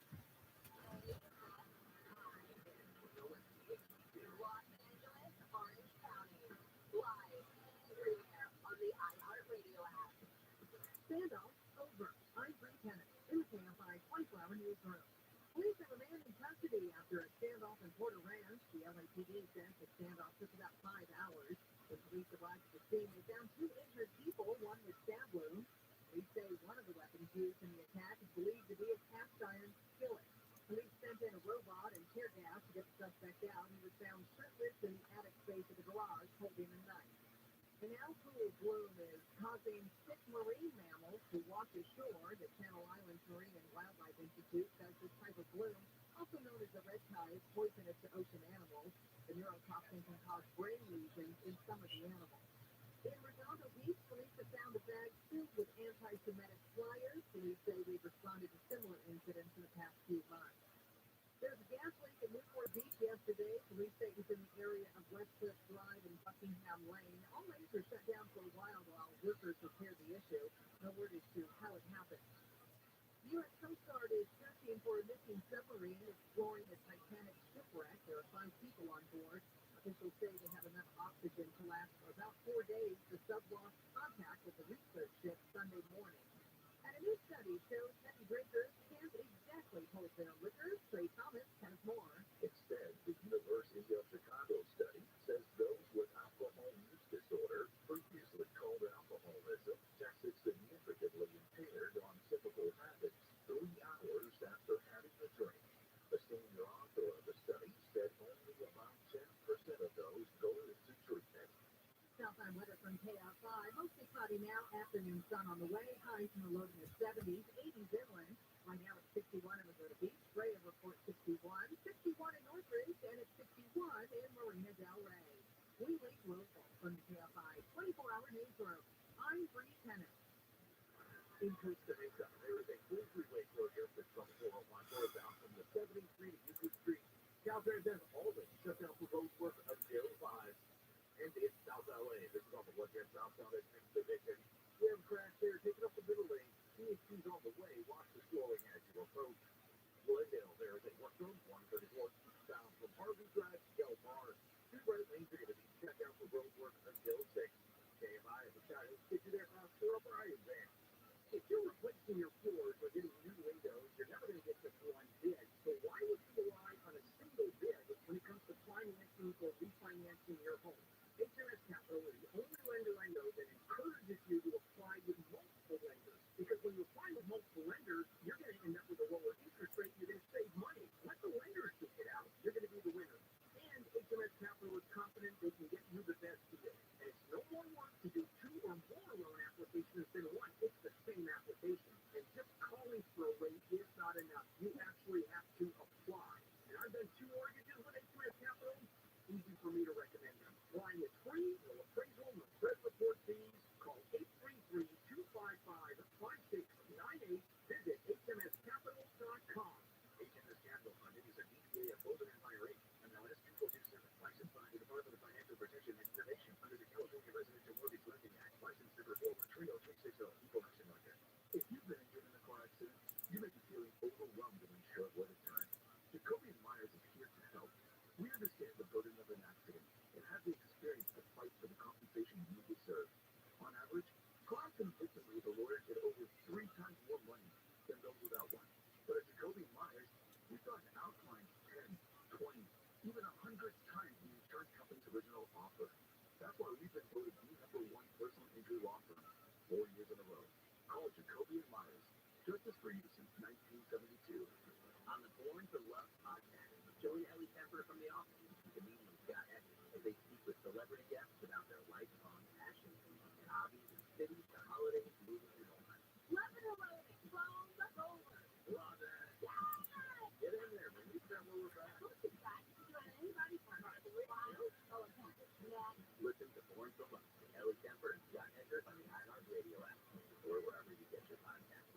Speaker 5: Los Angeles, Orange County. Live everywhere on the iHeartRadio app. Standoff over. I'm Bree Kennedy in the KFI 24-hour newsroom. Police have a man in custody after a standoff in Porter Ranch. The LAPD says the standoff took about 5 hours. When police arrived at the scene, they found 2 injured people, one with stab wounds. Police say one of the weapons used in the attack is believed to be a cast iron skillet. Police sent in a robot and tear gas to get the suspect out. He was found shirtless in the attic space of the garage holding a knife. The now cool bloom is causing 6 marine mammals to wash ashore. The Channel Islands Marine and Wildlife Institute says this type of bloom, also known as the red tide, is poisonous to ocean animals. The neurotoxin can cause brain lesions in some of the animals. In Redondo Beach, police have found a bag filled with anti-Semitic flyers. Police say they've responded to similar incidents in the past few months. There was a gas leak at Newport Beach yesterday. Police say it was in the area of West Cliff Drive and Buckingham Lane. All lanes were shut down for a while workers repaired the issue. No word as to how it happened. The U.S. Coast Guard is searching for a missing submarine exploring the Titanic shipwreck. There are 5 people on board. Officials say they have enough oxygen to last for about 4 days. The sub lost contact with the research ship Sunday morning. And a new study shows heavy drinkers can't exactly hold their liquor. Trey Thomas has more.
Speaker 4: Instead, the University of Chicago study says those with alcohol use disorder, previously called alcoholism, tested significantly impaired on typical habits 3 hours after having a drink. The senior author of the study said only about 10% of those go into treatment.
Speaker 5: Southside weather from KFI. Mostly cloudy now. Afternoon sun on the way. Highs in the low to the 70s. 80s inland. Right now it's 61 in Redondo Beach. Brea report 61. 61 in Northridge. And it's 61 in Marina Del Rey. We leave local from the KFI 24-hour newsroom. I'm Bree Kennedy.
Speaker 4: In Costa Mesa, there is a full freeway closure from 401 northbound from the 73 to Euclid Street. Caltrans has always shut down for road work until 5. And in South LA, this is on the left-hand southbound at Next Division. We have a crash there, taking up the middle lane. CHP's on the way. Watch the slowing as you approach. Glendale, there is a work zone 134 eastbound from Harvey Drive to Del Mar. 2 right lanes are going to be shut down for road work until 6. KMI and the child get you there across 4 Brian Van. If you're replacing your floors or getting new windows, you're never going to get just one bid. So why would you rely on a single bid when it comes to financing or refinancing your home? HMS Capital is the only lender I know that encourages you to apply with multiple lenders. Because when you apply with multiple lenders, you're going to end up with a lower interest rate. You're going to save money. Let the lenders duke it out. You're going to be the winner. And HMS Capital is confident they can get you the best deal. And it's no more work to do 2 or more loan applications than 1. It's the same application. And just calling for a rate is not enough. You actually have to apply. And I've done 2 mortgages with HMS Capital. Easy for me to recommend them. Applying is free, no appraisal, no credit report fees. Call 833-255-5698. Visit for you since 1972. On the Born to Love podcast, Joey Ellie Kemper from The Office and comedian Scott Edmonds as they speak with celebrity guests about their lifelong passions and hobbies in cities to holidays, movies, and more.
Speaker 5: Love it or load it, phone the over.
Speaker 4: Love it. Get in there, man. You tell what we're back.
Speaker 5: Hosted by anybody from Wild Television.
Speaker 4: Listen to Born to Love with Ellie Kemper and Scott Edmonds on the iHeartRadio app or wherever you get your podcasts.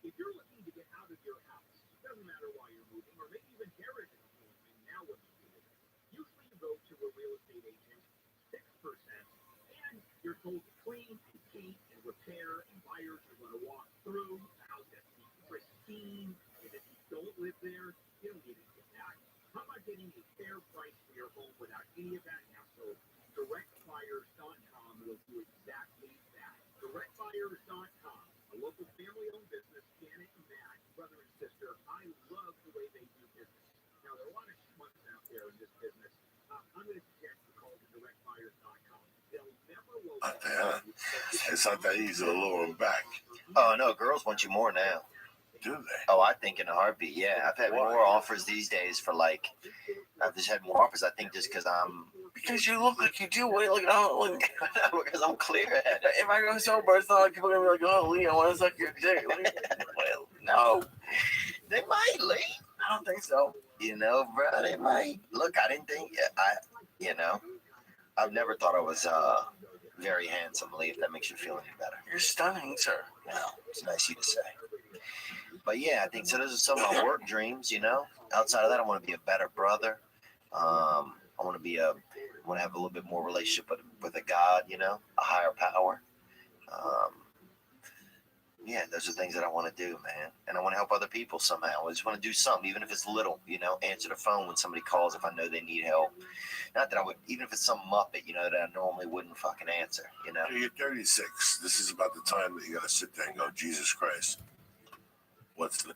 Speaker 4: If you're looking to get out of your house, doesn't matter why you're moving, or maybe even Jared is moving, now what do you do? Usually you go to a real estate agent, 6%, and you're told to clean and paint and repair, and buyers are going to walk through. The house has to be pristine, and if you don't live there, you don't need to get that. How about getting a fair price for your home without any of that hassle? DirectBuyers.com will do exactly that. DirectBuyers.com, a local family-owned business, Janet and Matt, brother and sister. I love the way they do business. Now, there are a lot of schmucks out there in this business. I'm going to suggest you call to DirectBuyers.com. They'll never will.
Speaker 1: It's not that easy to lure them back,
Speaker 2: Oh no, girls want you more now.
Speaker 1: do they?
Speaker 2: Oh, I think in a heartbeat. Yeah, I've had more offers these days for like. I've just had more offers. I think just because I'm.
Speaker 3: Because you look like you do. Wait, like, oh, like,
Speaker 2: Because I'm clear.
Speaker 3: if I go sober, it's not like people are gonna be like, "Oh, Lee, I want to suck your dick." Like, well, no,
Speaker 2: They might, Lee.
Speaker 3: I don't think so.
Speaker 2: You know, bro, they might. Look, I didn't think. I've never thought I was very handsome, Lee. If that makes you feel any better.
Speaker 3: You're stunning, sir.
Speaker 2: Well, it's nice of you to say. But yeah, I think so. Those are some of my work dreams. Outside of that, I want to be a better brother. I want to have a little bit more relationship with a God. A higher power. Yeah, those are things that I want to do, man. And I want to help other people somehow. I just want to do something, even if it's little, answer the phone when somebody calls if I know they need help. Not that I would, even if it's some Muppet, that I normally wouldn't fucking answer,
Speaker 1: You're 36. This is about the time that you got to sit there and go, Jesus Christ. What's the...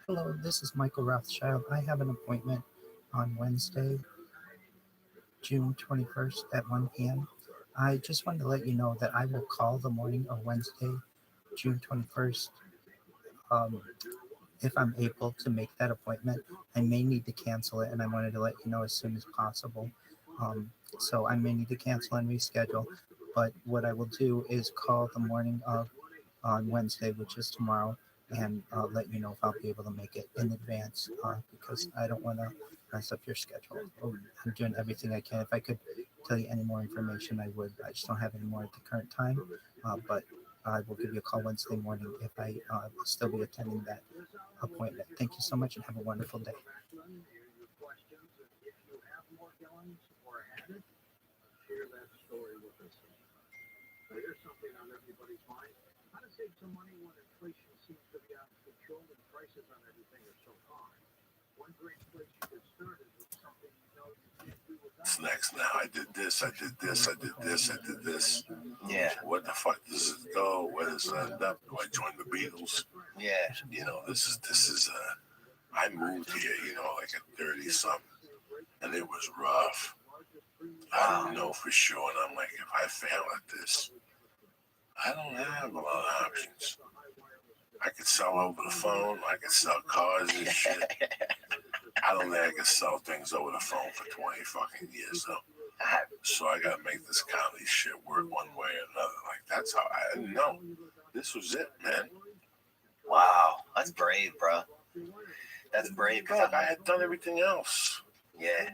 Speaker 6: Hello, this is Michael Rothschild. I have an appointment on Wednesday, June 21st at 1 p.m. I just wanted to let you know that I will call the morning of Wednesday, June 21st. If I'm able to make that appointment, I may need to cancel it, and I wanted to let you know as soon as possible. So I may need to cancel and reschedule, but what I will do is call the morning of on Wednesday, which is tomorrow, and let you know if I'll be able to make it in advance because I don't want to mess up your schedule. I'm doing everything I can. If I could tell you any more information, I would. I just don't have any more at the current time, but I will give you a call Wednesday morning if I will still be attending that appointment. Thank you so much and have a wonderful day.
Speaker 4: Share that story with us. Here's something on everybody's mind. How to save some money when inflation seems to be out of control and prices on everything are so high. One great place you could start is with something you know you can't do without.
Speaker 1: What's next now? I did this, I did this, I did this, I did this.
Speaker 2: Yeah.
Speaker 1: What the fuck does it go? Where does it end up? Do I join the Beatles?
Speaker 2: Yeah.
Speaker 1: This is I moved here, like at 30 something, and it was rough. I don't know for sure, and I'm like, if I fail at this, I don't have a lot of options. I could sell over the phone, I could sell cars and shit. I don't think I can sell things over the phone for 20 fucking years though. So I gotta make this comedy shit work one way or another. Like That's how I didn't know. This was it, man.
Speaker 2: Wow, that's brave, bro. That's brave.
Speaker 1: Dog, I had done everything else.
Speaker 2: Yeah.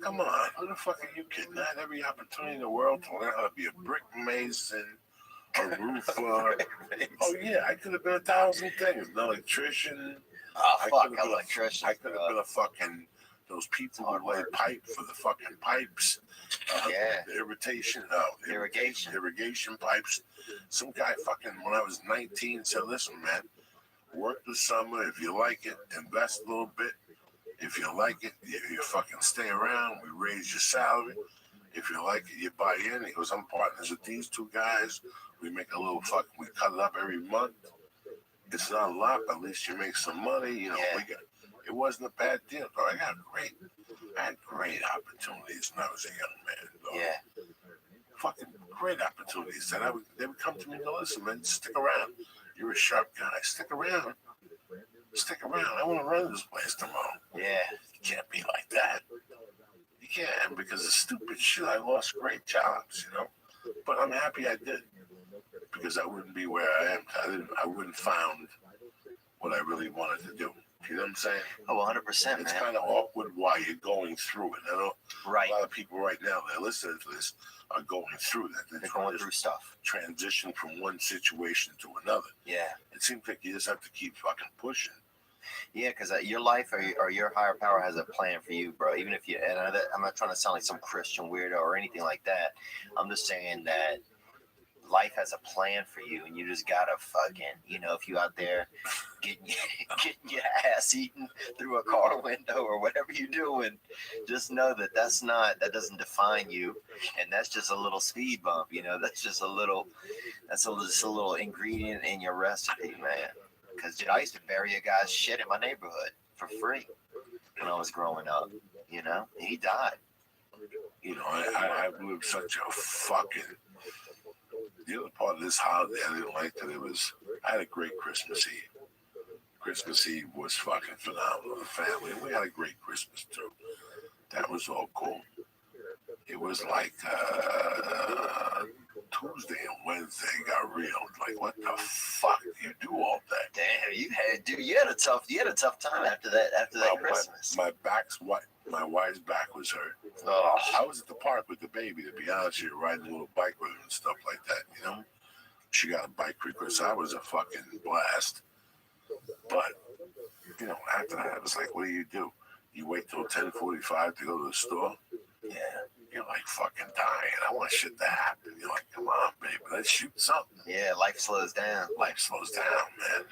Speaker 1: Come on, who the fuck are you kidding? I had every opportunity in the world to learn how to be a brick mason, a roofer. Oh yeah, I could have been 1,000 things. An electrician.
Speaker 2: Oh,
Speaker 1: I
Speaker 2: fuck,
Speaker 1: could have been
Speaker 2: electrician.
Speaker 1: I could have been a fucking those people who lay pipe for the fucking pipes.
Speaker 2: Yeah.
Speaker 1: The irrigation pipes. Some guy fucking when I was 19 said, "Listen, man, work the summer. If you like it, invest a little bit. If you like it, you fucking stay around. We raise your salary. If you like it, you buy in." He goes, "I'm partners with these two guys. We make a little we cut it up every month. It's not a lot, but at least you make some money. You know, it wasn't a bad deal. Though. I had great opportunities when I was a young man. Though.
Speaker 2: Yeah.
Speaker 1: Fucking great opportunities. And they would come to me and go, "Listen, man, stick around. You're a sharp guy. Stick around. Stick around. I want to run this place tomorrow."
Speaker 2: Yeah.
Speaker 1: You can't be like that. You can't, because of stupid shit. I lost great jobs, you know. But I'm happy I did, because I wouldn't be where I am. I wouldn't found what I really wanted to do. You know what I'm saying?
Speaker 2: Oh, 100%,
Speaker 1: It's
Speaker 2: man.
Speaker 1: kind of awkward while you're going through it. I know
Speaker 2: Right.
Speaker 1: a lot of people right now, they're listening to this, are going through that.
Speaker 2: They're going through stuff.
Speaker 1: Transition from one situation to another.
Speaker 2: Yeah.
Speaker 1: It seems like you just have to keep fucking pushing.
Speaker 2: Yeah, because your life or your higher power has a plan for you, bro. Even if you, and I'm not trying to sound like some Christian weirdo or anything like that. I'm just saying that life has a plan for you, and you just gotta fucking, if you out there getting your ass eaten through a car window or whatever you're doing, just know that that doesn't define you, and that's just a little speed bump. That's just a little ingredient in your recipe, man. Because I used to bury a guy's shit in my neighborhood for free when I was growing up. He died.
Speaker 1: I lived such a fucking. The other part of this holiday I didn't like that I had a great Christmas Eve. Christmas Eve was fucking phenomenal. The family, and we had a great Christmas too. That was all cool. It was like Tuesday and Wednesday got real. Like, what the fuck do you do all day?
Speaker 2: Damn, you had a tough time after that Christmas.
Speaker 1: My wife's back was hurt.
Speaker 2: Oh.
Speaker 1: I was at the park with the baby, to be honest with you, riding a little bike with her and stuff like that, She got a bike request. I was a fucking blast. But, after that, it was like, what do? You wait till 10:45 to go to the store?
Speaker 2: Yeah.
Speaker 1: You're like fucking dying. I want shit to happen. You're like, come on, baby, let's shoot something.
Speaker 2: Yeah, life slows down.
Speaker 1: Life slows down, man.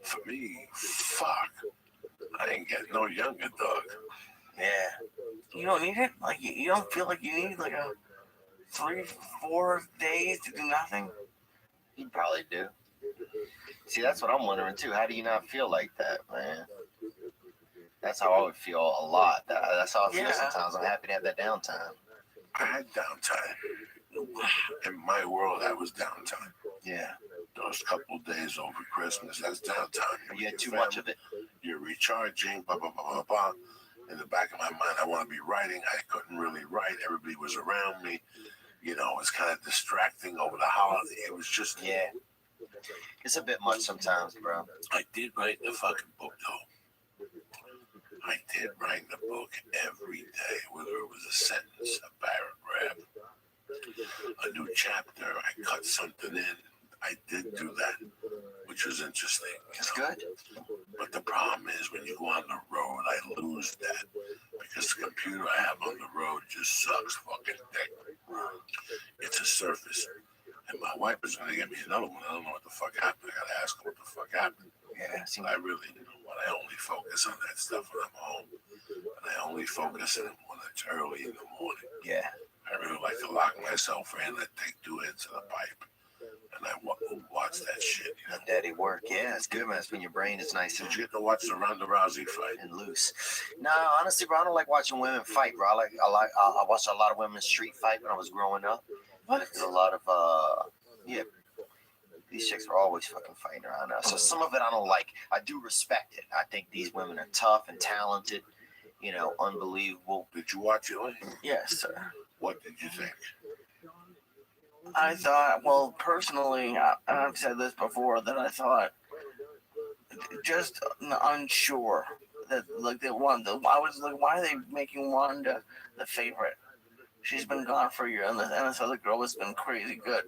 Speaker 1: For me, fuck. I ain't getting no younger, dog.
Speaker 2: Yeah.
Speaker 3: You don't need it? Like, you don't feel like you need like a 3-4 days to do nothing?
Speaker 2: You probably do. See, that's what I'm wondering too. How do you not feel like that, man? That's how I would feel a lot. That's how I feel sometimes. I'm happy to have that downtime.
Speaker 1: I had downtime. In my world, that was downtime.
Speaker 2: Yeah.
Speaker 1: Those couple of days over Christmas, that's downtime.
Speaker 2: You had too much of it.
Speaker 1: You're recharging, blah, blah, blah, blah, blah. In the back of my mind, I want to be writing. I couldn't really write. Everybody was around me. It was kind of distracting over the holiday. It was just...
Speaker 2: Yeah. It's a bit much sometimes, bro.
Speaker 1: I did write the fucking book, though. I did write the book every day, whether it was a sentence, a paragraph, a new chapter. I cut something in. I did do that, which was interesting.
Speaker 2: It's good.
Speaker 1: But the problem is when you go on the road, I lose that because the computer I have on the road just sucks fucking dick. It's a Surface. And my wife is going to get me another one. I don't know what the fuck happened. I got to ask her what the fuck happened.
Speaker 2: Yeah.
Speaker 1: I really, I only focus on that stuff when I'm home. And I only focus on it when it's early in the morning.
Speaker 2: Yeah.
Speaker 1: I really like to lock myself in and take 2 hits of the pipe. And I watch that shit.
Speaker 2: That daddy work. Yeah, it's good, man. It's when your brain is nice and...
Speaker 1: Did you get to watch the Ronda Rousey fight?
Speaker 2: And loose. No, honestly, bro, I don't like watching women fight, bro. I watched a lot of women street fight when I was growing up.
Speaker 3: What?
Speaker 2: There's a lot of, these chicks are always fucking fighting around us. So some of it I don't like. I do respect it. I think these women are tough and talented, unbelievable.
Speaker 1: Did you watch it, Lee?
Speaker 3: Yes, sir.
Speaker 1: What did you think?
Speaker 3: I thought, well, personally, and I've said this before, that I thought just unsure that like they want. I was like, why are they making Wanda the favorite? She's been gone for a year, and this other girl has been crazy good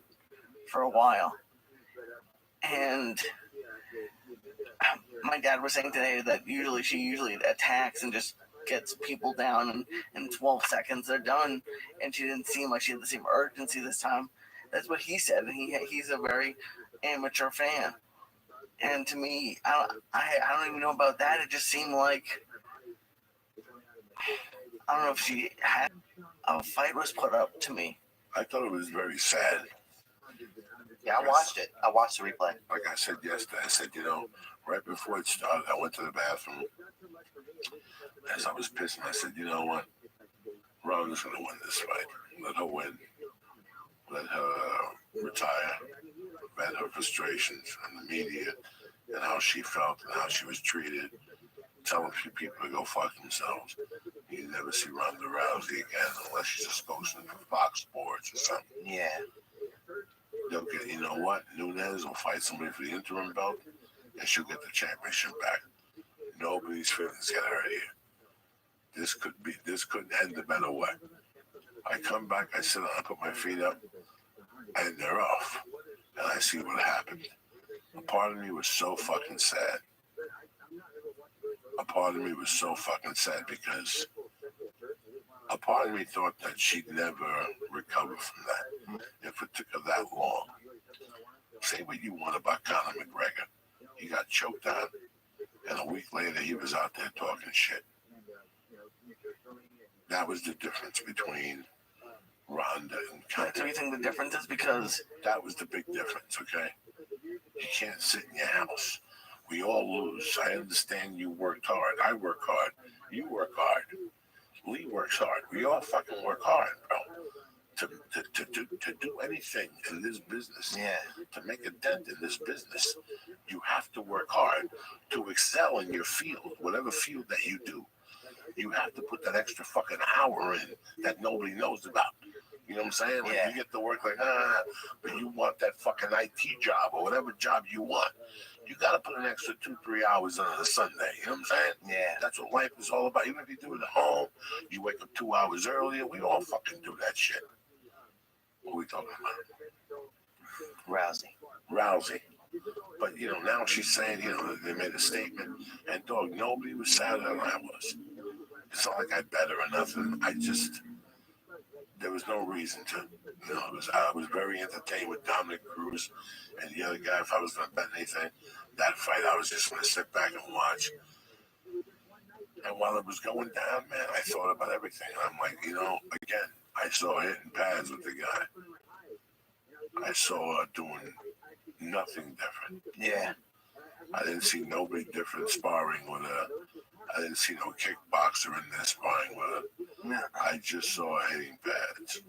Speaker 3: for a while. And my dad was saying today that she usually attacks and just gets people down, and in 12 seconds they're done. And she didn't seem like she had the same urgency this time. That's what he said, and he's a very amateur fan. And to me, I don't even know about that. It just seemed like, I don't know if she had a fight was put up to me.
Speaker 1: I thought it was very sad.
Speaker 2: Yeah, I watched it. I watched the replay.
Speaker 1: Like I said yesterday, I said, right before it started, I went to the bathroom. As I was pissing, I said, you know what? Ronda's going to win this fight. Let her win. Let her retire. Vent her frustrations and the media and how she felt and how she was treated. Tell a few people to go fuck themselves. You never see Ronda Rousey again unless she's a spokesman for Fox Sports or something.
Speaker 2: Yeah.
Speaker 1: They'll get, you know what? Nunes will fight somebody for the interim belt and she'll get the championship back. Nobody's feelings get hurt here. This couldn't end a better way. I come back, I sit down, I put my feet up, and they're off. And I see what happened. A part of me was so fucking sad. A part of me was so fucking sad because a part of me thought that she'd never recover from that if it took her that long. Say what you want about Conor McGregor. He got choked out, and a week later he was out there talking shit. That was the difference between Ronda and Conor.
Speaker 3: So you think the difference is because
Speaker 1: that was the big difference, okay? You can't sit in your house. We all lose. I understand you worked hard. I work hard. You work hard. Lee works hard. We all fucking work hard, bro. To do anything in this business, to make a dent in this business, you have to work hard to excel in your field, whatever field that you do. You have to put that extra fucking hour in that nobody knows about. You know what I'm saying? Like you get to work like, but you want that fucking IT job or whatever job you want. You got to put an extra 2-3 hours on a Sunday. You know what I'm saying?
Speaker 2: Yeah.
Speaker 1: That's what life is all about. Even if you do it at home, you wake up 2 hours earlier. We all fucking do that shit. What are we talking about? Rousey. But, now she's saying, they made a statement. And, dog, nobody was sadder than I was. It's not like I bet her or nothing. There was no reason to. I was very entertained with Dominic Cruz and the other guy. If I was going to bet anything, that fight, I was just going to sit back and watch. And while it was going down, man, I thought about everything. And I'm like, again, I saw her hitting pads with the guy. I saw her doing nothing different.
Speaker 2: Yeah.
Speaker 1: I didn't see nobody different sparring with her. I didn't see no kickboxer in there sparring with her.
Speaker 2: No.
Speaker 1: I just saw her hitting pads.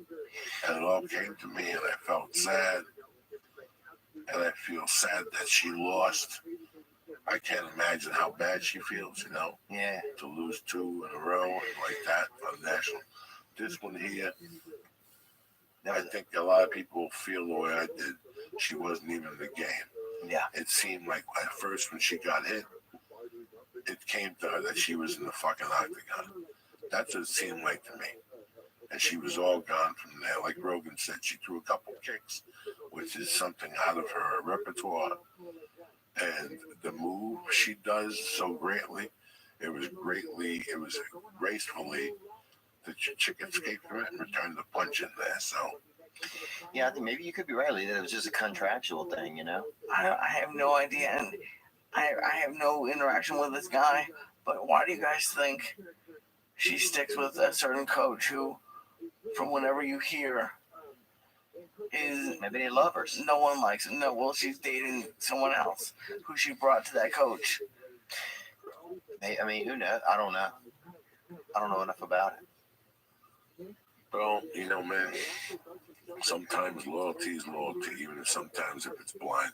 Speaker 1: And it all came to me, and I felt sad. And I feel sad that she lost. I can't imagine how bad she feels,
Speaker 2: Yeah.
Speaker 1: to lose 2 in a row and like that on national. This one here, I think a lot of people feel the way I did. She wasn't even in the game.
Speaker 2: Yeah.
Speaker 1: It seemed like at first when she got hit, it came to her that she was in the fucking octagon. That's what it seemed like to me. And she was all gone from there. Like Rogan said, she threw a couple kicks, which is something out of her repertoire. And the move she does so greatly, it was gracefully, the chick escaped from it and returned the punch in there. So,
Speaker 2: yeah, I think maybe you could be right, Lee, that it was just a contractual thing,
Speaker 3: I have no idea, and I have no interaction with this guy, but why do you guys think she sticks with a certain coach who, from whenever you hear, is
Speaker 2: Maybe they love her.
Speaker 3: no one likes it. No, well, she's dating someone else who she brought to that coach.
Speaker 2: I mean, who knows? I don't know. I don't know enough about it.
Speaker 1: well, man, sometimes loyalty is loyalty, even if sometimes if it's blind.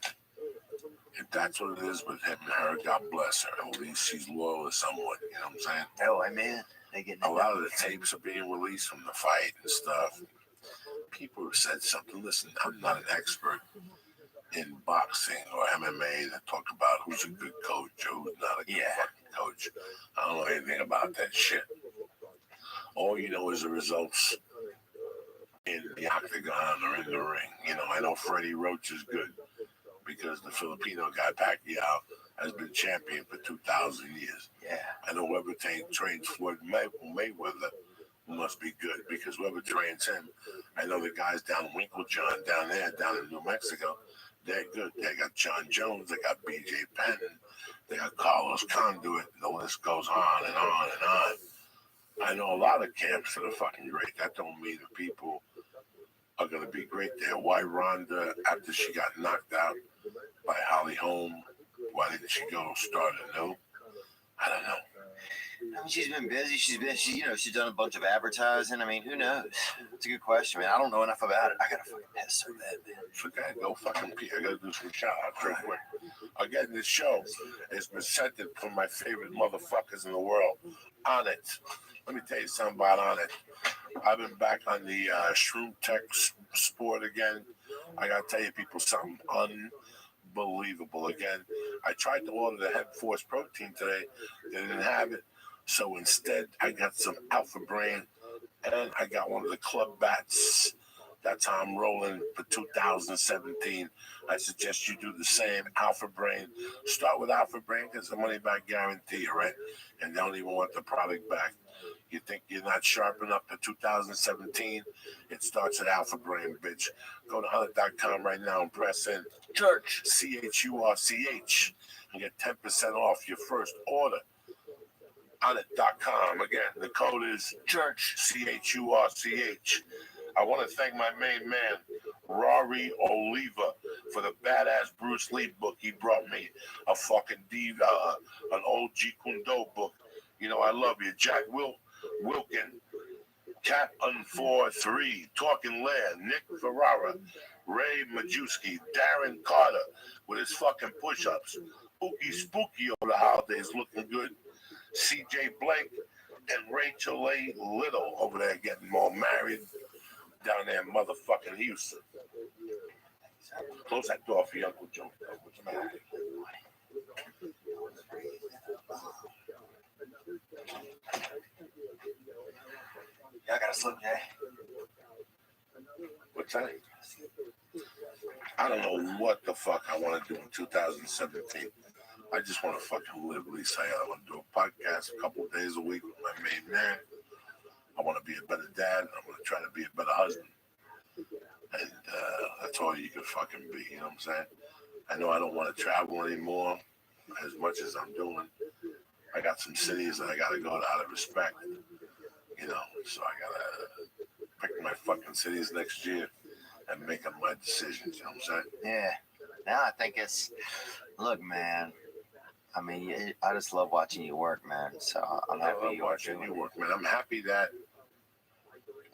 Speaker 1: If that's what it is with him and her, God bless her. At least she's loyal to someone, you know what I'm saying?
Speaker 2: Oh, I mean, they get
Speaker 1: A lot of the tapes are being released from the fight and stuff. people have said something. Listen, I'm not an expert in boxing or MMA that talk about who's a good coach or who's not a good fucking coach. I don't know anything about that shit. All you know is the results in the octagon or in the ring. You know, I know Freddie Roach is good because the Filipino guy Pacquiao has been champion for 2,000 years.
Speaker 2: Yeah.
Speaker 1: I know whoever trains Floyd Mayweather must be good because whoever trains him, I know the guys down in Winklejohn, down in New Mexico, they're good. They got John Jones, they got BJ Penn, they got Carlos Conduit, the list goes on and on and on. I know a lot of camps that are fucking great. That don't mean the people are going to be great there. Why Ronda, after she got knocked out by Holly Holm, why didn't she go start anew? I don't know.
Speaker 2: I mean, she's been busy. She's done a bunch of advertising. I mean, who knows? It's a good question, man. I don't know enough about it. I gotta fucking piss so bad, man.
Speaker 1: Forget, go fucking pee. I gotta do some shout outs real quick. Again, this show is presented from my favorite motherfuckers in the world. On it. Let me tell you something about On It. I've been back on the Shroom Tech sport again. I gotta tell you people something unbelievable. Again, I tried to order the Head Force protein today. They didn't have it. So instead, I got some Alpha Brain and I got one of the Club Bats. That's how I'm rolling for 2017. I suggest you do the same. Alpha Brain. Start with Alpha Brain because the money back guarantee, right? And they don't even want the product back. You think you're not sharp enough for 2017? It starts at Alpha Brain, bitch. Go to hunter.com right now and press in Church, CHURCH, and get 10% off your first order. Hunter.com. Again, the code is Church, CHURCH. I want to thank my main man, Rory Oliva, for the badass Bruce Lee book. He brought me a fucking an old Jeet Kune Do book. You know, I love you. Jack Wilkin, Cat Un43, Talking Lair, Nick Ferrara, Ray Majewski, Darren Carter with his fucking push-ups, Ookie Spooky over the holidays looking good, CJ Blake, and Rachel A. Little over there getting more married down there in motherfucking Houston. Close that door for your Uncle Joe. What's the matter?
Speaker 2: Yeah, I gotta slip, Jay.
Speaker 1: What's that? I don't know what the fuck I want to do in 2017. I just want to fucking live, Lisa. I want to do a podcast a couple of days a week with my main man. I want to be a better dad. I want to try to be a better husband. And that's all you can fucking be, you know what I'm saying? I know I don't want to travel anymore as much as I'm doing. I got some cities that I got to go to out of respect, you know, so I got to pick my fucking cities next year and make them my decisions, you know what I'm saying?
Speaker 2: Yeah. Now I think look, man. I mean, I just love watching you work, man. So I'm happy
Speaker 1: you're watching you work, man. I'm happy that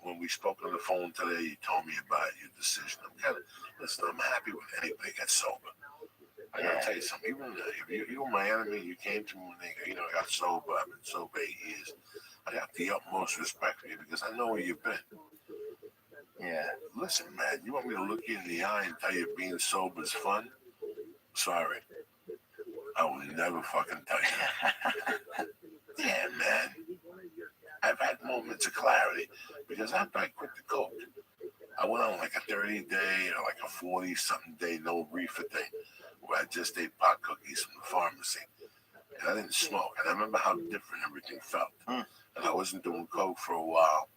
Speaker 1: when we spoke on the phone today, you told me about your decision. I'm happy when anybody gets sober. I gotta tell you something. Even if you were my enemy, you came to me when I got sober. I've been sober 8 years. I got the utmost respect for you because I know where you've been.
Speaker 2: Yeah.
Speaker 1: Listen, man, you want me to look you in the eye and tell you being sober is fun? Sorry. I will never fucking tell you. Yeah, man. I've had moments of clarity because after I quit the coke, I went on like a 30-day or like a 40-something day no reefer thing where I just ate pot cookies from the pharmacy. And I didn't smoke. And I remember how different everything felt. And I wasn't doing coke for a while.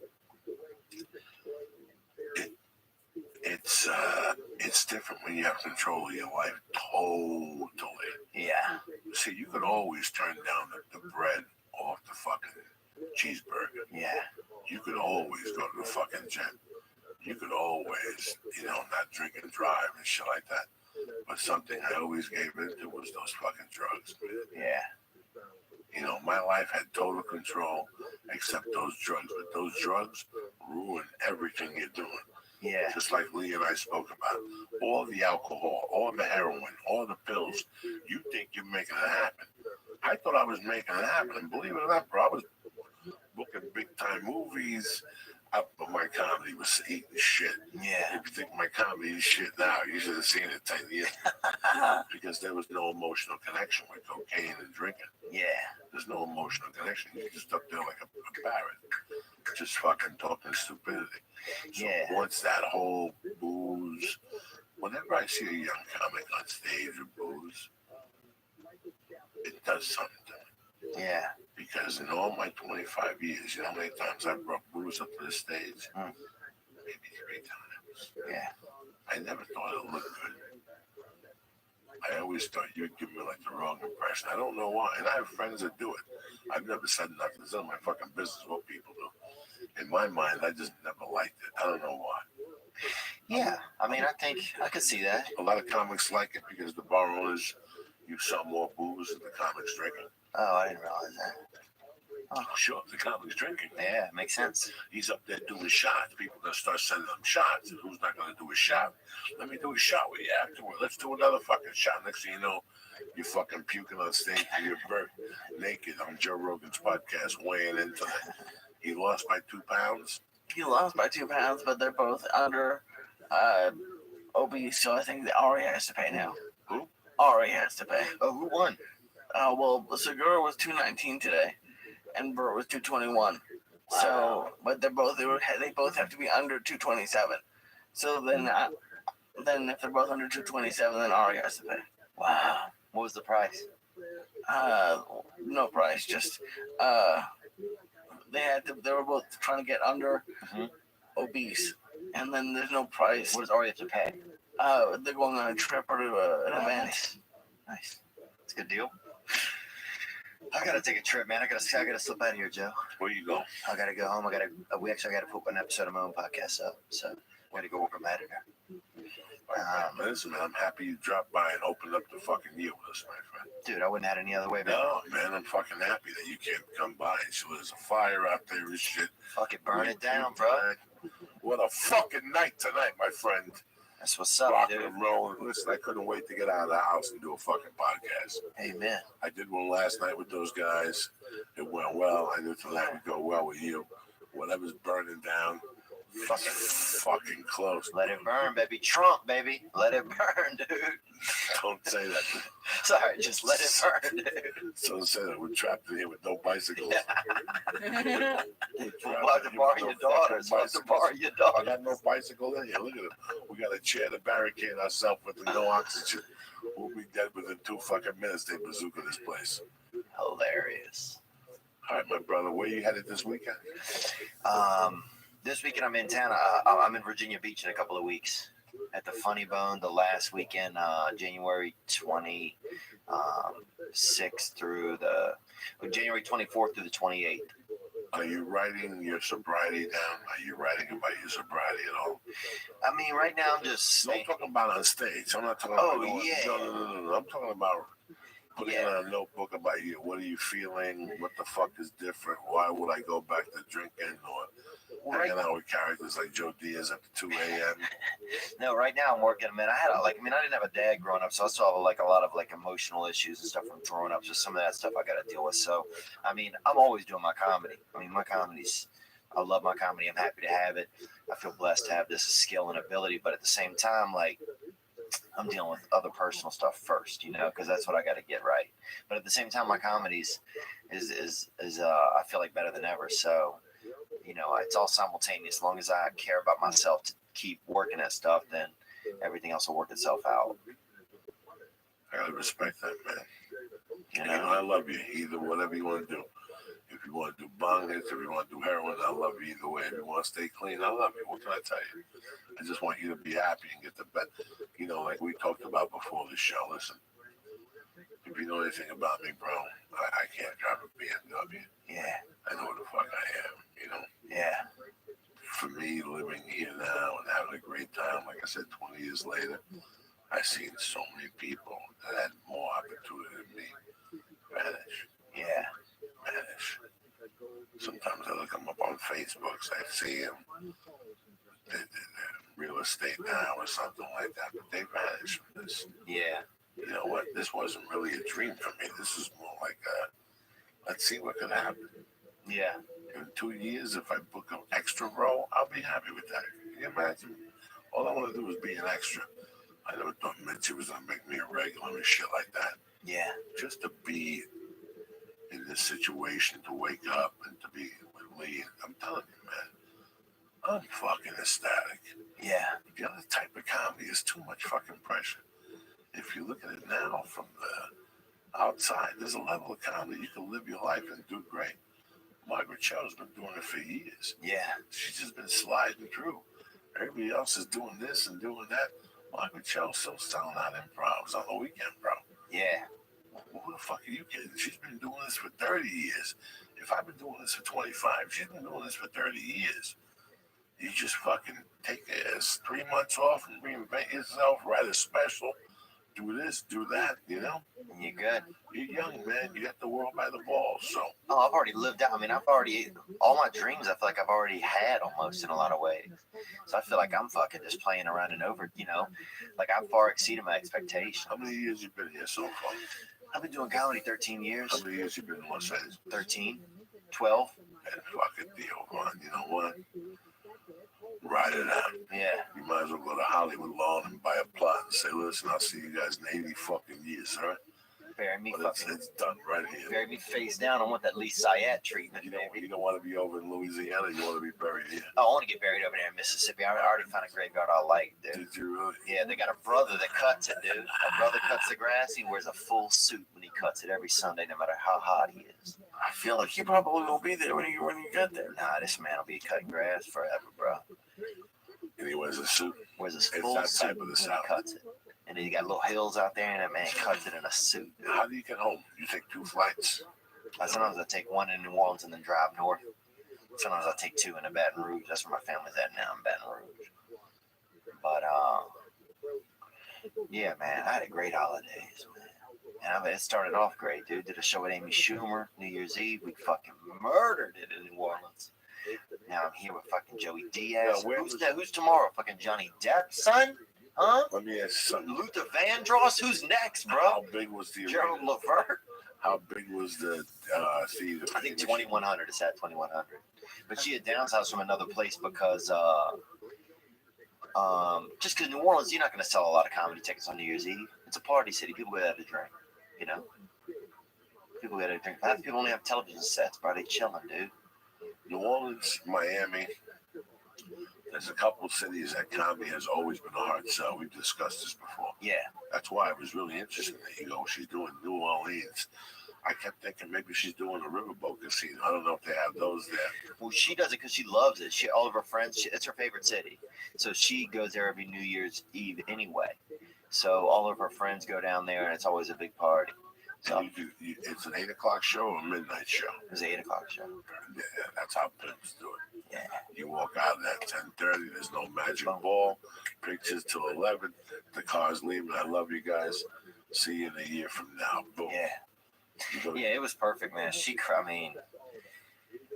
Speaker 1: It's different when you have control of your life. Totally.
Speaker 2: Yeah.
Speaker 1: See, you could always turn down the bread off the fucking cheeseburger.
Speaker 2: Yeah.
Speaker 1: You could always go to the fucking gym. You could always, not drink and drive and shit like that. But something I always gave into was those fucking drugs.
Speaker 2: Yeah.
Speaker 1: My life had total control except those drugs. But those drugs ruin everything you're doing.
Speaker 2: Yeah.
Speaker 1: Just like Lee and I spoke about. All the alcohol, all the heroin, all the pills. You think you're making it happen. I thought I was making it happen. Believe it or not, bro, I was booking big time movies. But my comedy was eating shit.
Speaker 2: Yeah.
Speaker 1: If you think my comedy is shit now, you should have seen it 10 years because there was no emotional connection with cocaine and drinking.
Speaker 2: Yeah.
Speaker 1: There's no emotional connection. You're just up there like a parrot, just fucking talking stupidity. So
Speaker 2: Yeah.
Speaker 1: once that whole booze, whenever I see a young comic on stage with booze, it does something to me.
Speaker 2: Yeah.
Speaker 1: Because in all my 25 years, you know how many times I brought booze up to the stage?
Speaker 2: Mm.
Speaker 1: Maybe 3 times.
Speaker 2: Yeah.
Speaker 1: I never thought it looked good. I always thought you'd give me like the wrong impression. I don't know why. And I have friends that do it. I've never said nothing. It's none of my fucking business what people do. In my mind, I just never liked it. I don't know why.
Speaker 2: Yeah. I mean, I think I could see that.
Speaker 1: A lot of comics like it because the bar owners use some more booze than the comics drinking.
Speaker 2: Oh, I didn't realize that.
Speaker 1: Oh, sure, the comics drinking.
Speaker 2: Yeah, makes sense.
Speaker 1: He's up there doing shots. People are going to start sending him shots. And who's not going to do a shot? Let me do a shot with you afterward. Let's do another fucking shot. Next thing you know, you're fucking puking on stage and you're naked on Joe Rogan's podcast weighing into it. He lost by 2 pounds.
Speaker 3: He lost by 2 pounds, but they're both under obese, so I think that Ari has to pay now.
Speaker 1: Who?
Speaker 3: Ari has to pay.
Speaker 2: Oh, who won?
Speaker 3: Well, Segura was 219 today, and Burt was 221. So, but they both have to be under 227. So then if they're both under 227, then Ari has to pay.
Speaker 2: Wow. What was the price?
Speaker 3: No price, just they were both trying to get under obese, and then there's no price.
Speaker 2: What does Ari have to pay?
Speaker 3: They're going on a trip or to an event.
Speaker 2: Nice. It's a good deal. I gotta take a trip, man. I gotta slip out of here, Joe.
Speaker 1: Where you go?
Speaker 2: I gotta go home. I gotta put one episode of my own podcast up. So I gotta go work with my editor.
Speaker 1: Listen, man, I'm happy you dropped by and opened up the fucking year with us, my friend.
Speaker 2: Dude, I wouldn't have had any other way, man.
Speaker 1: No, man, I'm fucking happy that you came come by. So there's a fire out there and shit.
Speaker 2: Fuck it, burn it down, bro.
Speaker 1: What a fucking night tonight, my friend.
Speaker 2: That's what's up,
Speaker 1: Rocking
Speaker 2: dude.
Speaker 1: and rolling. Listen, I couldn't wait to get out of the house and do a fucking podcast.
Speaker 2: Amen.
Speaker 1: I did one last night with those guys. It went well. I knew tonight would go well with you. Whatever's burning down, fucking close.
Speaker 2: Let it burn, baby. Trump, baby. Let it burn, dude.
Speaker 1: Don't say that.
Speaker 2: Sorry, just let it burn, dude.
Speaker 1: So say that we're trapped in here with no bicycles.
Speaker 2: We're about to borrow your daughter's. About to borrow your
Speaker 1: I
Speaker 2: daughter.
Speaker 1: got no bicycle in here. Look at it. We got a chair to barricade ourselves with no oxygen. We'll be dead within 2 fucking minutes. They bazooka this place.
Speaker 2: Hilarious.
Speaker 1: All right, my brother. Where you headed this weekend?
Speaker 2: This weekend I'm in town. I'm in Virginia Beach in a couple of weeks at the Funny Bone. The last weekend, January 26th through January 24th through the 28th.
Speaker 1: Are you writing your sobriety down? Are you writing about your sobriety at all?
Speaker 2: I mean, right now I'm just.
Speaker 1: I'm talking about on stage. I'm not talking
Speaker 2: Oh,
Speaker 1: about.
Speaker 2: yeah.
Speaker 1: No. I'm talking about putting in a notebook about you. What are you feeling? What the fuck is different? Why would I go back to drinking or hanging out with characters like Joe Diaz at 2 a.m.?
Speaker 2: No, right now I'm working. Man, I didn't have a dad growing up, so I still have a lot of emotional issues and stuff from growing up. So some of that stuff I got to deal with. So, I mean, I'm always doing my comedy. I mean, I love my comedy. I'm happy to have it. I feel blessed to have this skill and ability, but at the same time, I'm dealing with other personal stuff first, because that's what I got to get right. But at the same time, my comedies is I feel like better than ever. So, it's all simultaneous. As long as I care about myself to keep working at stuff, then everything else will work itself out.
Speaker 1: I gotta respect that, man. I love you. Either whatever you want to do. If you want to do bong hits, if you want to do heroin, I love you either way. If you want to stay clean, I love you. What can I tell you? I just want you to be happy and get the best. Like we talked about before the show. Listen, if you know anything about me, bro, I can't drive a BMW.
Speaker 2: Yeah.
Speaker 1: I know who the fuck I am,
Speaker 2: Yeah.
Speaker 1: For me, living here now and having a great time, like I said, 20 years later, I've seen so many people that had more opportunity than me vanish.
Speaker 2: Yeah.
Speaker 1: Vanish. Sometimes I look them up on Facebook, I see them. They're real estate now or something like that, but they vanish from this.
Speaker 2: Yeah.
Speaker 1: You know what? This wasn't really a dream for me. This is more like let's see what could happen.
Speaker 2: Yeah.
Speaker 1: in 2 years, if I book an extra row, I'll be happy with that. Can you imagine? All I want to do is be an extra. I never thought Mitzi was going to make me a regular and shit like that.
Speaker 2: Yeah.
Speaker 1: Just to be in this situation, to wake up and to be with Lee. I'm telling you, man, I'm fucking ecstatic.
Speaker 2: Yeah.
Speaker 1: The other type of comedy is too much fucking pressure. If you look at it now from the outside, there's a level of comedy. You can live your life and do great. Margaret Cho's been doing it for years.
Speaker 2: Yeah.
Speaker 1: She's just been sliding through. Everybody else is doing this and doing that. Margaret Cho's still selling out improvs on the weekend, bro.
Speaker 2: Yeah.
Speaker 1: Well, who the fuck are you kidding? She's been doing this for 30 years. If I've been doing this for 25, she's been doing this for 30 years. You just fucking take 3 months off and reinvent yourself, write a special, do this, do that, you know?
Speaker 2: And you're good.
Speaker 1: You're young, man. You got the world by the balls, so.
Speaker 2: Oh, I've already lived out. I mean, all my dreams, I feel like I've already had almost in a lot of ways. So I feel like I'm fucking just playing around and over, you know? Like I've far exceeded my expectations.
Speaker 1: How many years you been here so far?
Speaker 2: I've been doing comedy 13 years.
Speaker 1: How many years you been in Los Angeles?
Speaker 2: 13, 12.
Speaker 1: And fucking deal, man. You know what? Ride it out.
Speaker 2: Yeah.
Speaker 1: You might as well go to Hollywood Lawn and buy a plot and say, listen, I'll see you guys in 80 fucking years, all right?
Speaker 2: Bury me
Speaker 1: But
Speaker 2: fucking.
Speaker 1: it's done right here.
Speaker 2: Bury me face down. I want that Lee Syed treatment,
Speaker 1: You
Speaker 2: baby.
Speaker 1: don't want to be over in Louisiana. You want to be buried here.
Speaker 2: I want to get buried over there in Mississippi. I already found a graveyard I like, dude.
Speaker 1: Did you really?
Speaker 2: Yeah, they got a brother that cuts it, dude. My brother cuts the grass. He wears a full suit when he cuts it every Sunday, no matter how hot he is.
Speaker 3: I feel like you probably won't be there when you get there.
Speaker 2: Nah, this man will be cutting grass forever, bro.
Speaker 1: And he wears a suit.
Speaker 2: Wears a
Speaker 1: It's
Speaker 2: full
Speaker 1: that
Speaker 2: suit
Speaker 1: type of
Speaker 2: when
Speaker 1: the
Speaker 2: he
Speaker 1: South.
Speaker 2: cuts it. And then you got little hills out there, and that man cuts it in a suit. Dude.
Speaker 1: How do you get home? You take 2 flights?
Speaker 2: Sometimes I take one in New Orleans and then drive north. Sometimes I take 2 into Baton Rouge. That's where my family's at now, in Baton Rouge. But yeah, man, I had a great holidays, man. And it started off great, dude. Did a show with Amy Schumer New Year's Eve. We fucking murdered it in New Orleans. Now I'm here with fucking Joey Diaz. Who's tomorrow? Fucking Johnny Depp, son? Huh?
Speaker 1: Let me ask you something.
Speaker 2: Luther Vandross? Who's next, bro?
Speaker 1: How big was the
Speaker 2: Gerald
Speaker 1: arena?
Speaker 2: Levert?
Speaker 1: How big was the theater?
Speaker 2: I think 2,100. It's at 2,100. But she had downsized from another place because just because New Orleans, you're not going to sell a lot of comedy tickets on New Year's Eve. It's a party city. People go there to drink, you know? People go there to drink. Half the people only have television sets, bro. They chilling, dude.
Speaker 1: New Orleans, Miami. There's a couple of cities that comedy has always been a hard sell. We've discussed this before.
Speaker 2: Yeah.
Speaker 1: That's why it was really interesting that you go, she's doing New Orleans. I kept thinking maybe she's doing a riverboat casino. I don't know if they have those there.
Speaker 2: Well, she does it because she loves it. All of her friends, it's her favorite city. So she goes there every New Year's Eve anyway. So all of her friends go down there, and it's always a big party. So
Speaker 1: It's an 8 o'clock show or a midnight show.
Speaker 2: it was an 8 o'clock show.
Speaker 1: Yeah, that's how pimps do it.
Speaker 2: Yeah.
Speaker 1: You walk out at 10:30. There's no magic ball. Pictures till 11. The car's leaving. I love you guys. See you in a year from now. Boom.
Speaker 2: Yeah. Yeah, it was perfect, man. I mean,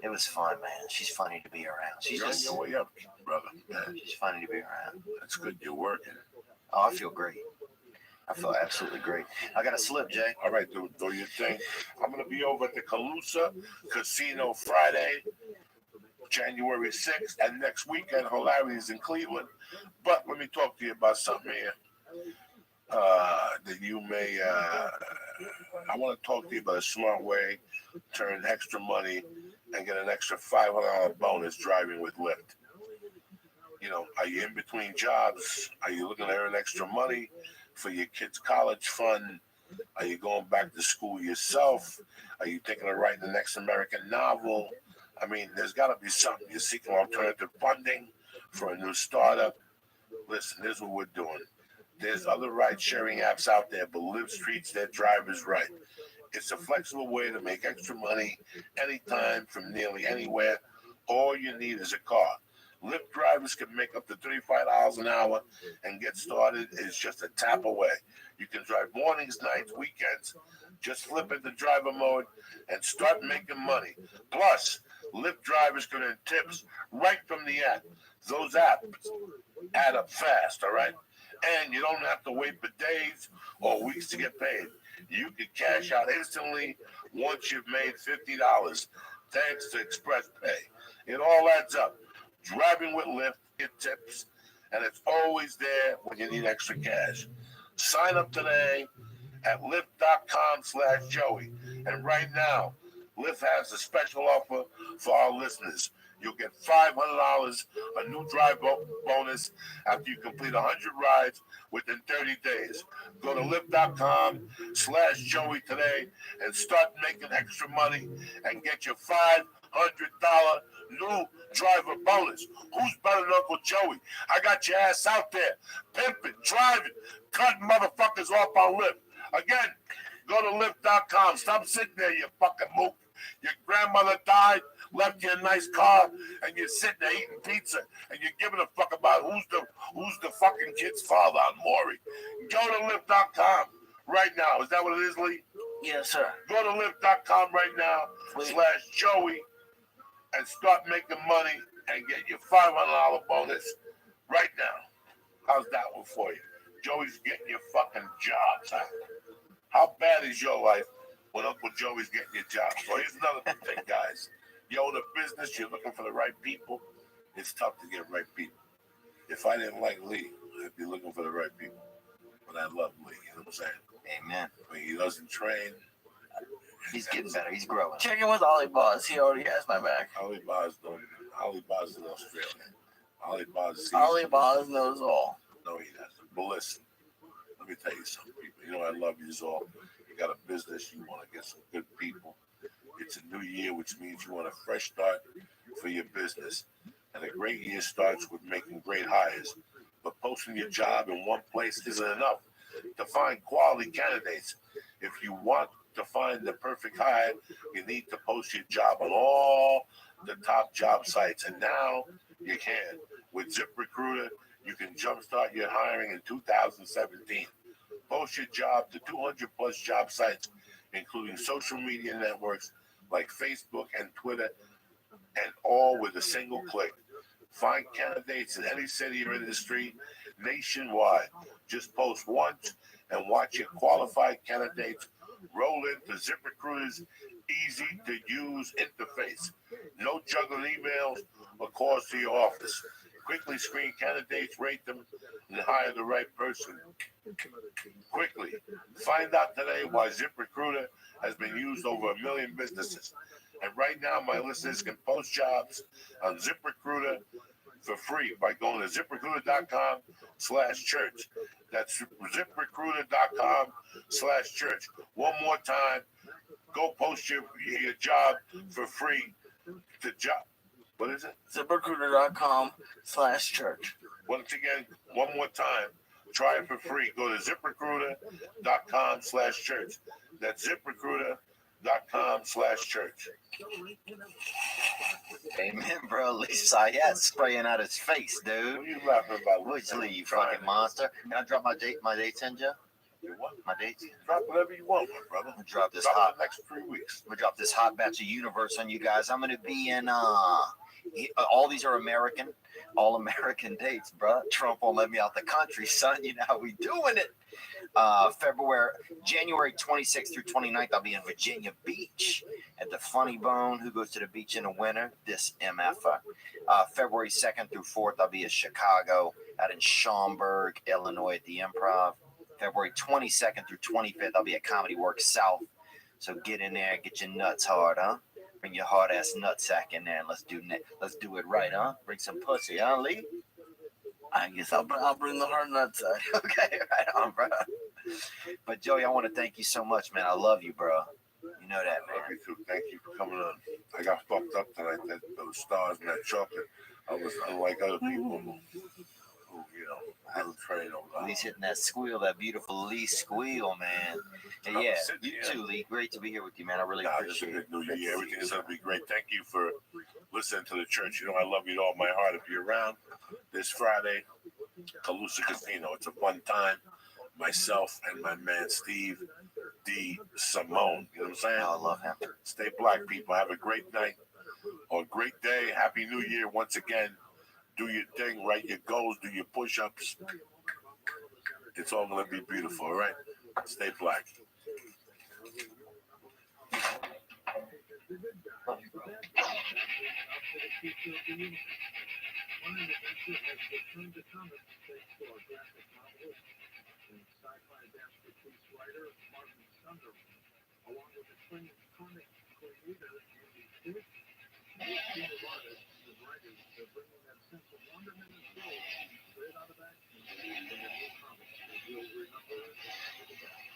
Speaker 2: it was fun, man. She's funny to be around.
Speaker 1: You're on your way up, brother. Man,
Speaker 2: She's funny to be around.
Speaker 1: that's good. You're working.
Speaker 2: Oh, I feel great. I feel absolutely great. I got a slip, Jay.
Speaker 1: All right, do your thing. I'm going to be over at the Calusa Casino Friday, January 6th, and next weekend, Hilarities in Cleveland. But let me talk to you about something here that you may, I want to talk to you about a smart way to turn extra money and get an extra $500 bonus driving with Lyft. You know, are you in between jobs? Are you looking to earn extra money for your kids' college fund? Are you going back to school yourself? Are you thinking of writing the next American novel? I mean, there's got to be something. You're seeking alternative funding for a new startup. Listen, here's what we're doing. There's other ride-sharing apps out there, but Lyft treats their drivers right. It's a flexible way to make extra money anytime from nearly anywhere. All you need is a car. Lyft drivers can make up to $35 an hour, and get started is just a tap away. You can drive mornings, nights, weekends. Just flip into driver mode and start making money. Plus, Lyft drivers can earn tips right from the app. Those apps add up fast, all right? And you don't have to wait for days or weeks to get paid. You can cash out instantly once you've made $50. thanks to Express Pay. It all adds up. Driving with Lyft, get tips, and it's always there when you need extra cash. Sign up today at lyft.com/Joey. And right now, Lyft has a special offer for our listeners. You'll get $500, a new drive bonus after you complete 100 rides within 30 days. Go to lyft.com/Joey today and start making extra money and get your $500 new driver bonus. Who's better than Uncle Joey? I got your ass out there, pimping, driving, cutting motherfuckers off on Lyft. Again, go to lyft.com. Stop sitting there, you fucking mook. Your grandmother died, left you a nice car, and you're sitting there eating pizza, and you're giving a fuck about who's the fucking kid's father on Maury. Go to lyft.com right now. Is that what it is, Lee?
Speaker 3: Yes, sir.
Speaker 1: Go to lyft.com right now /Joey and start making money and get your $500 bonus right now. How's that one for you? Joey's getting your fucking jobs, huh? How bad is your life when Uncle Joey's getting your job? So here's another thing, guys. You own a business, you're looking for the right people. It's tough to get right people. If I didn't like Lee, I'd be looking for the right people. But I love Lee, you know what I'm saying?
Speaker 2: Amen.
Speaker 1: When he doesn't train.
Speaker 2: He's getting better. He's growing.
Speaker 3: Check in with Ollie Boss. He already has my back.
Speaker 1: Ollie Boz in Australia. Ollie Boz
Speaker 3: knows all.
Speaker 1: No, he doesn't. But listen, let me tell you something, people. You know I love you all. You got a business, you want to get some good people. It's a new year, which means you want a fresh start for your business. And a great year starts with making great hires. But posting your job in one place isn't enough to find quality candidates. If you want to find the perfect hire, you need to post your job on all the top job sites. And now you can. With ZipRecruiter, you can jumpstart your hiring in 2017. Post your job to 200 plus job sites, including social media networks like Facebook and Twitter, and all with a single click. Find candidates in any city or industry nationwide. Just post once and watch your qualified candidates roll into ZipRecruiter's easy-to-use interface. No juggling emails or calls to your office. Quickly screen candidates, rate them, and hire the right person quickly. Find out today why ZipRecruiter has been used over 1 million businesses. And right now, my listeners can post jobs on ZipRecruiter for free by going to ZipRecruiter.com/church. That's ZipRecruiter.com/church. One more time, go post your job for free. What is it?
Speaker 3: ZipRecruiter.com/church.
Speaker 1: Once again, one more time, try it for free. Go to ZipRecruiter.com/church. That's ZipRecruiter.com/church.
Speaker 2: Amen, bro. Lisa, yeah, spraying out his face,
Speaker 1: What
Speaker 2: dude.
Speaker 1: are you laughing about?
Speaker 2: Would you leave, you fucking monster? Can I drop my dates in, Joe?
Speaker 1: You want?
Speaker 2: My dates?
Speaker 1: Drop whatever you want, my brother.
Speaker 2: I'm gonna drop this
Speaker 1: Drop
Speaker 2: hot.
Speaker 1: the next 3 weeks.
Speaker 2: I'm gonna drop this hot batch of universe on you guys. I'm gonna be in all these are American, all American dates, bro. Trump won't let me out the country, son. You know how we doing it. January 26th through 29th, I'll be in Virginia Beach at the Funny Bone. Who goes to the beach in the winter? This MFer. February 2nd through 4th, I'll be in Chicago, out in Schaumburg, Illinois at the Improv. February 22nd through 25th, I'll be at Comedy Works South. So get in there, get your nuts hard, huh? Bring your hard ass nutsack in there and let's do it right, huh? Bring some pussy, huh, Lee?
Speaker 3: I guess I'll bring the hard nuts out.
Speaker 2: Okay, right on, bro. But Joey, I want to thank you so much, man. I love you, bro. You know that,
Speaker 1: Love
Speaker 2: man.
Speaker 1: you too. Thank you for coming on. I got fucked up tonight. Those stars and that chocolate. I was unlike other people who hadn't trained over
Speaker 2: Lee's hitting that squeal, that beautiful Lee squeal, man. And yeah, you too, Lee. Great to be here with you, man. I really appreciate it.
Speaker 1: New Year. Everything is going to be great. Thank you for listening to the church. You know, I love you with all my heart. If you're around this Friday, Calusa Casino. It's a fun time. Myself and my man Steve D. Simone. You know what I'm saying?
Speaker 2: I love him.
Speaker 1: Stay black, people. Have a great night or a great day. Happy New Year once again. Do your thing, write your goals, do your push-ups. It's all going to be beautiful, all right? Stay black.
Speaker 4: The good guys, the bad guys, up to the future of the universe. One adventure has returned to comics thanks to our graphic novelist and sci-fi masterpiece writer Martin Sunderland, along with acclaimed comic creator Andy Fish. These team of artists and writers are bringing that sense of wonderment and thrill straight out of action in the new comics that you'll remember as the best.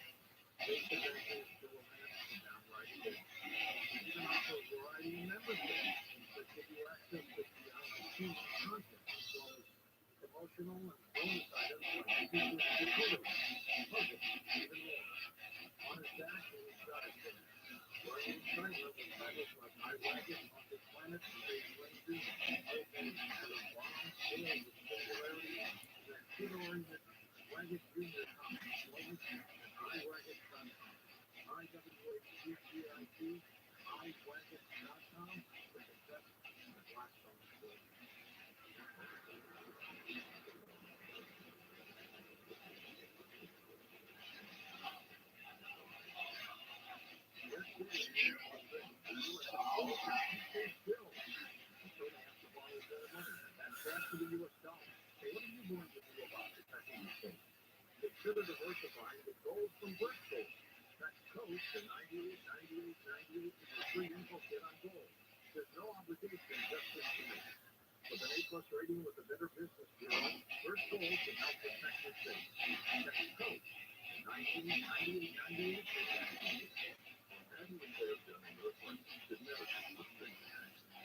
Speaker 4: This adventure is still a man and downright good. We even offer a variety of memberships that give you access to beyond the scenes content, as well as promotional and bonus items like secret decoder, puzzles, even more. On his back is his side thing. Running trailer with titles like I Wagon, Off the Planet, Space Rangers, Old Man, Adam Bomb, World of Singularity, and kid-oriented Wagon Junior Comics, Sluggish, and iWagon.com. IWAGGIT, iWagon.com for the best in the Blackstone story. To the U.S. dollar. So what are you going to do about it? Consider diversifying with gold from Birchgold. That's Coast to 98, 98, 98 with your free info kit on gold. There's no obligation, just information. With an A+ rating with the Better Business Bureau, Birchgold can help protect your faith. That's Coast to 98, 98, 98. And we say done in your point should never be mistaken.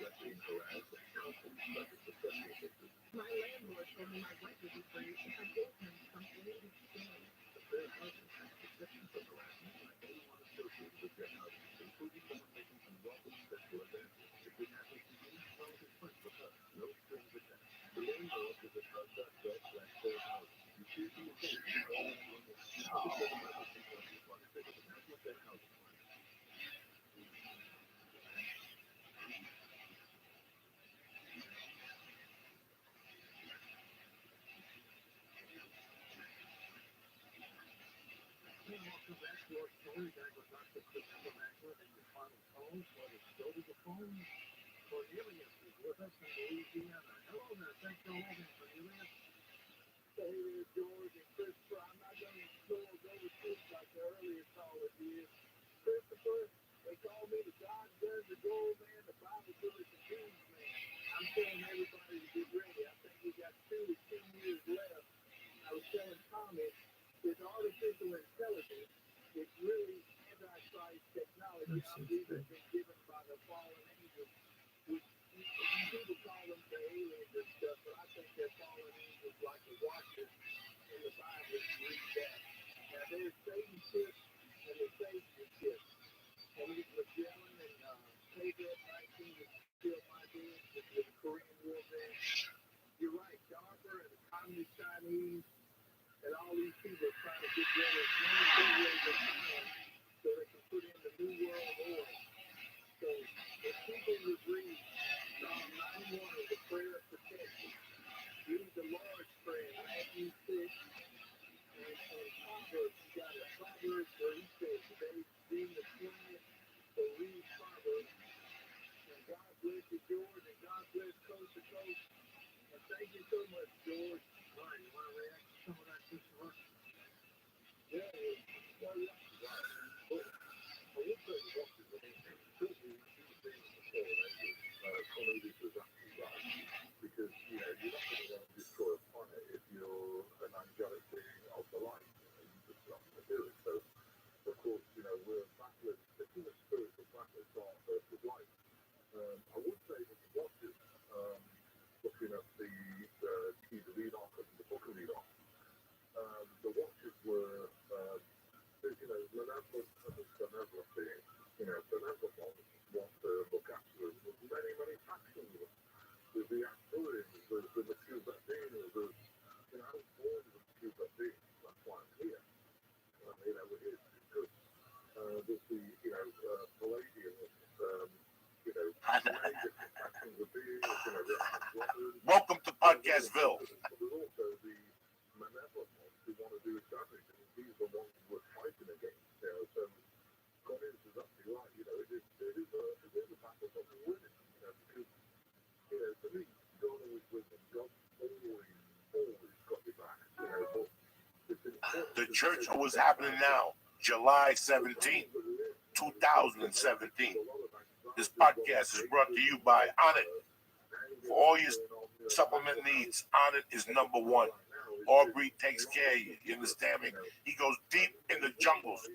Speaker 4: That's being harassed and counseling subject to sexual victims.
Speaker 5: My landlord told me my wife would be free if I gave him something to exchange.
Speaker 4: The fair housing act protects from harassment by anyone associated with fair housing, including someone making unwelcome sexual advances. If it happens to you, file a complaint with us. No strings attached. The landlord is at hub.gov/fair housing. You choose the location of the landlord. Now, the Federal Emergency Fund is the National Fair Housing Fund. Welcome back to our story. Guys, we're talking to Christopher Magler and your final call. So let's go to the phone. Cornelius is with us in Louisiana. Hello there. Thanks for holding, Cornelius.
Speaker 7: Hey there, George and Christopher. I'm not going to go over truth like the earlier caller did. Christopher, they call me the God Gun, the Gold Man, the Bible Bullet, the King's Man. I'm telling everybody to get ready. I think we got 2 to 10 years left. I was telling Thomas, this artificial intelligence is really antichrist technology. I believe it's been given by the fallen angels, which people call them the aliens and stuff, but I think they're fallen angels like the Watchers in the Bible. If you read that. Now there's Satan ships and the Savior ships. And these Magellan and Pedro 19 that killed my dad with the Korean War there. You're right, DARPA and the Communist Chinese and all these people are trying to get rid of one thing at a time so they can put in the New World Order. So if people would read Psalm 91 of the prayer of protection, read the Lord's Prayer, Matthew 6, and Proverbs. You got a Proverbs where he says, today being the 20th, so read Proverbs. And God bless you, George, and God bless Coast to Coast. And thank you so much, George.
Speaker 4: All right, you want to react to some of that, Christopher?
Speaker 7: Yeah, well,
Speaker 1: The church of what's happening now, July 17th, 2017. This podcast is brought to you by Onnit. For all your supplement needs, Onnit is number one. Aubrey takes care of you. You understand me? He goes deep in the jungles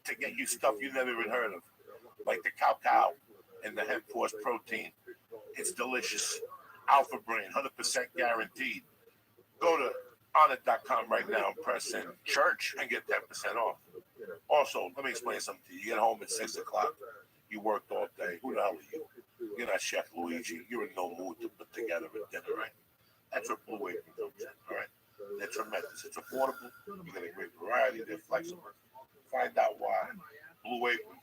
Speaker 1: to get you stuff you never even heard of, like the cow and the hemp force protein. It's delicious. Alpha Brain, 100% guaranteed. Go to onnit.com right now and press in church and get 10% off. Also, let me explain something to you. You get home at 6 o'clock. You worked all day. Who the hell are you? You're not Chef Luigi. You're in no mood to put together a dinner, right? That's what Blue Apron comes in, all right? They're tremendous. It's affordable. You get a great variety. They're flexible. Find out why Blue Apron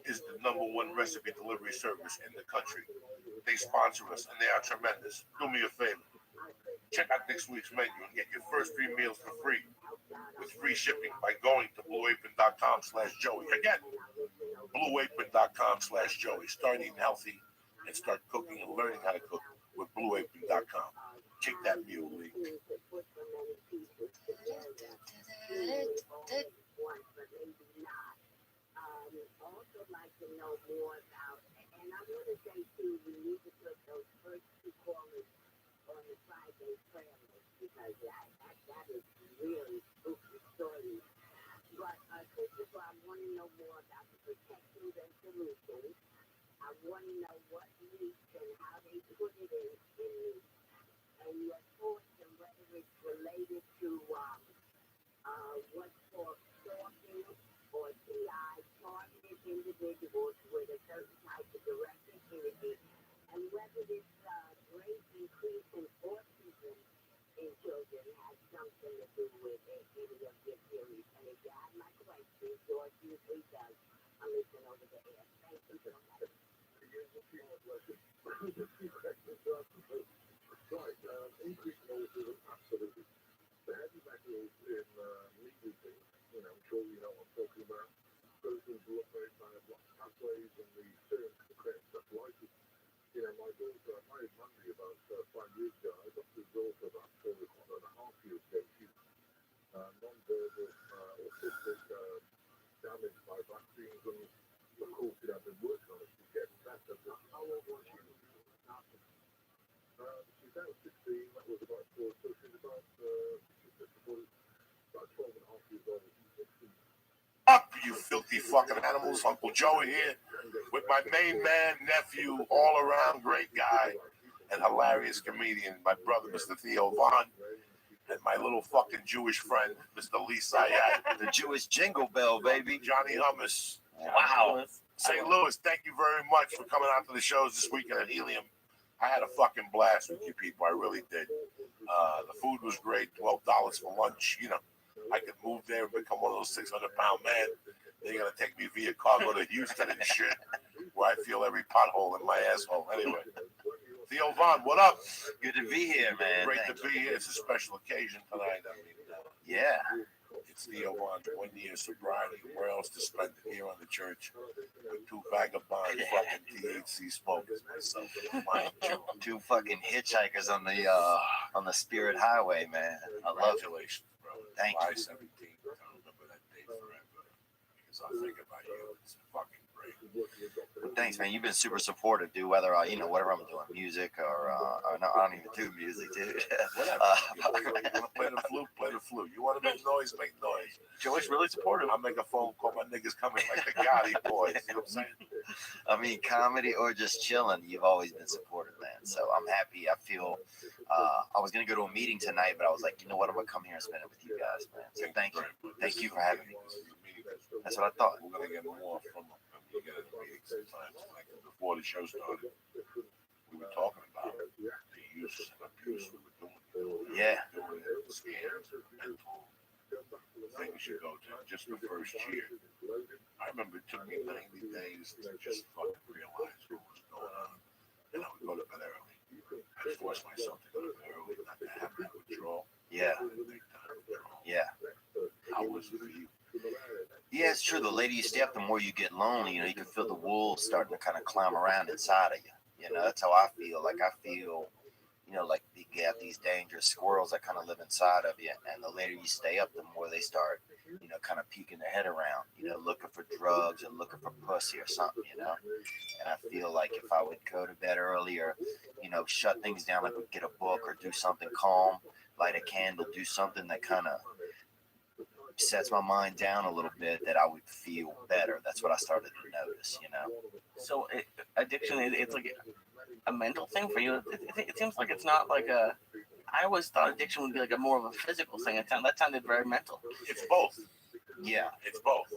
Speaker 1: is the #1 recipe delivery service in the country. They sponsor us, and they are tremendous. Do me a favor. Check out next week's menu and get your first 3 meals for free with free shipping by going to blueapron.com/Joey. Again, blueapron.com/Joey. Start eating healthy and start cooking and learning how to cook with blueapron.com. Kick that mule, Lee.
Speaker 5: Also like to know more about, and I want to say too, we need to put those first 2 callers on the Friday prayer list because that is really spooky story. But Christopher, I want to know more about the protections and solutions. I want to know what leaks and how they put it in leaks, and your thoughts and whether it's related to what's called stalking or TI, targeted individuals with a certain type of direct activity, and whether this great increase in autism in children has something to do with any of your theories. And if you have my questions, George usually does. I'll listen over the air. Thank you so much.
Speaker 4: Right, increasing autism, absolutely. The heavy metals in legal things, I'm sure you know what I'm talking about. Those things will operate by block pathways and the serum to create encephalitis. My daughter, I married Mandy about 5 years ago. I got this daughter about 4.5 years ago. She's non-verbal, autistic, damaged by vaccines, and of course, I've been working on it. She's getting better. But how old was she when she was starting? She's now 16. That was about 4. So she's about 12.5 years old.
Speaker 1: Up, you filthy fucking animals. Uncle Joey here with my main man, nephew, all around great guy and hilarious comedian, my brother, Mr. Theo Vaughn, and my little fucking Jewish friend, Mr. Lee Sayat.
Speaker 2: The Jewish jingle bell, baby.
Speaker 1: Johnny Hummus.
Speaker 2: Wow.
Speaker 1: St. Louis, thank you very much for coming out to the shows this weekend at Helium. I had a fucking blast with you people. I really did. The food was great. $12 for lunch. I could move there and become one of those 600-pound men. They're going to take me via cargo to Houston and shit, where I feel every pothole in my asshole. Anyway, Theo Vaughn, what up?
Speaker 2: Good to be here, man.
Speaker 1: Great to be here. It's a special occasion tonight.
Speaker 2: Yeah.
Speaker 1: It's Theo Vaughn's 1 year sobriety. Where else to spend it here on the church with 2 vagabond fucking THC smokers myself.
Speaker 2: Two fucking hitchhikers on the Spirit Highway, man. I love it.
Speaker 1: Congratulations, bro.
Speaker 2: Thank
Speaker 1: July
Speaker 2: you.
Speaker 1: 17th. I'll remember that day forever. Because I think about you. It's fucking great.
Speaker 2: Well, thanks, man. You've been super supportive, dude. Whether whatever I'm doing, music or no, I don't even do music, dude.
Speaker 1: Whatever. You want to play the flute? Play the flute. You want to make noise? Make noise.
Speaker 3: Joey's really supportive.
Speaker 1: I'll make a phone call. My niggas coming like the Gotti boys. You know what I'm saying?
Speaker 2: I mean, comedy or just chilling, you've always been supportive, man. So I'm happy. I feel I was gonna go to a meeting tonight, but I was like, you know what? I'm gonna come here and spend it with you guys, man. So thank you. Thank you for having me. That's what I thought.
Speaker 1: We're gonna get more from them. We get a meeting sometimes. Like before the show started, we were talking about the use and abuse we were doing.
Speaker 2: Yeah.
Speaker 1: Doing it, scams, mental things you go to. Just the first year, I remember it took me 90 days to just fucking realize what was going on, and I would go to bed early. I forced myself to go to bed early, not to have that withdrawal.
Speaker 2: Yeah.
Speaker 1: Big time withdrawal.
Speaker 2: Yeah.
Speaker 1: How was it for you?
Speaker 2: Yeah, it's true. The later you stay up, the more you get lonely. You can feel the wolves starting to kind of climb around inside of you. That's how I feel. Like I feel, like you got these dangerous squirrels that kind of live inside of you. And the later you stay up, the more where they start, kind of peeking their head around, looking for drugs or looking for pussy or something, And I feel like if I would go to bed early or, shut things down, like would get a book or do something calm, light a candle, do something that kind of sets my mind down a little bit, that I would feel better. That's what I started to notice,
Speaker 3: So addiction, it's like a mental thing for you. It seems like it's not like a. I always thought addiction would be like a more of a physical thing. That sounded very mental.
Speaker 1: It's both.
Speaker 2: Yeah.
Speaker 1: It's both.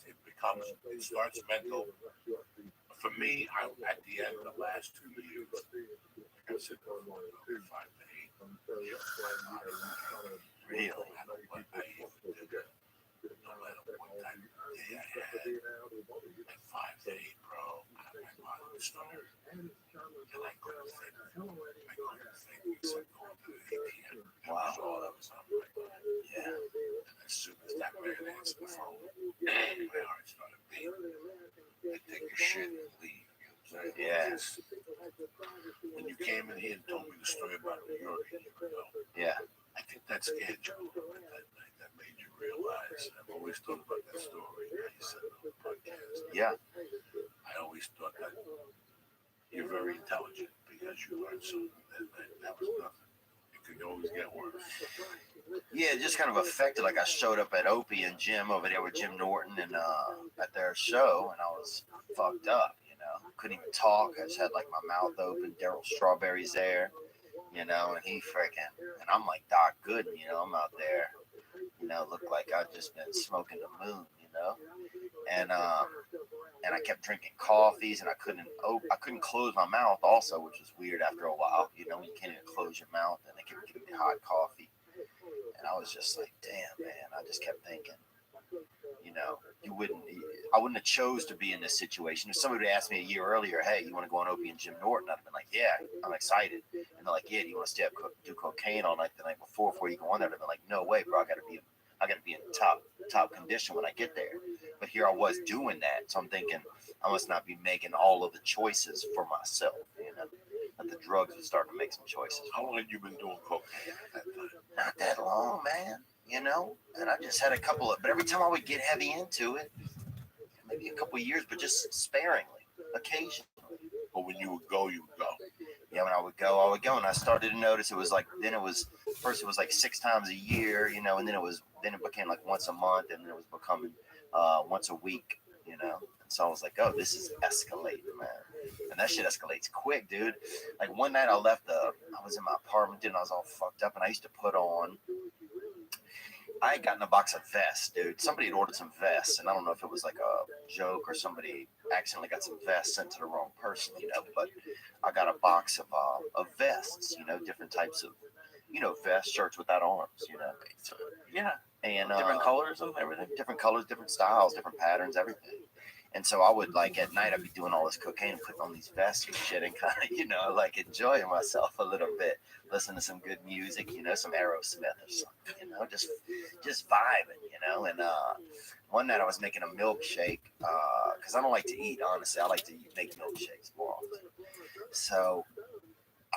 Speaker 1: It starts mental. For me, at the end of the last 2 years, like I said before, 5 to 8.
Speaker 2: Really?
Speaker 1: No matter what I even did, no matter what type of day I had, like 5 to 8, bro, my body would start. And I couldn't think. Except going to the ATM. Wow. That's all that was on my body.
Speaker 2: Yeah.
Speaker 1: And as soon as that man answered the phone, my heart started beating. I'd take a shit and leave. You know what I'm saying?
Speaker 2: Yes.
Speaker 1: When you came in here and told me the story about New York a year ago,
Speaker 2: Yeah.
Speaker 1: I think that scared you a little bit that night. That made you realize. I've always thought about that story. How you said it on the podcast.
Speaker 2: Yeah.
Speaker 1: I always thought that you're very intelligent because you learned something that was nothing. It could always get worse.
Speaker 2: Yeah, it just kind of affected. Like I showed up at Opie and Jim over there with Jim Norton and at their show, and I was fucked up. Couldn't even talk. I just had like my mouth open. Daryl Strawberry's there, and he freaking, and I'm like Doc Gooden, I'm out there, looked like I'd just been smoking the moon, and I kept drinking coffees, and I couldn't close my mouth also, which was weird after a while, you can't even close your mouth, and they kept giving me hot coffee, and I was just like, damn, man, I just kept thinking, I wouldn't have chose to be in this situation. If somebody would ask me a year earlier, hey, you want to go on Opie and Jim Norton? I'd have been like, yeah, I'm excited. And they're like, yeah, do you want to stay up do cocaine all night the night before you go on there? I'd have been like, no way, bro. I gotta be in top condition when I get there. But here I was doing that, so I'm thinking I must not be making all of the choices for myself. That the drugs would start to make some choices.
Speaker 1: How long had you been doing cocaine at that time?
Speaker 2: Not that long, man. And I just had a couple but every time I would get heavy into it, maybe a couple of years, but just sparingly, occasionally.
Speaker 1: But when you would go, you would go.
Speaker 2: Yeah, when I would go, and I started to notice it was like, first it was like 6 times a year, and then it became like once a month, and then it was becoming once a week, and so I was like, oh, this is escalating, man. And that shit escalates quick, dude. Like one night I was in my apartment, dude, and I was all fucked up, and I used to put on, I had gotten a box of vests, dude. Somebody had ordered some vests, and I don't know if it was like a joke or somebody accidentally got some vests sent to the wrong person, but I got a box of vests, different types of, vest shirts without arms,
Speaker 3: So, yeah.
Speaker 2: And
Speaker 3: different colors and everything.
Speaker 2: Different colors, different styles, different patterns, everything. And so I would at night I'd be doing all this cocaine and putting on these vests and shit and kind of, enjoying myself a little bit, listening to some good music, some Aerosmith or something, just vibing, and one night I was making a milkshake, because I don't like to eat, honestly. I like to make milkshakes more often. So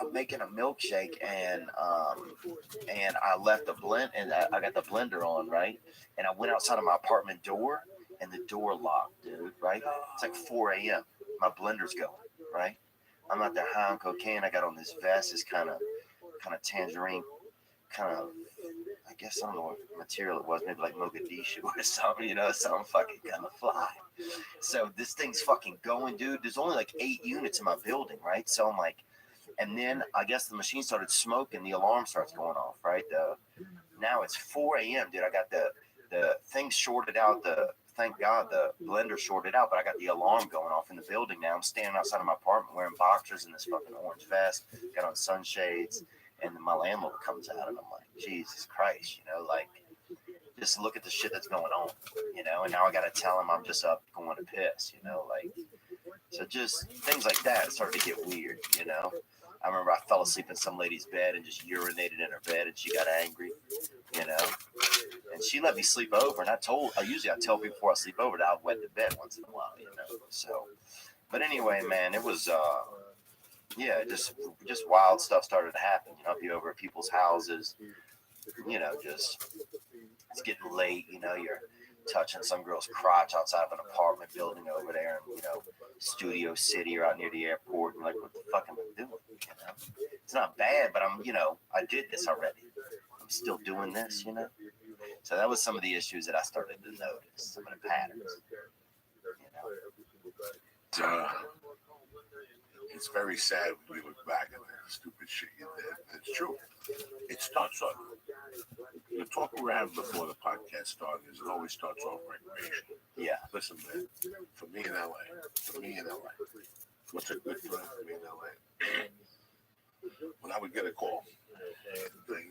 Speaker 2: I'm making a milkshake and I left the blend and I got the blender on, right? And I went outside of my apartment door and the door locked, dude, right? It's like 4 a.m. My blender's going, right? I'm out there high on cocaine. I got on this vest, this kind of tangerine, I guess I don't know what material it was, maybe like Mogadishu or something, something fucking kind of fly. So this thing's fucking going, dude. There's only like 8 units in my building, right? So I'm like, and then I guess the machine started smoking, the alarm starts going off, right? Now it's 4 a.m., dude. I got the thing shorted out, thank God the blender shorted out, but I got the alarm going off in the building now. I'm standing outside of my apartment wearing boxers and this fucking orange vest, got on sunshades, and then my landlord comes out and I'm like, Jesus Christ, just look at the shit that's going on, and now I got to tell him I'm just up going to piss, so just things like that started to get weird, I remember I fell asleep in some lady's bed and just urinated in her bed and she got angry, and she let me sleep over. And I usually tell people before I sleep over that I'll wet the bed once in a while, so, but anyway, man, it was, just wild stuff started to happen, I'd be over at people's houses, it's getting late, you know, you're touching some girl's crotch outside of an apartment building over there in, you know, Studio City or out near the airport. And like, what the fuck am I doing? You know, it's not bad, but I'm, you know, I did this already. I'm still doing this, you know. So that was some of the issues that I started to notice, some of the patterns. You know,
Speaker 1: it's very sad when we look back at the stupid shit you did. It's true. It starts off. The talk we were having before the podcast started is it always starts off recreational.
Speaker 2: yeah,
Speaker 1: Listen, man, for me in LA, what's a good friend for me in LA? When I would get a call, 99,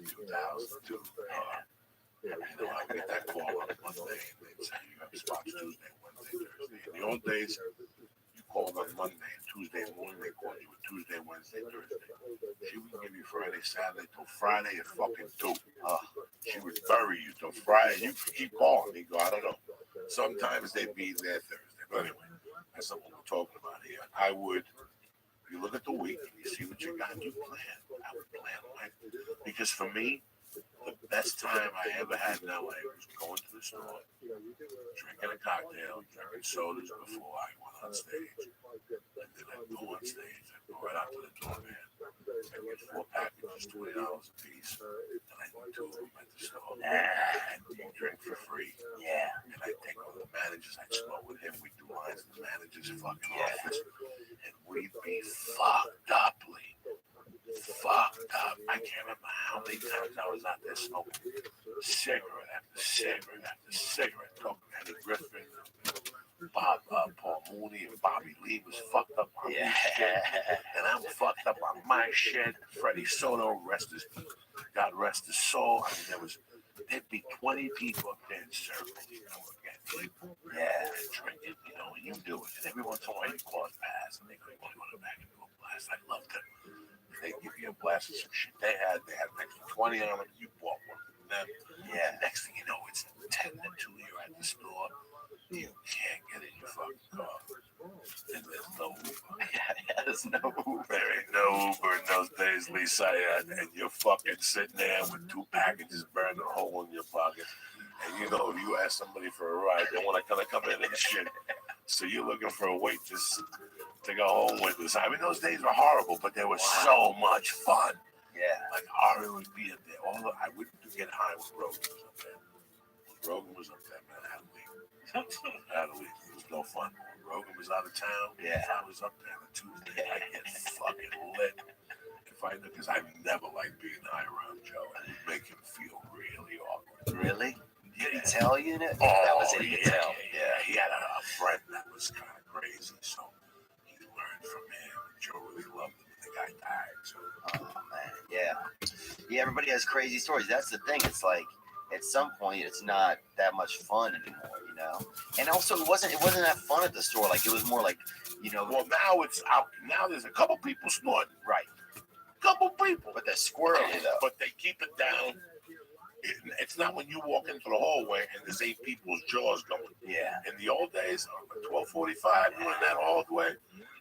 Speaker 1: 2002, you know, I would get that call on a Monday, and they'd say, you have spots Tuesday, Wednesday, Thursday. In the old days, you called on Monday, and Tuesday morning they called you with Tuesday, Wednesday, Thursday. She wouldn't give you Friday, Saturday, till Friday at fucking 2. She would bury you till Friday. You keep calling. You go, I don't know. Sometimes they'd be there Thursday. But anyway, that's not what we're talking about here. I would, you look at the week and you see what you got and you plan. I would plan like, because for me, the best time I ever had in LA was going to the store, drinking a cocktail, drinking sodas before I went on stage. And then I'd go on stage, I'd go right out to the door, man. I'd get 4 packages, $20 a piece. And I'd do 2 of them at the store. And you drink for free.
Speaker 2: yeah,
Speaker 1: And I'd take all the managers, I'd smoke with him, we'd do lines in the manager's fucking office. And we'd be fucked up, Lee. Fucked up. I can't remember how many times I was out there smoking cigarette after cigarette after cigarette, talking to Eddie Griffin, Paul Mooney, and Bobby Lee was fucked up on his shit, and I'm fucked up on my shit. Freddie Soto, God rest his soul. I mean, there'd be 20 people up there in circles, you know, again, and drinking, you know, and you do it, and every once in a while you cross paths, and they go, you want to go back and do a blast? I loved it. They give you a blast of some shit they had an extra 20 on them, you bought one from them. Yeah, next thing you know, it's 10 to 2, you're at the store, you can't get in your fucking car. And there's no Uber.
Speaker 2: there's no Uber.
Speaker 1: There ain't no Uber in those days, Lisa, and you're fucking sitting there with 2 packages burning a hole in your pocket. And you know, if you ask somebody for a ride, they want to kind of come in and shit. So you're looking for a waitress to go home with us. I mean, those days were horrible, but they were so much fun.
Speaker 2: Yeah.
Speaker 1: Like Ari would be up there. I wouldn't get high when Rogan was up there. When Rogan was up there, man, I had to leave. It was no fun. When Rogan was out of town, if I was up there on a Tuesday, I'd get fucking lit. Because I never liked being high around Joe. It would make him feel really awkward.
Speaker 2: Really? Did he tell you that?
Speaker 1: Oh,
Speaker 2: that was it. He could tell.
Speaker 1: Yeah. He had a friend that was kind of crazy, so he learned from him. Joe really loved him, and the guy died. So.
Speaker 2: Oh man, yeah. Everybody has crazy stories. That's the thing. It's like at some point, it's not that much fun anymore, you know. And also, it wasn't that fun at the store. Like it was more like, you know.
Speaker 1: Well, now it's out. Now there's a couple people snorting.
Speaker 2: Right.
Speaker 1: Couple people,
Speaker 2: but they're squirrely though.
Speaker 1: But they keep it down. It's not when you walk into the hallway and there's 8 people's jaws going.
Speaker 2: Yeah.
Speaker 1: In the old days, 12:45, doing that all the way,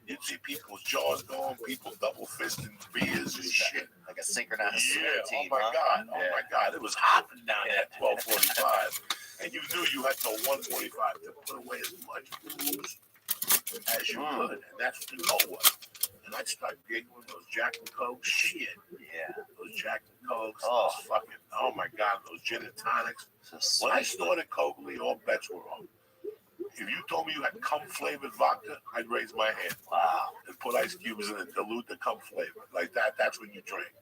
Speaker 1: you'd see people's jaws going, people double fisting beers and shit.
Speaker 2: Like a synchronized
Speaker 1: team. Oh my God, it was hopping down at 12:45, and you knew you had till 1:45 to put away as much booze as you could, and that's what the goal was. And I'd start giggling those Jack and Coke shit.
Speaker 2: Yeah.
Speaker 1: Those Jack and Cokes, those fucking, oh my God, those gin and tonics. When I snorted Coke, Lee, all bets were off. If you told me you had cum flavored vodka, I'd raise my hand.
Speaker 2: Wow.
Speaker 1: And put ice cubes in and dilute the cum flavor. Like that, that's when you drink.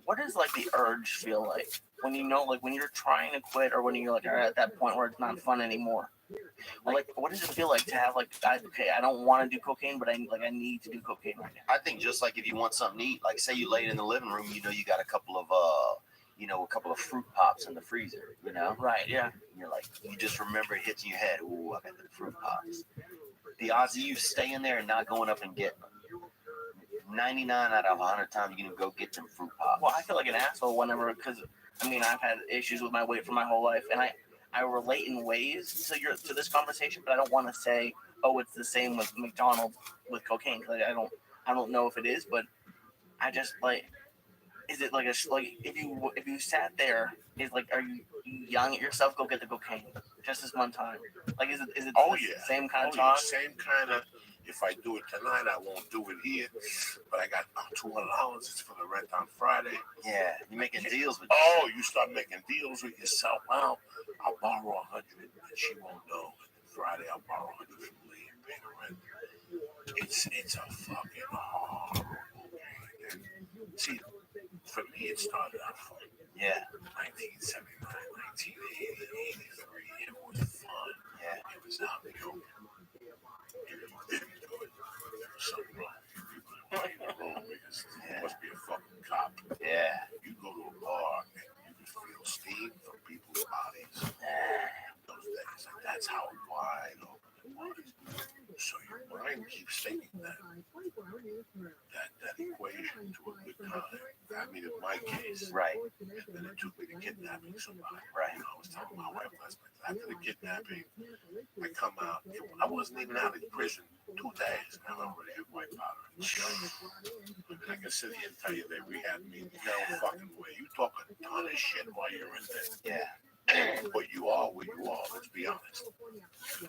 Speaker 3: What does like the urge feel like when you know, like when you're trying to quit or when you're like are at that point where it's not fun anymore? Like, what does it feel like to have like, I don't want to do cocaine, but I need to do cocaine right now?
Speaker 2: I think just like if you want something to eat, like say you laid in the living room, you know, you got a couple of fruit pops in the freezer, you know?
Speaker 3: Right, yeah.
Speaker 2: And you're like, you just remember it hits in your head, ooh, I got the fruit pops. The odds of you staying there and not going up and getting them, 99 out of 100 times you're going to go get them fruit pops.
Speaker 3: Well, I feel like an asshole whenever, because, I mean, I've had issues with my weight for my whole life, and I relate in ways to this conversation, but I don't want to say, oh, it's the same with McDonald's with cocaine, because I don't know if it is, but I just, like, is it like if you sat there, is like, are you yelling at yourself, go get the cocaine just this one time? Like, is it
Speaker 1: Oh
Speaker 3: the
Speaker 1: yeah.
Speaker 3: same kind of
Speaker 1: Oh yeah.
Speaker 3: talk?
Speaker 1: Same kind of. If I do it tonight, I won't do it here. But I got $200 for the rent on Friday.
Speaker 2: Yeah, you're making deals with.
Speaker 1: Oh, you start making deals with yourself. Well, I'll borrow 100, and she won't know. And then Friday, I'll borrow 100 from Lee and pay the rent. It's a fucking horrible thing. See, for me, it started out fun.
Speaker 2: Yeah.
Speaker 1: 1979, 1980, 83. It was fun.
Speaker 2: Yeah.
Speaker 1: It was out in the open. If you didn't do it, there was something wrong. You put it in the room because there must be a fucking cop.
Speaker 2: Yeah.
Speaker 1: You go to a bar and you can feel steam from people's bodies. Those days, and that's how wide open it was. So your mind keeps thinking that equation to a good time. I mean, in my case,
Speaker 2: Right.
Speaker 1: then it took me to kidnapping somebody.
Speaker 2: Right.
Speaker 1: You know, I was telling my wife last night, after the kidnapping, I come out. I wasn't even out of prison 2 days, and I already had white powder. I mean, I can sit here and tell you they rehabbed me. No fucking way. You talk a ton of shit while you're in there.
Speaker 2: Yeah.
Speaker 1: But you are where you are. Let's be honest.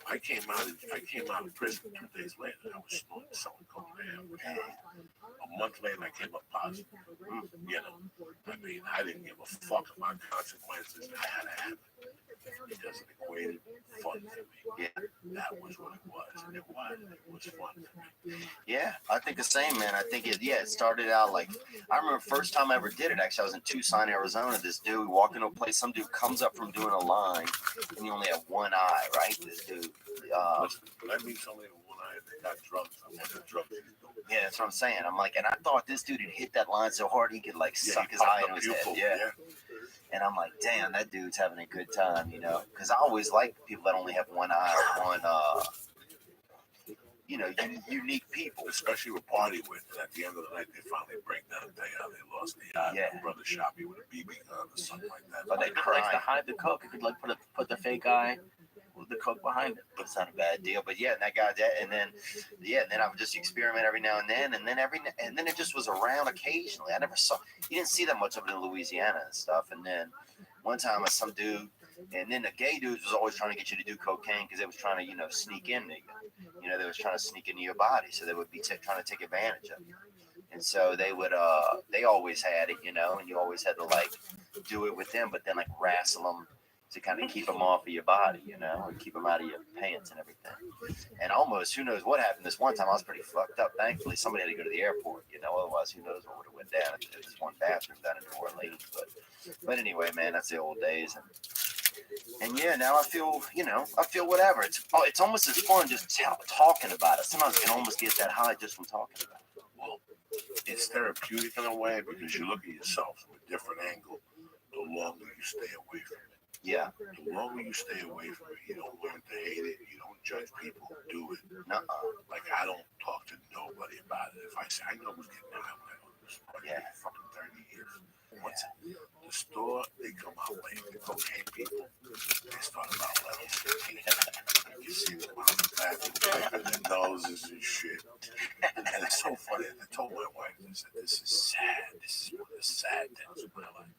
Speaker 1: I came out of prison 2 days later. I was selling cocaine. A month later, I came up positive. You know, I mean, I didn't give a fuck about consequences. I had to have it because it equated fun for me.
Speaker 2: Yeah.
Speaker 1: That was what it was, and it was fun for me.
Speaker 2: Yeah, I think the same, man. I think it started out like, I remember first time I ever did it, actually, I was in Tucson, Arizona. This dude, we walked into a place, some dude comes up from doing a line, and you only have one eye, right? This dude.
Speaker 1: Listen, let me tell you one eye, they got drugs. I want the drugs.
Speaker 2: Yeah, that's what I'm saying. I'm like, and I thought this dude had hit that line so hard he could like suck his eye into his head. Yeah. And I'm like, damn, that dude's having a good time, you know? Because I always like people that only have one eye or one, unique people.
Speaker 1: Especially with party with. And at the end of the night, they finally break down and tell you how they lost the eye.
Speaker 2: Yeah.
Speaker 1: Brother shot me with a BB gun or something like that.
Speaker 3: But they could like to hide the coke. You could like put the fake eye with the coke behind it.
Speaker 2: But it's not a bad deal. But yeah, and that guy did, and then I would just experiment every now and then, and then it just was around occasionally. I never saw, you didn't see that much of it in Louisiana and stuff. And then one time, some dude, and then the gay dudes was always trying to get you to do cocaine because they was trying to, sneak in. They was trying to sneak into your body, so they would be trying to take advantage of you. And so they would, they always had it, and you always had to like do it with them, but then like wrestle them to kind of keep them off of your body, and keep them out of your pants and everything. And almost, who knows what happened this one time, I was pretty fucked up. Thankfully, somebody had to go to the airport, otherwise who knows what would have went down at this one bathroom down in New Orleans. But anyway, man, that's the old days. And yeah, now I feel whatever. It's almost as fun just talking about it. Sometimes you can almost get that high just from talking about it.
Speaker 1: Well, it's therapeutic in a way because you look at yourself from a different angle the longer you stay away from it.
Speaker 2: Yeah.
Speaker 1: The longer you stay away from it, you don't learn to hate it. You don't judge people who do it. Like, I don't talk to nobody about it. If I say, I know who's getting out when I go to the store. Yeah. Fucking 30 years. Once the store, they come out late. The cocaine people, they start about 11, 15. You see them out in the bathroom, wiping their noses and shit. And it's so funny. I told my wife, I said, this is sad. This is one of the sad things in my life.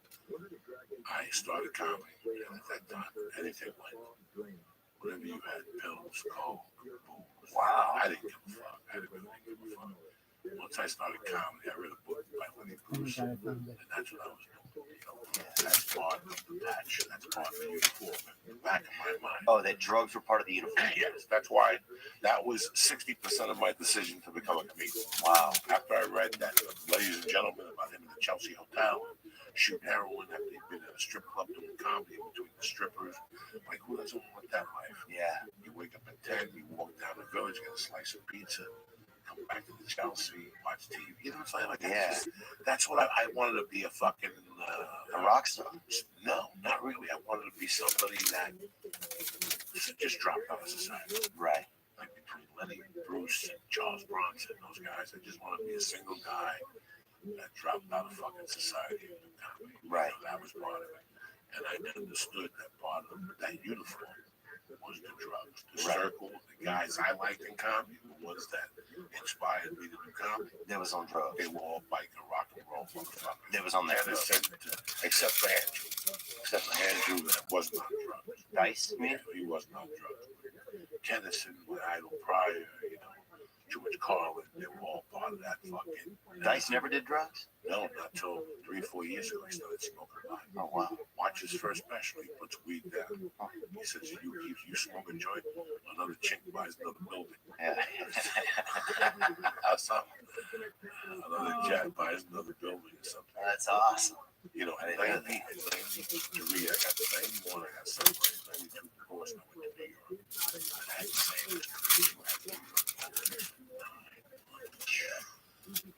Speaker 1: I started comedy, and at that time, anything went. Whatever you had, pills, coke, booze. Wow. I didn't give a fuck. I really didn't give a fuck. Once I started comedy, I read a book by Lenny Bruce, and that's what I was doing. That's part of the patch. That's part of the uniform in the back of my mind.
Speaker 2: Oh, that drugs were part of the uniform?
Speaker 1: Yes, that's why that was 60% of my decision to become a comedian.
Speaker 2: Wow.
Speaker 1: After I read that, ladies and gentlemen, about him in the Chelsea Hotel, shooting heroin after he'd been at a strip club doing comedy between the strippers. Like, who doesn't want that life?
Speaker 2: Yeah.
Speaker 1: You wake up at 10, you walk down the village, get a slice of pizza, come back to the Chelsea, watch TV. You know what I'm saying? Like, that's what I wanted to be a fucking...
Speaker 2: a rock star?
Speaker 1: No, not really. I wanted to be somebody that just dropped out of society.
Speaker 2: Right.
Speaker 1: Like between Lenny Bruce and Charles Bronson, those guys, I just want to be a single guy that dropped out of fucking society.
Speaker 2: Right.
Speaker 1: That was part of it. And I understood that part of that uniform was the drugs. The circle, the guys I liked in comedy, the ones that inspired me to do comedy.
Speaker 2: They was on drugs.
Speaker 1: They were all biker, rock and roll motherfuckers.
Speaker 2: That was on there.
Speaker 1: And it said, except for Andrew, that was not drugs.
Speaker 2: Dice, you mean?
Speaker 1: Yeah, he was not drugs. Kennison, with Idle Pryor, George Carlin, they were all part of that fucking.
Speaker 2: Dice never did drugs?
Speaker 1: No, not till 3-4 years ago he started smoking pot.
Speaker 2: Oh, wow.
Speaker 1: Watch his first special. He puts weed down. He says, you smoke a joint, another chick buys another building.
Speaker 2: Yeah.
Speaker 1: Or something. Another jet buys another building or something.
Speaker 2: That's awesome.
Speaker 1: In 93, I got 91, I got separated, 92 divorced, and I went to New York. I had the same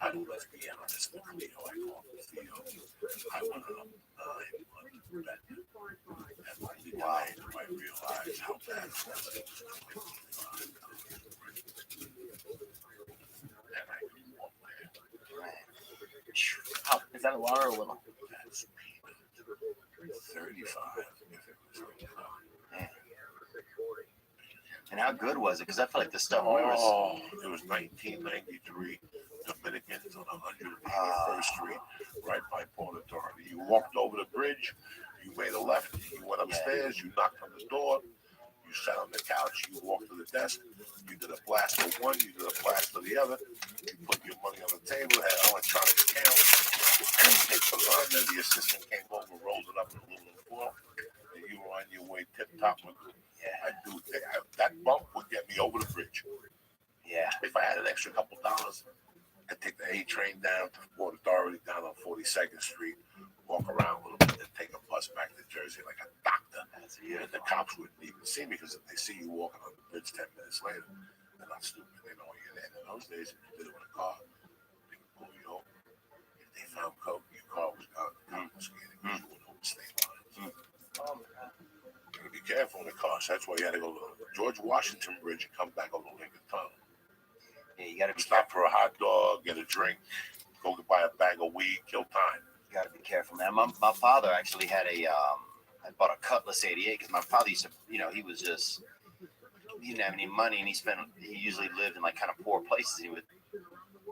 Speaker 1: I don't let's be honest with Theo. I called him Theo. I went on 9 months of bet. And when we died, I realized how bad it was. And I couldn't walk my head.
Speaker 3: How, is that a lot or a little?
Speaker 1: That's 35. If it was
Speaker 2: Man. And how good was it? Because I feel like the stuff we was.
Speaker 1: Oh, it was 1993. Dominicans on 181st Street, right by Port Authority. You walked over the bridge, you made a left, you went upstairs, you knocked on the door, you sat on the couch, you walked to the desk, you did a blast of one, you did a blast of the other, you put your money on the table, had electronic scale, and they put it on there, the assistant came over, rolled it up in aluminum foil, and you were on your way tip-top.
Speaker 2: Yeah.
Speaker 1: That bump would get me over the bridge.
Speaker 2: Yeah.
Speaker 1: If I had an extra couple dollars, I'd take the A train down to Port Authority down on 42nd Street, walk around a little bit, then take a bus back to Jersey like a doctor. And the cops wouldn't even see me because if they see you walking on the bridge 10 minutes later, they're not stupid. They know you're there. In those days, if you did it with a car, they would pull you over. If they found coke, your car was gone. The cop was scared because you went over the state lines. You gotta be careful in the car. So that's why you had to go to the George Washington Bridge and come back over Lincoln Tunnel.
Speaker 2: Yeah, you got to be
Speaker 1: Stop for a hot dog, get a drink, go to buy a bag of weed, kill time.
Speaker 2: You got to be careful, man. My father actually had I bought a Cutlass 88 because my father used to, he was just, he didn't have any money and he usually lived in like kind of poor places. He would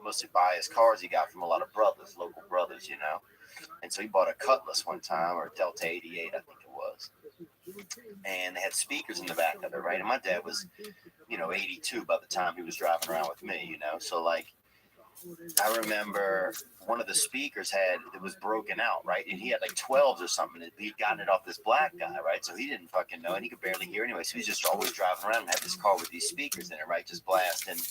Speaker 2: mostly buy his cars he got from a lot of brothers, local brothers, And so he bought a Cutlass one time, or a Delta 88, I think it was. And they had speakers in the back of it, right? And my dad was, 82 by the time he was driving around with me, So like, I remember one of the speakers it was broken out, right? And he had like 12s or something. He'd gotten it off this black guy, right? So he didn't fucking know, and he could barely hear anyway. So he's just always driving around and had this car with these speakers in it, right? Just blasting,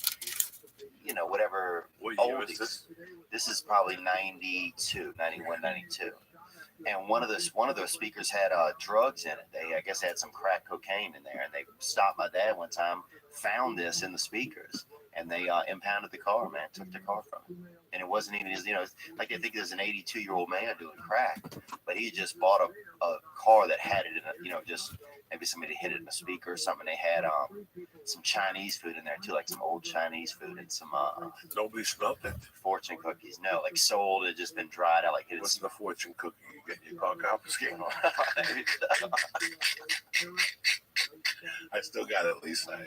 Speaker 2: whatever.
Speaker 1: What year is this?
Speaker 2: This is probably 92, 91, 92. And one of those speakers had drugs in it. I guess they had some crack cocaine in there. And they stopped my dad one time, found this in the speakers, and they impounded the car, man. Took the car from him. And it wasn't even his, like they think there's an 82-year-old man doing crack, but he just bought a car that had it in it, just maybe somebody hit it in a speaker or something. They had some Chinese food in there too, like some old Chinese food and some
Speaker 1: Nobody smelled it.
Speaker 2: fortune cookies. No, like sold, it had just been dried out. Like
Speaker 1: What's the fortune cookie? You get your car confiscated. I still got it, Lisa.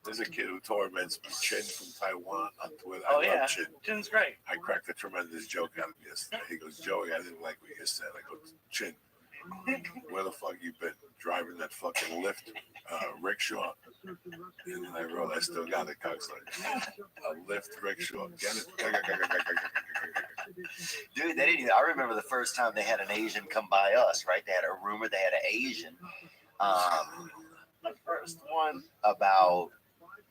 Speaker 1: There's a kid who torments me, Chin from Taiwan on Twitter. I love Chin.
Speaker 3: Chin's great.
Speaker 1: I cracked a tremendous joke out of him yesterday. He goes, Joey, I didn't like what you said. I go, Chin, where the fuck you been? Driving that fucking Lyft rickshaw? And then I wrote, I still got it, cocksucker. A Lyft rickshaw. Get it?
Speaker 2: Dude, they didn't. I remember the first time they had an Asian come by us, right? They had a rumor they had an Asian.
Speaker 3: The first one.
Speaker 2: About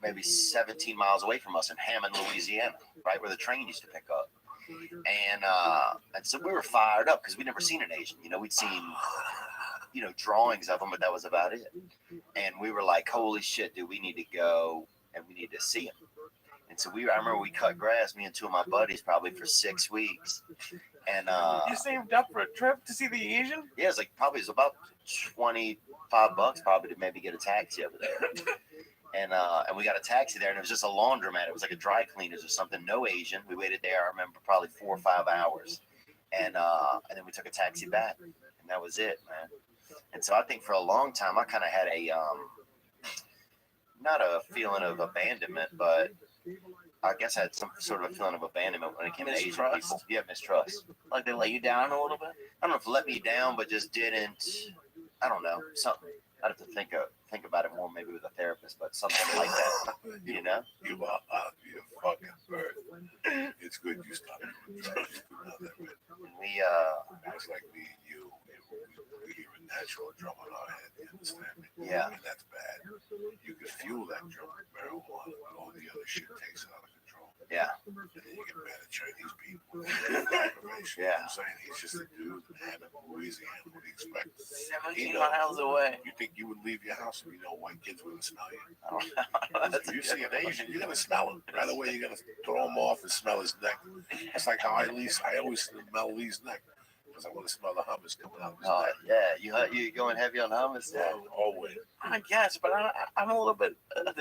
Speaker 2: maybe 17 miles away from us in Hammond, Louisiana, right where the train used to pick up. And so we were fired up because we'd never seen an Asian. We'd seen, drawings of them, but that was about it. And we were like, holy shit, dude, we need to go and we need to see him. And so I remember we cut grass, me and two of my buddies, probably for 6 weeks. And
Speaker 3: you saved up for a trip to see the Asian?
Speaker 2: Yeah, it was about $25 probably to maybe get a taxi over there. And we got a taxi there, and it was just a laundromat. It was like a dry cleaners or something. No Asian. We waited there, I remember, probably 4 or 5 hours. And then we took a taxi back, and that was it, man. And so I think for a long time, I kind of had not a feeling of abandonment, but I guess I had some sort of a feeling of abandonment when it came to Asian
Speaker 3: Mistrust?
Speaker 2: people. Yeah, mistrust.
Speaker 3: Like they let you down a little bit?
Speaker 2: I don't know if it let me down, but just didn't. I don't know, something. I'd have to think about it more, maybe with a therapist, but something like that. You know?
Speaker 1: You are out of your fucking bird. It's good you stopped doing drugs.
Speaker 2: We
Speaker 1: Guys like me and you, we hear a natural drum in our head. You understand me?
Speaker 2: Yeah.
Speaker 1: And that's bad. You can fuel that drum with marijuana, but all the other shit takes it out of control.
Speaker 2: yeah.
Speaker 1: And then you get mad at Chinese people. Aggravation. You know what I'm saying? He's just a dude in Hammond, Louisiana. What do you expect?
Speaker 3: 17 miles away.
Speaker 1: You think you would leave your house if you know white kids wouldn't smell you?
Speaker 2: I don't know.
Speaker 1: If you see an Asian, you're gonna smell him. Right away, you're gonna throw him off and smell his neck. That's like how I always smell Lee's neck because I want to smell the hummus coming out of his
Speaker 2: Oh
Speaker 1: neck.
Speaker 2: yeah, you going heavy on hummus? Yeah.
Speaker 1: Always.
Speaker 3: I guess, but I'm a little bit. I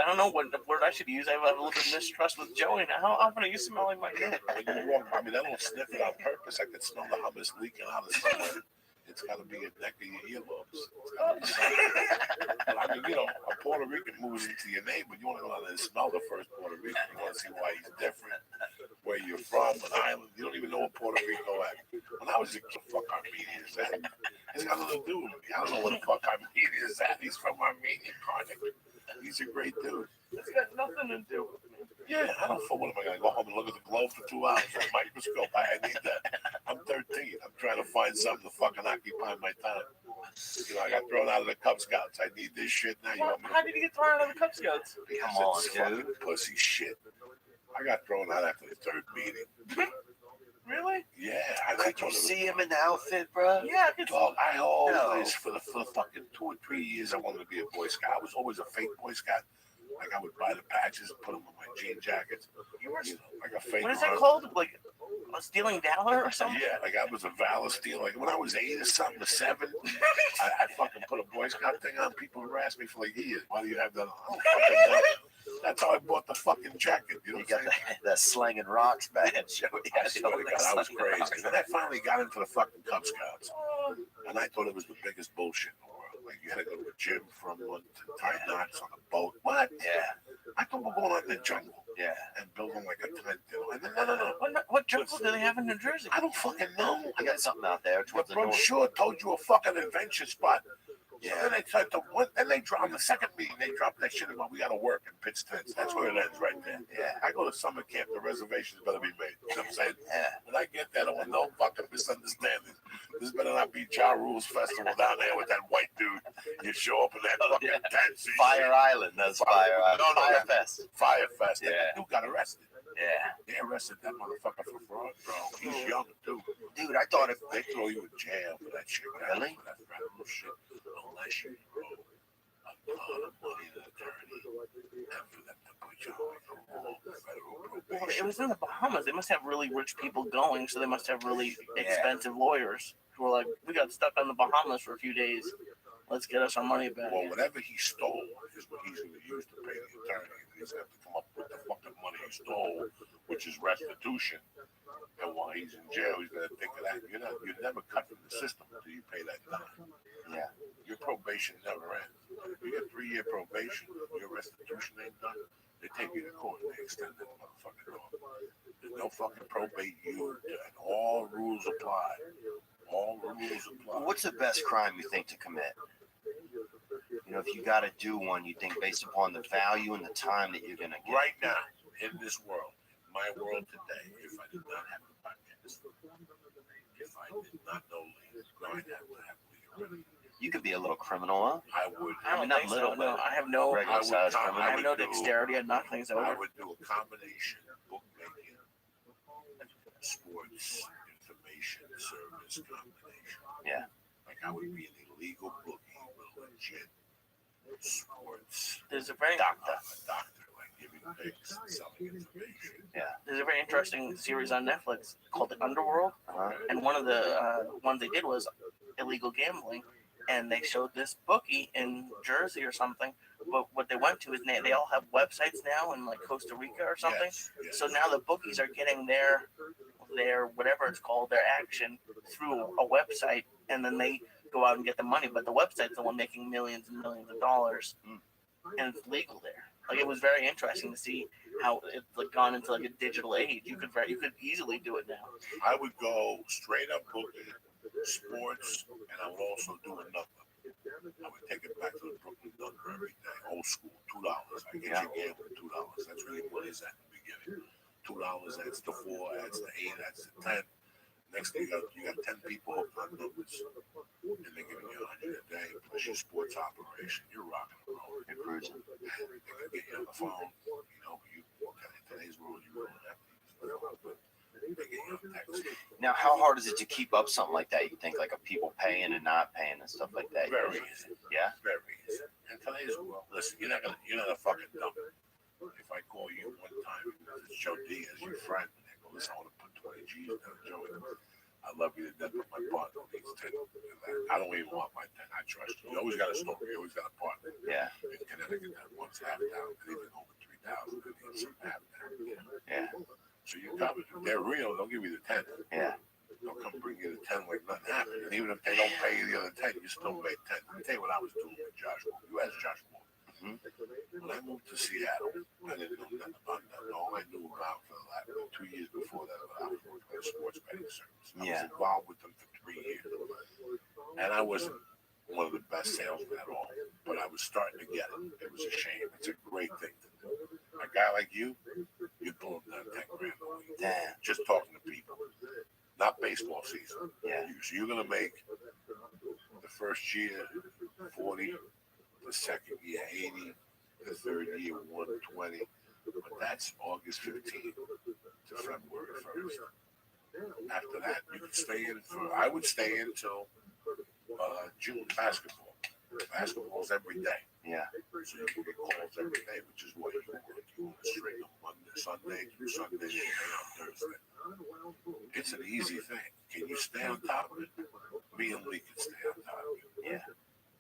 Speaker 3: don't know what word I should use. I have a little bit of mistrust with Joey now. How often are you smelling my neck?
Speaker 1: When you walk by me, I don't sniff it on purpose. I can smell the hummus leaking out of somewhere. It's got to be a neck of your earlobes. It's got to be something. I mean, a Puerto Rican moves into your neighbor. You want to go out there and smell the first Puerto Rican. You want to see why he's different, where you're from, an island. You don't even know what Puerto Rico at. When I was a kid, fuck Armenia is that? It's got nothing to do with me. I don't know what the fuck Armenia is at. He's from Armenia, Karnak. He's a great dude.
Speaker 3: It's got nothing to do with me.
Speaker 1: Yeah, I don't know. What am I going to go home and look at the globe for 2 hours with a microscope? I need that. I'm 13. I'm trying to find something to fucking occupy my time. You know, I got thrown out of the Cub Scouts. I need this shit now. You want me to...
Speaker 3: How did you get thrown out of the Cub Scouts?
Speaker 2: Come on,
Speaker 1: fucking
Speaker 2: dude.
Speaker 1: pussy shit. I got thrown out after the third meeting.
Speaker 3: Really?
Speaker 1: Yeah.
Speaker 2: Could you see him in the outfit, bro?
Speaker 3: Yeah.
Speaker 1: Dog, I always, for the fucking 2 or 3 years, I wanted to be a Boy Scout. I was always a fake Boy Scout. Like, I would buy the patches, put them on my jean jackets.
Speaker 3: You were.
Speaker 1: Like a fake.
Speaker 3: What is that called? Like stealing valor or something?
Speaker 1: Yeah, like I was a valor steal. Like when I was 8 or something, or 7, I fucking put a Boy Scout thing on. People harassed me for like years. Why do you have that on? I don't fucking know. That's how I bought the fucking jacket. You know
Speaker 2: You
Speaker 1: what I'm
Speaker 2: got
Speaker 1: saying?
Speaker 2: that slanging rocks badge.
Speaker 1: I swear to God, I was crazy. And then I finally got into the fucking Cub Scouts. And I thought it was the biggest bullshit in the world. Like you had to go to a gym from one to tie knots on a boat. What?
Speaker 2: Yeah.
Speaker 1: I thought we're going out in the jungle.
Speaker 2: Yeah.
Speaker 1: And building like a tent. And then, no.
Speaker 3: What jungle do they have in New Jersey?
Speaker 1: I don't fucking know.
Speaker 2: I got something out there
Speaker 1: The
Speaker 2: towards the north.
Speaker 1: brochure told you a fucking adventure spot.
Speaker 2: Yeah.
Speaker 1: So then they tried to then they dropped the second meeting. They dropped that shit about we got to work and pitch tents. That's where it ends right there.
Speaker 2: Yeah.
Speaker 1: I go to summer camp. The reservations better be made. You know what I'm saying?
Speaker 2: Yeah.
Speaker 1: When I get there, I want no fucking misunderstanding. This better not be Ja Rule's festival down there with that white dude. You show up in that fucking tent. So
Speaker 2: Fire Island. That's Fire Island.
Speaker 1: No,
Speaker 2: Fire Fest.
Speaker 1: Fire Fest.
Speaker 2: Yeah.
Speaker 1: That dude got arrested.
Speaker 2: Yeah.
Speaker 1: They arrested that motherfucker for fraud, bro. He's young too.
Speaker 2: Dude, I thought if
Speaker 1: They throw you in jail for that shit.
Speaker 2: Really?
Speaker 1: For that federal shit. Unless you throw a lot of money to the attorney and for them to put you on federal
Speaker 3: Well,
Speaker 1: probation.
Speaker 3: it was in the Bahamas. They must have really rich people going, so they must have really expensive lawyers who were like, "We got stuck on the Bahamas for a few days. Let's get us our money back."
Speaker 1: Well, whatever he stole is what he's going to use to pay the attorney. He's going to have to come up with the fucking money he stole, which is restitution. And while he's in jail, he's going to think of that. You're never cut from the system until you pay that dime.
Speaker 2: Yeah.
Speaker 1: Your probation never ends. You get 3-year probation, your restitution ain't done. They take you to court and they extend that motherfucking law. There's no fucking probate you, and all rules apply. All rules apply.
Speaker 2: What's the best crime you think to commit? You know, if you got to do one, you think based upon the value and the time that you're going to get.
Speaker 1: Right now, in this world, my world today, if I did not have a podcast, if I did not know legal, I'd have to have legal.
Speaker 2: You could be a little criminal, huh?
Speaker 1: I would.
Speaker 3: I don't
Speaker 2: not
Speaker 3: think
Speaker 2: little,
Speaker 3: so. No,
Speaker 2: but
Speaker 3: I have no.
Speaker 2: regular size
Speaker 1: I
Speaker 2: criminal.
Speaker 3: I have
Speaker 1: would
Speaker 3: no
Speaker 1: do-
Speaker 3: dexterity. I knock things
Speaker 1: I
Speaker 3: over.
Speaker 1: would do a combination of bookmaking, sports, information service combination.
Speaker 2: Yeah.
Speaker 1: Like I would be an illegal bookie with legit sports
Speaker 3: There's a very
Speaker 1: doctor, like giving picks and selling information.
Speaker 3: there's a very interesting series on Netflix called The Underworld,
Speaker 2: Uh-huh.
Speaker 3: and one of the ones they did was illegal gambling, and they showed this bookie in Jersey or something. But what they went to is they all have websites now in like Costa Rica or something.
Speaker 1: Yes, yes.
Speaker 3: So now the bookies are getting their whatever it's called, their action through a website, and then they go out and get the money. But the website's the one making millions and millions of dollars, and it's legal there. Like it was very interesting to see how it's like gone into like a digital age. You could easily do it now.
Speaker 1: I would go straight up booking sports, and I would also do another. I would take it back to the Brooklyn Dunker every day, old school, $2. I get your gambling $2. That's where your money's at in the beginning. $2 adds to 4, adds to 8, adds to 10. Next thing you got 10 people hooked on numbers, and they're giving you 100 a day plus your sports operation. You're rocking and rolling.
Speaker 2: You're cruising.
Speaker 1: They can get you on the phone. You know, in today's world, you really have to use the phone, but they get you on text.
Speaker 2: Now, how hard is it to keep up something like that? You think like of people paying and not paying and stuff like that?
Speaker 1: Very easy.
Speaker 2: Yeah.
Speaker 1: Very easy. In today's world, listen, you're not a fucking dumb. If I call you one time, it's Joe Diaz, your friend, and they go, listen, I want to put 20 G's down, Joey. I love you to death, but my partner needs 10. I don't even want my 10. I trust you. You always got a story. You always got a partner.
Speaker 2: Yeah.
Speaker 1: In Connecticut, that one's half down, and even over 3,000, they need some half down.
Speaker 2: Yeah.
Speaker 1: So you cover. If they're real, they'll give you the 10.
Speaker 2: Yeah.
Speaker 1: They'll come bring you the 10 like nothing happened. And even if they don't pay you the other 10, you still made 10. Let me tell you what I was doing with Josh Moore. You asked Josh Moore. When I moved to Seattle, I didn't know nothing about that. All I knew about for the last 2 years before that, I was working at a sports betting service. I was involved with them for 3 years. And I wasn't one of the best salesmen at all, but I was starting to get it. It was a shame. It's a great thing to do. A guy like you pull him down 10 grand a week.
Speaker 2: Damn.
Speaker 1: Just talking to people. Not baseball season.
Speaker 2: Yeah.
Speaker 1: So you're going to make the first year 40, the second year 80, the third year 120. But that's August 15th to February 1st. After that, you can stay in I would stay in until June basketball. Basketball's every day.
Speaker 2: Yeah.
Speaker 1: So you can get calls every day, which is what you want. You want to straight up Monday, Sunday through Sunday, and on Thursday. It's an easy thing. Can you stay on top of it? Me and Lee can stay on top of it.
Speaker 2: Yeah.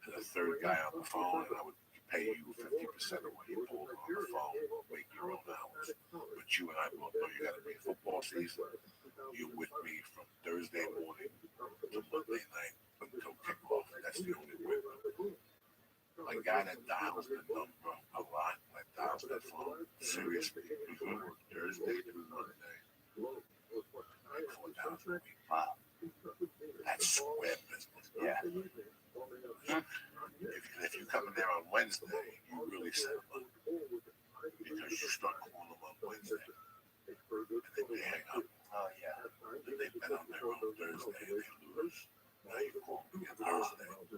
Speaker 1: And the third guy on the phone, and I would pay you 50% of what you pulled on the phone, make your own hours. But you and I both know you got to be football season. You're with me from Thursday morning to Monday night until kickoff. That's the only way. A guy that dials the number a lot, that dials that phone, seriously, Thursday through Monday, like 4,000 a week.
Speaker 2: Wow.
Speaker 1: That's square business.
Speaker 2: Yeah.
Speaker 1: If you come in there on Wednesday, you really set them up. Because you start calling them on Wednesday. And they hang up.
Speaker 2: Oh, yeah.
Speaker 1: And they bet on their own Thursday, they lose. Now you call them again Thursday, they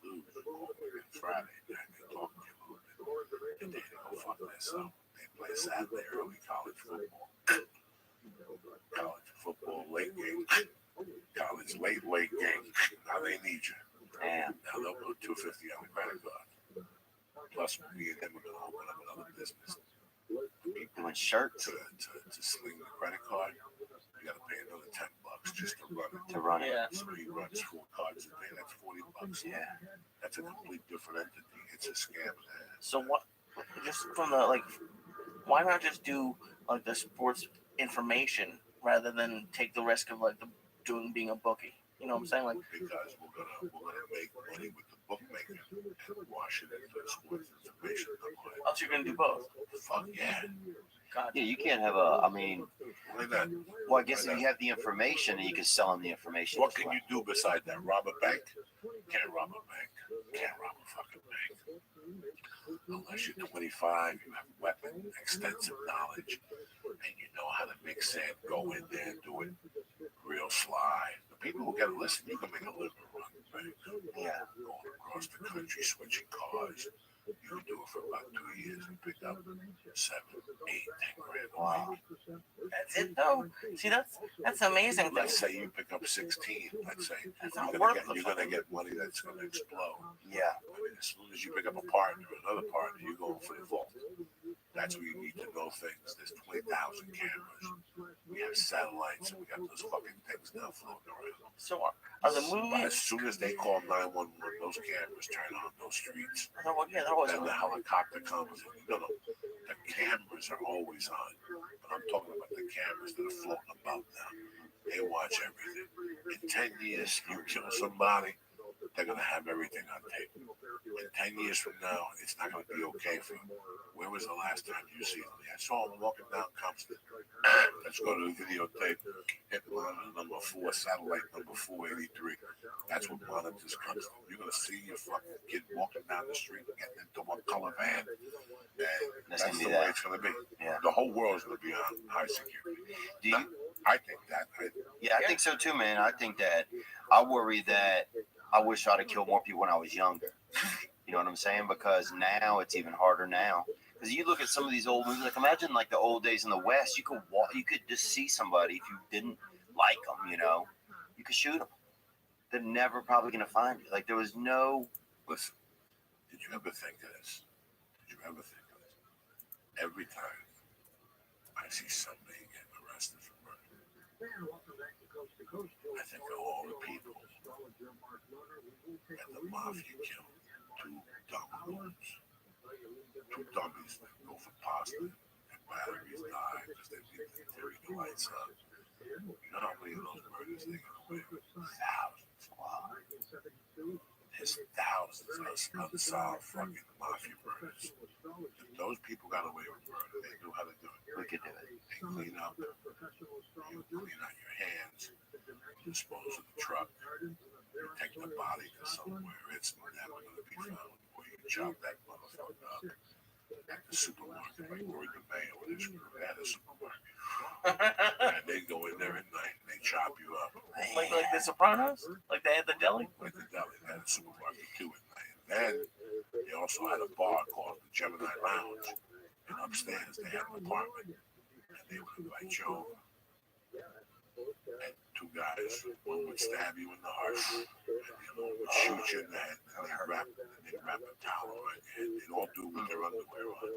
Speaker 1: lose. You call them again Friday, now they talk to you a little bit. And they go fuck themselves. They play Saturday early college football. College football late game. College late game. Now they need you.
Speaker 2: Damn.
Speaker 1: Now they'll put $250 on the credit card. Plus, me and them are going to open up another business.
Speaker 2: Doing shirts
Speaker 1: To sling the credit card, you got to pay another $10 just to run it.
Speaker 2: to run it.
Speaker 3: Yeah.
Speaker 1: So he runs 4 cards a day. That's $40.
Speaker 2: Yeah.
Speaker 1: That's a complete different entity. It's a scam.
Speaker 3: So what? Just from the why not just do like the sports information rather than take the risk of like being a bookie? You know what I'm saying? Like,
Speaker 1: Because we're gonna make money with the bookmaker and wash it into the sports information.
Speaker 3: else you're gonna do both.
Speaker 1: Fuck yeah.
Speaker 3: God.
Speaker 2: Yeah, you can't have
Speaker 1: Why not?
Speaker 2: well, I guess if you have the information and you can sell them the information.
Speaker 1: What
Speaker 2: as
Speaker 1: can
Speaker 2: well.
Speaker 1: you do beside that? Rob a bank? Can't rob a bank. Can't rob a fucking bank. Unless you're 25, you have weapon, extensive knowledge, and you know how to mix it, go in there and do it real sly. The people who get to listen, you can make a living running a bank.
Speaker 2: Yeah.
Speaker 1: Going across the country, switching cars. You can do it for about 2 years and pick up 7, 8, 10 grand.
Speaker 2: Wow.
Speaker 3: That's it though. See, that's amazing.
Speaker 1: Let's say you pick up 16. Let's say
Speaker 3: That's not
Speaker 1: you're
Speaker 3: worth
Speaker 1: gonna get money that's gonna explode.
Speaker 2: Yeah.
Speaker 1: I mean, as soon as you pick up a partner, another partner, you're going for the vault. That's where you need to know things. There's 20,000 cameras. We have satellites, and we got those fucking things now floating around.
Speaker 3: So are the
Speaker 1: But
Speaker 3: movies?
Speaker 1: as soon as they call 911, those cameras turn on those streets.
Speaker 3: Yeah, they're always
Speaker 1: Then
Speaker 3: on.
Speaker 1: the helicopter comes. No, the cameras are always on. But I'm talking about the cameras that are floating about now. They watch everything. In 10 years, you kill somebody, they're going to have everything on tape. In 10 years from now, it's not going to be okay for them. Where was the last time you see them? I saw them walking down Compton. Let's go to the videotape. Hit monitor number 4, satellite number 483. That's what monitors comes to. You're going to see your fucking kid walking down the street getting into one color van. And that's the way it's going to be.
Speaker 2: Yeah.
Speaker 1: The whole world's going to be on high security. I think that.
Speaker 2: I think so too, man. I think that I worry that I wish I'd have killed more people when I was younger. You know what I'm saying? Because now it's even harder now. Because you look at some of these old movies, like imagine like the old days in the West. You could just see somebody if you didn't like them. You know, you could shoot them. They're never probably gonna find you. Like there was no.
Speaker 1: Listen, did you ever think of this? Every time I see somebody get arrested for murder, I think of all the people that the mafia killed. Two dummies that go for pasta and batteries die because they leave the interior lights up. You know how many of those murders they got away with? Thousands. Wow. There's thousands of unsolved fucking mafia murders. If those people got away with murder, they knew how to do it.
Speaker 2: We could do it.
Speaker 1: They clean up. You clean out your hands. Dispose of the truck. You take the body to somewhere it's never going to be found. Or you chop that motherfucker up at the supermarket, like we're in the mail when they're at a supermarket. And they go in there at night and they chop you up.
Speaker 3: Like the Sopranos? Like they had the deli?
Speaker 1: Like the deli. They had a supermarket too at night. And then they also had a bar called the Gemini Lounge. And upstairs they had an apartment. And they would invite you over. And two guys, one would stab you in the heart, and the other one would shoot you in the head, and they'd wrap a towel around your head. They'd all do it with their underwear on.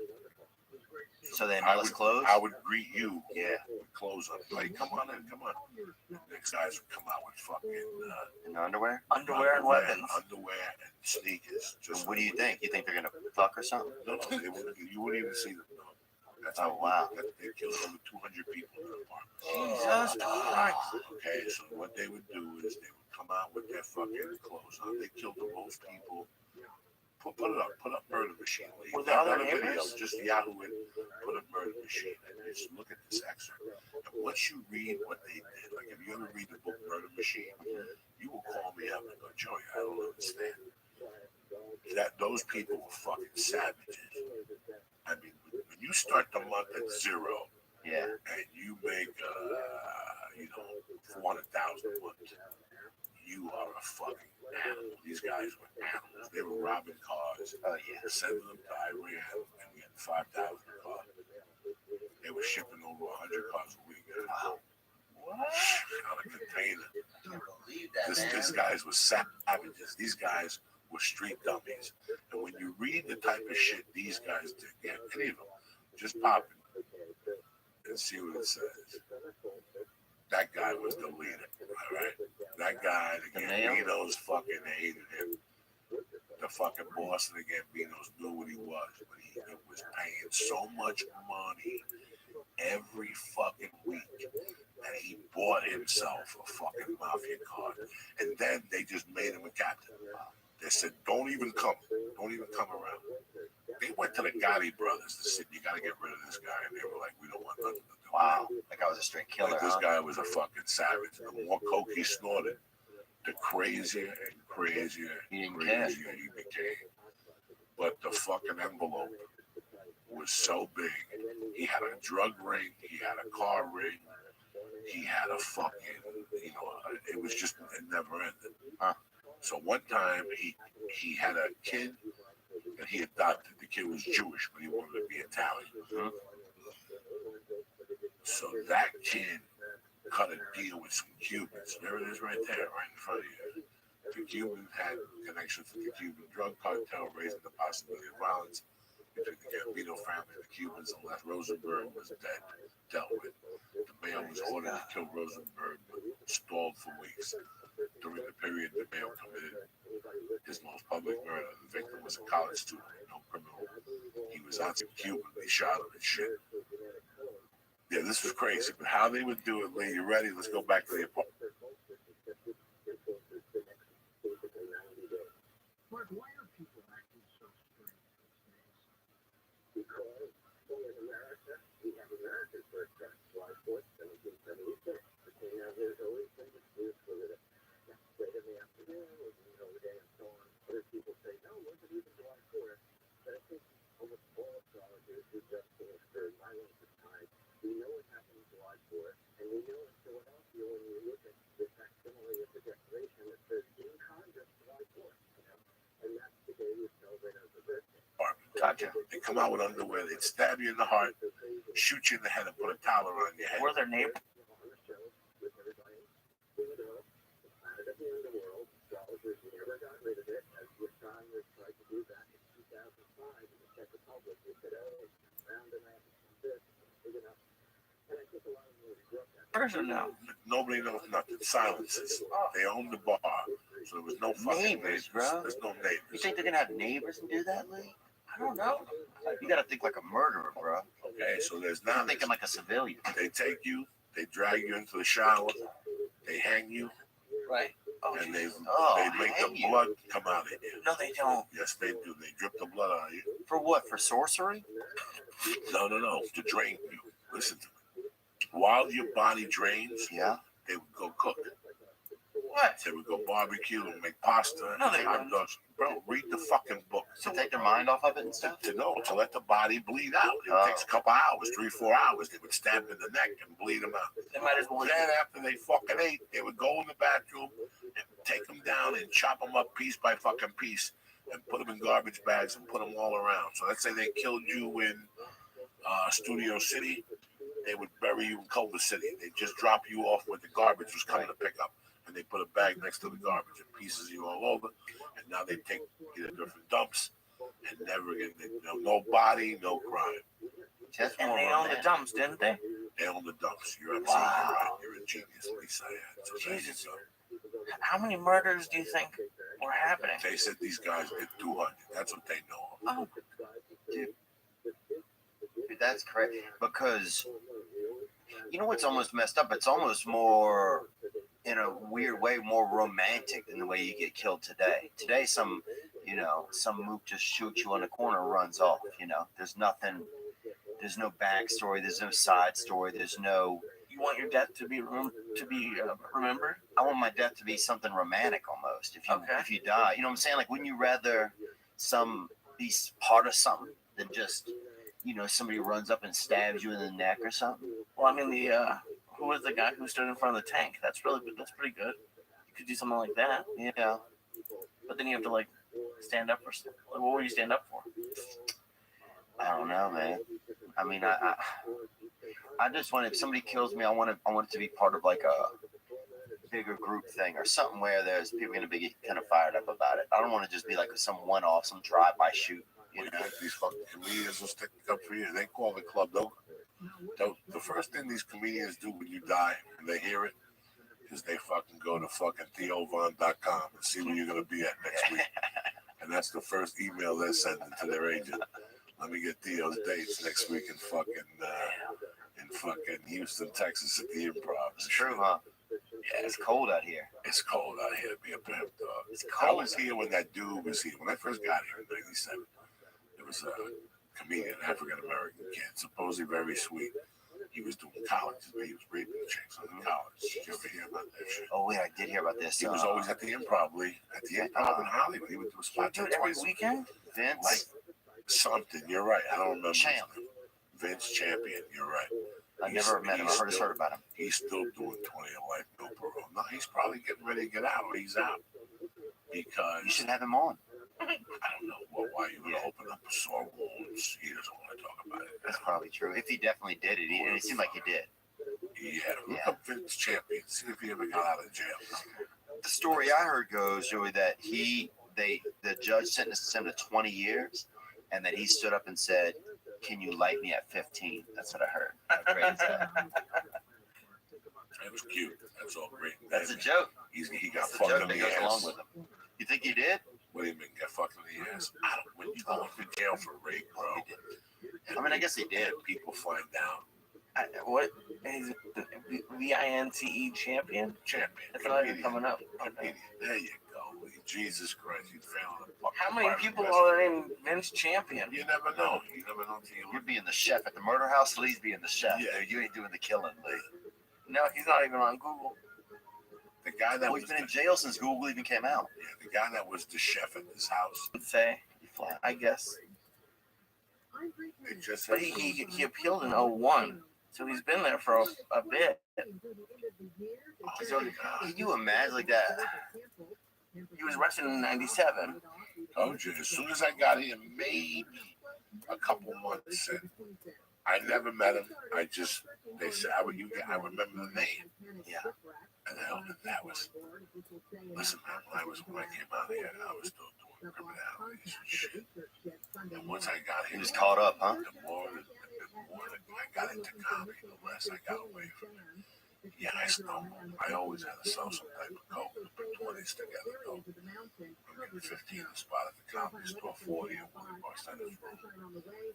Speaker 2: So they had clothes?
Speaker 1: I would greet you, with clothes on. Like, come on in, come on. The next guys would come out with fucking
Speaker 2: underwear?
Speaker 3: Underwear and weapons.
Speaker 1: Underwear and sneakers.
Speaker 2: Just what do you think? You think they're gonna fuck or something?
Speaker 1: No, you wouldn't even see them. No. That's
Speaker 2: wow.
Speaker 1: They killed over 200 people in the apartment.
Speaker 2: Jesus Christ.
Speaker 1: Okay, so what they would do is they would come out with their fucking clothes on. They killed the most people. Put up Murder Machine.
Speaker 3: Were there other
Speaker 1: video,
Speaker 3: neighbors?
Speaker 1: just Yahoo and put up Murder Machine and just look at this excerpt. And once you read what they did, like if you ever read the book Murder Machine, you will call me up and go, Joey, I don't understand. That those people were fucking savages. I mean, when you start the month at zero, and you make, 400,000 a month, you are a fucking animal. These guys were animals. They were robbing cars, sending them to Iran, and we had 5,000 cars. They were shipping over 100 cars a week. Wow. What? On a container. These guys were savages. These guys were street dummies. And when you read the type of shit these guys did, any of them, just pop it and see what it says. That guy was the leader, all right? That guy, the Gambinos fucking hated him. The fucking boss of the Gambinos knew what he was, but he was paying so much money every fucking week that he bought himself a fucking mafia card. And then they just made him a captain. They said, don't even come around. They went to the Gotti brothers and said, you got to get rid of this guy. And they were like, we don't want nothing to do.
Speaker 2: Wow. That guy was a straight killer.
Speaker 1: Like this guy was a fucking savage. The more coke he snorted, the crazier and crazier and crazier he became. But the fucking envelope was so big. He had a drug ring. He had a car ring. He had a fucking, it was just, it never ended. So one time he had a kid that he adopted. The kid was Jewish, but he wanted to be Italian. So that kid cut a deal with some Cubans. There it is right there, right in front of you. The Cubans had connections with the Cuban drug cartel, raising the possibility of violence between the Gambino family and the Cubans, unless Rosenberg was dealt with. The mail was ordered to kill Rosenberg, but stalled for weeks. During the period the mail committed his most public murder, the victim was a college student, no criminal. He was on some Cuban, they shot him and shit. Yeah, this was crazy, but how they would do it, Lee, you ready? Let's go back to the apartment.
Speaker 3: Gotcha.
Speaker 1: They come out with underwear. They'd stab you in the heart, shoot you in the head, and put a towel around your head.
Speaker 3: Were there neighbors? Or no?
Speaker 1: Nobody knows nothing. Silences. They own the bar, so there was no fucking
Speaker 2: Neighbors, bro.
Speaker 1: There's no neighbors.
Speaker 2: You think they're gonna have neighbors and do that, Lee?
Speaker 3: I don't know.
Speaker 2: You gotta think like a murderer, bro.
Speaker 1: Okay, so there's
Speaker 2: I'm
Speaker 1: not.
Speaker 2: thinking like a civilian.
Speaker 1: They take you, they drag you into the shower, they hang you,
Speaker 3: Right. Oh,
Speaker 1: and they
Speaker 2: Oh,
Speaker 1: make
Speaker 2: hang
Speaker 1: the
Speaker 2: you.
Speaker 1: blood come out of you.
Speaker 3: no, they don't.
Speaker 1: Yes, they do. They drip the blood out of you.
Speaker 2: For what? For sorcery?
Speaker 1: No, to drain you. Listen to me. While your body drains,
Speaker 2: Yeah.
Speaker 1: they would go cook.
Speaker 3: What?
Speaker 1: They would go barbecue and make pasta.
Speaker 3: No, they
Speaker 1: hot
Speaker 3: wouldn't.
Speaker 1: dogs. Bro, read the fucking book.
Speaker 2: To take their mind off of it and stuff?
Speaker 1: To let the body bleed out. It
Speaker 2: Oh.
Speaker 1: takes a couple hours, 3-4 hours. They would stab them in the neck and bleed them out.
Speaker 3: They might as well.
Speaker 1: Then after they fucking ate, they would go in the bathroom and take them down and chop them up piece by fucking piece and put them in garbage bags and put them all around. So let's say they killed you in Studio City, they would bury you in Culver City. They just drop you off where the garbage was coming to pick up, and they put a bag next to the garbage and pieces you all over. And now they take you to different dumps, and never again, no body, no crime.
Speaker 2: That's
Speaker 3: And
Speaker 2: more
Speaker 3: they own the
Speaker 2: romantic.
Speaker 3: dumps, didn't they?
Speaker 1: They own the dumps. You're absolutely right. You're a genius, Lisa. So there you
Speaker 3: Jesus.
Speaker 1: go.
Speaker 3: How many murders do you think were happening?
Speaker 1: They said these guys did 200. That's what they know of.
Speaker 3: Oh,
Speaker 2: Dude, that's crazy. Because you know what's almost messed up? It's almost more, in a weird way, more romantic than the way you get killed today. Today, some mook just shoots you on the corner and runs off. There's nothing. There's no backstory. There's no side story. There's no.
Speaker 3: you want your death to be remembered?
Speaker 2: I want my death to be something romantic almost.
Speaker 3: Okay.
Speaker 2: If you die, you know what I'm saying? Like, wouldn't you rather be part of something than just somebody runs up and stabs you in the neck or something?
Speaker 3: Well, I mean, who was the guy who stood in front of the tank? That's pretty good. You could do something like that,
Speaker 2: Yeah.
Speaker 3: but then you have to stand up for something. What will you stand up for?
Speaker 2: I don't know, man. I mean, I just want, if somebody kills me, I want it to be part of like a bigger group thing or something where there's people going to be kind of fired up about it. I don't want to just be like some one-off, some drive-by shoot.
Speaker 1: You know, these fucking comedians will stick up for you. They call the club. The first thing these comedians do when you die and they hear it is they fucking go to fucking theovon.com and see where you're going to be at next week. And that's the first email they're sending to their agent. Let me get Theo's dates next week in fucking Houston, Texas at the Improv.
Speaker 2: It's true, huh? Yeah, it's cold out here.
Speaker 1: It's cold out here to be a pimp, dog.
Speaker 2: It's
Speaker 1: I
Speaker 2: cold.
Speaker 1: was here when that dude was here. When I first got here in '97, there was a comedian, African American kid, supposedly very sweet. He was doing college. He was raping chicks in college. Did you ever hear about that shit?
Speaker 2: Oh wait, I did hear about this.
Speaker 1: He was always at the Improv, Lee. At the Improv in Hollywood. He would do a spot
Speaker 3: Do
Speaker 1: there
Speaker 3: it every
Speaker 1: twice.
Speaker 3: weekend?
Speaker 2: Vince.
Speaker 1: Like something. You're right. I don't remember. his
Speaker 2: Champ.
Speaker 1: name. Vince Champion. You're right.
Speaker 2: I never met him. I heard about him.
Speaker 1: He's still doing 20 a life, no parole. No, he's probably getting ready to get out, or he's out. Because
Speaker 2: You should have him on.
Speaker 1: I don't know why you would open up a sore wounds. He doesn't want to talk about it.
Speaker 2: That's probably true. If he definitely did it, it seemed like he did.
Speaker 1: Yeah, look up Vince Champion. See if he ever got out of jail.
Speaker 2: The story I heard goes, Joey, that the judge sentenced him to 20 years, and that he stood up and said, "Can you light me at 15?" That's what I heard. How great is that?
Speaker 1: It was cute. That's all great.
Speaker 2: That's a joke.
Speaker 1: He got
Speaker 2: That's a
Speaker 1: fucked
Speaker 2: joke
Speaker 1: in
Speaker 2: that
Speaker 1: the
Speaker 2: goes along
Speaker 1: ass.
Speaker 2: with him. You think he did?
Speaker 1: What do you mean, get fucked in the ass? I don't. When you go to jail for rape, bro.
Speaker 2: I mean, I guess he did.
Speaker 1: And people find out.
Speaker 3: What? He's VINTE champion?
Speaker 1: Champion.
Speaker 3: That's not even coming up.
Speaker 1: Comedian. There you go. Lee. Jesus Christ, you found a fucking
Speaker 3: How many
Speaker 1: private
Speaker 3: people
Speaker 1: investigator.
Speaker 3: are named Vince Champion?
Speaker 1: You never know. You never know till you
Speaker 2: You're
Speaker 1: look.
Speaker 2: being the chef at the murder house. Lee's being the chef.
Speaker 1: Yeah.
Speaker 2: You ain't doing the killing, Lee.
Speaker 3: No, he's not even on Google.
Speaker 1: The guy that
Speaker 2: Well,
Speaker 1: was
Speaker 2: he's been in
Speaker 1: the,
Speaker 2: jail since Google even came out.
Speaker 1: yeah, the guy that was the chef at this house.
Speaker 3: I'd say,
Speaker 2: You flat.
Speaker 3: I guess.
Speaker 1: It just
Speaker 3: But he appealed in 01, so he's been there for a bit.
Speaker 2: So, can you imagine like that?
Speaker 3: He was arrested in 97.
Speaker 1: told you. As soon as I got here, maybe a couple months in. I never met him. They said, I remember the name.
Speaker 2: Yeah.
Speaker 1: And that was, listen, man, when I came out here, I was still doing criminalities and shit. And once I got here,
Speaker 2: He was caught up, huh?
Speaker 1: the more I got into comedy, the less I got away from it. Yeah, I stumbled. I always had to sell some type of coke to put 20s together, though. I'm getting 50 in the spot at the comedy store, 40 at Willie Barcenter's room.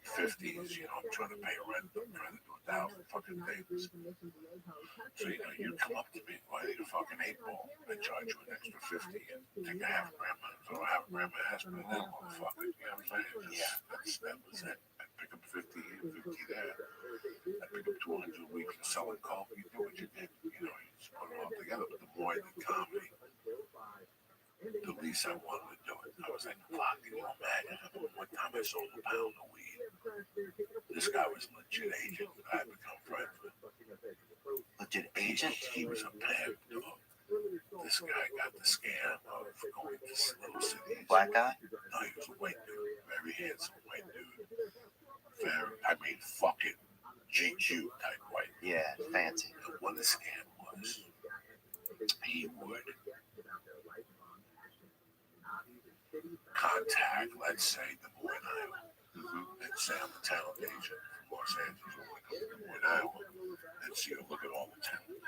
Speaker 1: 50s, I'm trying to pay rent. I'm trying to do 1,000 fucking things. So, you come up to me, well, I need a fucking 8-ball. I charge you an extra 50 and take a half grandma. So I have grandma aspirin and that motherfucker. You know what I'm saying?
Speaker 2: Yeah.
Speaker 1: That was it. I pick up 50 here, 50 there. I pick up 200 a week for selling coke. You do what you did. You just put it all together. But the more I did comedy, the least I wanted to do it. I was like, fuck, can you imagine? One time I sold a pound of weed. This guy was a legit agent that I had become friends with.
Speaker 2: Legit agent?
Speaker 1: He was a pimp, dog. This guy got the scam of going to little cities.
Speaker 2: Black guy?
Speaker 1: No, he was a white dude. Very handsome white dude. Fucking GQ type white.
Speaker 2: Yeah, fancy.
Speaker 1: And what the scam was, he would contact, let's say, Des Moines, Iowa, and say I'm a talent agent from Los Angeles, or Des Moines, Iowa, and see, look at all the talent.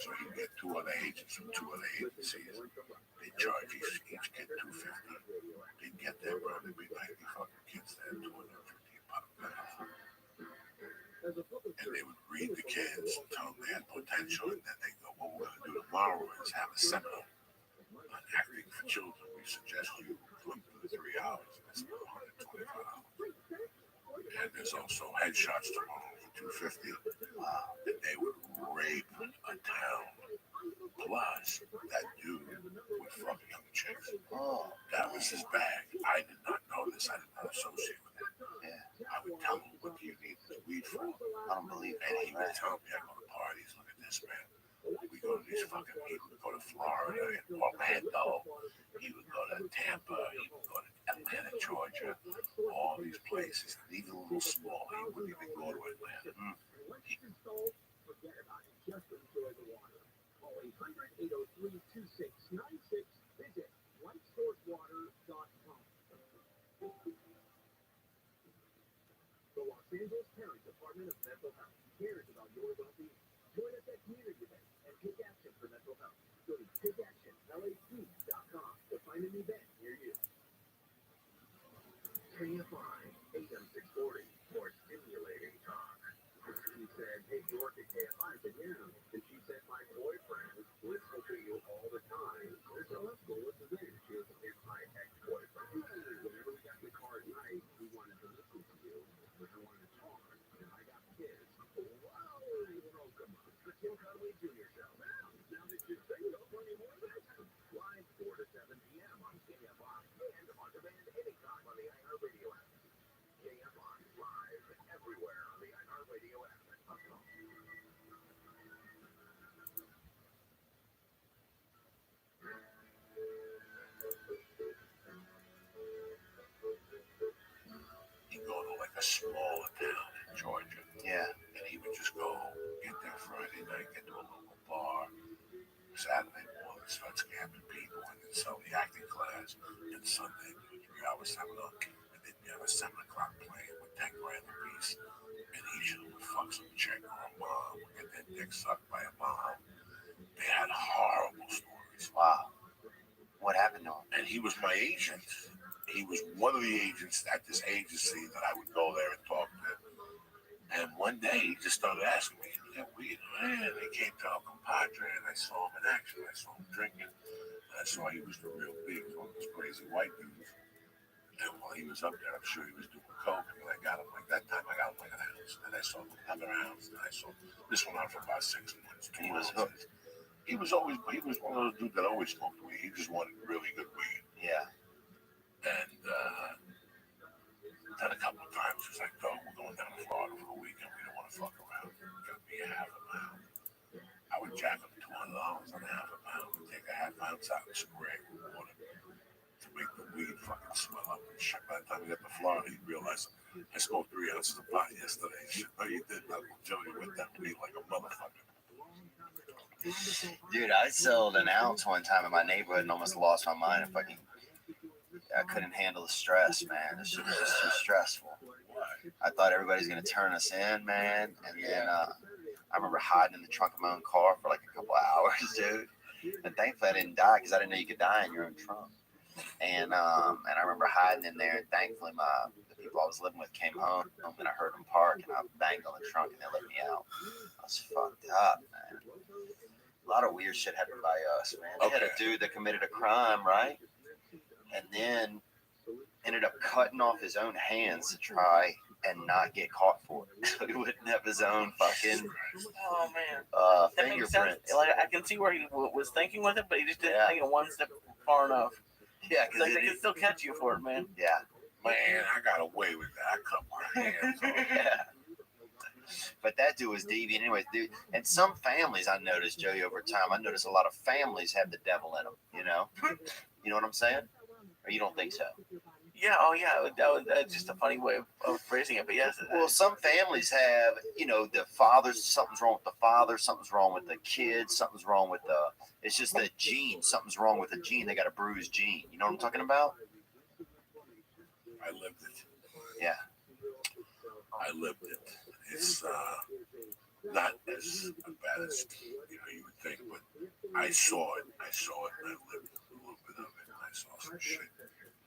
Speaker 1: So he'd get 2 other agents from 2 other agencies. They'd charge each kid $250. They'd get there, bro. There'd be 90 fucking kids there, $250 $1. And they would read the kids and tell them they had potential, and then they go, what we're going to do tomorrow is have a seminar on acting for children. We suggest you flip through the 3 hours, and it's $125. And there's also headshots tomorrow for $250. And they would rape a town. Plus, that dude would fuck young chicks.
Speaker 2: Oh.
Speaker 1: That was his bag. I did not know this. I did not associate with it.
Speaker 2: Yeah.
Speaker 1: I would tell him, what do you need this weed for?
Speaker 2: I don't believe
Speaker 1: And he
Speaker 2: it.
Speaker 1: would tell me, I go to parties, look at this, man. We go to these fucking, he would go to Florida and Orlando. He would go to Tampa. He would go to Atlanta, Georgia. All these places, and even a little small. He wouldn't even go to Atlanta.
Speaker 7: Call 800-803-2696. Visit whitesourcewater.com. The Los Angeles County Department of Mental Health cares about your well-being. Join us at community events and take action for mental health. Go to takeactionlap.com to find an event near you. KFI AM 640, more stimulating talk. He said, hey, you work at KFI? I said, yeah. And she said, my boyfriend listens to you all the time. I said, oh, that's cool. What's his name? She was my ex-boyfriend. Whenever we got in the car at night, he wanted to listen to you. But I wanted to talk. And I got kids. Wow, welcome. The Tim Conway Jr. Show. Now that you're single, plenty more action. Live 4 to 7 p.m. on KFI and on demand anytime on the iHeartRadio app. KFI live everywhere on the iHeartRadio app.
Speaker 1: He'd go to like a smaller town in Georgia.
Speaker 2: Yeah.
Speaker 1: And he would just go get there Friday night, get to a local bar. Saturday morning, start scamming people, and then sell the acting class. And Sunday, do a 3-hour seminar. And then you have a 7 o'clock playing with 10 grand a piece. And each of them would fuck some chick or a mom, would get their dick sucked by a mom. They had horrible stories.
Speaker 2: Wow. What happened to him?
Speaker 1: And he was my agent. He was one of the agents at this agency that I would go there and talk to. And one day he just started asking me, yeah, weed, man. He came to our compadre, and I saw him in action. I saw him drinking. And I saw he was the real big, one of those crazy white dudes. And while he was up there, I'm sure he was doing coke. And I got him like that time. I got him like an ounce. And I saw him another ounce. And I saw this one out for about 6 months.
Speaker 2: He was hooked.
Speaker 1: He was one of those dudes that always smoked weed. He just wanted really good weed.
Speaker 2: Yeah.
Speaker 1: And then a couple of times he's like, "Go, we're going down to Florida for the weekend. We don't want to fuck around. Got me a half a pound." I would jack him $200 on a half a pound and take a half ounce out and spray it with water to make the weed fucking swell up and shit. By the time he got to Florida, he realized I smoked 3 ounces of pot yesterday. Shit, no, you didn't. Uncle Joey went down to me like a motherfucker.
Speaker 2: Dude, I sold an ounce one time in my neighborhood and almost lost my mind. I couldn't handle the stress, man. This shit was just too stressful. I thought everybody's gonna turn us in, man. And then I remember hiding in the trunk of my own car for like a couple of hours, dude. And thankfully I didn't die because I didn't know you could die in your own trunk. And I remember hiding in there, and thankfully the people I was living with came home, and I heard them park, and I banged on the trunk, and they let me out. I was fucked up, man. A lot of weird shit happened by us, man. They had a dude that committed a crime, right? And then ended up cutting off his own hands to try and not get caught for it. So he wouldn't have his own fucking
Speaker 3: Oh man, that makes sense.
Speaker 2: fingerprints.
Speaker 3: Like I can see where he was thinking with it, but he just didn't think it one step far enough.
Speaker 2: Yeah,
Speaker 3: Like they can still catch you for it, man.
Speaker 2: yeah.
Speaker 1: Man, I got away with that. I cut my hands off.
Speaker 2: Yeah. But that dude was deviant anyway, dude. And some families, I noticed, Joey, over time, I noticed a lot of families have the devil in them, you know? You know what I'm saying? Or you don't think so?
Speaker 3: Yeah, oh yeah, that's just a funny way of phrasing it, but yes.
Speaker 2: Well, some families have, you know, the fathers, something's wrong with the father, something's wrong with the kids, something's wrong with it's just the gene, something's wrong with the gene. They got a bruised gene. You know what I'm talking about?
Speaker 1: I lived it.
Speaker 2: Yeah.
Speaker 1: I lived it. It's not as bad as you would think, but I saw it. And I lived a little bit of it. And I saw some shit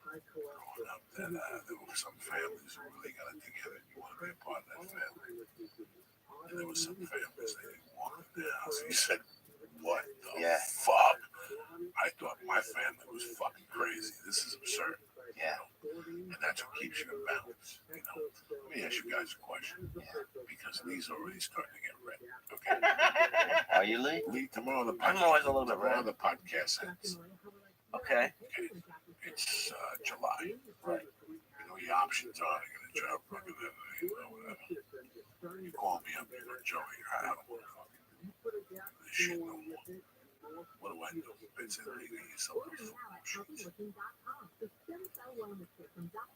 Speaker 1: growing up that there were some families who really got it together. You want to be a part of that family. And there were some families that didn't walk in their house. He said, "What the fuck?" I thought my family was fucking crazy. This is absurd.
Speaker 2: Yeah.
Speaker 1: And that's what keeps you in balance. Let me ask you guys a question. Because Lee's already starting to get red. Okay.
Speaker 2: Are you, Lee?
Speaker 1: Lee, tomorrow the podcast.
Speaker 3: I'm always a little bit red.
Speaker 1: Tomorrow the podcast ends.
Speaker 3: Okay.
Speaker 1: It's July. Right. Your options are you're gonna job fucking whatever. You call me up, you're gonna Joey. I don't want to fucking do this shit no more. What do I do? It's illegal. You sell those football shirts.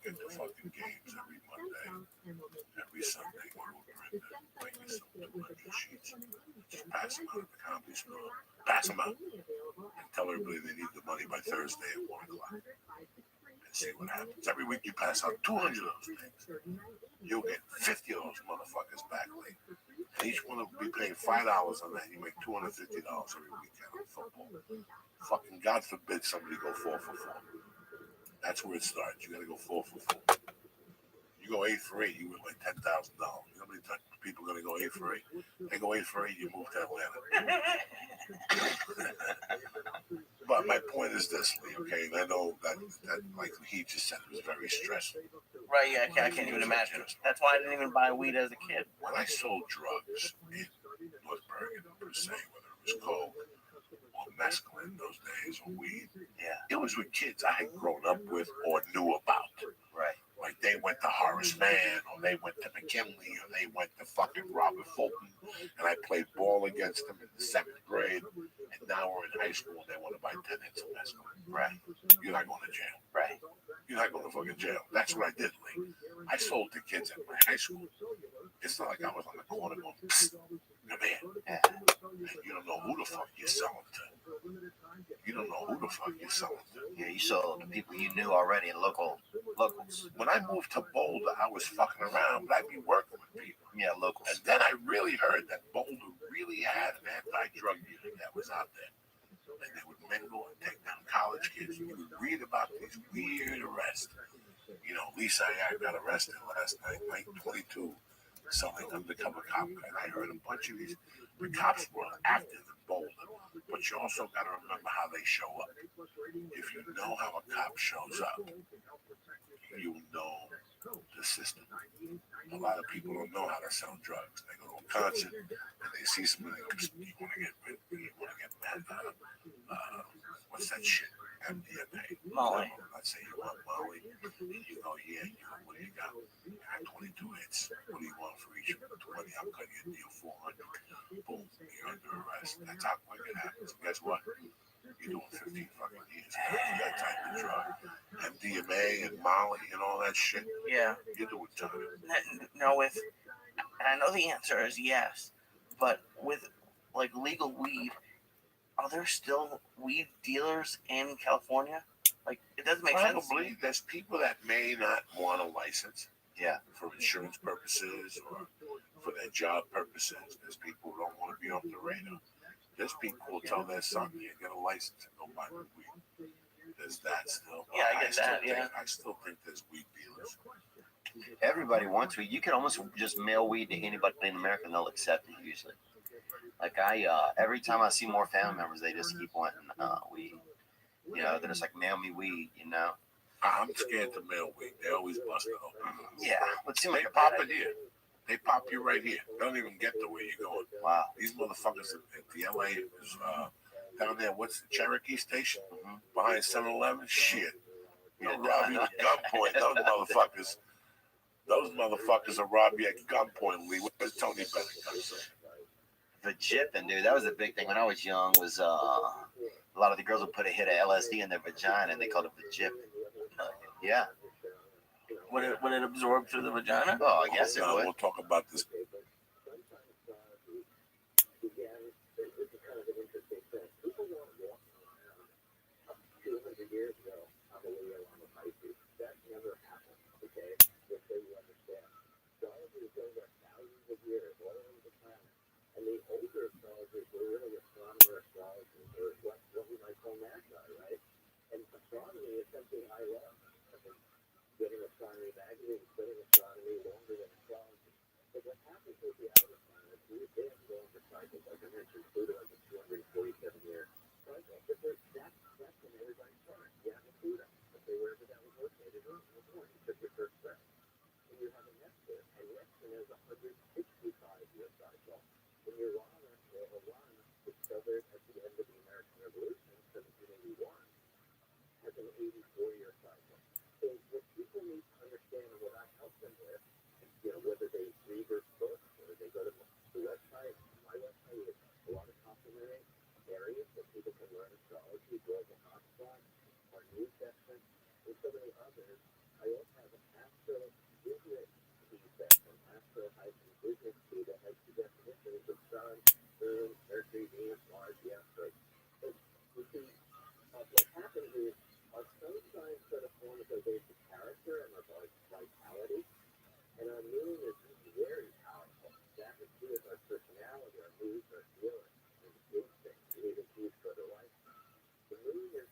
Speaker 1: Get the fucking games every Monday. Every Sunday, go to a print and bring me some 200 sheets. Just pass them out at the comedy store. Pass them out. And tell everybody they need the money by Thursday at 1 o'clock. And see what happens. Every week you pass out 200 of those things. You'll get 50 of those motherfuckers back late. And each one will be paying $5 on that. You make $250 every weekend on football. Fucking God forbid somebody go 4 for 4. That's where it starts. You gotta go 4 for 4. You go 8 for 8, you win like $10,000. You know how many people are gonna go 8 for 8? They go 8 for 8, you move to Atlanta. But my point is this, Lee, okay? And I know that like he just said, it was very stressful.
Speaker 3: Right, yeah, I can't even imagine. That's why I didn't even buy weed as a kid.
Speaker 1: When I sold drugs in North Bergen, per se, whether it was coke or mescaline those days or weed, it was with kids I had grown up with or knew about.
Speaker 2: Right.
Speaker 1: Like they went to Horace Mann, or they went to McKinley, or they went to fucking Robert Fulton, and I played ball against them in the 7th grade. And now we're in high school, and they want to buy 10 hits of mescaline. Right. You're not going to jail. Right. You're not going to fucking jail. That's what I did, Lee. I sold to kids at my high school. It's not like I was on the corner going, "Psst, come here." And you don't know who the fuck you're selling to. You don't know who the fuck you're selling to.
Speaker 2: Yeah, you sold the people you knew already, locals.
Speaker 1: When I moved to Boulder, I was fucking around, but I'd be working with people.
Speaker 2: Yeah, locals.
Speaker 1: And then I really heard that Boulder really had an anti-drug unit that was out there. And they would mingle and take down college kids. You would read about these weird arrests. You know, Lisa I got arrested last night, night 22, selling undercover cop. And I heard a bunch of these. The cops were active in Boulder, but you also got to remember how they show up. If you know how a cop shows up, you know the system. A lot of people don't know how to sell drugs. They go to a concert and they see somebody. You want to get mad. What's that shit? MDMA.
Speaker 3: Molly.
Speaker 1: Let's say you want Molly. And you go, yeah, what do you got? You got 22 hits. What do you want for each 20? I'll cut you a deal 400. Boom, you're under arrest. That's how quick it happens. And guess what? You're doing 15 fucking years for that type of drug. MDMA and Molly and all that shit,
Speaker 3: Yeah.
Speaker 1: you're doing time.
Speaker 3: No, and I know the answer is yes, but with like legal weed, are there still weed dealers in California? Like, it doesn't make sense.
Speaker 1: Probably there's people that may not want a license.
Speaker 2: Yeah.
Speaker 1: For insurance purposes or for their job purposes. There's people who don't want to be off the radar. There's people who tell their son, you get a license and go buy weed. There's that still.
Speaker 3: Yeah, I get that, yeah.
Speaker 1: I still think there's weed dealers.
Speaker 2: Everybody wants weed. You can almost just mail weed to anybody in America and they'll accept it usually. Like every time I see more family members, they just keep wanting weed. You know, they're just like, mail me weed, you know?
Speaker 1: I'm scared to mail weed. They always bust it open.
Speaker 2: Yeah. It seems
Speaker 1: They
Speaker 2: like a
Speaker 1: pop
Speaker 2: bad
Speaker 1: it here. They pop you right here. They don't even get to where you're going.
Speaker 2: Wow.
Speaker 1: These motherfuckers at the LA is down there. What's the Cherokee Station? Behind 7-Eleven? Shit. They'll rob you at gunpoint. Those motherfuckers will rob you at gunpoint, Lee. Where's Tony Bennett?
Speaker 2: The jipping, dude. That was a big thing when I was young. Was a lot of the girls would put a hit of LSD in their vagina and they called it the jip. Yeah.
Speaker 3: Would it absorb through the vagina?
Speaker 2: Oh, I guess it would.
Speaker 1: We'll talk about this.
Speaker 4: And the older astrologers were really astronomer astrologers, or what we might call magi, right? And astronomy is something I love. I've been getting astronomy magazines, studying astronomy longer than astrology. But what happens with the outer planets, they have longer cycles. Like I mentioned, Pluto has a 247-year cycle. But that's when everybody starts. You have a Pluto, okay, wherever that was located, or born, you took your first breath. And you have a Neptune, and Neptune has a 165-year cycle. When Uranus, discovered at the end of the American Revolution, 1781, has an 84-year cycle. So what people need to understand, and what I help them with, is, whether they read their books or they go to the website. My website is a lot of complimentary areas that people can learn astrology, global hotspots, our news section, and so many others. I also have an astro business key section, astro-business key that has the definitions of sun, moon, Mercury, Venus, Mars, the asteroids. But you see, what happens is our sun signs sort of form as our basic character and our vitality, and our moon is very powerful. That has to do with our personality, our moods, our feelings, and instincts, and even choose for the life. The moon is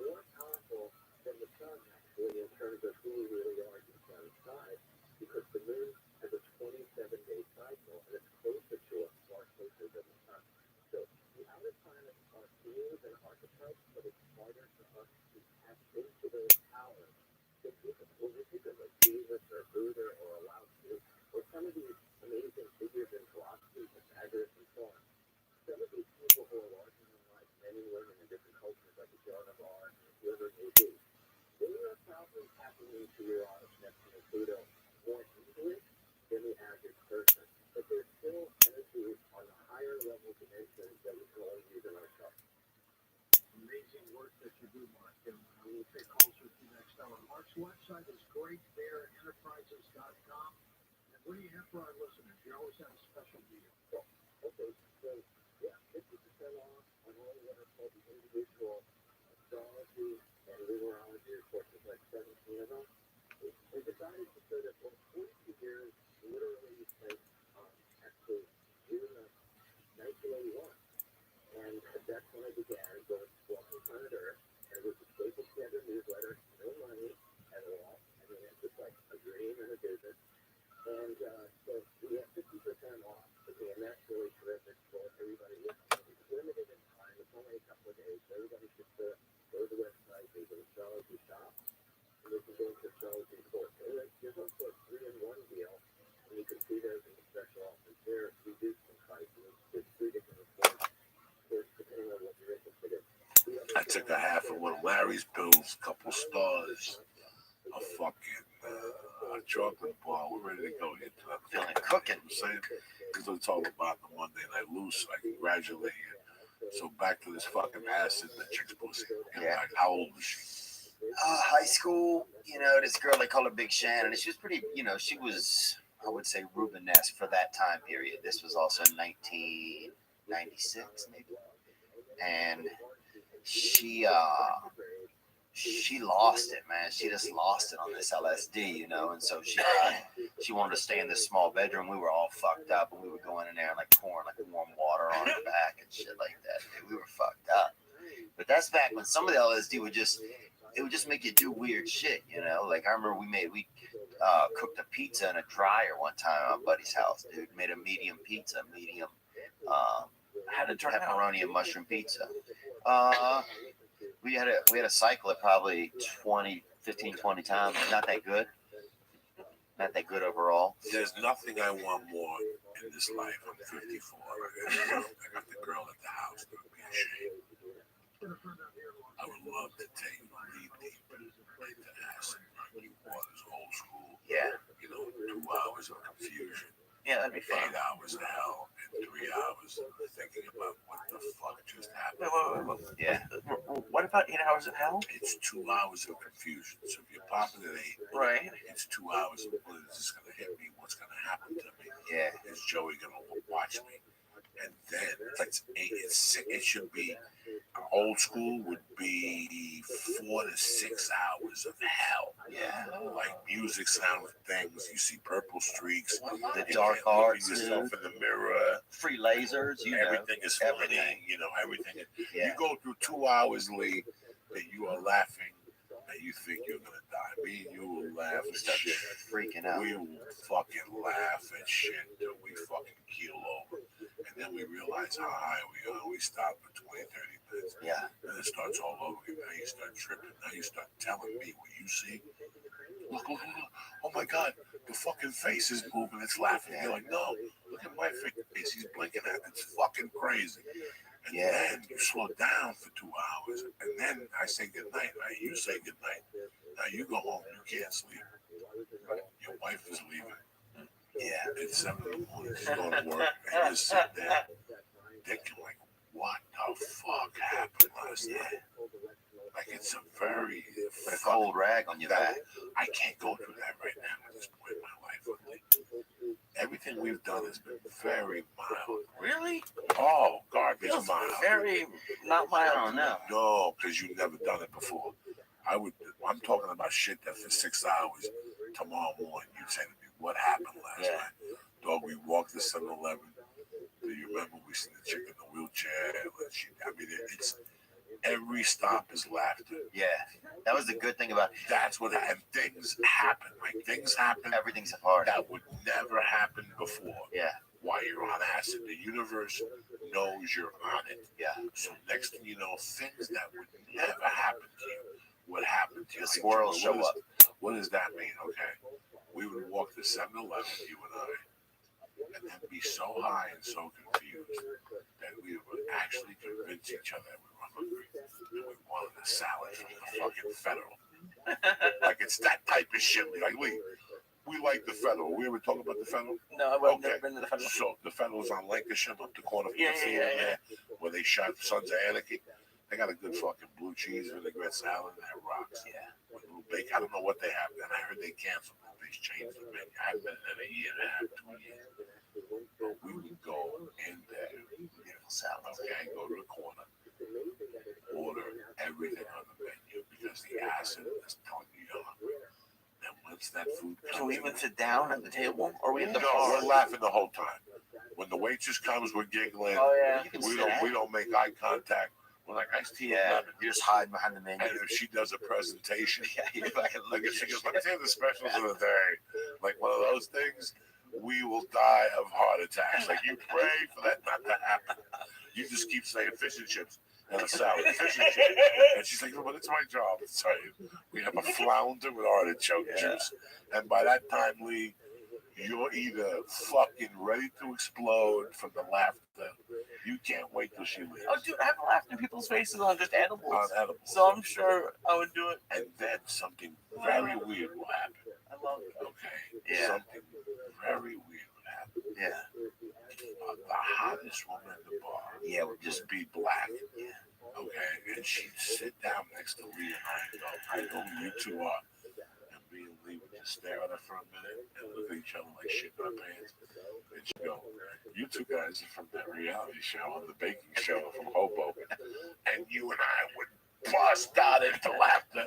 Speaker 4: more powerful than the sun, actually, in terms of who we really are deep down inside, because the moon has a 27-day cycle, and it's closer to us, far closer than the sun. So the outer planets are themes and archetypes, but it's harder for us to tap into those powers that people, when we think of like Jesus or Buddha or Lao Tzu, or some of these amazing figures in philosophy, Pythagoras and so on. Some of these people who are larger than life, men and women in different cultures, like the Joan of Arc, whoever it may be, they are probably tapping into Uranus, Neptune, and Pluto more easily than the average person. But there's still energies on the higher level dimensions that we can all use in our chart. Amazing work that you do, Mark, and we'll take calls with you next hour. Mark's website is greatbearenterprises.com. And what do you have for our listeners? You always have a special deal. Okay, so yeah, 50% off on all what are called the individual astrology and numerology, of course, there's like 17 of them. We decided to say that for 42 years, literally since actually June of 1981. And that's when I began going walking planet Earth. And it was a Staples Standard newsletter, no money at all. I mean, it's just like a dream and a business. And so we have 50% off. Okay, and that's really terrific for everybody listening. It's limited in time. It's only a couple of days. So everybody should go to the website. There's an astrology shop. And they can go to astrology course. There's also a 3-in-1 deal. And you can see those in the special offers there. Reduced in price. There's 3 different reports. Depending on what you're interested in.
Speaker 1: I took a half of one of Larry's pills, a couple stars, a fucking chocolate bar. We're ready to go here tonight.
Speaker 2: Feeling cooking.
Speaker 1: I'm saying, because we're talking about the Monday Night Loose. I congratulate you. So back to this fucking acid, the chick's pussy.
Speaker 2: Yeah.
Speaker 1: Like, how old is she?
Speaker 2: high school. This girl, they call her Big Shannon, and she was pretty. She was, I would say, Rubenesque for that time period. This was also in 1996, maybe, and she lost it, man. She just lost it on this LSD, and so she wanted to stay in this small bedroom. We were all fucked up, and we would go in there and like pouring like warm water on her back and shit like that. Dude, we were fucked up. But that's back when some of the LSD would just make you do weird shit, Like I remember we cooked a pizza in a dryer one time at my buddy's house, dude. Made a medium pizza,
Speaker 3: Had it turn out.
Speaker 2: pepperoni and mushroom pizza. We had to cycle it probably 15, 20 times. Not that good. Not that good overall.
Speaker 1: There's nothing I want more in this life. I'm 54. I got the girl at the house that would be ashamed. I would love to take lead deep into acid, murky waters, old school.
Speaker 2: Yeah.
Speaker 1: 2 hours of confusion.
Speaker 3: Yeah, that'd be fun.
Speaker 1: 8 hours of hell and 3 hours of thinking about what the fuck just happened.
Speaker 3: Wait.
Speaker 2: Yeah.
Speaker 3: What about 8 hours of hell?
Speaker 1: It's 2 hours of confusion. So if you're popping at 8,
Speaker 3: Right.
Speaker 1: it's 2 hours of what is this going to hit me? What's going to happen to me?
Speaker 2: Yeah.
Speaker 1: Is Joey going to watch me? And then it's 8. It should be old school would be 4 to 6 hours of hell.
Speaker 2: Yeah.
Speaker 1: Like music, sound, things. You see purple streaks.
Speaker 2: The
Speaker 1: You
Speaker 2: dark
Speaker 1: can't look at
Speaker 2: arts,
Speaker 1: yourself in the mirror.
Speaker 2: Free lasers,
Speaker 1: Everything is funny.
Speaker 2: everything.
Speaker 1: Everything.
Speaker 2: Yeah.
Speaker 1: You go through 2 hours, Lee, that you are laughing, and you think you're gonna die. Me and you will laugh
Speaker 2: You
Speaker 1: at
Speaker 2: start
Speaker 1: shit.
Speaker 2: freaking out.
Speaker 1: We will fucking laugh at shit till we fucking keel over. And then we realize how high we are. We stop for 20, 30 minutes.
Speaker 2: Yeah.
Speaker 1: Then it starts all over again. Now you start tripping. Now you start telling me what you see. Look. Oh my God, the fucking face is moving. It's laughing. You're like, no, look at my face. He's blinking at it. It's fucking crazy. And then you slow down for 2 hours. And then I say goodnight. Right? You say goodnight. Now you go home. You can't sleep. Your wife is leaving.
Speaker 2: Yeah.
Speaker 1: It's 7 in the morning. She's going to work. And you just sit there thinking, like, what the fuck happened last night? Like, it's a very
Speaker 2: Put a cold rag on your back.
Speaker 1: I can't go through that right now at this point in my life. Everything we've done has been very mild.
Speaker 3: Really?
Speaker 1: Oh, garbage
Speaker 3: Feels
Speaker 1: mild.
Speaker 3: very not
Speaker 2: I
Speaker 3: mild.
Speaker 2: don't know.
Speaker 1: No, because you've never done it before. I'm talking about shit that for 6 hours tomorrow morning you'd say to me, what happened last night? Dog, we walked to 7-Eleven. Do you remember we seen the chick in the wheelchair? It's every stop is laughter.
Speaker 2: Yeah. That was the good thing about
Speaker 1: That's what and things happen. Like things happen
Speaker 2: everything's a part.
Speaker 1: that would never happen before.
Speaker 2: Yeah.
Speaker 1: While you're on acid, the universe knows you're on it.
Speaker 2: Yeah.
Speaker 1: So next thing you know, things that would never happen to you would happen to you.
Speaker 2: The squirrels show up.
Speaker 1: What does that mean? Okay. We would walk to 7-Eleven, you and I, and then be so high and so confused that we would actually convince each other that we were hungry and we wanted a salad from the fucking Federal. Like it's that type of shit. Like we like the Federal. We ever talk about the Federal?
Speaker 3: No, I've never been to the Federal.
Speaker 1: So the Federal's on Lancashire, up the corner from
Speaker 3: Yeah,
Speaker 1: the
Speaker 3: yeah,
Speaker 1: theater
Speaker 3: yeah.
Speaker 1: there, where they shot Sons of Anarchy. They got a good fucking blue cheese vinaigrette salad and that rocks.
Speaker 2: Yeah.
Speaker 1: With a little bacon. I don't know what they have. And I heard they canceled it. They changed the menu. I haven't been in a year and a half, 2 years. But we would go in there,
Speaker 2: Beautiful salad.
Speaker 1: okay, go to the corner, order everything on the menu because the acid is telling you you're hungry. And once that food comes
Speaker 3: Can we
Speaker 1: in,
Speaker 3: even sit down at the table? Or are we at the
Speaker 1: no,
Speaker 3: bar?
Speaker 1: we're laughing the whole time. When the waitress comes, we're giggling.
Speaker 3: Oh, yeah.
Speaker 2: You can
Speaker 1: We
Speaker 2: sit down.
Speaker 1: don't make eye contact. We're like, iced tea with
Speaker 2: Yeah.
Speaker 1: lemon.
Speaker 2: You're just hiding behind the menu.
Speaker 1: And if she does a presentation,
Speaker 2: Yeah, you're fucking
Speaker 1: look
Speaker 2: looking
Speaker 1: at she
Speaker 2: at
Speaker 1: goes,
Speaker 2: shit.
Speaker 1: let me tell you the specials of the day. Like one of those things, we will die of heart attacks. Like you pray for that not to happen. You just keep saying fish and chips and a salad, fish and chips. And she's like, no, but it's my job. It's we have a flounder with artichoke juice. And by that time, Lee, you're either fucking ready to explode from the laughter. You can't wait till she leaves.
Speaker 3: Oh, dude, I've laughed in people's faces on just edibles.
Speaker 1: On edibles.
Speaker 3: So I'm sure I would do it.
Speaker 1: And then something very weird will happen.
Speaker 3: I love it.
Speaker 1: Okay?
Speaker 2: Yeah.
Speaker 1: Something very weird would happen.
Speaker 2: Yeah.
Speaker 1: The hottest woman in the bar
Speaker 2: Yeah, would just
Speaker 1: just be black.
Speaker 2: Yeah.
Speaker 1: Okay? And she'd sit down next to Lee and I know who you two are. And me and Lee would just stare at her for a minute and look at each other like shit in our pants. And she'd go, you two guys are from that reality show on the baking show from Hoboken. And you and I would bust out into laughter.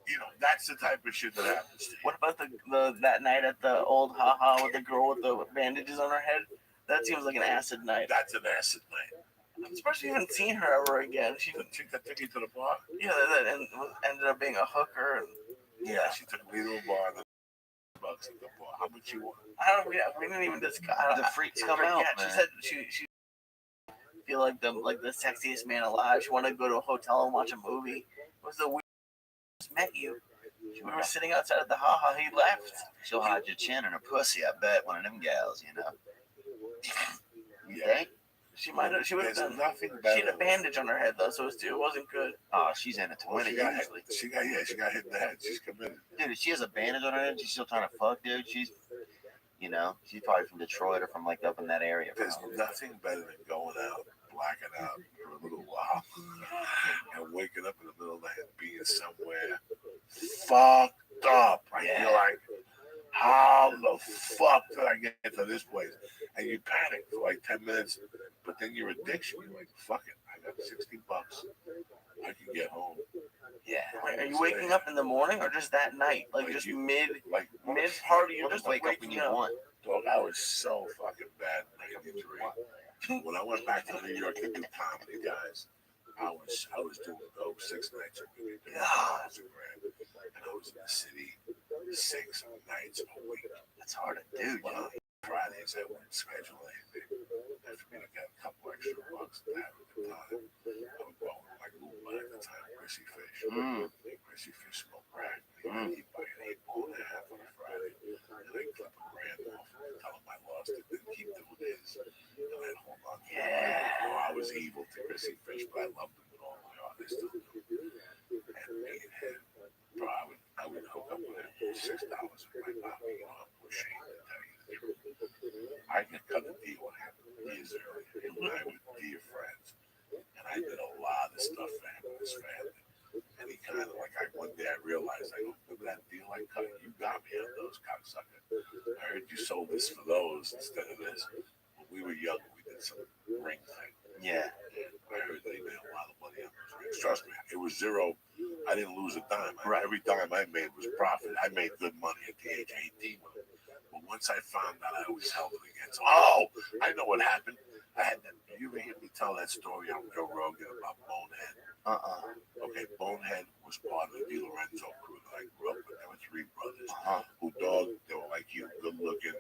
Speaker 1: You know, that's the type of shit that happens to you.
Speaker 3: What about the that night at the old haha with the girl with the bandages on her head? That seems like an acid night.
Speaker 1: That's an acid night.
Speaker 3: I'm surprised you haven't seen her ever again. She
Speaker 1: The chick that took you to the bar?
Speaker 3: yeah, that ended up being a hooker. And,
Speaker 1: Yeah, she took me to the bar and $bucks at the bar. How much you want?
Speaker 3: I don't. We didn't even discuss.
Speaker 2: The freaks come out,
Speaker 3: Yeah,
Speaker 2: man.
Speaker 3: she said she feel like the sexiest man alive. She wanted to go to a hotel and watch a movie. It was the weirdest met you. We were sitting outside at the haha. He left.
Speaker 2: She'll hide your chin in her pussy, I bet, one of them gals, you know.
Speaker 1: Yeah.
Speaker 3: She might have. She would have
Speaker 1: There's
Speaker 3: done.
Speaker 1: nothing
Speaker 3: She
Speaker 1: better.
Speaker 3: had a bandage on her head though, so it wasn't good.
Speaker 2: Oh, she's in it to win it
Speaker 1: She got
Speaker 2: usually.
Speaker 1: she got hit in the head. She's committed.
Speaker 2: Dude, if she has a bandage on her head, she's still trying to fuck, dude. She's, you know, she's probably from Detroit or from like up in that area.
Speaker 1: There's
Speaker 2: Probably.
Speaker 1: nothing better than going out, blacking out for a little while, and waking up in the middle of the night and being somewhere fucked up. Like you're like, how the fuck did I get to this place? And you panic for like 10 minutes, but then your addiction, you're like, fuck it, I got $60. I can get home.
Speaker 2: Yeah.
Speaker 3: Are you waking up in the morning or just that night? Like just mid party? You're just
Speaker 2: wake up when
Speaker 3: waking
Speaker 2: you want.
Speaker 1: Dog, I was so fucking bad in '93. When I went back to New York to do comedy, guys, I was doing 6 nights a week, $1,000 grand, and I was in the city 6 nights a week.
Speaker 2: That's hard to do,
Speaker 1: Well,
Speaker 2: dude.
Speaker 1: on Fridays I wouldn't schedule anything. And for me to get a couple extra bucks to have at the time, I would go with my Google at the time, Chrissy Fish. Chrissy Fish smoked crack. He'd buy an 8 ball and a half on a Friday, and I'd clip a grand off and tell him I lost it, then keep doing his, and I'd hold on to it. Oh, I was evil to Chrissy Fish, but I loved him with all my heart. I still do. And me and him, bro, I would hook up with him for $6 in my pocket. You know, I'm ashamed to tell you the truth. I could cut a deal with him years earlier. Him and I were dear friends, and I did a lot of stuff for him and his family. And he kind of like, one day I realized, I go, remember that deal I cut? You got me on those, cocksucker. I heard you sold this for those instead of this. When we were young, we did some ring thing.
Speaker 2: Yeah.
Speaker 1: And I heard they made a lot of money on those rings. Trust me, it was zero. I didn't lose a dime. Every dime I made was profit. I made good money at the age of 18. But once I found out, I always held it against. Oh, I know what happened. I had that. You ever hear me tell that story on Joe Rogan about Bonehead? Okay, Bonehead was part of the Di Lorenzo crew that I grew up with. There were 3 brothers who, dog, they were like you, good looking.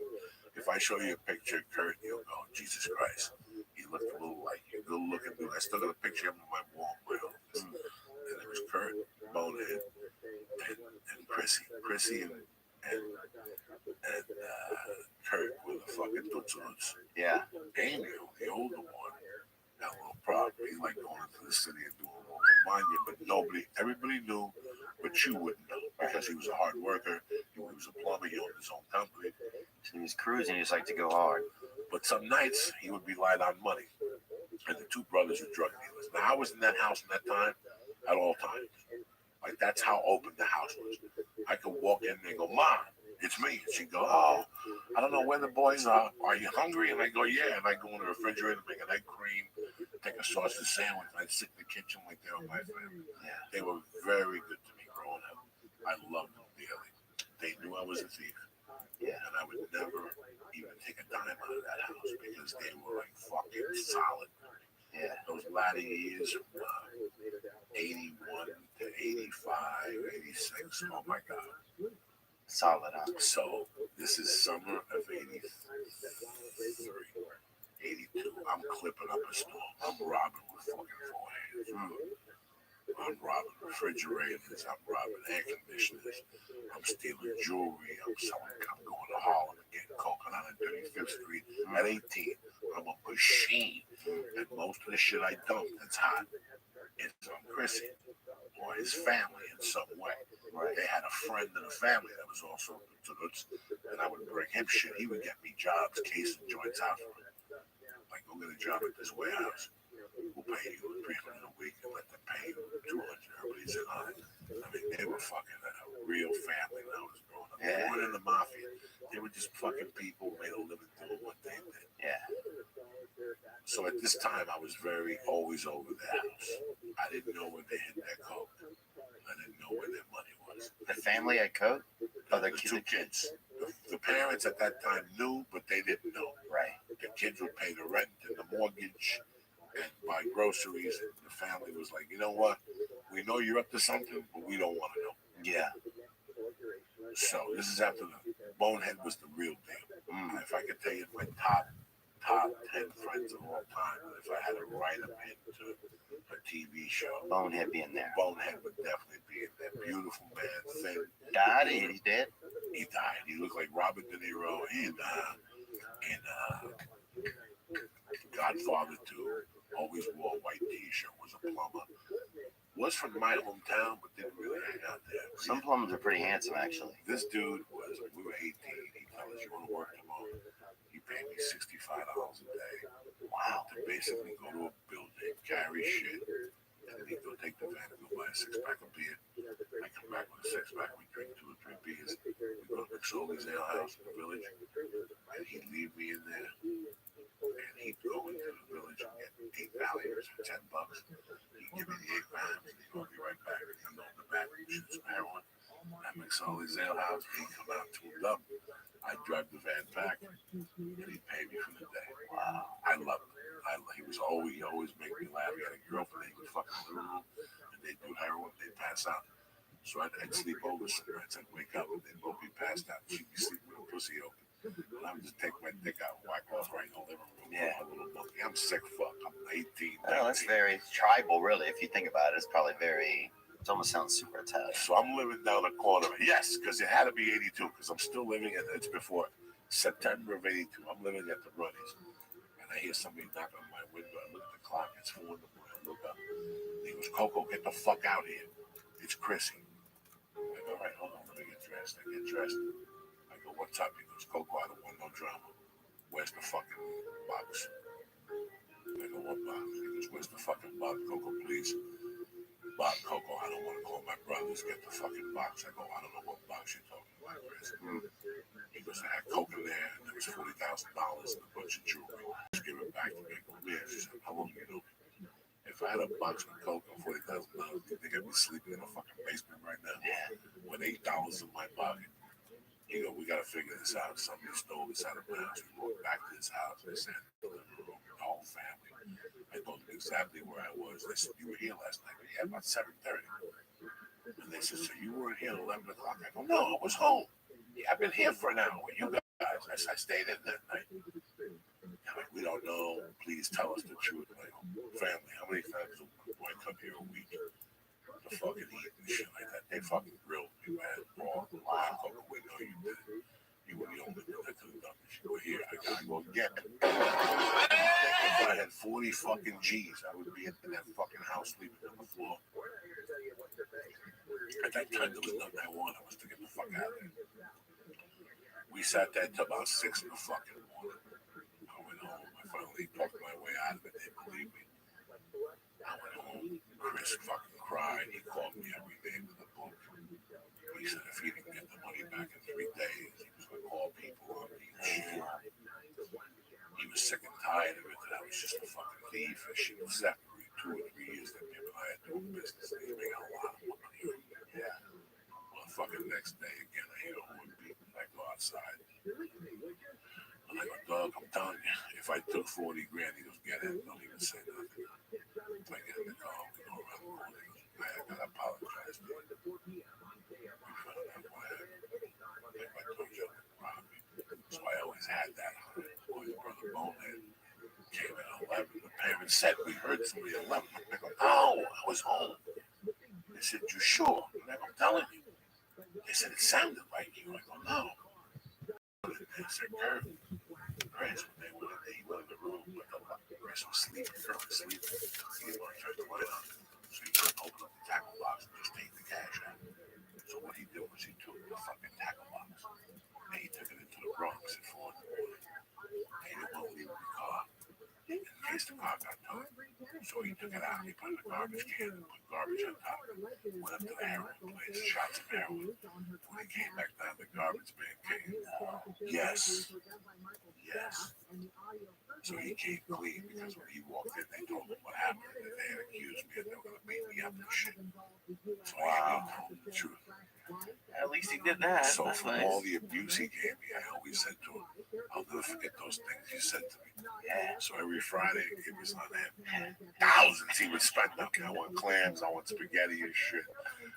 Speaker 1: If I show you a picture of Kurt, you'll go, Jesus Christ. He looked a little like you, good looking dude. I still got a picture of him on my wall in my office. And it was Kurt, Bonehead, and Chrissy. Chrissy and Kurt were the fucking tutsuns.
Speaker 2: Yeah.
Speaker 1: Amy, the older one, had a little problem. He liked going into the city and doing a little money, but everybody knew, but you wouldn't know because he was a hard worker. He was a plumber. He owned his own company.
Speaker 2: So he was cruising. He just liked to go hard.
Speaker 1: But some nights he would be light on money, and the 2 brothers were drug dealers. Now I was in that house in that time at all times. Like that's how open the house was. I could walk in there and go, Mom, it's me. And she'd go, oh, I don't know where the boys are. Are you hungry? And I go, yeah. And I go in the refrigerator, make an egg cream, take a sausage sandwich, and I'd sit in the kitchen like they were my family.
Speaker 2: Yeah.
Speaker 1: They were very good to me growing up. I loved them dearly. They knew I was a thief.
Speaker 2: Yeah.
Speaker 1: And I would never even take a dime out of that house because they were like fucking solid.
Speaker 2: Yeah.
Speaker 1: Those latter years, 81 to 85, 86. Oh my God.
Speaker 2: Solid, huh?
Speaker 1: So this is summer of 83, 82. I'm clipping up a store. I'm robbing with fucking 4 hands. I'm robbing refrigerators. I'm robbing air conditioners. I'm stealing jewelry. I'm going to Harlem and getting coconut on 35th Street at 18. I'm a machine. And most of the shit I dump that's hot is on Chrissy or his family in some way.
Speaker 2: Right.
Speaker 1: They had a friend and a family that was also to Roots, and I would bring him shit. He would get me jobs, case and joints out for him. Like, go get a job at this warehouse. we'll pay you $300 a week and let them pay you $200. Everybody's in on it. I mean, they were fucking a real family when I was growing up. They weren't in the mafia. They were just fucking people who made a living doing what they did.
Speaker 2: Yeah.
Speaker 1: So at this time, I was always over the house. I didn't know when they hit their coke. I didn't know where their money was.
Speaker 2: The family had coke? Oh,
Speaker 1: the two kids. The parents at that time knew, but they didn't know.
Speaker 2: Right.
Speaker 1: The kids would pay the rent and the mortgage and buy groceries. And the family was like, you know what? We know you're up to something, but we don't want to know.
Speaker 2: Yeah.
Speaker 1: So this is after the Bonehead was the real deal. If I could tell you my top 10 friends of all time, if I had to write them into a TV show,
Speaker 2: Bonehead being there.
Speaker 1: Bonehead would definitely be in there. Beautiful man, thin.
Speaker 2: Died? He's dead?
Speaker 1: He died. He looked like Robert De Niro in Godfather 2. Always wore a white t-shirt, was a plumber. Was from my hometown, but didn't really hang out there.
Speaker 2: Some plumbers are pretty handsome, actually.
Speaker 1: This dude was, we were 18. He told us, you want to work tomorrow? He paid me $65 a day. Wow. To basically go to a building, carry shit, and then he'd go take the van and go buy a 6-pack of beer. I come back with a 6-pack, we drink 2 or 3 beers. We go to McSorley's Ale House in the village, and he'd leave me in there. And he'd go into the village and get 8 Valiums for $10. He'd give me the 8 grams, and he'd go be right back. And he'd go in the back and shoot some heroin. At McSorley's Ale House, he'd come out tuned up. I'd drive the van back, and he'd pay me for the day. Wow. I loved him. He always make me laugh. He had a girlfriend. He would fuck in the room, and they'd do heroin. They'd pass out. So I'd sleep over some nights. I'd wake up, and they'd both be passed out. She'd be sleeping with her pussy open. And I would just take my dick out and whack off right in the living room.
Speaker 2: Yeah.
Speaker 1: A little monkey. I'm sick fuck. I'm 18.
Speaker 2: Oh, that's very tribal, really. If you think about it, it's probably very. It almost sounds super Italian.
Speaker 1: So I'm living down the corner. Yes, because it had to be 82. Because I'm still living at. It's before September of 82. I'm living at the Brunnies, and I hear somebody knock on my window. I look at the clock. It's 4 in the morning. I look up. He goes, Coco, get the fuck out here. It's Chrissy. I go, all right, hold on. Let me get dressed. I get dressed. I go, what's up? He goes, Coco, I don't want no drama. Where's the fucking box? I go, what box? He goes, where's the fucking box? Coco, please. Bob, Coco, I don't want to call my brothers. Get the fucking box. I go, I don't know what box you're talking about, Chris. He goes, I had coke in there, and there was $40,000 and a bunch of jewelry. Just give it back to me. I go, man, she said, how long you know me? If I had a box with coke and $40,000, you think I'd be sleeping in a fucking basement right now? Yeah. With $8 in my pocket. He go, we got to figure this out. Somebody stole this out of my house. We walked back to his house. They said, the whole family. I told them exactly where I was. They said, you were here last night. Yeah, about 7:30. And they said, so you weren't here at 11 o'clock? I go, no, I was home. Yeah, I've been here for an hour with you guys. I said, I stayed in that night. They're like, we don't know. Please tell us the truth. I'm like, family, how many times do I come here a week to fucking eat and shit like that? They fucking grilled me, man. Raw. Wow. We know you did it. You were the only one that could have done this. You were here. I gotta go get it. If I had 40 fucking G's, I would be in that fucking house sleeping on the floor. At that time, there was nothing I wanted. I was to get the fuck out of there. We sat there till about 6 in the fucking morning. I went home. I finally talked my way out of it. They believed me. I went home. Chris fucking cried. He called me every day with a book. He said if he didn't get the money back in 3 days, he was going to call people on me. He was sick and tired of it that I was just a fucking thief. And she was separated 2 or 3 years that him and I had doing business. And he made a lot of money. Yeah. Well, fucking next day again, I hear a horn beat. I go outside. And I go, dog, I'm telling you, if I took 40 grand, he goes, get it. Don't even say nothing. If I get in the car, we go around the corner. He goes, man, I gotta apologize to you. We found out what happened. Like I told you, Rabbi. So I always had that on it. Boy, his brother Bonehead came at 11. The parents said we heard somebody at 11. I go, no, I was home. They said, you sure? And I go, I'm telling you. They said, it sounded like you. I go, no. They said, Chris, when they went in there, he went in the room, but Chris was sleeping. Kurt was sleeping. He didn't want to turn the light on. So he couldn't open up the tackle box and just take the cash out. So what he did was he took the fucking tackle box and he took it into the Bronx at 4 in the morning. He didn't want to leave the car in case the car got towed. So he took it out, he put it in the garbage can, put garbage on top, went up to the heroin place, shot some heroin. When he came back down, the garbage man came. Yes. Yes. So he came clean because when he walked in, they told him what happened. And they had accused me and they were going to beat me up and shit. So I told him the truth.
Speaker 3: At least he did that.
Speaker 1: So
Speaker 3: That's
Speaker 1: from
Speaker 3: nice.
Speaker 1: all the abuse he gave me, I always said to him, I'll never forget those things you said to me.
Speaker 3: Yeah.
Speaker 1: So every Friday, it was on him. Thousands he would spend on me. I want clams, I want spaghetti and shit.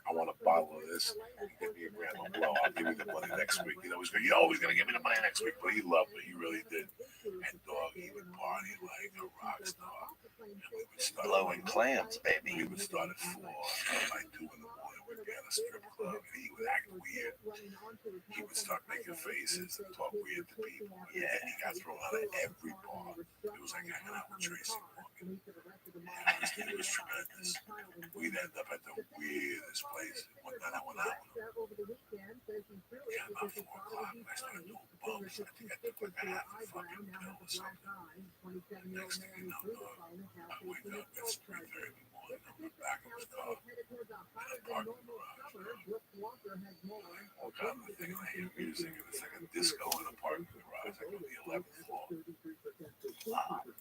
Speaker 1: I want a bottle of this. Give me a gram of blow. I'll give you the money next week. You're always going to give me the money next week. But he loved me. He really did. And dog, he would party like a rock star. And we would start
Speaker 2: Blowing clams, baby.
Speaker 1: We would start at 4, like 2 in the morning. We'd be at a strip club, and he would act weird. He would start making faces and talk weird to people. Yeah, he got thrown out of every bar. It was like hanging out with Tracy Morgan. He was tremendous. We'd end up at the weirdest place. One night I went out with him. Yeah, about 4 o'clock, I started doing bumps. I think I took like a half a fucking pill or something. Next thing you know, dog, I wake up, it's 3:30 in the morning. I'm in the back of his car. In a parking garage. I walk out of the thing and I hear music, and it's like a disco in a parking garage. I go to the 11th floor.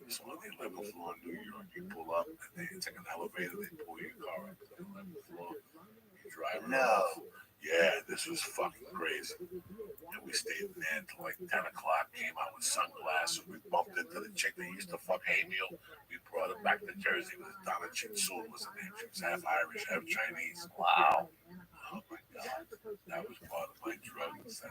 Speaker 1: So on the 11th floor in New York, you pull up, and it's like an elevator. They pull your car up to the 11th floor. You drive it off. Yeah, this was fucking crazy. And we stayed in there until like 10 o'clock, came out with sunglasses. We bumped into the chick that used to fuck Hamiel. We brought her back to Jersey with Donna Chinsul was her name. She was half Irish, half Chinese.
Speaker 2: Wow.
Speaker 1: Oh my God. That was part of my drugs.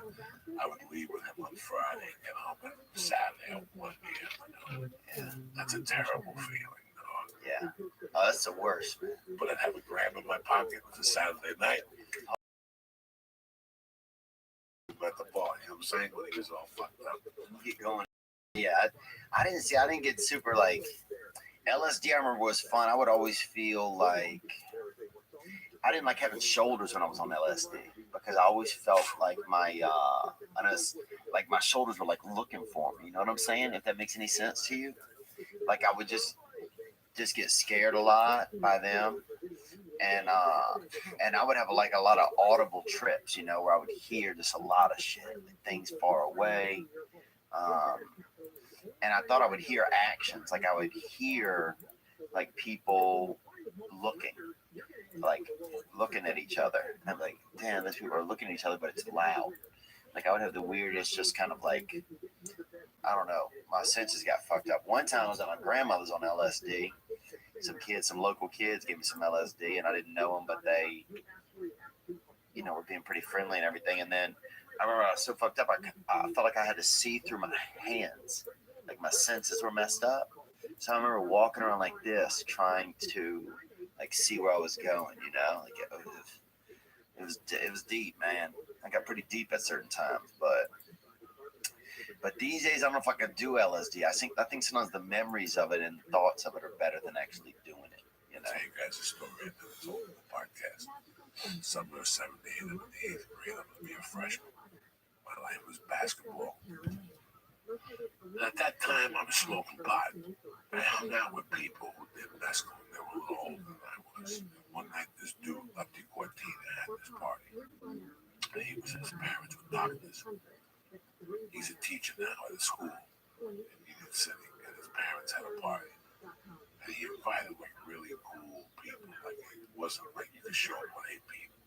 Speaker 1: I would leave with him on Friday and get home on Saturday at 1 p.m.
Speaker 2: Yeah.
Speaker 1: That's a terrible feeling, dog.
Speaker 2: Yeah. Oh, that's the worst, man.
Speaker 1: But I'd have a gram in my pocket. It was a Saturday night. At the bar, you know what I'm saying? When he was all fucked up.
Speaker 2: Get going. Yeah, I didn't get super like LSD. I remember was fun. I would always feel like I didn't like having shoulders when I was on LSD because I always felt like my like my shoulders were like looking for me. You know what I'm saying? If that makes any sense to you, like I would just get scared a lot by them. And I would have like a lot of audible trips, you know, where I would hear just a lot of shit, like things far away. And I thought I would hear actions, like I would hear like people looking at each other. And I'm like, damn, those people are looking at each other, but it's loud. Like I would have the weirdest, just kind of like, I don't know, my senses got fucked up. One time I was at my grandmother's on LSD. Some local kids gave me some LSD, and I didn't know them, but they, you know, were being pretty friendly and everything. And then I remember I was so fucked up, I felt like I had to see through my hands, like my senses were messed up. So I remember walking around like this, trying to like see where I was going, you know, like it was deep, man. I got pretty deep at certain times, but these days, I don't know if I could do LSD. I think sometimes the memories of it and thoughts of it are better than actually doing it. You know.
Speaker 1: I'll tell you guys a story that was told in the podcast. Summer of '78, I'm in the 8th grade. I'm going to be a freshman. My life was basketball. And at that time, I was smoking pot. I hung out with people who did mescal. They were a little older than I was. One night, this dude, Lefty Cortina, had this party. And his parents were doctors. He's a teacher now at a school in Union City, and his parents had a party. And he invited like really cool people. Like it wasn't like you could show up with 8 people.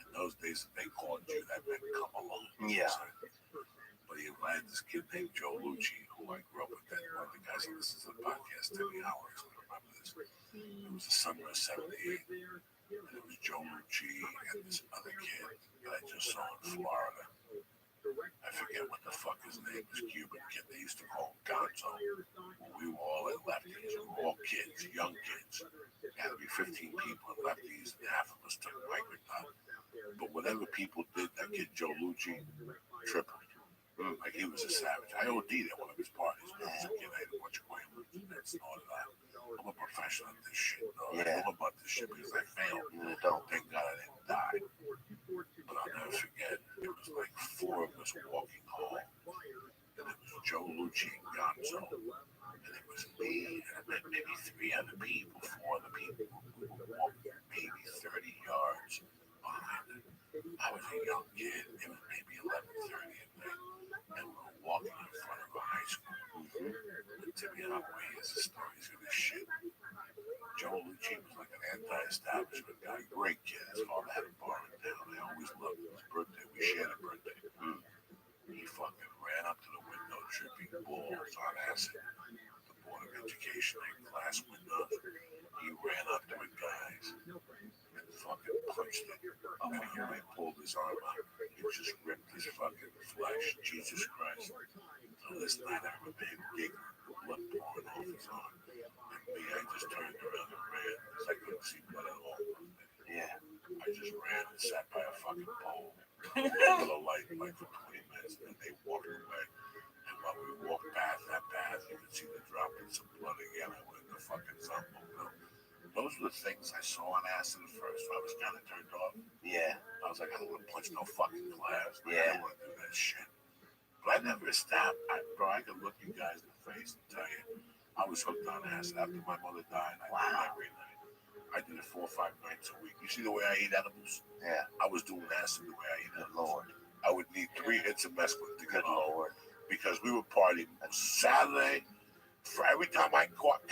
Speaker 1: In those days, if they called you, that meant come along.
Speaker 2: Yeah.
Speaker 1: But he invited this kid named Joe Lucci, who I grew up with. That one of the guys that listens to the podcast, Timmy Howard, I remember this. It was the summer of '78. And it was Joe Lucci and this other kid that I just saw in Florida. I forget what the fuck his name was, Cuban kid. They used to call him Gonzo. When we were all at Lefties, we were all kids, young kids. There had to be 15 people at Lefties, and half of us took migrant up. But whatever people did, that kid Joe Lucci tripled. Like he was a savage. I OD'd at one of his parties. When I was a kid, I had a bunch of Quaaludes and snorted out. I'm a professional at this shit, though. I know about this shit because I failed. Thank God I didn't die. But I'll never forget, it was like 4 of us walking home. And it was Joe Lucci and Gonzo. And it was me and maybe 3 other people, 4 other people. We were walking maybe 30 yards behind it. I was a young kid. It was maybe 11:30 at night, and we were walking in front of a high school. But to be honest, here's the stories of this shit. Joe Lucci was like an anti-establishment guy, great kid. His father had a bar in town. I always loved his birthday. We shared a birthday. He fucking ran up to the window, tripping balls on acid. The Board of Education had glass windows. He ran up to it, guys, and fucking punched it. And he pulled his arm out. He just ripped his fucking flesh. Jesus Christ. So this night I remember him giggling, blood pouring off his arm. And me, I just turned around and ran because I couldn't see blood at all.
Speaker 2: Yeah.
Speaker 1: I just ran and sat by a fucking pole under the light like for 20 minutes, and then they walked away. And while we walked past that path, you could see the droplets of blood again. I went in the fucking zumbo. Those were the things I saw on acid at first. So I was kind of turned off.
Speaker 2: Yeah.
Speaker 1: I was like, I don't want to punch no fucking glass. I
Speaker 2: Yeah.
Speaker 1: don't want to do that shit. But I never stopped. Bro, I could look you guys in the face and tell you, I was hooked on acid. After my mother died, I did it every night. I did it 4 or 5 nights a week. You see the way I eat edibles?
Speaker 2: Yeah.
Speaker 1: I was doing acid the way I eat
Speaker 2: Good
Speaker 1: edibles.
Speaker 2: Lord.
Speaker 1: I would need 3 hits of mescaline to
Speaker 2: Good
Speaker 1: get off.
Speaker 2: Lord.
Speaker 1: Because we would party Saturday. For every time I copped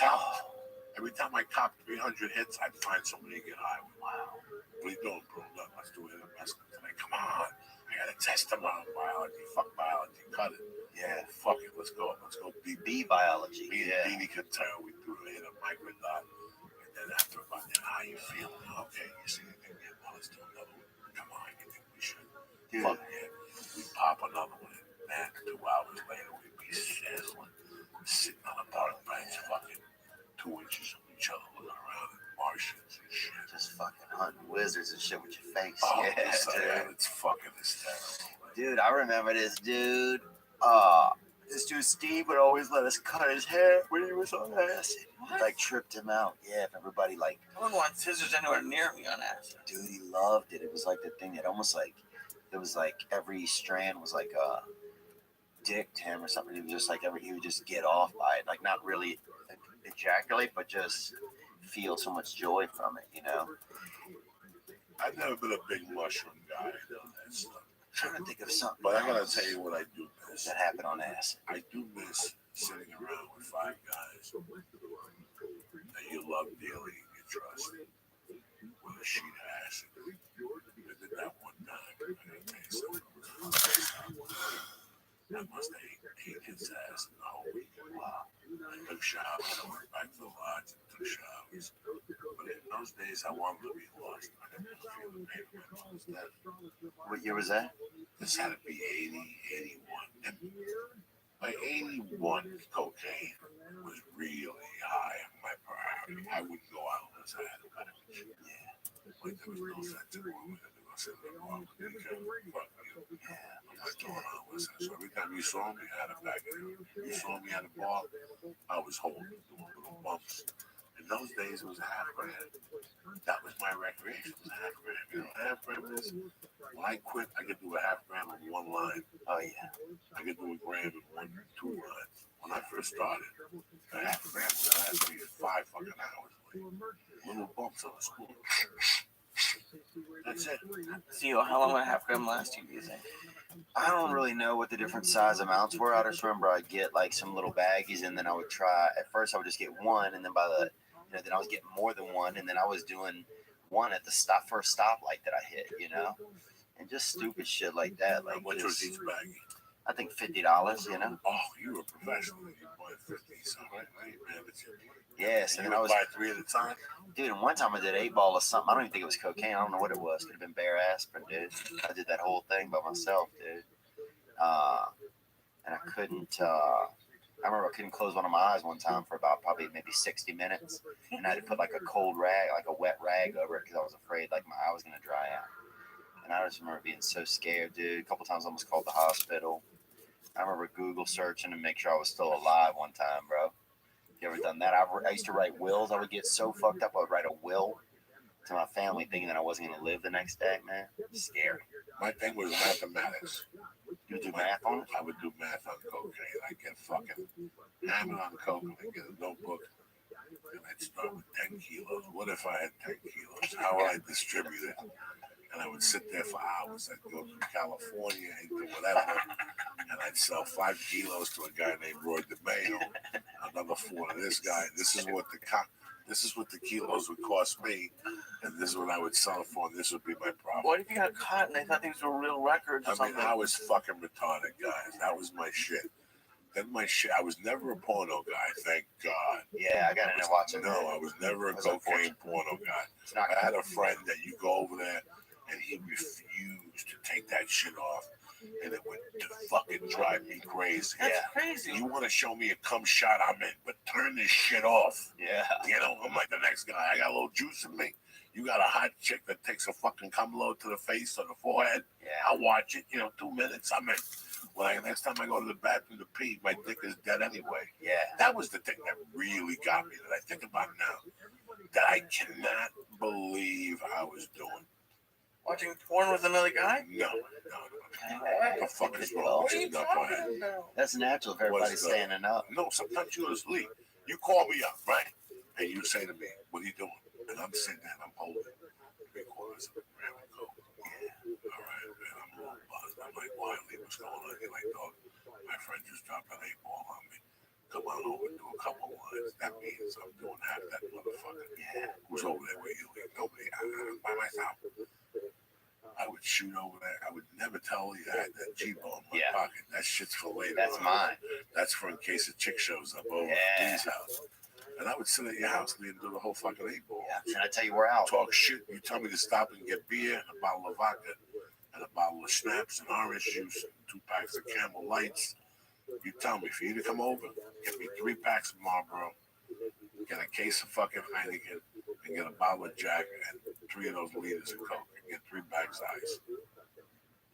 Speaker 1: 300 hits, I'd find somebody to get high with. Wow. What are you doing, bro? Look, let's do it in mescaline tonight. Come on. I gotta test them on biology. Fuck biology. Cut it.
Speaker 2: Yeah.
Speaker 1: Fuck it. Let's go. Let's go.
Speaker 2: B biology.
Speaker 1: Me and
Speaker 2: Yeah.
Speaker 1: Dini could tell we threw a hit of microdot. And then after about that, how you feeling? Okay, you see anything yet? Well, let's do another one. Come on, you think we should?
Speaker 2: Dude.
Speaker 1: Fuck yeah. We'd pop another one. And then 2 hours later, we'd be sizzling, sitting on a park bench, fucking 2 inches from each other, looking around at Martians and shit.
Speaker 2: Just fucking hunting wizards and shit with your face.
Speaker 1: Oh,
Speaker 2: Yeah,
Speaker 1: it's like,
Speaker 2: dude.
Speaker 1: it's fucking hysterical.
Speaker 2: Dude, I remember this dude. This dude Steve would always let us cut his hair when he was on acid.
Speaker 3: What?
Speaker 2: Like tripped him out. Yeah, if everybody like,
Speaker 3: I wouldn't want scissors anywhere near me on acid.
Speaker 2: dude, he loved it. It was like the thing that almost like it was like every strand was like a dick to him or something. He was just like he would just get off by it, like not really ejaculate, but just feel so much joy from it, you know.
Speaker 1: I've never been a big mushroom guy and all that stuff.
Speaker 2: I'm trying to think of something.
Speaker 1: But I gotta
Speaker 2: else
Speaker 1: tell you what I do miss.
Speaker 2: that happened on acid.
Speaker 1: I do miss sitting around with 5 guys that you love dearly and you trust with a sheet of acid. I did that one time. I gotta tell you something. I must have ate his ass in the whole week. Wow. I took showers. I went back to the lodge and took showers. But in those days, I wanted to be lost. I didn't feel the pain of my mother's death.
Speaker 2: What year was that?
Speaker 1: This had to be 80, 81. And by 81, cocaine was really high on my priority. I wouldn't go out unless I had a beverage. Yeah. Like there was no sense in what we had to go sit in the bar with the fuck you.
Speaker 2: Yeah.
Speaker 1: I'm not going out with that. So every time you saw me, I had a bag of you saw me at a bar, I was holding, doing little bumps. In those days, it was $5,000. That was my recreation. It was $5,000. You know what $5,000 is? When I quit, I could do $5,000 in 1 line.
Speaker 2: Oh yeah.
Speaker 1: I could do $1,000 in 1 or 2 lines. When I first started, $5,000 would last me 5 fucking hours. Little bumps on the spoon. That's it.
Speaker 3: Theo, how long would $5 last you, do you think?
Speaker 2: I don't really know what the different size amounts were. I just remember I'd get like some little baggies, and then I would try. At first, I would just get one, and then by the, then I was getting more than one, and then I was doing one at the first stoplight that I hit, and just stupid shit like that. Like
Speaker 1: What was each baggie?
Speaker 2: I think $50,
Speaker 1: Oh, you were a professional. You bought 50. So I ain't mad at you.
Speaker 2: Yes, and
Speaker 1: You
Speaker 2: then I
Speaker 1: would
Speaker 2: was,
Speaker 1: buy 3 at a time?
Speaker 2: dude, and one time I did 8 ball of something. I don't even think it was cocaine. I don't know what it was. Could have been bare aspirin, dude. I did that whole thing by myself, dude. And I couldn't. I remember I couldn't close one of my eyes one time for about probably maybe 60 minutes, and I had to put like a cold rag, like a wet rag over it because I was afraid like my eye was gonna dry out. And I just remember being so scared, dude. A couple times I almost called the hospital. I remember Google searching to make sure I was still alive one time, bro. You ever done that? I used to write wills. I would get so fucked up. I would write a will to my family thinking that I wasn't going to live the next day, man. Scary.
Speaker 1: My thing was mathematics.
Speaker 2: You do math on it?
Speaker 1: I would do math on cocaine. I get fucking hammer on coke, and I'd get a notebook, and I'd start with 10 kilos. What if I had 10 kilos? How would I distribute it? And I would sit there for hours. I'd go to California, into whatever, and I'd sell 5 kilos to a guy named Roy DeMayo, another 4 to this guy. This is what the kilos would cost me, and this is what I would sell it for, and this would be my profit.
Speaker 3: What if you got caught and they thought these were real records or
Speaker 1: I mean,
Speaker 3: something?
Speaker 1: I was fucking retarded, guys. That was my shit. Then my shit. I was never a porno guy, thank God.
Speaker 2: Yeah, I got into watching.
Speaker 1: No, I was never a cocaine porno guy.
Speaker 2: It's not
Speaker 1: I had a friend that you go over there, and he refused to take that shit off, and it would fucking drive me crazy.
Speaker 3: That's crazy.
Speaker 1: You want to show me a cum shot, I'm in, but turn this shit off.
Speaker 2: Yeah.
Speaker 1: You know, I'm like the next guy. I got a little juice in me. You got a hot chick that takes a fucking cum load to the face or the forehead.
Speaker 2: Yeah.
Speaker 1: I'll watch it. 2 minutes, I'm in. Next time I go to the bathroom to pee, my dick is dead anyway.
Speaker 2: Yeah.
Speaker 1: That was the thing that really got me, that I think about now, that I cannot believe I was doing.
Speaker 3: Watching porn with another guy?
Speaker 1: No. What the fuck is wrong with you? No, go ahead.
Speaker 2: That's natural if everybody's standing up.
Speaker 1: No, sometimes you just leave. You call me up, right? And you say to me, what are you doing? And I'm sitting there and I'm holding 3 quarters of a gram of coke. Yeah. All right, man, I'm a little buzzed. I'm like, Wiley, what's going on? You're like, dog, my friend just dropped an 8-ball on me. Come on over and do a couple lines. That means I'm doing half that motherfucker. Yeah. Who's over there with you? Nobody. I'm by myself. I would shoot over there. I would never tell you I had that G-ball in my pocket. That shit's for later.
Speaker 2: That's mine.
Speaker 1: That's for in case a chick shows up over D's house. And I would sit at your house and do the whole fucking 8-ball.
Speaker 2: Yeah. And I tell you, we're out.
Speaker 1: Talk shit. You tell me to stop and get beer and a bottle of vodka and a bottle of schnapps and orange juice and 2 packs of Camel Lights. You tell me, for you to come over, get me 3 packs of Marlboro, get a case of fucking Heineken, and get a bottle of Jack and 3 of those liters of Coke, and get 3 bags of ice.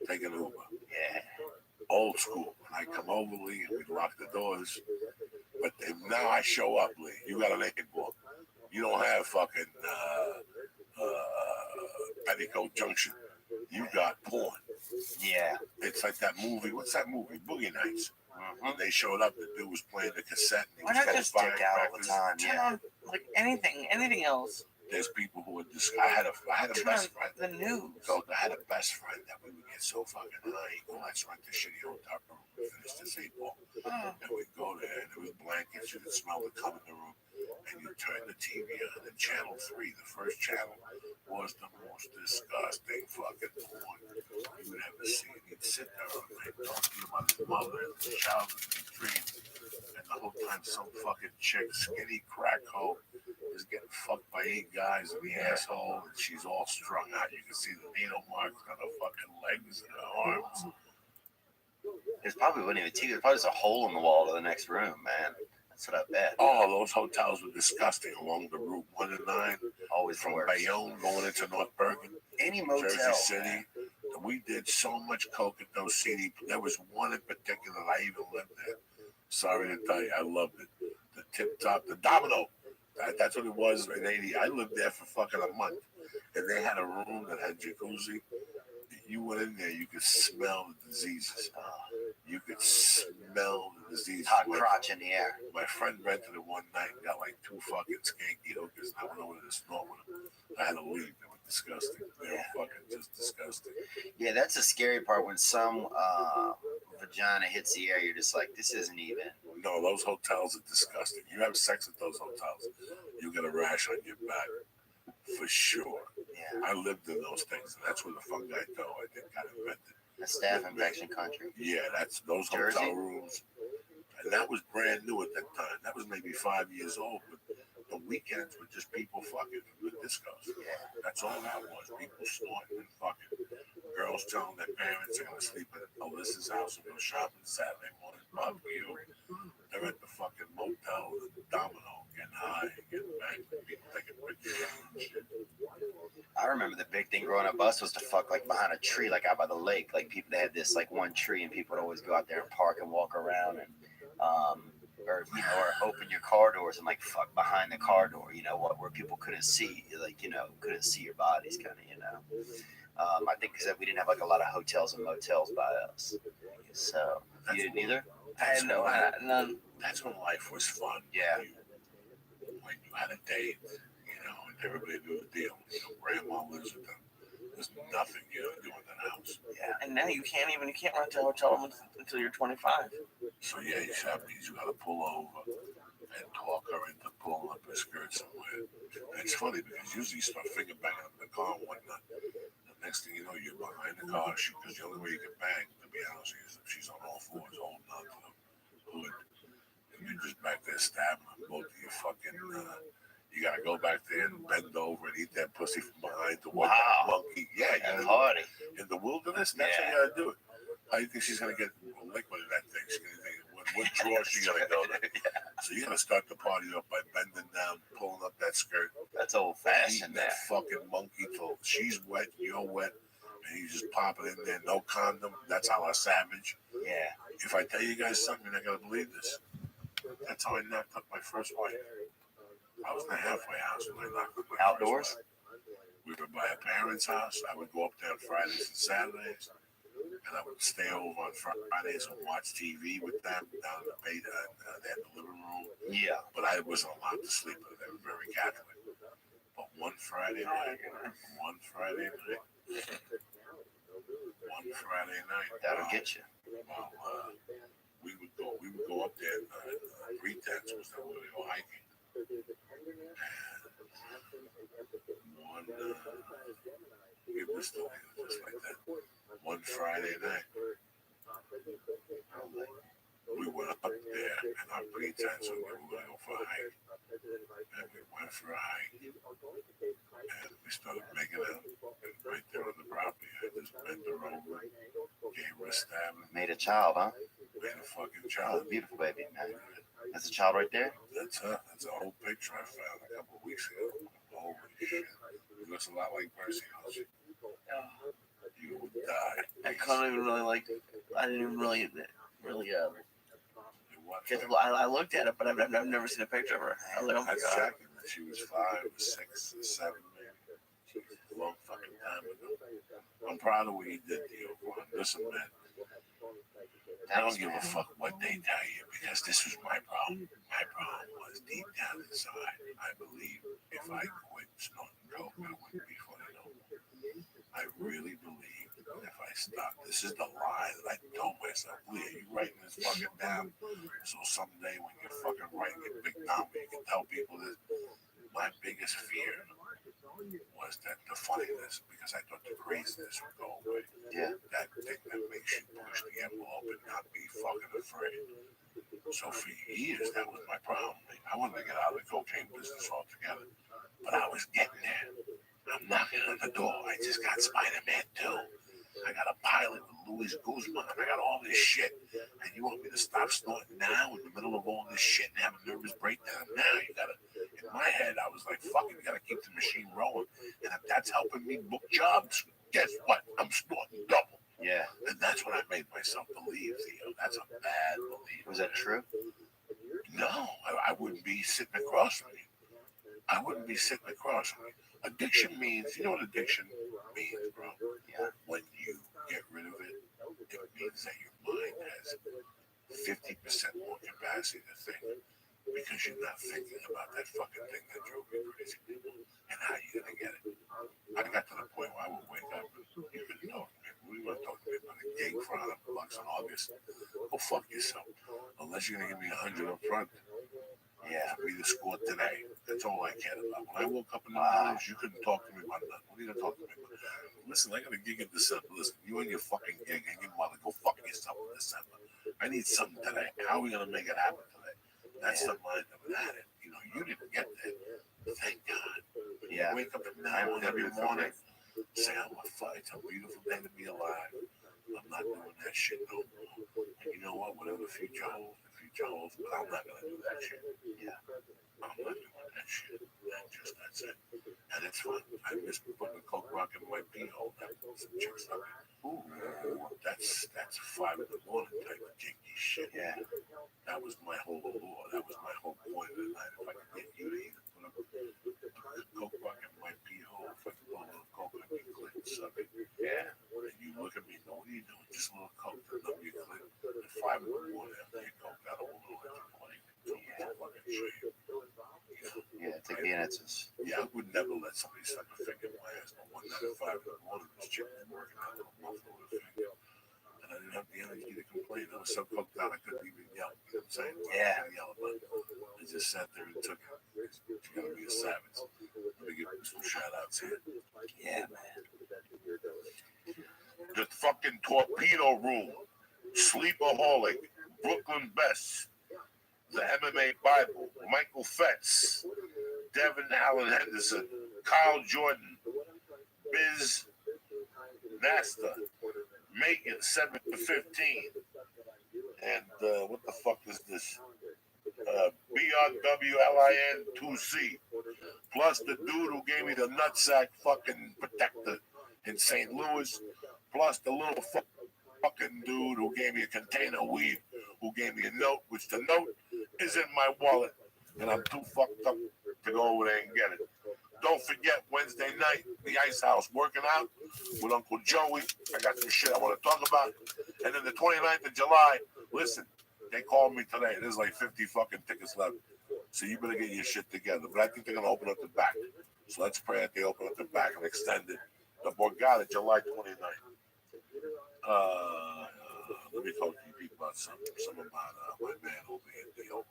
Speaker 1: Take an Uber.
Speaker 2: Yeah.
Speaker 1: Old school. And I come over, Lee, and we lock the doors. But now I show up, Lee. You got an 8-ball. You don't have fucking Petticoat Junction. You got porn.
Speaker 2: Yeah.
Speaker 1: It's like that movie. What's that movie? Boogie Nights. When they showed up, the dude was playing the cassette. And
Speaker 3: Why
Speaker 1: he was
Speaker 3: not just
Speaker 2: stick out all the time?
Speaker 3: turn
Speaker 2: Yeah.
Speaker 3: on like anything else?
Speaker 1: There's people who would just. I had a
Speaker 3: Turn
Speaker 1: best
Speaker 3: on
Speaker 1: friend.
Speaker 3: the news.
Speaker 1: So I had a best friend that we would get so fucking high. Go, let's rent the shitty hotel room. Finish this 8-ball.
Speaker 3: Oh.
Speaker 1: And we'd go there, and there was blankets. You could smell the cum in the room. And you turn the TV on, and channel 3, the first channel, was the most disgusting fucking porn you would ever see. He'd sit there all night, talk to you about his mother and his childhood and his dreams. And the whole time, some fucking chick, skinny crack hoe, is getting fucked by 8 guys in the asshole, and she's all strung out. You can see the needle marks on her fucking legs and her arms.
Speaker 2: There's probably wasn't even TV. There's probably just a hole in the wall to the next room, man. That's what I bet.
Speaker 1: Oh, those hotels were disgusting along the Route 1 and 9,
Speaker 2: Always
Speaker 1: from
Speaker 2: worse.
Speaker 1: Bayonne going into North Bergen,
Speaker 2: Any motel.
Speaker 1: Jersey City. We did so much coke at those CD. There was one in particular that I even lived there. Sorry to tell you, I loved it. The Tip Top, the Domino. That's what it was in 80. I lived there for fucking a month. And they had a room that had jacuzzi. You went in there, you could smell the diseases. You could smell the diseases.
Speaker 2: Hot crotch in the air.
Speaker 1: My friend rented it one night and got like 2 fucking skanky hookers. And I went over to snort with them. I had to leave. They were disgusting. They were fucking just disgusting.
Speaker 2: Yeah, that's the scary part when some vagina hits the air. You're just like, this isn't even.
Speaker 1: No, those hotels are disgusting. You have sex at those hotels, you get a rash on your back. For sure.
Speaker 2: Yeah.
Speaker 1: I lived in those things, and that's where the fungi go. I think got invented.
Speaker 2: A staph infection country.
Speaker 1: Yeah, that's those
Speaker 2: Jersey.
Speaker 1: hotel rooms. And that was brand new at that time. That was maybe 5 years old, but the weekends were just people fucking with discos.
Speaker 2: Yeah.
Speaker 1: That's all that was. People snorting and fucking. Girls telling their parents they're gonna sleep at Alyssa's house and go shopping Saturday morning, barbecue. They're at the fucking motel, the Domino, getting high, getting back, people taking pictures and shit.
Speaker 2: I remember the big thing growing up us was to fuck like behind a tree, like out by the lake. Like people that had this like one tree, and people would always go out there and park and walk around and or open your car doors and like fuck behind the car door, where people couldn't see, couldn't see your bodies, kind of, I think because we didn't have like a lot of hotels and motels by us, so You didn't either?
Speaker 3: I had no, none.
Speaker 1: That's when life was fun.
Speaker 2: Yeah.
Speaker 1: When you had a date, and everybody knew the deal. Grandma lives with them. There's nothing you gotta do in that house.
Speaker 3: Yeah, and now you can't rent a hotel room until you're 25.
Speaker 1: So yeah, that means you gotta pull over and talk her into pulling up her skirt somewhere. And it's funny because usually you start finger banging up in the car and whatnot. The next thing you know, you're behind the car because the only way you can bang, to be honest with you, is if she's on all fours holding on to the hood. And you're just back there stabbing them. Both of you fucking, you gotta go back there and bend over and eat that pussy from behind to work that monkey. Yeah,
Speaker 2: That's hardy.
Speaker 1: in the wilderness, that's how you gotta do it. How do you think she's gonna get liquid in that thing? She's gonna think, what drawer she gonna go to? So you gotta start the party up by bending down, pulling up that skirt.
Speaker 2: That's old fashioned.
Speaker 1: That fucking monkey till she's wet, you're wet, and you just pop it in there, no condom. That's how I savage.
Speaker 2: Yeah.
Speaker 1: If I tell you guys something, you're not gonna believe this. That's how I knocked up my first wife. I was in a halfway house when I knocked up my
Speaker 2: Outdoors?
Speaker 1: first wife. We were by a parent's house. I would go up there on Fridays and Saturdays. And I would stay over on Fridays and watch TV with them down in the bay. They had the living room.
Speaker 2: Yeah.
Speaker 1: But I wasn't allowed to sleep with them. They were very Catholic. But one Friday night,
Speaker 2: That'll get you.
Speaker 1: well, we would go up there. Pretense was that we would go hiking. And it was still just like that. One Friday night, we went up there, and our pretense was we were going to go for a hike. And we went for a hike, and we started making out. And right there on the property, I just bent her over, gave her a stab, and
Speaker 2: Made a child, huh?
Speaker 1: made a fucking
Speaker 2: Oh,
Speaker 1: child.
Speaker 2: beautiful baby, man. That's a child right there?
Speaker 1: That's her. That's an old picture I found a couple of weeks ago. Holy shit. It looks a lot like Percy, don't you? You would die.
Speaker 3: I couldn't even really I didn't even really
Speaker 1: It
Speaker 3: I looked at it, but I've never seen a picture of her. I was like, oh my
Speaker 1: That's
Speaker 3: god.
Speaker 1: shocking that she was 5 or 6 or 7, maybe. A long fucking time ago. I'm proud of what you did to you, Ron. Listen, man. I don't give a fuck what they tell you because this was my problem. My problem was deep down inside. I believe if I quit snorting coke, I wouldn't be funny no more. I really believe that if I stopped, this is the lie that I told myself. Leah, you writing this fucking down so someday when you're fucking writing your big number, you can tell people that my biggest fear was that the funniness, because I thought the craziness would go away.
Speaker 2: Yeah.
Speaker 1: That thing that makes you push the envelope and not be fucking afraid. So for years, that was my problem. I wanted to get out of the cocaine business altogether, but I was getting there. I'm knocking on the door. I just got Spider-Man 2. I got a pilot with Luis Guzman. I got all this shit. And you want me to stop snorting now in the middle of all this shit and have a nervous breakdown? Now you gotta. In my head, I was like, fuck it, you gotta keep the machine rolling. And if that's helping me book jobs, guess what? I'm snorting double.
Speaker 2: Yeah.
Speaker 1: And that's what I made myself believe, Theo. That's a bad belief.
Speaker 2: Was that true?
Speaker 1: No, I wouldn't be sitting across from you. I wouldn't be sitting across from you. Addiction means, you know what addiction means, bro?
Speaker 2: Yeah.
Speaker 1: When you get rid of it, it means that your mind has 50% more capacity to think because you're not thinking about that fucking thing that drove you crazy and how you're going to get it. I got to the point where I would wake up and you couldn't talk to me. We want to talk to me about a gig for $100 in August. Go fuck yourself. Unless you're going to give me 100 up front.
Speaker 2: Yeah.
Speaker 1: For me to score today. That's all I cared about. When I woke up in the morning, you couldn't talk to me about nothing. What are you going to talk to me about? Listen, I got a gig in December. Listen, you and your fucking gig and your mother go fuck yourself in December. I need something today. How are we going to make it happen today? That's the mind of an addict. You know, you didn't get that. Thank God.
Speaker 2: Yeah.
Speaker 1: You wake up from now on every morning, say, I'm a fuck. It's a beautiful day to be alive. I'm not doing that shit no more. And you know what? Whatever the future holds, but I'm not going to do that shit.
Speaker 2: Yeah.
Speaker 1: I'm not doing that shit. That's it. And it's fun. I miss putting a coke rock in my pee hole. That some chicks up. Ooh, that's 5 in the morning type of kinky shit.
Speaker 2: Yeah.
Speaker 1: That was my whole allure. That was my whole point of the night. If I could get you to either put a coke rock in my pee hole, if I could put a little coke in my clit, suck it.
Speaker 2: Yeah.
Speaker 1: And you look at me and go, what are you doing? Just a little coke to numb your clit. At 5 in got a little plane. Fucking shit.
Speaker 2: Yeah, take the answers.
Speaker 1: Yeah, I would never let somebody suck a finger in my ass. But one night at 5 in the morning, this chick was working out on a muffler with a finger. And I didn't have the energy to complain. I was so cooked out, I couldn't even yell. You know what I'm saying?
Speaker 2: Yeah.
Speaker 1: I couldn't yell about it. I just sat there and took it. You gotta be a savage. Let me give you some shout outs here.
Speaker 2: Yeah, man.
Speaker 1: The fucking torpedo room. Sleepaholic. Brooklyn Best. The MMA Bible. Michael Fetz. Devin Allen Henderson. Kyle Jordan. Biz Nasta. Megan 7 to 15. And what the fuck is this? BRWLIN 2C. Plus the dude who gave me the nutsack fucking protector in St. Louis. Plus the little fucking dude who gave me a container of weed, who gave me a note, which the note is in my wallet. And I'm too fucked up to go over there and get it. Don't forget, Wednesday night, the Ice House, working out with Uncle Joey. I got some shit I want to talk about. And then the 29th of July, listen, they called me today. There's like 50 fucking tickets left. So you better get your shit together. But I think they're going to open up the back. So let's pray that they open up the back and extend it. The Borgata, July 29th. Let me talk to you people about something about my man over here, Dale.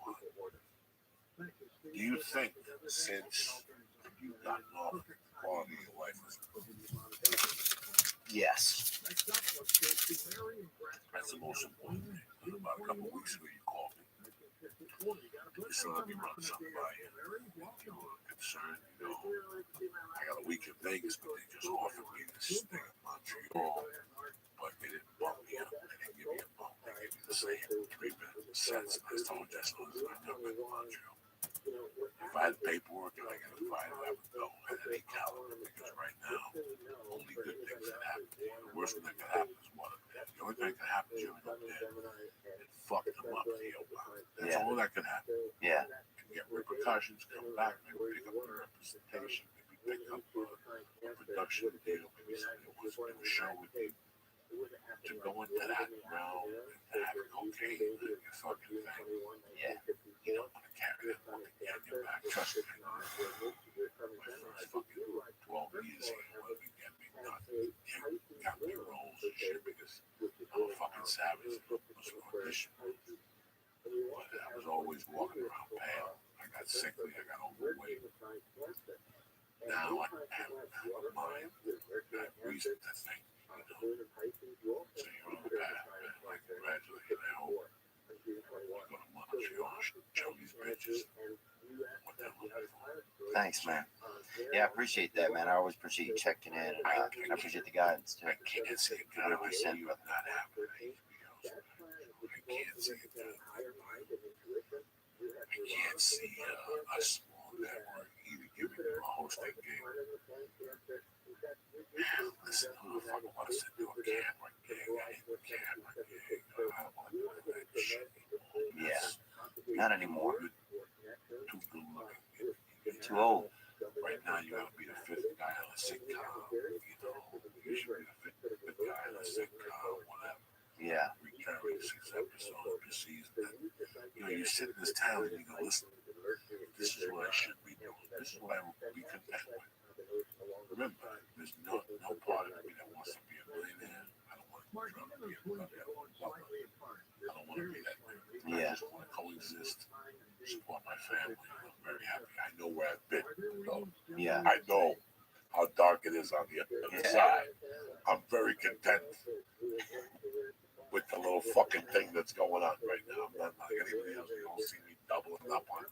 Speaker 1: Do you think since you've gotten off, the quality of your life is
Speaker 2: Yes.
Speaker 1: that's the most important thing. About a couple of weeks ago, you called me. You still let me run something by you. You were concerned, you know. I got a week in Vegas, but they just offered me this thing in Montreal. But they didn't bump me up. They didn't give me a bump. They gave me the same 3 cents. And I told Jessica, I've never been to Montreal. If I had paperwork and I got invited, I would go at any caliber because right now, only good things can happen. The worst thing that can happen is one of them. The only thing that can happen is you're up there and fuck them up to your body. That's all that can happen.
Speaker 2: Yeah.
Speaker 1: You can get repercussions, come back, maybe pick up the representation, maybe pick up a production deal, maybe somebody wants to do a show with you. To go into that realm and have cocaine and your fucking thing.
Speaker 2: Yeah.
Speaker 1: You don't want to carry that fucking on your back. Trust me. My first fucking 12 years here, what did get me nothing? You got me rolls and shit because I'm a fucking savage. I was on mission. But I was always walking around pale. I got sickly. I got overweight. Now I have a mind. I have reason to think. So you're on the path, man. I congratulate you. I hope you go to Montreal, show these bitches what they're looking for.
Speaker 2: Thanks, man. Yeah, I appreciate that, man. I always appreciate you checking in. And I appreciate the guidance, too.
Speaker 1: I can't see it done. I see you not happening. I can't see it done. I can't see a small network either giving you a hosting gig. Listen, who the fuck wants to do a camera gig? I hate the camera gig. I don't want to do that shit anymore.
Speaker 2: Yeah. Not anymore.
Speaker 1: Too good looking.
Speaker 2: Too old.
Speaker 1: Right now, you gotta be the fifth guy on a sitcom. You know, you should be the fifth guy on a sitcom, whatever.
Speaker 2: Yeah.
Speaker 1: Recurring 6 episodes per season. You know, you sit in this town and you go, listen, this is what I should be doing. This is what I would be content with. Remember, there's no part of me that wants to be a millionaire. I don't want to be a millionaire. I don't want to be that dude.
Speaker 2: Yeah.
Speaker 1: I just want to coexist, support my family. I'm very happy. I know where I've been. So
Speaker 2: Yeah.
Speaker 1: I know how dark it is on the other side. I'm very content with the little fucking thing that's going on right now. I'm not like anybody else. You don't see me doubling up on it.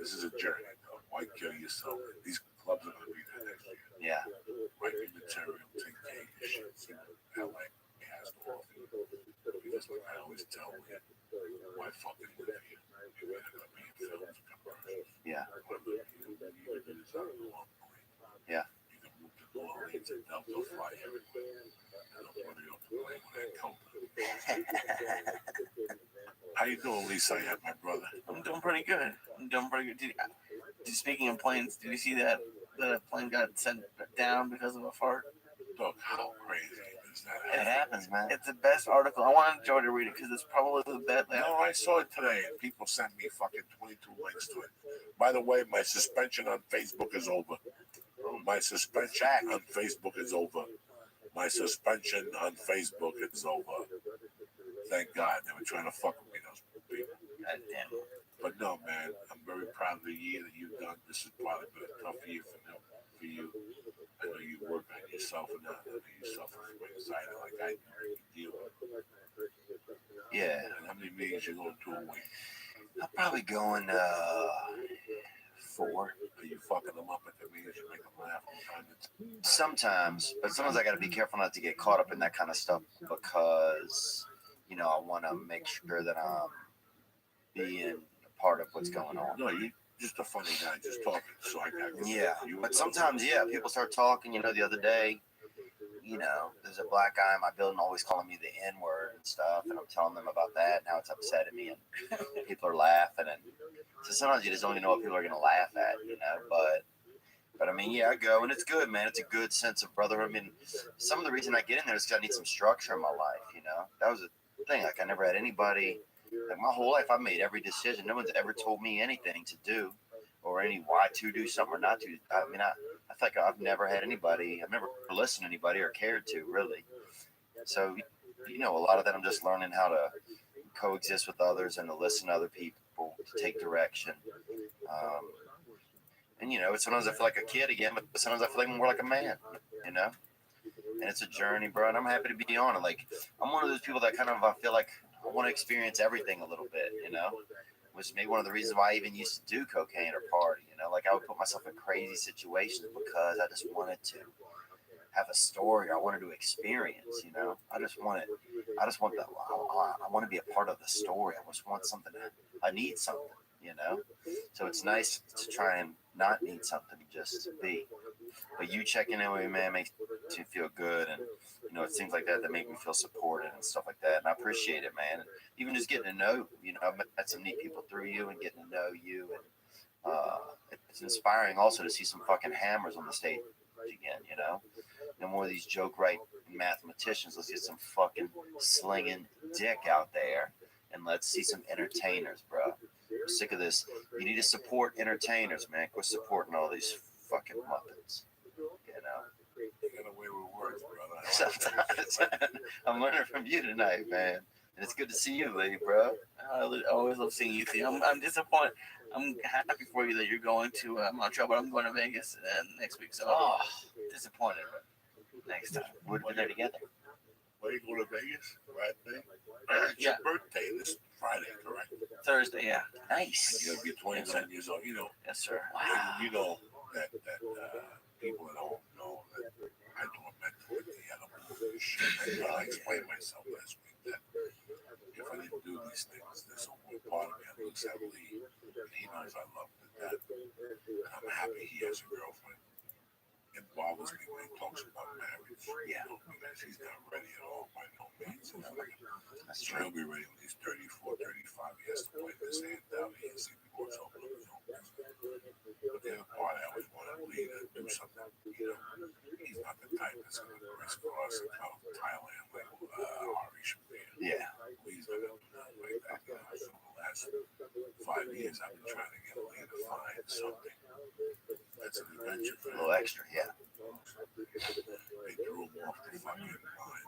Speaker 1: This is a journey, though. Why kill yourself? These clubs are going to be there next year.
Speaker 2: Yeah.
Speaker 1: Write your material, take care of your shit. See what LA has to offer you. Because like I always tell you, why fucking live here? You're either going to be in films or commercials.
Speaker 2: Yeah.
Speaker 1: You can out of the long point.
Speaker 2: Yeah.
Speaker 1: You can move to New Orleans and Delta fly everywhere. I don't want to be on the plane with that company. How you doing, Lisa? Yeah, my brother.
Speaker 3: I'm doing pretty good. Speaking of planes, did you see that the plane got sent down because of a fart?
Speaker 1: Look, how crazy is does that
Speaker 2: It
Speaker 1: happen?
Speaker 2: happens, man.
Speaker 3: It's the best article. I wanted Joe to read it because it's probably the best.
Speaker 1: No, I saw it today, and people sent me fucking 22 links to it. By the way, my suspension on Facebook is over. My suspension on Facebook is over. My suspension on Facebook is over. Thank God. They were trying to fuck with me, those people.
Speaker 3: God damn.
Speaker 1: But no, man, I'm very proud of the year that you've done. This has probably been a tough year for you. I know you work on yourself and I know you suffer from anxiety like I deal with.
Speaker 2: Yeah.
Speaker 1: And how many meetings you going to a week?
Speaker 2: I'm probably going 4.
Speaker 1: Are you fucking them up at the meetings? You make them laugh all the time?
Speaker 2: Sometimes, but sometimes I got to be careful not to get caught up in that kind of stuff because, you know, I want to make sure that I'm being a part of what's going on.
Speaker 1: No, you just a funny guy, just talking. So I got
Speaker 2: Yeah,
Speaker 1: you.
Speaker 2: but sometimes, yeah, people start talking. You know, the other day, you know, there's a black guy in my building always calling me the N-word and stuff, and I'm telling them about that, and how it's upsetting me, and people are laughing, and so sometimes you just don't even know what people are going to laugh at, you know, but I mean, yeah, I go, and it's good, man. It's a good sense of brotherhood. I mean, some of the reason I get in there is because I need some structure in my life, you know. That was the thing. Like, I never had anybody, like, my whole life, I made every decision. No one's ever told me anything to do or any why to do something or not to. I mean, I feel like I've never had anybody, I've never listened to anybody or cared to, really. So, you know, a lot of that I'm just learning how to coexist with others and to listen to other people, to take direction. And, you know, sometimes I feel like a kid again, but sometimes I feel like more like a man, you know? And it's a journey, bro, and I'm happy to be on it. Like, I'm one of those people that kind of, I feel like I want to experience everything a little bit, you know? Which maybe one of the reasons why I even used to do cocaine or party, you know? Like, I would put myself in crazy situations because I just wanted to have a story. I wanted to experience, you know? I just want that. I want to be a part of the story. I just want something. I need something, you know? So it's nice to try and not need something, just be. But you checking in with me, man, makes me feel good. And, you know, it's things like that that make me feel supported and stuff like that. And I appreciate it, man. And even just getting to know, you know, I've met some neat people through you and getting to know you. And it's inspiring also to see some fucking hammers on the stage again, you know? No more of these joke writing mathematicians. Let's get some fucking slinging dick out there. And let's see some entertainers, bro. I'm sick of this. You need to support entertainers, man. Quit supporting all these fucking Muppets. You know?
Speaker 1: You got away with words, brother.
Speaker 2: Sometimes. I'm learning from you tonight, man. And it's good to see you, Lee, bro.
Speaker 3: I always love seeing you, Theo. I'm disappointed. I'm happy for you that you're going to Montreal, but I'm going to Vegas next week, so
Speaker 2: Oh,
Speaker 3: disappointed. Next time.
Speaker 2: we're there together.
Speaker 1: Where you go to Vegas? Right there? It's
Speaker 3: Yeah.
Speaker 1: your birthday this Friday, correct?
Speaker 3: Thursday, yeah.
Speaker 2: Nice.
Speaker 1: You'll be 29 years old. You know,
Speaker 3: Yes, sir.
Speaker 2: Wow.
Speaker 1: you know that people at home know that I do a mental with the edible shit. I explained myself last week that if I didn't do these things, there's a whole part of me I lose heavily. And he knows I love him to death. And I'm happy he has a girlfriend. It bothers me when he talks about marriage.
Speaker 2: Yeah.
Speaker 1: Because he's not ready at all by no means.
Speaker 2: That's
Speaker 1: So he'll
Speaker 2: true.
Speaker 1: be ready when he's 34, 35. He has to play this hand down. He has to be more open on his own business. But the other part, I always want to lead and do something. You know, he's not the type that's going to crisscross and go to Thailand like Ari Shafir.
Speaker 2: Yeah.
Speaker 1: He's not going to do nothing like that. You know, so the last 5 years, I've been trying to get Lee to find something that's an adventure for
Speaker 2: A
Speaker 1: him.
Speaker 2: little extra, yeah.
Speaker 1: They threw him off the fucking line.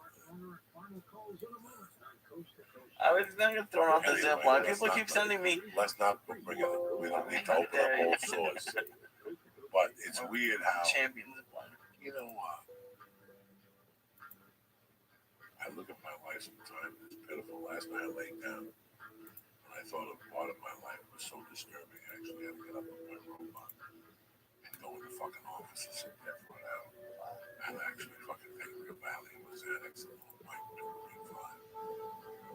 Speaker 3: I was not going to throw off the
Speaker 1: Anyway,
Speaker 3: zip line.
Speaker 1: let's
Speaker 3: People
Speaker 1: not-
Speaker 3: keep sending me.
Speaker 1: Let's not bring it. We don't need to open up old sores. But it's weird how,
Speaker 3: Champion zip line.
Speaker 1: you know, I look at my life sometimes. It's pitiful. Last night I laid down and I thought of part of my life was so disturbing. I actually had to get up on my robot and go in the fucking office and sit there for an hour. And actually fucking take Real Valley was Xanax and like 2.5.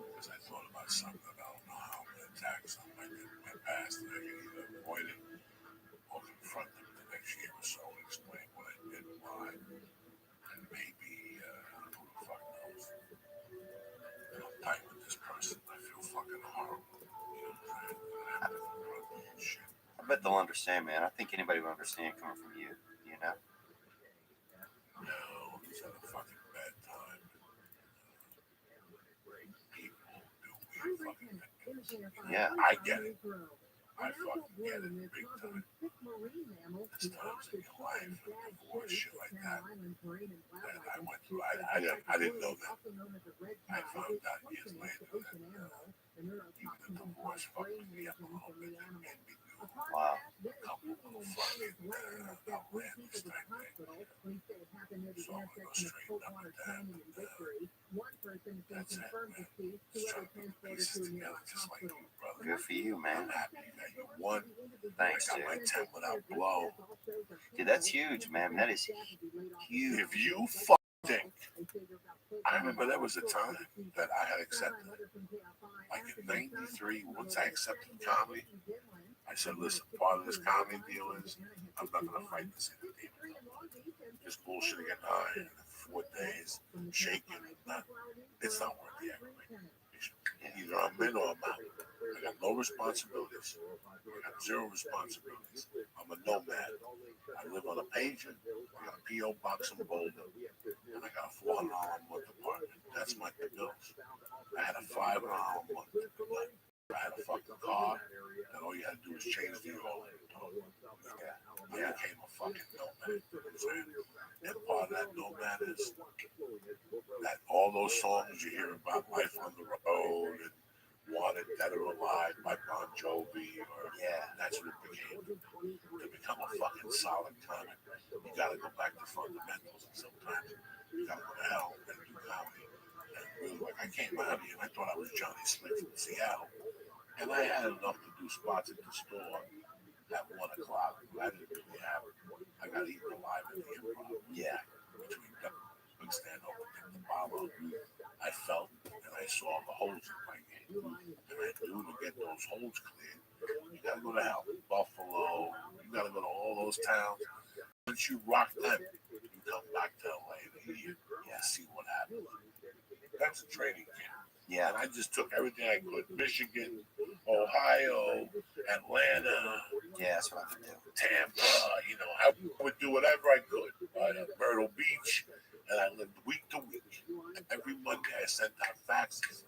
Speaker 1: Because I thought about something that I don't know how I'm going to attack something I did in my past and I can either avoid it or confront them the next year or so and explain what I did and why. And maybe, who the fuck knows? And I'm tight with this person. I feel fucking horrible. You know what I'm saying? And I have to confront them and shit.
Speaker 2: I bet they'll understand, man. I think anybody will understand coming from you, you know?
Speaker 1: No, he's had a fucking bad time. you fucking think.
Speaker 2: Yeah.
Speaker 1: I get it. I fucking get it big time. There's times in your life, divorce, shit like that, that I went through. I didn't know that. I found out years later that even the divorce fucked me up a little bit and made me do
Speaker 2: Wow.
Speaker 1: a couple little fucking outlandish type things. So I'm gonna go straighten up with that. That's it, man. Just trying to put the pieces together just like you, brother.
Speaker 2: Good for you,
Speaker 1: I'm
Speaker 2: man.
Speaker 1: happy that you won.
Speaker 2: Thanks,
Speaker 1: I got
Speaker 2: dude.
Speaker 1: my 10 without blow.
Speaker 2: Dude, that's huge, man. That is huge.
Speaker 1: If you fuck think, I remember there was a time that I had accepted it. Like in '93, once I accepted comedy, I said, listen, part of this comedy deal is I'm not going to fight this entertainment. This bullshit again, 4 days, shaking, it's not worth the aggravation. Either I'm in or I'm out. I got no responsibilities. I got 0 responsibilities. I'm a nomad. I live on a pager. I got a P.O. box in Boulder. And I got a $400 a month apartment. That's my bills. I had a $500 a month. I had a fucking car that all you had to do was change the oil. I became a fucking nomad. You know what I'm saying? And part of that nomad is that all those songs you hear about life on the road and Wanted, Dead or Alive by Bon Jovi, or that's what it became. To become a fucking solid comic, you gotta go back to fundamentals, and sometimes you gotta go to hell and do comedy. And really, like, I came out here and I thought I was Johnny Slick from Seattle, and I had enough to do spots at the store at 1 o'clock. But I didn't really have it. I got eaten alive at the Improv. Yeah, between big stand up and the Apollo. I felt and I saw the holes in my game, and I knew to get those holes cleared, you gotta go to hell, Buffalo. You gotta go to all those towns. Once you rock them, you come back to LA to see what happens. That's a training camp.
Speaker 2: Yeah.
Speaker 1: And I just took everything I could. Michigan, Ohio, Atlanta.
Speaker 2: Yeah, that's what I do.
Speaker 1: Tampa, you know, I would do whatever I could. Myrtle Beach, and I lived week to week. Every Monday I sent out faxes,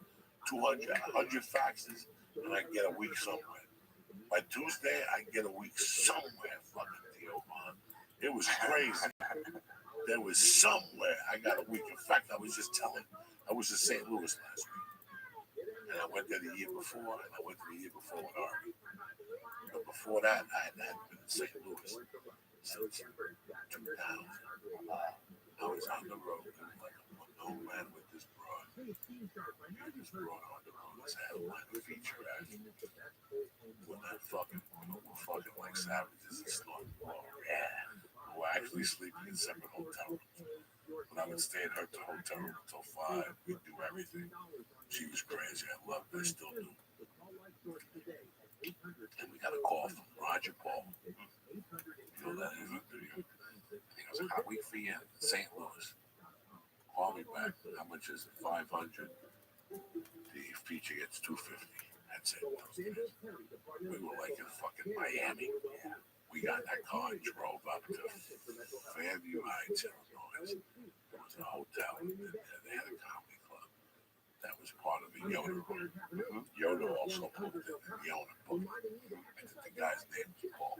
Speaker 1: 200, 100 faxes, and I get a week somewhere. By Tuesday, I get a week somewhere. Fucking Theo, man. It was crazy. There was somewhere I got a week. In fact, I was in St. Louis last week. And I went there the year before, and I went there the year before with Ari. But before that, I had been in St. Louis since 2000. I was on the road, like a nomad with this broad. This broad on the road. This headline feature as we're not fucking, we're fucking like savages and snorting blow. Yeah. We're actually sleeping in separate hotel rooms. But I would stay in her hotel room until 5. We'd do everything. She was crazy. I loved her. I still do. And we got a call from Roger Paul. You know that is? He goes, I got a week for you in St. Louis. Call me back. How much is it? 500. The feature gets 250. That's it. We were like in fucking Miami. We got that car and drove up to Fairview Heights, Illinois. There was a hotel, and they had a comedy club that was part of the Yoda room. Yoda also booked it, and Yoda booked it. I think the guy's name was Paul.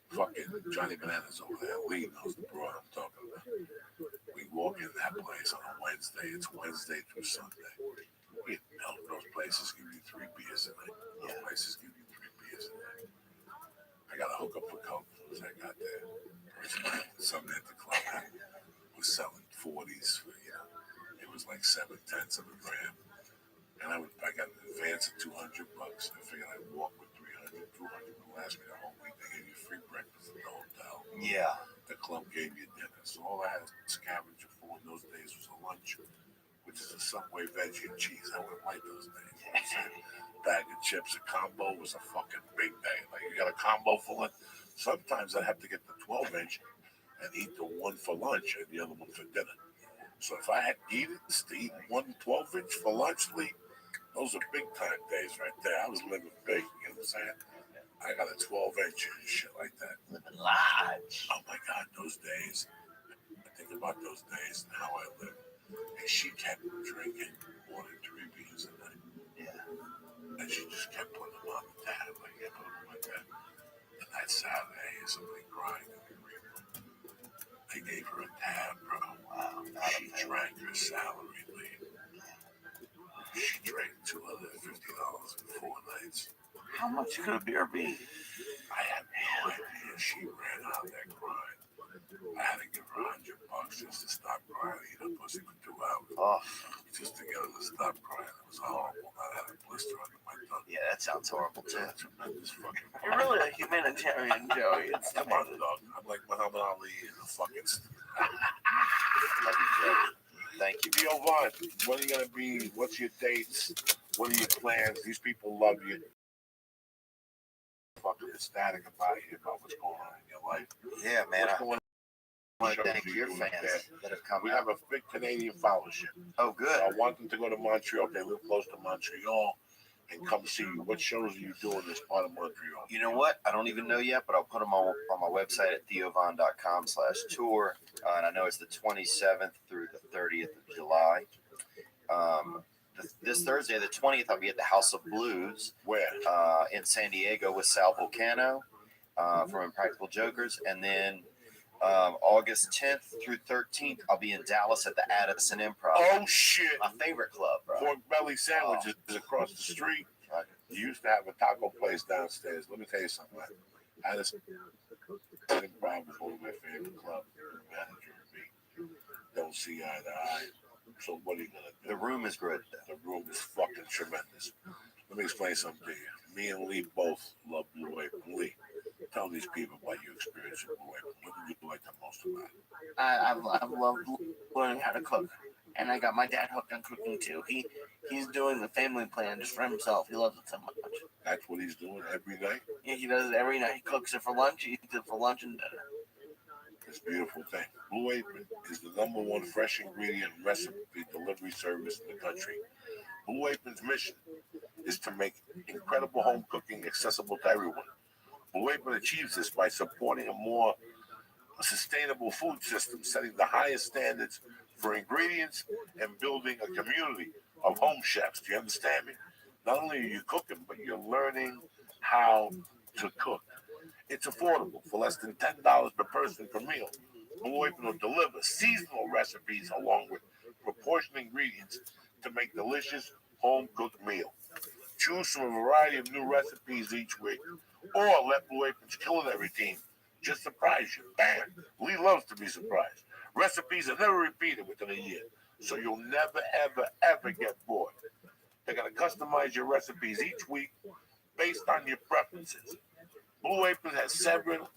Speaker 1: Fucking Johnny Bananas over there. Lee knows the broad I'm talking about. We walk in that place on a Wednesday. It's Wednesday through Sunday. Those places give you 3 beers a night. Those places give you 3 beers a night. I got to hook up for coke as I got there. Something at the club was selling 40s for, it was like 7/10 of a gram. And I got an advance of $200. I figured I'd walk with 300. 200 would last me the whole week. They gave you free breakfast at the hotel. Yeah. The club gave you dinner. So all I had to scavenge for in those days was a lunch, which is a Subway veggie and cheese. I wouldn't like those days. You know what I'm saying? Bag of chips, a combo was a fucking big bag. Like, you got a combo for lunch. Sometimes I'd have to get the 12-inch and eat the one for lunch and the other one for dinner. So if I had to eat one 12-inch for lunch, Lee, those are big time days right there. I was living big, you know what I'm saying? I got a 12-inch and shit like that.
Speaker 2: Living large.
Speaker 1: Oh my God, those days. I think about those days and how I lived. And she kept drinking more than 3 beers a night.
Speaker 2: Yeah.
Speaker 1: And she just kept putting them on the tab. Like, yeah, put them like that. And that Saturday, somebody crying in the green room. They gave her a tab, bro.
Speaker 2: Wow.
Speaker 1: She drank her salary leave. She drank $250 in 4 nights.
Speaker 3: How much could a beer be?
Speaker 1: I had no idea. She ran out there crying. I had to give her $100 just to stop crying, eat her pussy for 2 hours.
Speaker 2: Oh,
Speaker 1: Just to get her to stop crying. It was horrible. I had a blister under my tongue.
Speaker 2: yeah, that sounds horrible too.
Speaker 1: Tremendous fucking.
Speaker 3: You're really a humanitarian, Joey. It's
Speaker 1: Come on, dog. I'm like Muhammad Ali in the fucking.
Speaker 2: Love you, Joe. Thank you.
Speaker 1: Yo, Vaughn, when are you gonna be? What's your dates? What are your plans? These people love you. Fucking ecstatic about you, about what's going on in your life.
Speaker 2: Yeah, man.
Speaker 1: What's
Speaker 2: I
Speaker 1: going
Speaker 2: want to
Speaker 1: shows
Speaker 2: thank
Speaker 1: you
Speaker 2: your
Speaker 1: doing
Speaker 2: fans
Speaker 1: there.
Speaker 2: that have come
Speaker 1: We
Speaker 2: out.
Speaker 1: have a big Canadian followership.
Speaker 2: Oh, good.
Speaker 1: So I want them to go to Montreal. They live close to Montreal and come see you. What shows are you doing this part of Montreal?
Speaker 2: You know what? I don't even know yet, but I'll put them on my website at theovon.com/tour. And I know it's the 27th through the 30th of July. This Thursday, the 20th, I'll be at the House of Blues
Speaker 1: Where?
Speaker 2: in San Diego with Sal Volcano from Impractical Jokers. And then August 10th through 13th, I'll be in Dallas at the Addison Improv.
Speaker 1: Oh, shit.
Speaker 2: My favorite club, bro.
Speaker 1: Pork belly sandwiches is across the street. You used to have a taco place downstairs. Let me tell you something. Addison Improv is one of my favorite clubs. The manager and me don't see eye to eye. So what are you gonna do?
Speaker 2: The room is good.
Speaker 1: The room is fucking tremendous. Let me explain something to you. Me and Lee both love Blue Apron. Lee, tell these people about your experience with Blue Apron. What did you like the most about it?
Speaker 3: I've loved learning how to cook, and I got my dad hooked on cooking too. He's doing the family plan just for himself. He loves it so much.
Speaker 1: That's what he's doing every night.
Speaker 3: Yeah, he does it every night. He cooks it for lunch. He eats it for lunch and dinner.
Speaker 1: It's a beautiful thing. Blue Apron is the #1 fresh ingredient recipe delivery service in the country. Blue Apron's mission is to make incredible home cooking accessible to everyone. Blue Apron achieves this by supporting a more sustainable food system, setting the highest standards for ingredients and building a community of home chefs. Do you understand me? Not only are you cooking, but you're learning how to cook. It's affordable for less than $10 per person per meal. Blue Apron will deliver seasonal recipes along with proportioned ingredients to make delicious home-cooked meal. Choose from a variety of new recipes each week, or let Blue Apron's culinary team just surprise you. Bam! Lee loves to be surprised. Recipes are never repeated within a year, so you'll never, ever, ever get bored. They're going to customize your recipes each week based on your preferences. Blue Apron has several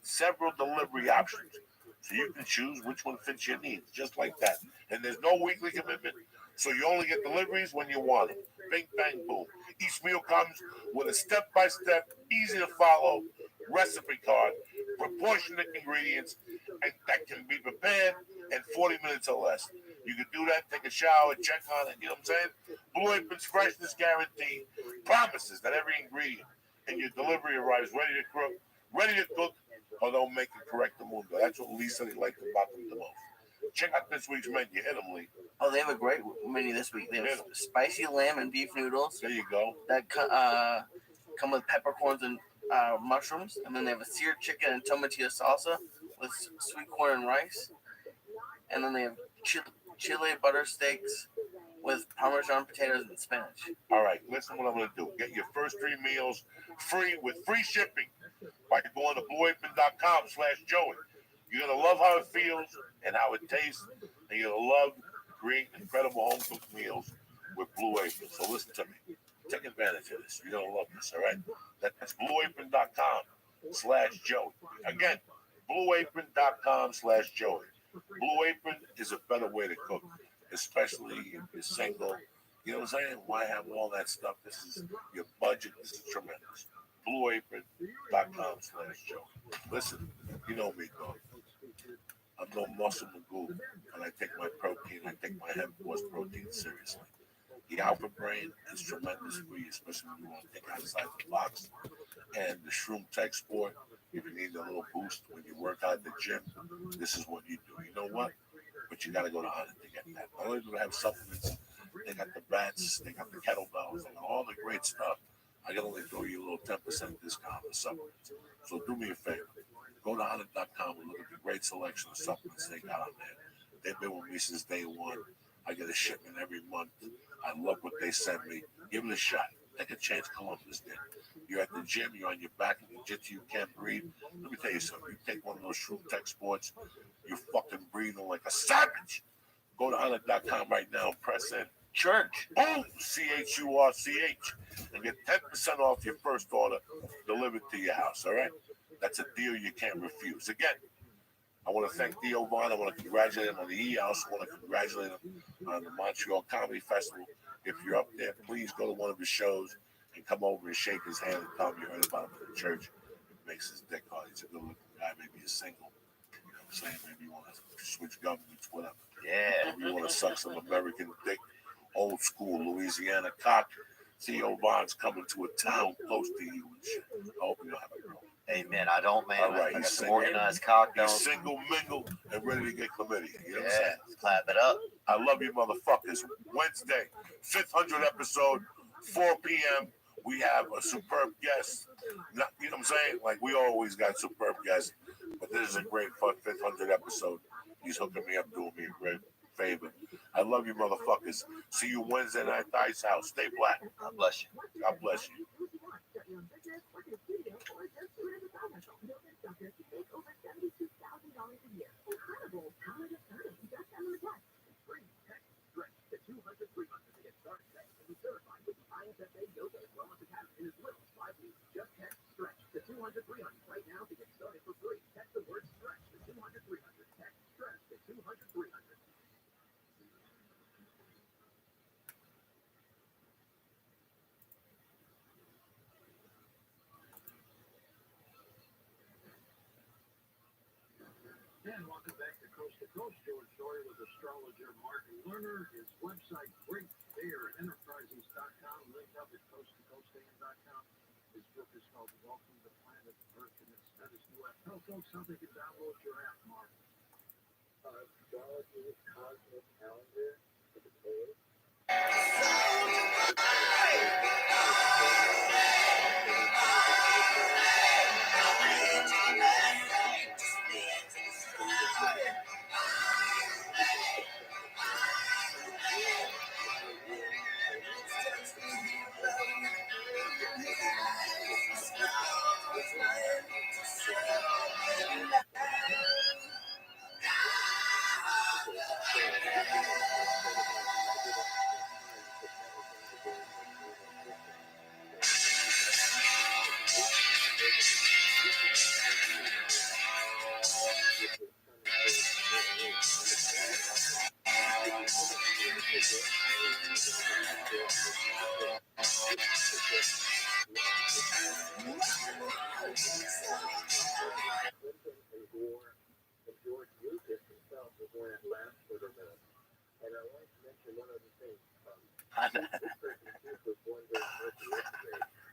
Speaker 1: delivery options, so you can choose which one fits your needs, just like that. And there's no weekly commitment, so you only get deliveries when you want them. Bing, bang, boom. Each meal comes with a step-by-step, easy-to-follow recipe card, proportionate ingredients, and that can be prepared in 40 minutes or less. You can do that, take a shower, check on it, you know what I'm saying? Blue Apron's freshness guarantee promises that every ingredient in your delivery arrives ready to cook, or they'll make it correct the mundo. That's what Lee said he liked about them the most. Check out this week's menu. Hit them, Lee.
Speaker 3: Oh, they have a great menu this week. They have spicy lamb and beef noodles
Speaker 1: There you go.
Speaker 3: that come with peppercorns and mushrooms, and then they have a seared chicken and tomatillo salsa with sweet corn and rice, and then they have chili butter steaks with Parmesan potatoes and spinach.
Speaker 1: All right, listen what I'm going to do. Get your first 3 meals free with free shipping by going to blueapron.com/Joey. You're going to love how it feels and how it tastes, and you're going to love creating incredible home-cooked meals with Blue Apron. So listen to me. Take advantage of this. You're going to love this, all right? That's blueapron.com/Joey. Again, blueapron.com/Joey. Blue Apron is a better way to cook, especially if you're single. You know what I'm saying? Why have all that stuff? This is your budget. This is tremendous. blueapron.com/Joey. Listen, you know me, dog. I'm no muscle magoo, and I take my protein, I take my heavy course protein seriously. The Alpha Brain is tremendous for you, especially when you want to think outside the box. And the Shroom Tech Sport, if you need a little boost when you work out at the gym, this is what you do. You know what? But you got to go to Honda to get that. Not only do they have supplements, they got the bats, they got the kettlebells, they got all the great stuff. I can only throw you a little 10% discount on supplements. So do me a favor. Go to Honda.com and look at the great selection of supplements they got on there. They've been with me since day one. I get a shipment every month. I love what they send me. Give it a shot. Take a chance Columbus did. You're at the gym, you're on your back in jiu-jitsu, you can't breathe. Let me tell you something. You take one of those Shroom Tech Sports, you're fucking breathing like a savage. Go to Honda.com right now and press in Church. Boom! CHURCH. And get 10% off your first order delivered to your house, all right? That's a deal you can't refuse. Again, I want to thank Theo Vaughn. I want to congratulate him on the E. I also want to congratulate him on the Montreal Comedy Festival. If you're up there, please go to one of his shows and come over and shake his hand and tell him you heard about him in the church. It makes his dick hard. He's a good looking guy. Maybe he's single. You know what I'm saying? Maybe you want to switch governments, whatever.
Speaker 2: Yeah.
Speaker 1: Maybe you want to suck some American dick, old school Louisiana cock. Theo Vaughn's coming to a town close to you and shit. I hope you don't have a girl.
Speaker 2: Amen. I don't, man.
Speaker 1: All right,
Speaker 2: I got
Speaker 1: he's
Speaker 2: some
Speaker 1: single.
Speaker 2: organized cock.
Speaker 1: He's
Speaker 2: Don't.
Speaker 1: single, mingle, and ready to get chlamydia. You know what I'm
Speaker 2: Yeah.
Speaker 1: saying?
Speaker 2: Clap it up.
Speaker 1: I love you, motherfuckers. Wednesday, 500 episode, 4 p.m. We have a superb guest. Not, you know what I'm saying? Like, we always got superb guests, but this is a great fun 500 episode. He's hooking me up, doing me a great favor. I love you, motherfuckers. See you Wednesday night at the Ice House. Stay black.
Speaker 2: God bless you.
Speaker 1: God bless you.
Speaker 7: And welcome back to Coast. George Sawyer with astrologer Mark Lerner. His website, Great Bear Enterprises.com, linked up at coasttocoastan.com. His book is called Welcome to Planet Earth and its Status US. Tell folks how they can download your app, Mark.
Speaker 4: Astrology, cosmic calendar, for the day.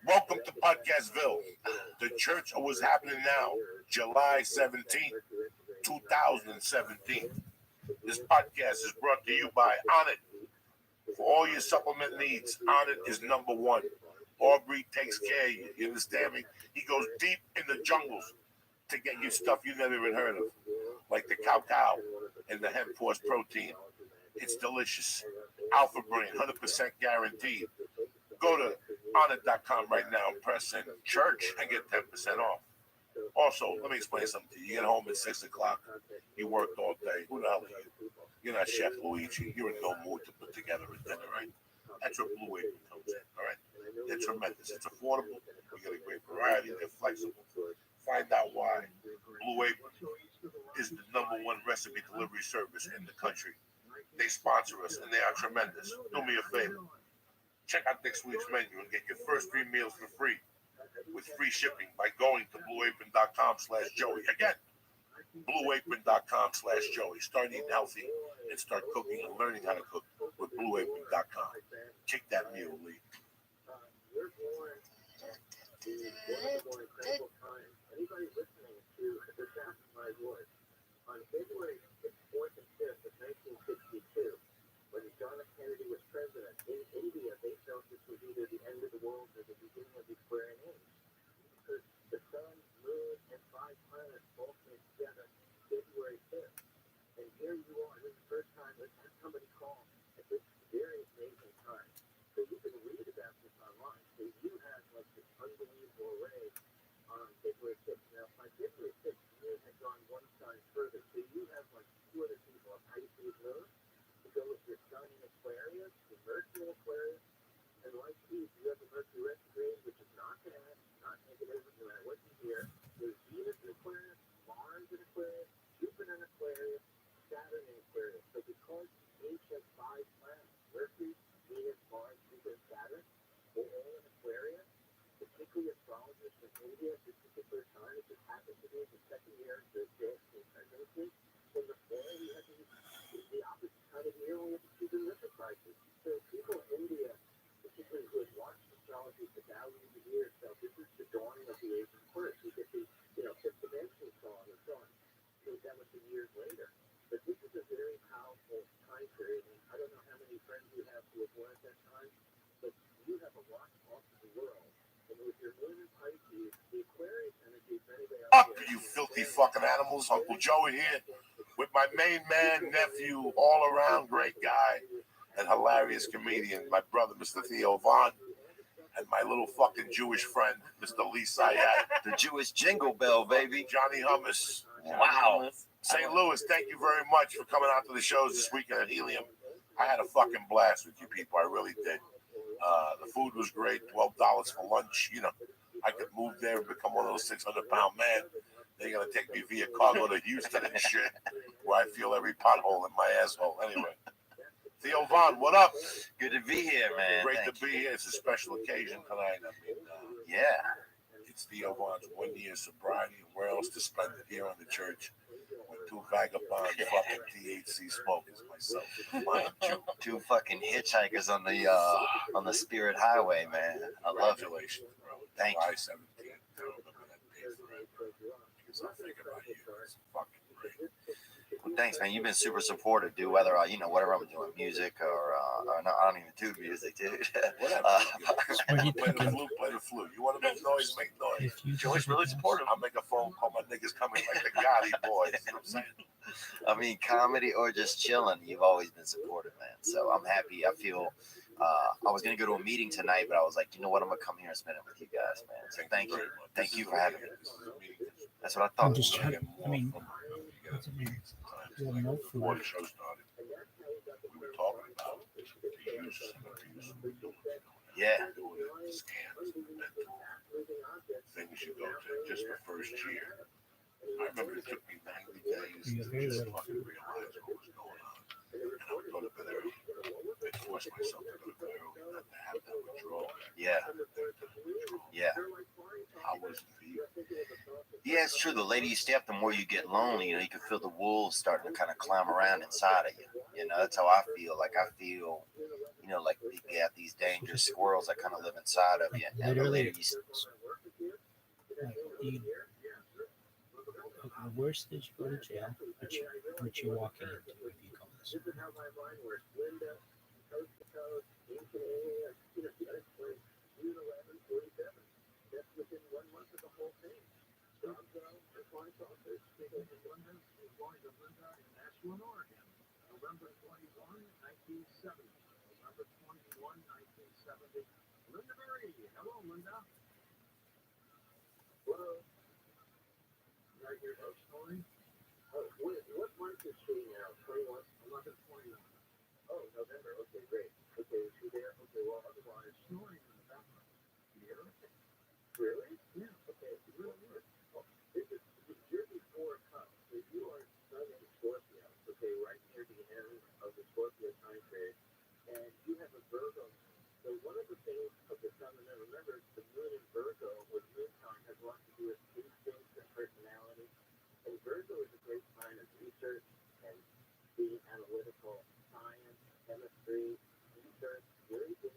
Speaker 1: Welcome to Podcastville. The church of what's happening now, July 17th, 2017. This podcast is brought to you by Onnit. For all your supplement needs, Onnit is number one. Aubrey takes care of you. You understand me? He goes deep in the jungles to get you stuff you never even heard of, like the cow and the hemp force protein. It's delicious. Alpha Brain, 100% guaranteed. Go to Onnit.com right now and press in church and get 10% off. Also, let me explain something to you. You get home at 6 o'clock. You worked all day. Who the hell are you? You're not Chef Luigi. You're in no mood to put together a dinner, right? That's where Blue Apron comes in, all right? They're tremendous. It's affordable. We get a great variety. They're flexible. Find out why Blue Apron is the number one recipe delivery service in the country. They sponsor us, and they are tremendous. Do me a favor. Check out next week's menu and get your first 3 meals for free with free shipping by going to blueapron.com/Joey. Again, blueapron.com/Joey. Start eating healthy and start cooking and learning how to cook with blueapron.com. Kick that meal, Lee.
Speaker 4: We're born to one of the more incredible times. Anybody listening to this happened my voice on February 4th and 5th of
Speaker 1: fucking animals. Uncle Joey here with my main man, nephew, all around great guy and hilarious comedian, my brother, Mr. Theo Vaughn, and my little fucking Jewish friend, Mr. Lee Sayat.
Speaker 2: The Jewish jingle bell, baby.
Speaker 1: Johnny Hummus.
Speaker 2: Wow.
Speaker 1: St. Louis, thank you very much for coming out to the shows this weekend at Helium. I had a fucking blast with you people. I really did. The food was great. $12 for lunch. You know, I could move there and become one of those 600-pound men. They're going to take me via cargo to Houston and shit, where I feel every pothole in my asshole. Anyway. Theo Vaughn, what up?
Speaker 2: Good to be here, man.
Speaker 1: Great to be here. It's a special occasion tonight. I mean,
Speaker 2: yeah.
Speaker 1: It's Theo Vaughn's 1 year sobriety, and where else to spend it here on the church with two vagabond fucking THC smokers, myself.
Speaker 2: Two fucking hitchhikers on the Spirit Highway, man. I love it.
Speaker 1: Congratulations, bro.
Speaker 2: Thank you.
Speaker 1: July 17th. I remember that day forever. Because I think about you. It's fucking great.
Speaker 2: Well, thanks, man. You've been super supportive, dude. Whether whatever I'm doing, music or no, I don't even do music, dude.
Speaker 1: Whatever. Play the flute. You want to make noise? Make noise.
Speaker 3: Joey's really supportive.
Speaker 1: I'll make a phone call. My niggas coming like the Gotti boys. You know what I'm saying?
Speaker 2: I mean, comedy or just chilling, you've always been supportive, man. So I'm happy. I feel I was gonna go to a meeting tonight, but I was like, you know what? I'm gonna come here and spend it with you guys, man. So thank you. Thank you for having me. That's what I thought.
Speaker 6: I'm just trying. I mean, no food.
Speaker 1: Before the show started, we were talking about the use and abuse we're doing.
Speaker 2: Yeah.
Speaker 1: Doing the scams, the mental things you go to just the first year. I remember it took me 90 days to just fucking realize what was going on. And I would go to bed early. I'd force myself to go to bed early not to have that withdrawal.
Speaker 2: Yeah. Yeah.
Speaker 1: How was it for you?
Speaker 2: Yeah, it's true. The later you stay up, the more you get lonely. You can feel the wolves starting to kind of climb around inside of you. That's how I feel. Like I feel, like you have these dangerous squirrels that kind of live inside of you. And the later
Speaker 6: the worst is you go to jail, which you're walking into if you go this way.
Speaker 7: November 21, 1970. November 21, 1970. Linda Marie. Hello, Linda. Hello. Right here, no snoring. Oh, what month is she now? 21? 11, 21. Oh, November. Okay, great. Okay, is she there? Okay, well, otherwise, snoring in the background. You hear her? Really? Yeah. Okay, it's really weird. Oh, you're before Cubs. So you are studying Scorpio. Okay, right near the end of the Scorpio time period, and you have a Virgo. So one of the things of the sun, and then remember, the moon in Virgo with moon time has a lot to do with instincts and personality. And Virgo is a great sign of research and being analytical, science, chemistry, research, very good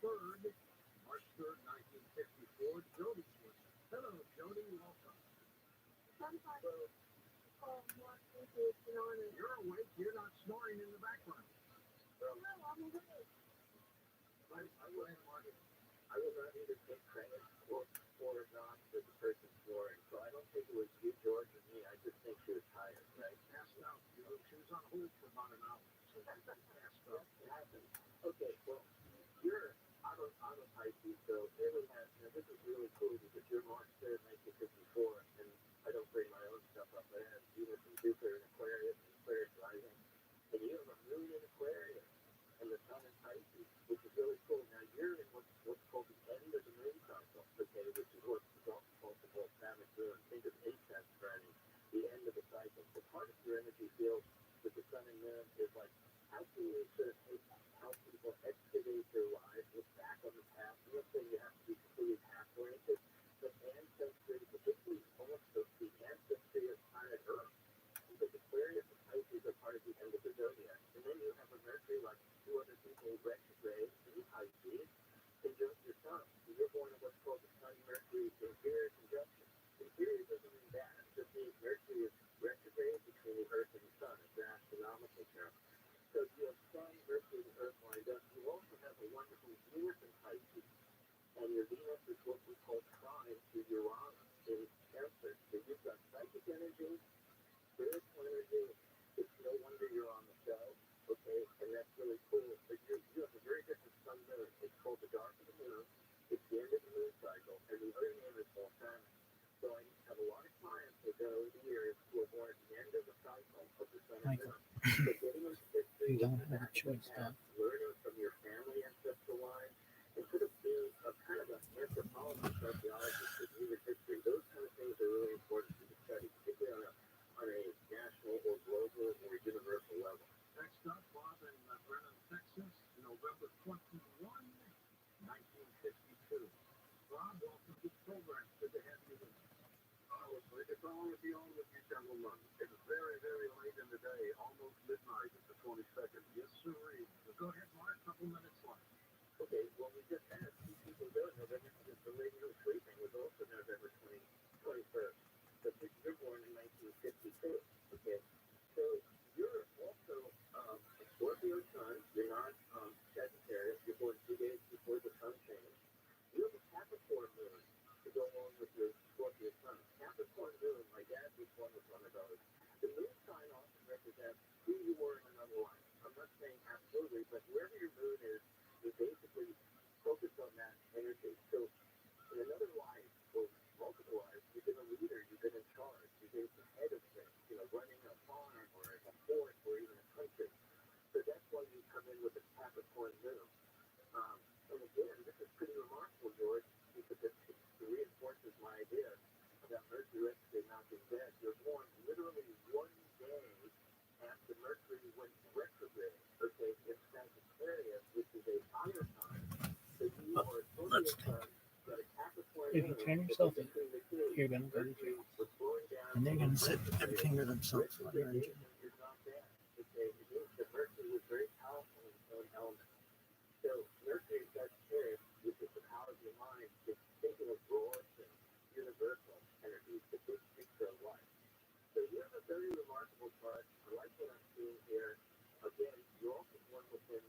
Speaker 4: 3rd, March 3rd, 1954, Jody was. Hello, Jody, welcome.
Speaker 5: Sometimes people want me to snore.
Speaker 4: You're awake, you're not snoring in the background.
Speaker 5: No, I'm awake.
Speaker 4: I will not either take credit or not for the person snoring. So I don't think it was you, George, or me. I just think she was tired, right? Passed out. You know, she was on hold for about an hour. So she passed out. It happened. Okay, well, you're out of Pisces, so here we have, this is really cool because you're March 3rd, 1954, and I don't bring my own stuff up. I have Venus and Jupiter and Aquarius and Aquarius rising. And you have a moon in Aquarius and the sun in Pisces, which is really cool. Now you're in what's called the end of the moon cycle, okay, which is what's also called the volcanic moon. Think of ASAP burning, the end of the cycle. So part of your energy field with the sun and moon is like, how can you sort of help people excavate their lives, look back on the past? I'm not saying you have to be completely past-oriented, but ancestry, particularly almost the ancestry of planet Earth, because Aquarius and Pisces are part of the end of the zodiac. And then you have a Mercury, like two other people, retrograde in Pisces, conjunct your sun. So you're born in what's called the Sun-Mercury inferior conjunction. Inferior doesn't mean bad. It just means Mercury is retrograde between the Earth and the Sun. It's an astronomical term. So you have Sun, Mercury, and Earth lined up. You also have a wonderful Venus in Pisces. And your Venus is what we call trine to Uranus in Cancer. So you've got psychic energy, spiritual energy. It's no wonder you're on the show, okay? And that's really cool. But you have a very different sun moon. It's called the dark of the moon. It's the end of the moon cycle. And the other name is volcanic. So I have a lot of clients that go over the years who are born at the end of the cycle of the sun and
Speaker 6: Michael,
Speaker 4: moon. So getting into history,
Speaker 6: you don't
Speaker 4: looking
Speaker 6: have a
Speaker 4: back at the
Speaker 6: choice,
Speaker 4: past,
Speaker 6: Dad.
Speaker 4: learning from your family ancestral line, and sort of being a kind of an anthropologist, sociologist, with human history. Those kind of things are really important to study, particularly on a national or global or universal level. Next up, Bob in Brennan, Texas, November 21, 1952. Bob, welcome to the program. Good to have you with us. Oh, it's all to be on with you, gentlemen. It's very, very late in the day, almost midnight. It's the 22nd. Yes, sir. Go ahead, Mark. A couple minutes left. Okay, well, we just had two people go. November, the lady who was sleeping was also November 21st. So you're born in 1952. Okay, so you're also a Scorpio sun. You're not Sagittarius. You're born 2 days before the sun changed. You have a Capricorn moon to go along with your Scorpio sun. Capricorn moon, my dad was born with one of those. The moon sign often represents who you were in another life. I'm not saying absolutely, but wherever your moon is, you basically focus on that energy. So in another life, or multiple lives, you've been a leader, you've been in charge, you've been the head of things, running a farm or a fort or even a country. So that's why you come in with a Capricorn moon. And again, this is pretty remarkable, George, because it reinforces my idea about Mercury retrograde not being bad. You're born literally 1 day after Mercury went retrograde, okay, in Sagittarius, which is a fire sign. So you are a Scorpio sun, got a Capricorn
Speaker 6: If you
Speaker 4: moon,
Speaker 6: turn
Speaker 4: but
Speaker 6: yourself
Speaker 4: then
Speaker 6: in,
Speaker 4: between the two,
Speaker 6: you're going to go to
Speaker 4: Mercury
Speaker 6: jail.
Speaker 4: was slowing down.
Speaker 6: And they're going to sit and finger themselves while you're in jail.
Speaker 4: Retrogradation is not bad. Okay, it means that Mercury was very powerful in its own element. So Mercury Sagittarius, which is the power of your mind, is thinking of broad and universal energies, the big picture of life. So you have a very remarkable chart. I like what I'm seeing here. Again, you're also born within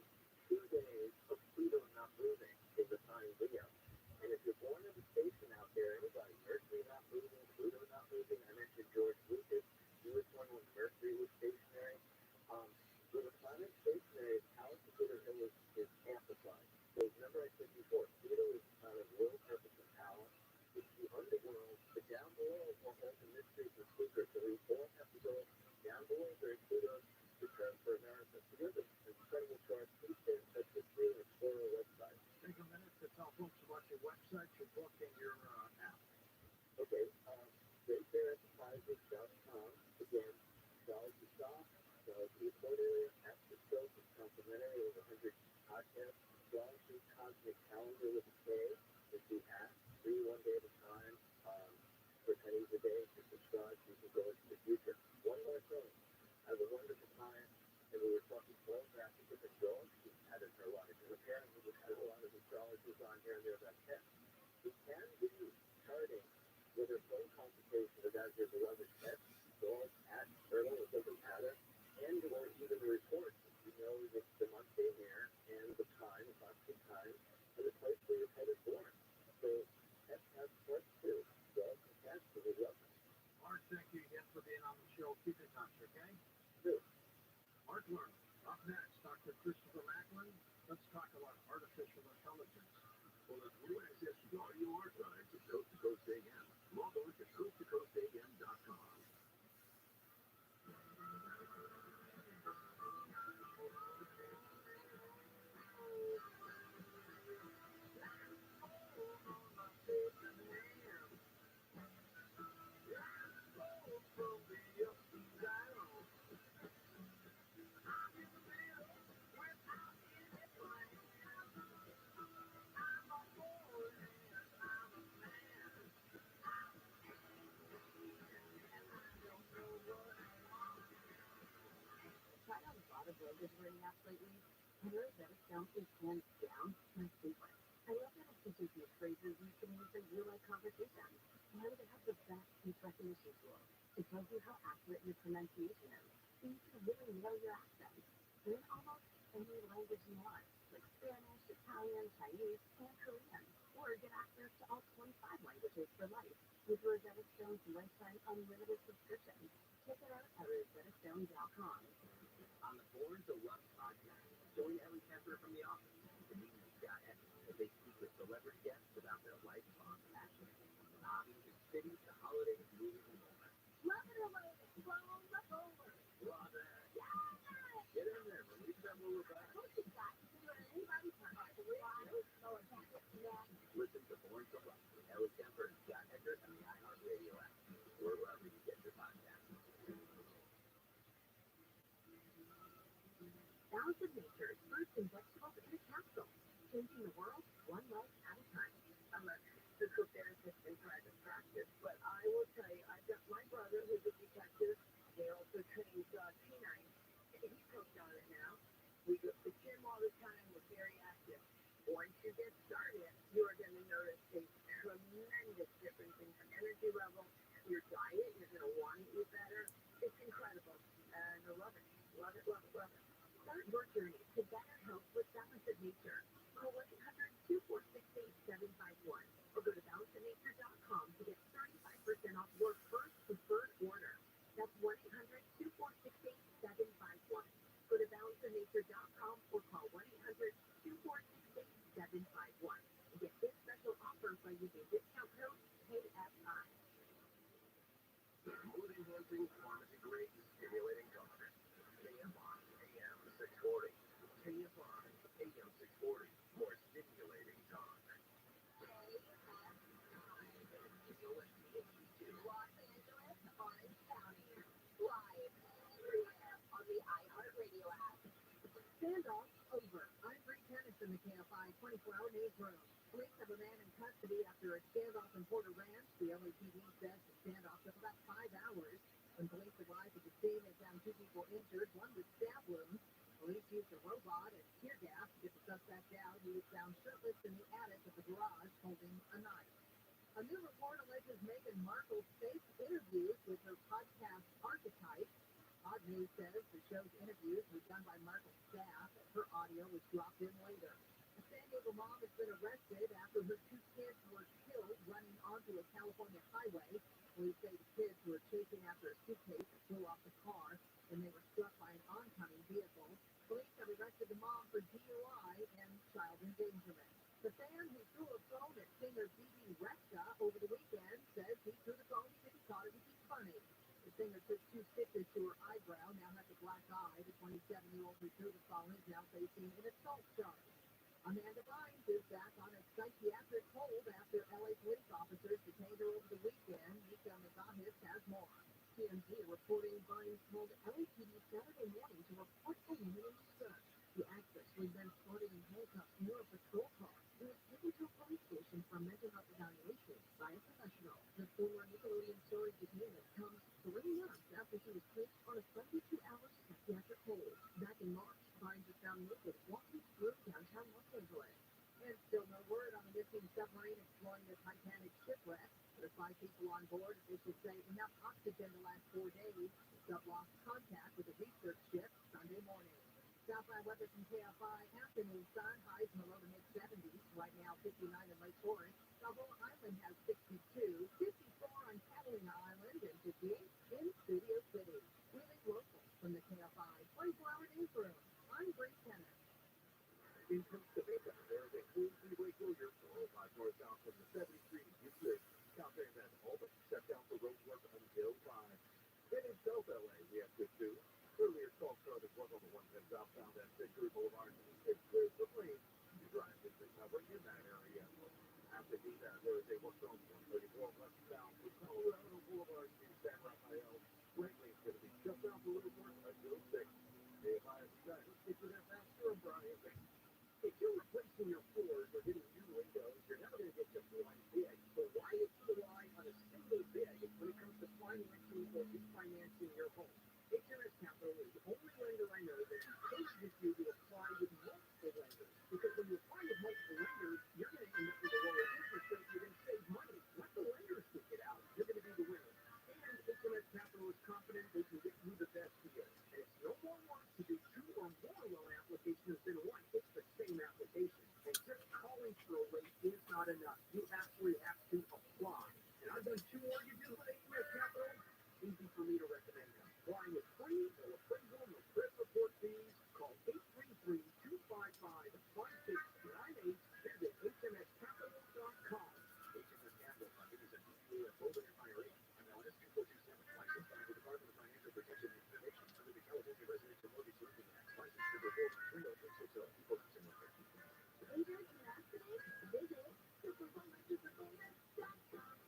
Speaker 4: 2 days of Pluto not moving in the sign Leo. And if you're born in the station out there, anybody, Mercury not moving, Pluto not moving, I mentioned George Lucas, he was one when Mercury was stationary. When the planet is stationary, its power to Pluto is amplified. So remember I said before, Pluto is the sign of will, purpose, and power. It's the underworld, but down below are all the mysteries and secrets. So we all have to go down below where Pluto returns for America. So you have an incredible chart. Please stay in touch with me and explore our website. Take a minute to tell folks about your website, your book, and your app. Okay, GreatBearEnterprises.com. Again, dollars to shop, dollars to the quote area, app to scope, it's complimentary, over 100 podcasts, dollars to Cosmic Calendar with a K, is the app, free 1 day at a time, for pennies a day to subscribe so you can go into the future. One more thing, I have a wonderful client, and we were talking photography with a dog she had in her life, and apparently this has a lot of astrology
Speaker 7: rubbish pet, dog, cat, turtle, it doesn't matter. And even the reports, you know, the month they near and the time, approximate time, and the place where your pet is born. So pets have parts too. Dogs and cats, so they love them.
Speaker 8: Mark, thank you again for being on the show. Keep in touch, okay?
Speaker 7: Sure.
Speaker 8: Mark Lerner. Up next, Dr. Christopher Macklin. Let's talk about artificial intelligence.
Speaker 4: For the free access to audio archives of Coast to Coast AM, log on to coasttocoastam.com.
Speaker 5: Tried out a lot of language learning apps lately. I noticed that it sounds is hands down my favorite. I love that it teaches you phrases you can use in real life conversations. And they have the best speech recognition tool. It tells you how accurate your pronunciation is. So you can really nail your accent. Learn almost any language you want, like Spanish, Italian, Chinese, and Korean. Or get access to all 25 languages for life with Rosetta Stone's lifetime unlimited subscription. Check it out at rosettastone.com.
Speaker 8: On the Born to Love podcast, join Ellie Kemper from The Office and comedian Scott Evans as they speak with celebrity guests about their lifelong passions, from hobbies and cities to holidays, movies, and more.
Speaker 5: Love it or love it, roll the over.
Speaker 8: Love it.
Speaker 5: Yeah!
Speaker 8: Get in there, release that lower back.
Speaker 5: What's it got? Anybody can.
Speaker 8: Listen to Born to Love with Ellie Kemper and Scott Eckert on the iHeartRadio app, or wherever you get your podcasts.
Speaker 5: Balance of Nature, fruits and vegetables in a capsule, changing the world one life at a time. I'm a physical therapist in private practice, but I will tell you, I've got my brother who's a detective. They also trains canines. He's hooked on it now. We go to the gym all the time. We're very active. Once you get started, you are going to notice a tremendous difference in your energy level, your diet. You're going to want to eat better. It's incredible, and I love it. Love it, love it, love it. Start your journey to better health with Balance of Nature. Call 1-800-246-8751 or go to balanceofnature.com to get 35% off your first preferred order. That's 1-800-246-8751. Go to balanceofnature.com or call 1-800-246-8751 and get this special offer by using discount code KFI.
Speaker 4: Mood enhancing, pharmacy grade, stimulating talk. KFI AM 640. KFI AM 640. More stimulating talk.
Speaker 5: Los Angeles, Orange County, live everywhere on the iHeartRadio app. Standoff over. I'm Bree Tennis in the KFI 24-hour newsroom. Police have a man in custody after a standoff in Porter Ranch. The LAPD says the standoff took about 5 hours. When police arrived at the scene, they found 2 people injured, one with stab wounds. Police used a robot and tear gas to get the suspect out. He was found shirtless in the attic of the garage holding a knife. A new report alleges Meghan Markle faked interviews with her podcast Archetype. Odd News says the show's interviews were done by Markle's staff and her audio was dropped in later. A San Diego mom has been arrested after her 2 kids were killed running onto a California highway. Police say the kids were chasing after a suitcase that flew off the car and they were struck by an oncoming vehicle. Police have arrested the mom for DUI and child endangerment. The fan who threw a phone at singer BB Rexha over the weekend says he threw the phone because he thought it would be funny. The singer took 2 stitches to her eyebrow, now has a black eye. The 27-year-old who threw the phone is now facing an assault charge. Amanda Bynes is back on a psychiatric hold after LA police officers detained her over the weekend. Mika Mazahis has more. TMZ reporting Bynes told LAPD Saturday morning to report a woman in distress. The actress was then spotted in handcuffs near a patrol car and was taken to a police station for mental health evaluation by a professional. The former Nickelodeon story detainment comes 3 months after she was placed on a 72-hour psychiatric hold. Back in March, Bynes was found naked walking through downtown Los Angeles. And still no word on the missing submarine exploring the Titanic shipwreck. There's 5 people on board. Officials say enough oxygen to last 4 days. But lost contact with a research ship Sunday morning. Southbound weather from KFI. Afternoon sun. Highs in the low to mid-70s. Right now, 59 in Lake Forest. Balboa Island has 62. 54 on Catalina Island. And 58 in Studio City. We leave local from the KFI 24-hour newsroom. I'm Bree Tennis.
Speaker 4: In Pennsylvania, there is a full freeway closure for 05 northbound from the 73 to Euclid. Southbound at Albany, shut down for road work until 5. Then in South LA, we have good news. Earlier, 12 cars was on the 110 southbound at Victory Boulevard. It clears the lane. Drive is recovering in that area. After there is a westbound 134 westbound from Colorado Boulevard to San Rafael. Right lane's going to be shut down for road work until 6. AFI is set. Let's get to that faster, Brian. If you're replacing your floors or getting new windows, you're never going to get just one bid. So why would you rely on a single bid when it comes to financing or refinancing your home? HRS Capital is the only lender I know that encourages you to apply with multiple lenders. Because when you apply with multiple lenders, you're going to end up with a lower interest rate. You're going to save money. Let the lenders stick it out. You're going to be the winner. And HRS Capital is confident they can get you the best deal. And it's no more work to do 2 or more loan applications than 1. It's the same application. And just calling for a rate is not enough. You actually have to apply. And I've done 2 mortgages with HRS Capital. Easy for me to recommend them. Applying is free, no appraisal, no credit report fees. Call 833-255-5698. Visit hmscapital.com. HMS Capital Funding is a DBA of Golden IRA. MLS 2427. Licensed by the Department of Financial Protection and Information under the California Residential Mortgage Lending Act. License number 4303660. Equal consumer protection.
Speaker 5: Interested in us today? Visit superfundingsuperfamous.com.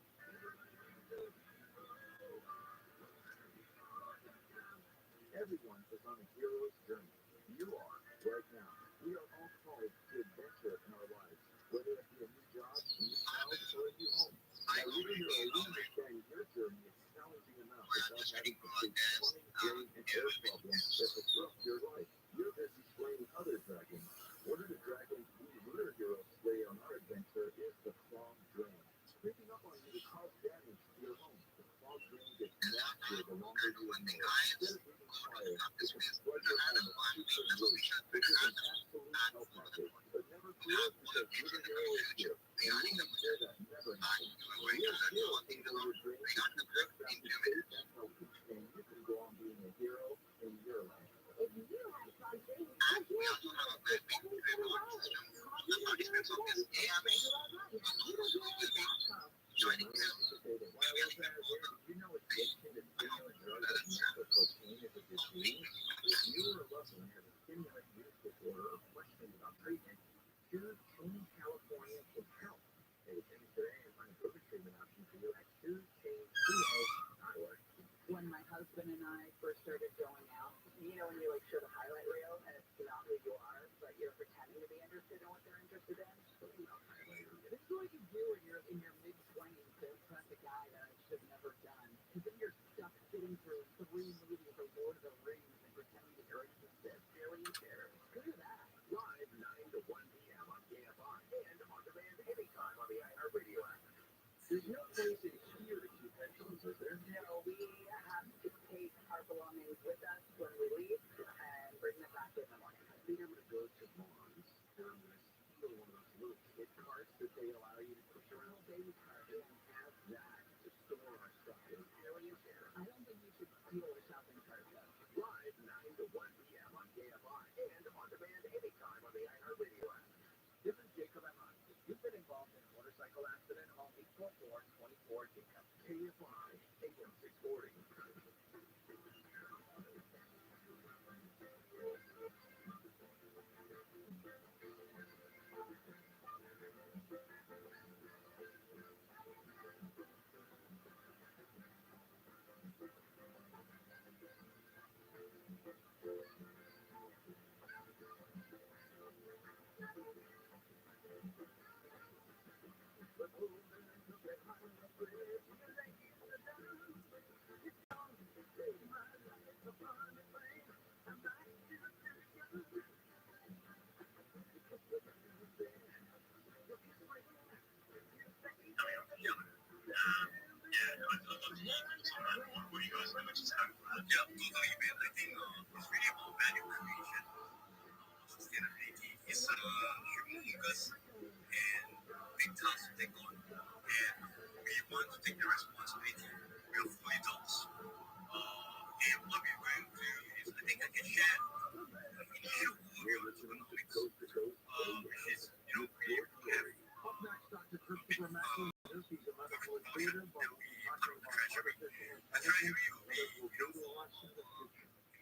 Speaker 4: Everyone is on a hero's journey. You are right now. We are all called to adventure in our lives, whether it be a new job, a new child, or a new home. Now, even your understand your journey is challenging enough without having to face plumbing, drain, and air problems that disrupt your life. You're busy slaying other dragons. One of the dragons we lunar heroes slay on our adventure is the clogged drain. Creeping up on you to cause damage to your home. The clogged drain gets nastier the longer you ignore. Instead of breathing fire, it can flood your home with super glue. This is an absolute health hazard, but never fear because lunar hero is here. And we make sure that never happens. Real hero things over your drain to keep your family safe and healthy. And you can go on being a hero in your life.
Speaker 5: If you have something, I'm here for it for $27. Call me today. ViralRabbi@ViralRabbi.com.
Speaker 4: Joining them to say that while we're there, you know addiction to stimulant drugs like meth or cocaine is a disease. If you or a loved one has a stimulant use disorder or questions about treatment, choose Change California can help. They will change today and find a perfect treatment option for you at choosechangeca.org.
Speaker 9: When my husband and I first started going out, you know, when you like show the highlight reel and it's not who you are, but you're pretending to be interested in what they're interested in. This is what you do when you're in your mid-20s to impress a guy that I should have never done. And then you're stuck sitting through 3 movies of Lord of the Rings and pretending that you're interested. TRILLIONAIRE. Screw that.
Speaker 4: Live 9 to 1 p.m. on KFI and on demand anytime on the iHeartRadio app. There's no place in here to keep headphones, is there?
Speaker 9: No, we have to take our belongings with us when we leave and bring them back in the morning.
Speaker 4: I think I'm going to go to Mom's and I'm going to steal one of those little kid carts that they allow you to push around baby cart and have that to store our stuff in. TRILLIONAIRE.
Speaker 9: I don't think you should steal a shopping cart, though.
Speaker 4: Live 9 to 1 p.m. on KFI and on demand anytime on the iHeartRadio app. This is Jacob Emma. If you've been involved in a motorcycle accident, call 844-24-JACOB. KFI, AM 640.
Speaker 1: us, and big tasks to take on. And we want to take the responsibility. We are full adults. And what we're going to do is, I think I can share an initial overview of tokenomics, which is, we have the treasury will be,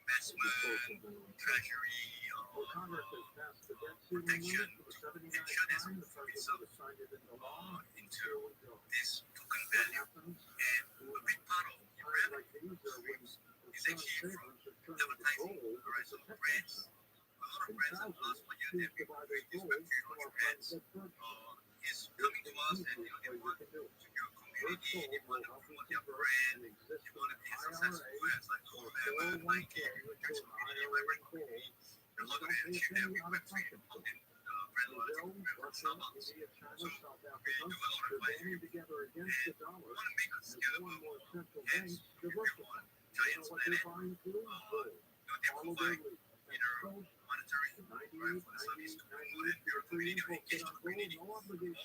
Speaker 1: investment, treasury, protection to ensure there's a reserve into this token value. And a big part of the revenue streams is actually from advertising. Alright, so brands, a lot of brands have asked for year that we will create this Web3 launch brands is coming to us, and they want to build community, they want to promote their brand, they want to be successful as like Alabama, Nike, Jackson Community, Vibrant Community. They're not going to achieve that with Web3 and brand loyalty from Starbucks. So we do a lot of advisory and want to make us scalable. Hence, we want Giants Planet. They provide monetary right, for the service to promote and build community or engage the community, or and provide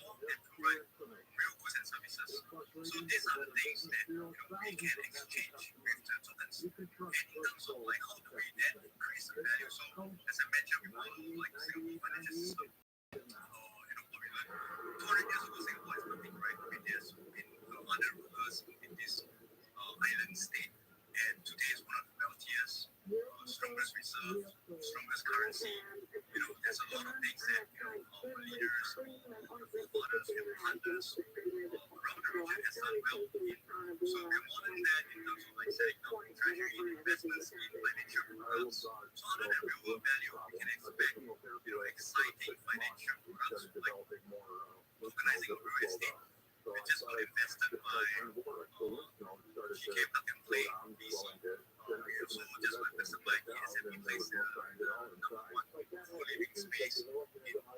Speaker 1: real goods and services. So these are the things that we can exchange with the tokens. And in terms of like how do we then increase the value? So as I mentioned, we want like Singapore financial system. What we learned 200 years ago, Singapore is nothing, right? I mean, there's been under rulers in this island state, and today is one of the wealthiest, strongest reserves, strongest currency. There's a lot of things that our leaders, our forefathers, hunters around the region has done well in. So we're more than that in terms of like setting up treasury investments in financial products. So other than real world value, we can expect exciting financial products like organizing real estate. We just got invested by GK Plug and Play BC. We also just got invested by ESM in place there, number one co-living space in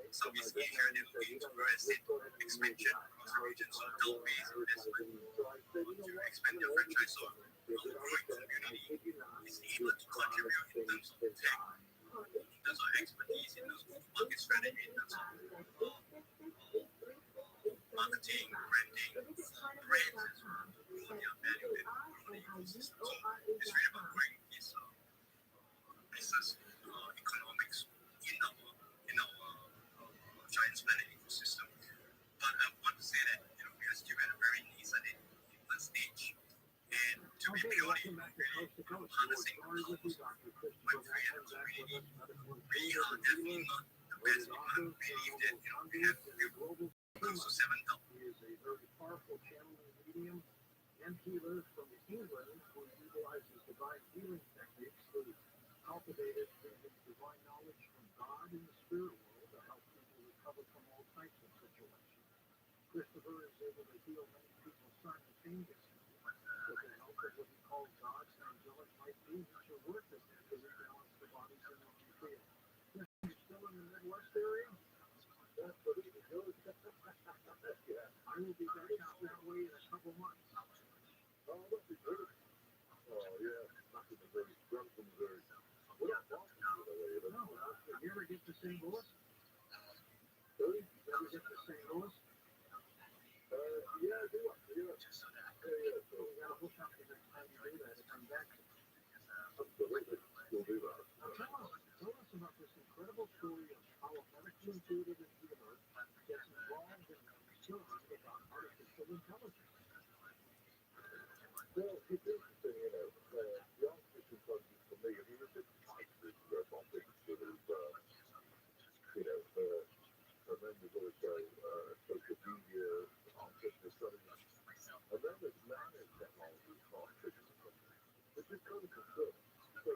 Speaker 1: Southeast Asia. They're looking into real estate expansion across the region. So adult-based investment to expand their franchise. So a growing community is able to contribute in terms of tech, in terms of expertise, in terms of market strategy, in terms of marketing, branding, brands as well, to grow their value and grow the ecosystem. So it's really about growing this business economics in our Giants Planet ecosystem. But I want to say that we are still at a very nascent stage, and to be purely really harnessing the powers of Web3 and the community, we are definitely not the best. We can't believe that we have close to 7,000.
Speaker 7: Is a very powerful channeling medium and healer from England who utilizes divine healing techniques to cultivate using divine knowledge from God in the spirit world to help people recover from all types of situations. Christopher is able to heal many people simultaneously with the help of what he calls God's angelic light beings who work with him to rebalance the body's energy field. You're still in the Midwest area? That's pretty good. I will be back out that way in a couple months.
Speaker 4: Oh, that'd be good. Oh, yeah. Back in Missouri. Branson, Missouri. We're not far from the way, but...
Speaker 7: No, you ever get to St. Louis?
Speaker 4: Sorry?
Speaker 7: You ever get to St. Louis?
Speaker 4: Yeah, I do actually, yeah. Yeah, so...
Speaker 7: You gotta hook up the next time you do that to come back.
Speaker 4: Absolutely. We'll do that.
Speaker 7: Now tell us about this incredible story of how a medically intuitive and healer gets involved in concern about artificial intelligence.
Speaker 4: Well, it's interesting, the artificial intelligence for me, I mean, there's different types of robotics that is, and then there's also social media, artificial intelligence, and then there's nanotechnology for artificial intelligence, which is kind of concerning. So,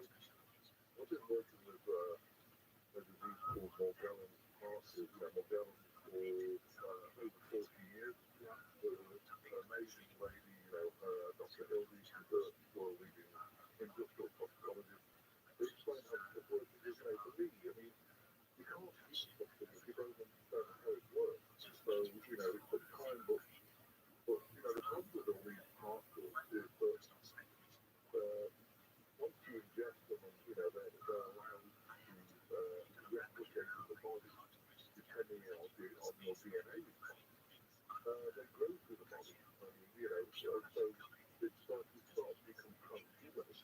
Speaker 4: I've been working with a disease called Morgellons Masters, Morgellons for over 40 years. The amazing lady, Dr. Hildy, she's a world-leading industrial toxicologist. They explain how this works. For me, I mean, you can't use something if you don't understand how it works. So, it took time, but the problem with all these particles is that once you ingest them, they're allowed to replicate in the body, depending on on your DNA response. They grow through the body. So it starts to become transhumanist.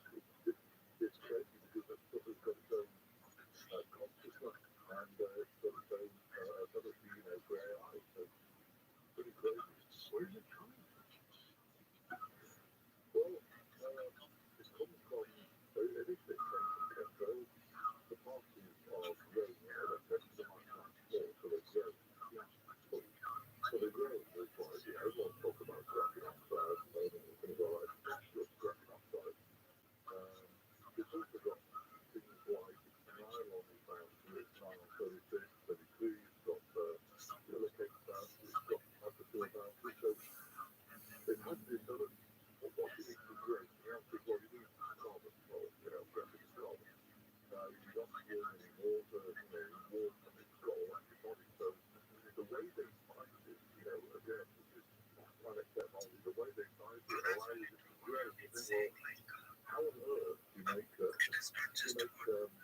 Speaker 4: It's crazy because that stuff has got its own consciousness and it's got its own ability, for AI. So pretty crazy. Where is it coming from? Well, it comes from, initially it came from chemtrails. The particles are growing, affecting the microscope, so they grow. So they grow, that's why, everyone talk about graphene oxide and things like that, just graphene oxide. It's also got things like nylon is found, so it's nylon 36, 33, it's got silicate found, it's got acetyl found, so it has the ability of what you need to grow. The answer is, well, you need carbon, graphene is carbon. You don't pour any water, water and it's got all that body. So the way they find it, again, this is planet technology, the way they find it allows it to grow. You think, well, how on earth do you make nylon grow? The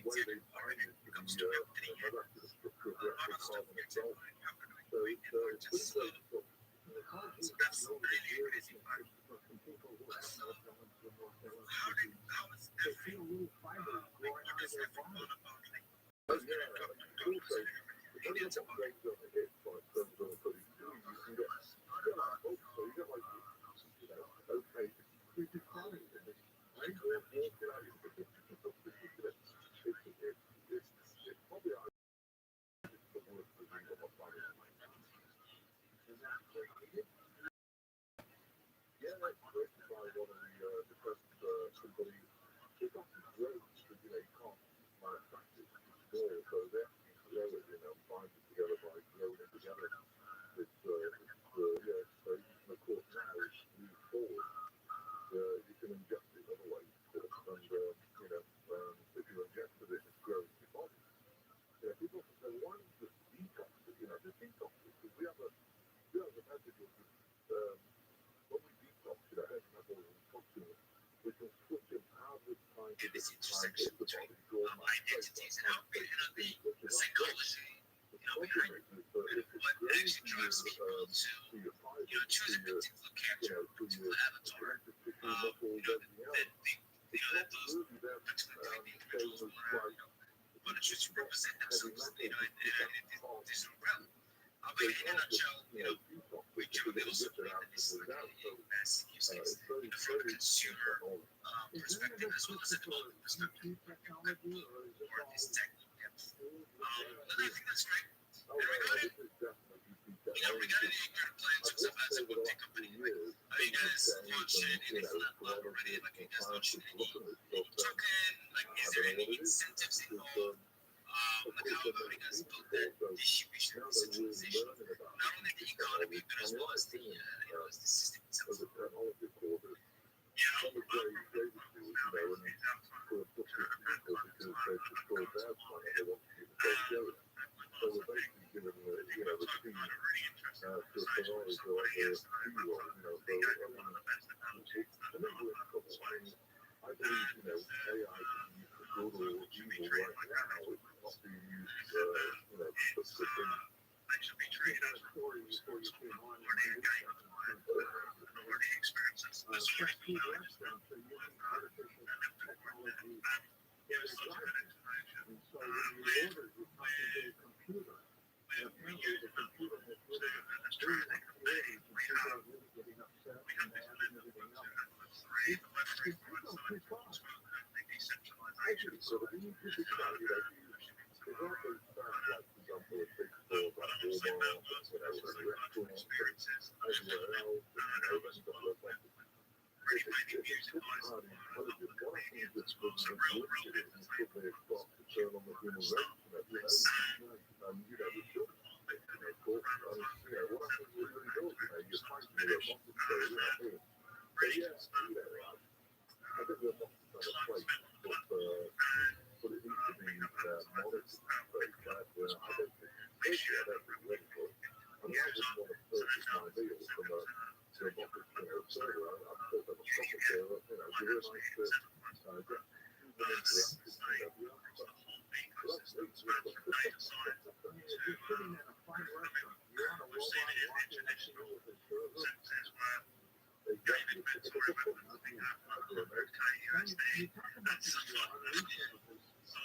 Speaker 4: way they find it to be molecular structure of the actual carbon itself. So it's pretty great stuff. So that's really crazy, man. Some people who have no talent for what they want to do. They feel little fibers growing out of their body. Also, depending on what grades on the hip, like terms of what you do, you can get like hope. So you get like, okay, this is fine. I'm going to walk it out. It's probably the worst disease on my planet. Is that crazy? Yeah, that's created by one of the defense companies. It doesn't grow because, you can't manufacture it. It's small, so they actually grow it, bind it together by growing it together. It's crazy. And of course, now it's moved forward. You can inject it other ways, of course, and, if you injected it, it's growing in your body. People say, why don't you just detox it? Just detox it, because we have a message of when we detox it, our head metals and toxins, we can switch them out of time to
Speaker 8: this
Speaker 4: time
Speaker 8: intersection
Speaker 4: to the
Speaker 8: between
Speaker 4: body draw my
Speaker 8: identities and how we handle the psychology,
Speaker 4: the problem is that if it
Speaker 8: what
Speaker 4: grows
Speaker 8: actually drives people
Speaker 4: to your fibers,
Speaker 8: choose a particular character,
Speaker 4: to
Speaker 8: particular
Speaker 4: your
Speaker 8: avatar,
Speaker 4: connective tissue, muscles, everything else, it's not
Speaker 8: that those
Speaker 4: really that
Speaker 8: particular
Speaker 4: same
Speaker 8: individuals
Speaker 4: as like
Speaker 8: want to choose to represent
Speaker 4: heavy
Speaker 8: themselves,
Speaker 4: metal.
Speaker 8: in this realm. But in a nutshell, we truly also believe that this is a massive use case from a consumer perspective as well as a development perspective for this tech depth. And I think that's great. And regarding the current plans of stuff as a tech company, are you guys launching anything not already? Like, you guys launching any token? Like, is there any incentives involved? Like, how have you guys built that distribution and centralization? Not only the economy, but as well as the system itself.
Speaker 4: Some of David do, and for people because they've destroyed their planet, they want to keep the together. So we're basically giving the key to a Ferrari or like a 2-year-old, so I mean, I believe, AI can be used for good or evil right now. It's not being used, for things.
Speaker 1: They should be treated as a story before you came on. Learning experiences. This is artificial technology is and so when you order, you talk to a computer. And apparently the computer has really created people are really getting upset and mad and everything else. It's too far. Actually, so when you think about it, there's all those stuff like, for example, a big store like Walmart, restaurants, everywhere else, then you've got websites. If it's too hard and intelligent, one of the things that's listed is they start to turn on the human race, and we should. Of course, what happens when we don't? You're fighting with a monster, but yeah, I think we're not trying to fight, but it needs to be monitored very carefully. I don't think ready for it. I mean, I just want to purchase my meal from a robotic server. I've built up a proper server, give it a nice get human interaction and everything else. So that's
Speaker 4: sitting in a fine restaurant. You're on a robot watching that scene with the server. Exactly. You talk about the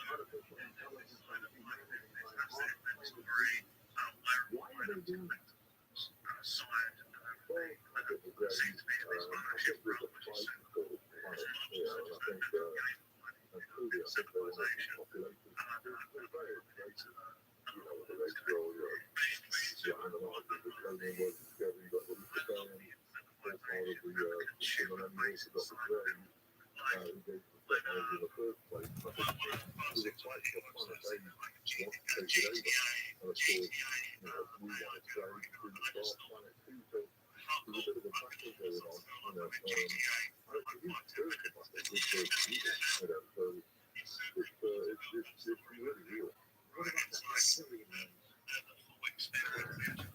Speaker 4: artificial intelligence on humanity by why are they doing that? Well, I think there's a fight for the planet. Yeah, I think truly, I think they want to be populated. They're very racist. You know, the race role, your animals, the coding was discovered, you got the libertarian, all part of the millennium race, you got the grey, who gave the technology in the first place. I think there's a fight for planet A, want to take it over. And of course, you know, we want to trade through the start planet 2, so there's a bit of a battle going on, you know. I don't think he's serious about it with the people, you know, so it's really real. What about that reptilian man?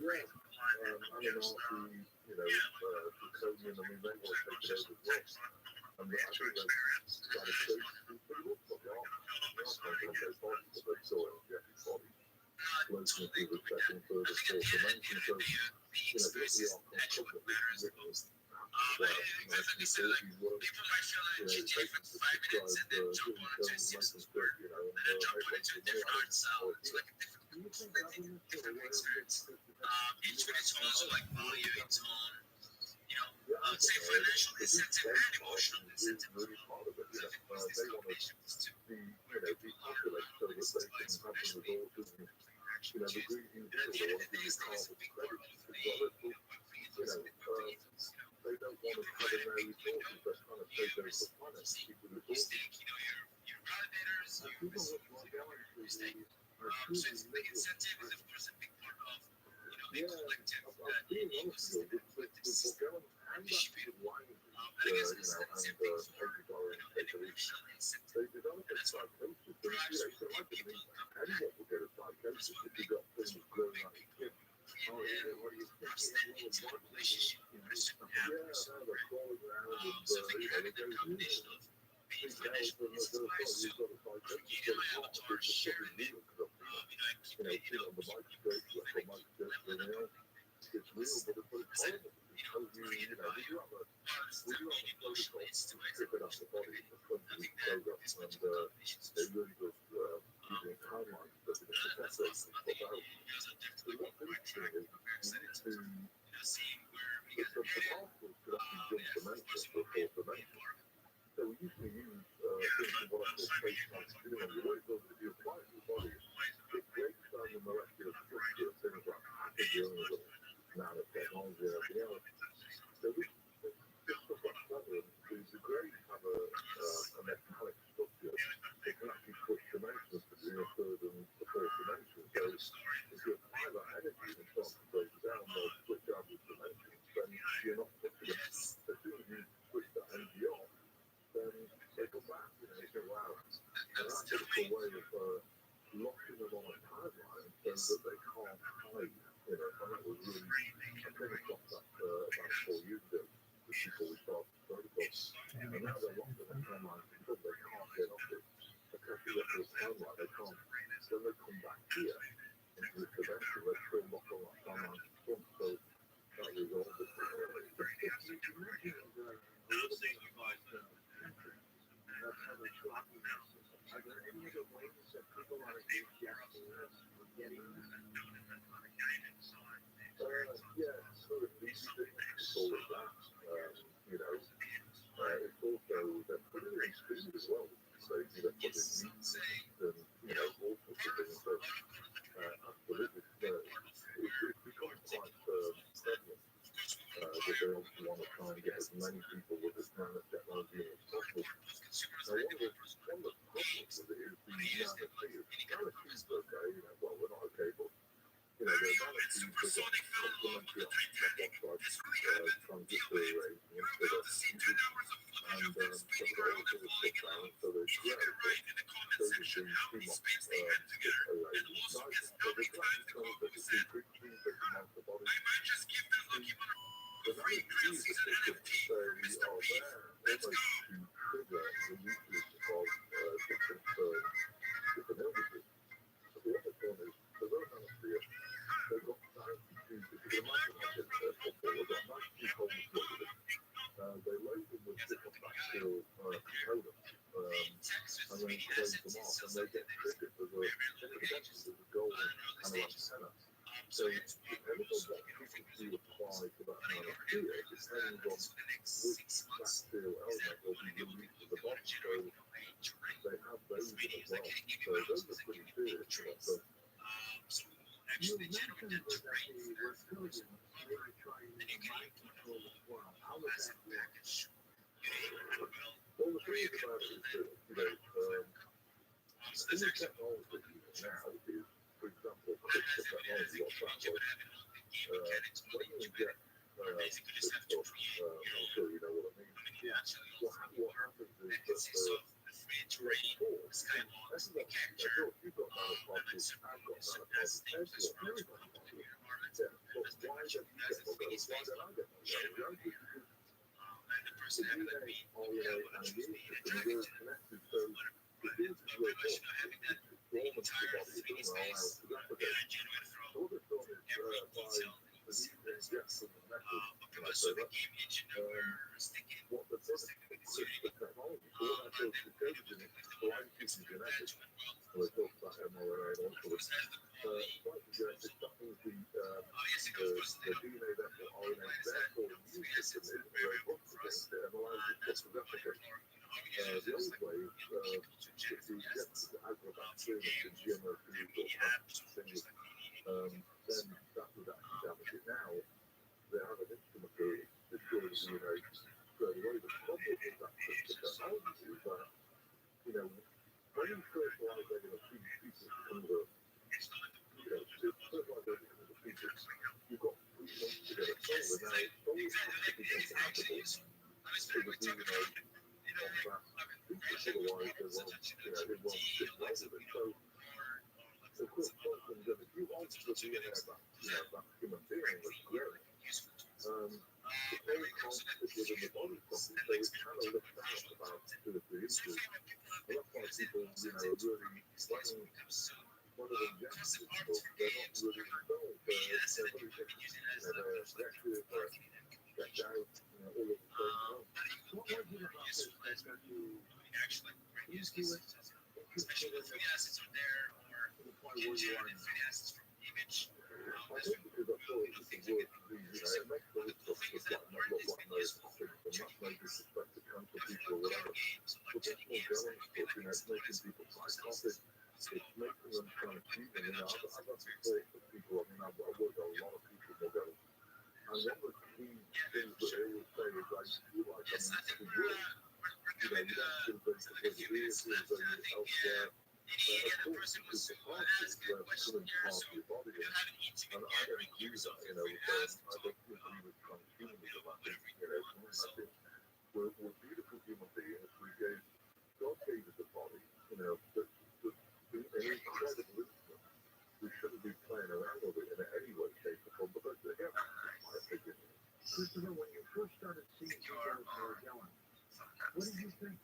Speaker 4: Yeah, I mean, also, you know, Draconian, I mean, they want to take it over as well. I think they've got a case to people, but they are confident they're bodies, but they still energetic bodies. Floating through the second, third, or fourth dimension, so, you know, this is our concept written as well, 1930s work, you know, it's taken to describe human films, make them fit, you know, and make them money out of it. Do you think governments are aware of this? Each of its own, like, value, its own, you know, I would say financial incentive and emotional incentive. Really part of it, you know, they want to be, you know, depopulate so that they can have the resources and, you know, the greedy people, they want to give you carbon credits, you know, they don't want to have their resources, they're trying to take over the planet, keep the resources. And people with morality are truly miserable. Yeah, I'm being honest with you, with Bulgarian and that language, you know, and psychic they develop a psychosis. So, you know, you can imagine anyone will get a psychosis if you've got things growing out your skin. Oh, yeah, what do you think? Yeah, no, they're crawling around and, you know, they go, big bells and they're sort of, you've got a psychosis, but it's not, it's just something real, you know, see it on the microscope, like the microscope, you know, it's real, but it's horrible. Because you know, we do have a protocol to strip it out the body, a 20-week program, and they really just using timelines that we can protect those and pop out. So what's interesting is you need to, the particles could actually jump dimensions to a fourth dimension. So we usually use things from what I call space-time continuum. The way it goes, if you apply it to the body, it breaks down the molecular structure of things like packaging and nanotechnology and everything else. So this stuff like platinum, the grays have a metallic structure. It can actually switch dimensions between a third and the fourth dimension. So if you apply that energy and start to break down those switch out of dimensions, then you're not touching them. As soon as you switch that energy off, then they come back, you know, you go, wow. And that's just a way of locking them on a timeline so that they can't hide, you know, and that was really, I came across that about 4 years ago, the people we started the protocol, and now they're locked on a timeline because they can't get off it, because they get to the timeline, they can't, when they come back here, into this dimension, they're still locked on that timeline to front, so that resolves it. You mentioned a little thing about that's how they're tracking us. Are there any other ways that people are ingesting this or getting this? Yeah, sort of easy things, all of that. You know, it's also, they're putting it in food as well. So, you know, putting meat and, you know, all sorts of things. So, absolutely, it's become quite prevalent. That they also want to try and get as many people with this nanotechnology as possible. Now, one of the problems with it is the nanotubes. Nanotubes are okay, you know, well, we're not okay, but, you know, the nanotubes are got complementary oxide transistor arrays instead of fuses, and so they've got all sorts of stuff down, so there's, yeah, so there's been too much arrays inside them. So they can actually tell that it's increasing big amounts of body. The nanotubes are system to say are there almost to trigger the nucleus of different illnesses. But the other form antenna. So depending on what frequency you apply to that kind of fear, depends on which bacterial element will be released to the body. So they have those as well. So those are pretty serious. So
Speaker 7: You mentioned that the reptilians may be trying to mind control as well. How would that work?
Speaker 4: well, the thing about it is that, any technology now is, for example, CRISPR technology or that was, when you inject CRISPR, I'm sure you know what I mean. What happens is that you've got nanoparticles, I've got nanoparticles, everyone's got nanoparticles. Yeah, but why don't you get one of those? Why don't I get one of those? The DNA, RNA, and immune system are all connected, so the things that you're born, it's dormant to the body, it doesn't allow it to replicate. So what they've done is, by the new injection of method, can I say that? What they've done is CRISPR technology. So what that does, it goes in it, splices in genetics. And they talk about mRNA and all sorts of splices genetics, that means the DNA, therefore RNA, therefore the immune system isn't very good against it and allows it to replicate. The old way, if you get the agrobacterium, the GMO foods or things, then that would actually damage it. Now, they have an instrument to destroy the DNA straight away. The problem with that CRISPR technology is that, when you fertilize regular fetus from the, fertilize regular fetus, you've got 3 months to get it sold. And now it's always has to be compatible to the DNA of that fetus, otherwise it won't fit well with it. So of course, if you want the DNA of that human being that's growing, the parent can't fit within the body properly, so it kind of lifts out about 2 or 3 inches. And that's why people, are really playing one of the injections, but they're not really involved. They're very different. They're aggressive, they're checked out, all at the same time.
Speaker 7: What was it about this that got you into it, interested in it, to the point where you are now?
Speaker 4: I think because I thought it was the work to do, it makes those stuff just like not look like no topics, and that's no disrespect to cancer people or whatever. But this more gelling stuff, it's making people psychotic, it's making them kind of human. I've had support for people, I've worked with a lot of people more gelling. And one of the key things that they always say is, I feel like I'm in the world. You don't feel very here, feel very elsewhere. Of course, because the parts where becoming part of your body, and I don't agree with that, I don't agree with transhumanism. I think we're beautiful human beings. God gave us a body, that's an incredible instrument. We shouldn't be playing around with it in any way, shape, or form, but again, my opinion.
Speaker 7: Christopher, when you first started seeing people with Magellan, what did you think?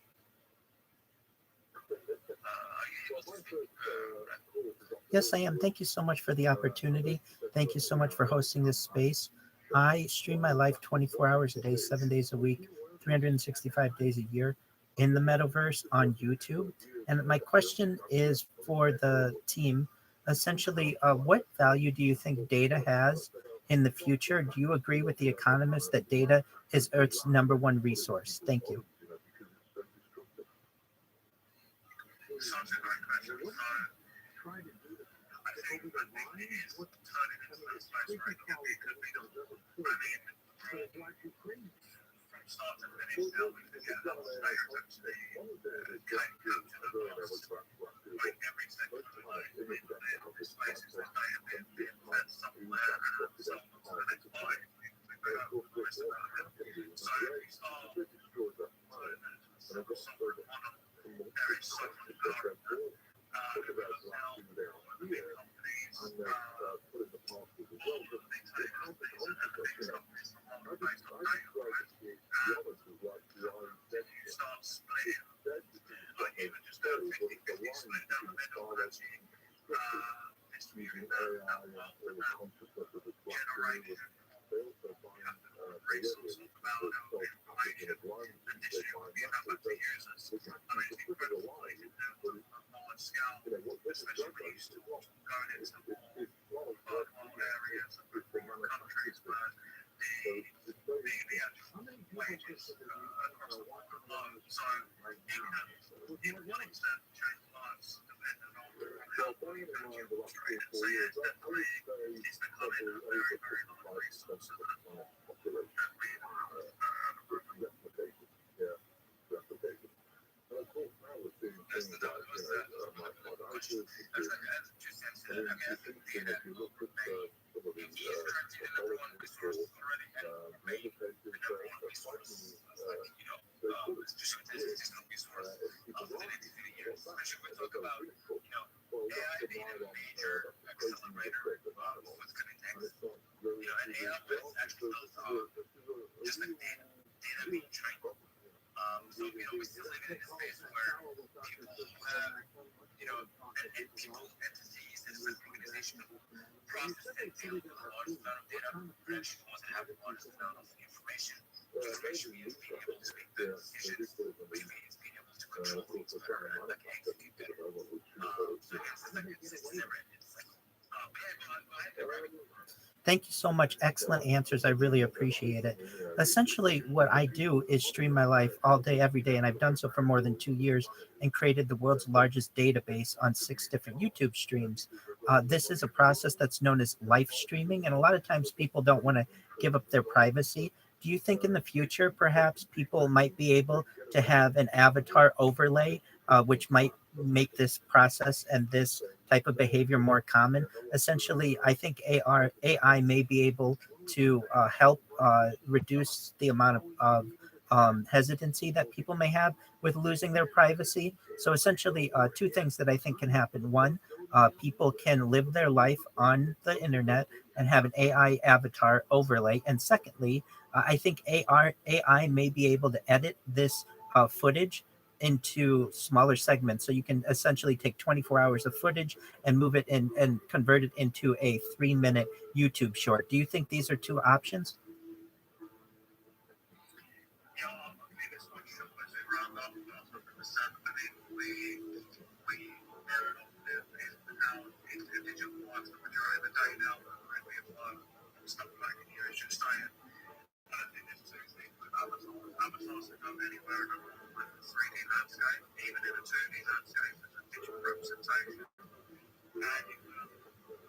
Speaker 6: Yes, I am. Thank you so much for the opportunity. Thank you so much for hosting this space. I stream my life 24 hours a day, 7 days a week, 365 days a year in the metaverse on YouTube. And my question is for the team. Essentially, what value do you think data has in the future? Do you agree with the economist that data is Earth's #1 resource? Thank you.
Speaker 7: Try to do this over the line? What? It's pretty quality. So it drives you crazy.
Speaker 1: especially when you still going into more third world areas and more countries where the actual wages across the board are low. So you can extent change lives depending on how well you can demonstrate it. So yeah, it's definitely it's becoming a very, very high resource that we That's the double was that question. As just said, I mean, I think the internet it's interacting in everyone resources already anyway. And everyone resources like it's just existing resource affinity for the years. Especially when we talk about AI being a major accelerator of what's going to next. And AI was actually built on just like data being trained. So we still live in a space where people have, and people, entities, and organizations processing a large amount of data, but actually wasn't having a large amount of information. Information means being able to make good decisions, which means being able to control things better and like execute better. So it's like it's never ending cycle.
Speaker 6: Thank you so much. Excellent answers. I really appreciate it. Essentially, what I do is stream my life all day, every day, and I've done so for more than 2 years and created the world's largest database on 6 different YouTube streams. This is a process that's known as live streaming, and a lot of times people don't want to give up their privacy. Do you think in the future, perhaps people might be able to have an avatar overlay, which might make this process and this type of behavior more common? Essentially, I think AI may be able to help reduce the amount of hesitancy that people may have with losing their privacy. So essentially, two things that I think can happen. One, people can live their life on the internet and have an AI avatar overlay. And secondly, I think AI may be able to edit this footage into smaller segments. So you can essentially take 24 hours of footage and move it in and convert it into a 3-minute YouTube short. Do you think these are two options?
Speaker 1: Avatars that go anywhere in a 3D landscape, even in a 2D landscape, as a digital representation. And you can,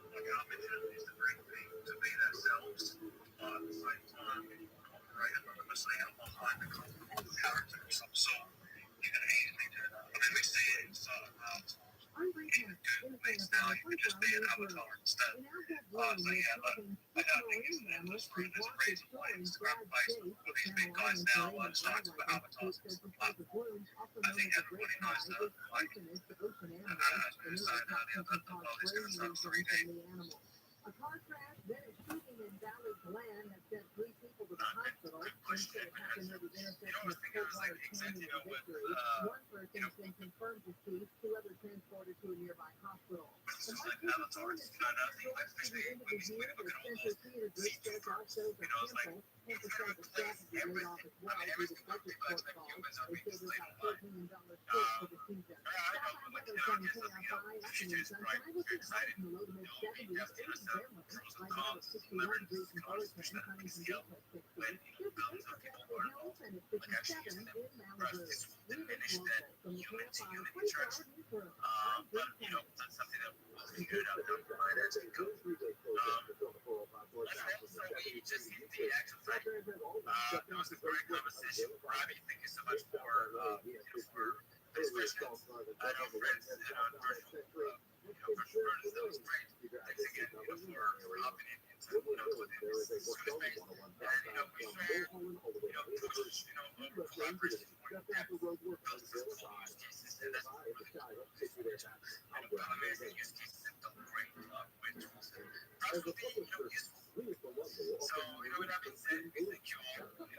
Speaker 1: like our mission is to bring people to be themselves, but at the same time, you can operate anonymously and behind the comfortable character of some sort. You can easily do that. I mean, we see it in certain avatars. Even Google Meets now, you can just be an avatar instead. So yeah, but I don't think it's an endless route. There's a reason why Instagram, Facebook, all these big guys now are starting to put avatars into the platform. I think everybody knows that. Like, as we were saying earlier, that the world is going to turn 3D.
Speaker 5: A car crash, then a shooting in Valley Glen has sent 3 people to the hospital. Instead of happening at the intersection of Coldwater Canyon and Victory, one person has been confirmed deceased, 2 others transported to a nearby hospital.
Speaker 1: It's just like avatars, I think like when we look at all those feature groups, it's like, you can replace everything. I mean, every single thing that's like humans are being enslaved by. Jesus Christ, we're excited. We destined ourselves pros and cons, limits, cars, which then we scale when mountains of people were involved. Like actually using them for this will diminish that human to human interaction. But that's something that we'll figure it out down the line as it goes. So we just hit the actual thing. It was a great conversation with Rabbi. Thank you so much for those questions. I know friends and virtual friends, that was great. Thanks again, for hopping into, this space. And, we share, push, collaboration for build some cool use cases, and that's really cool. Amazing use cases and build great tools. For us to be, useful. So, with that being said, thank you all, for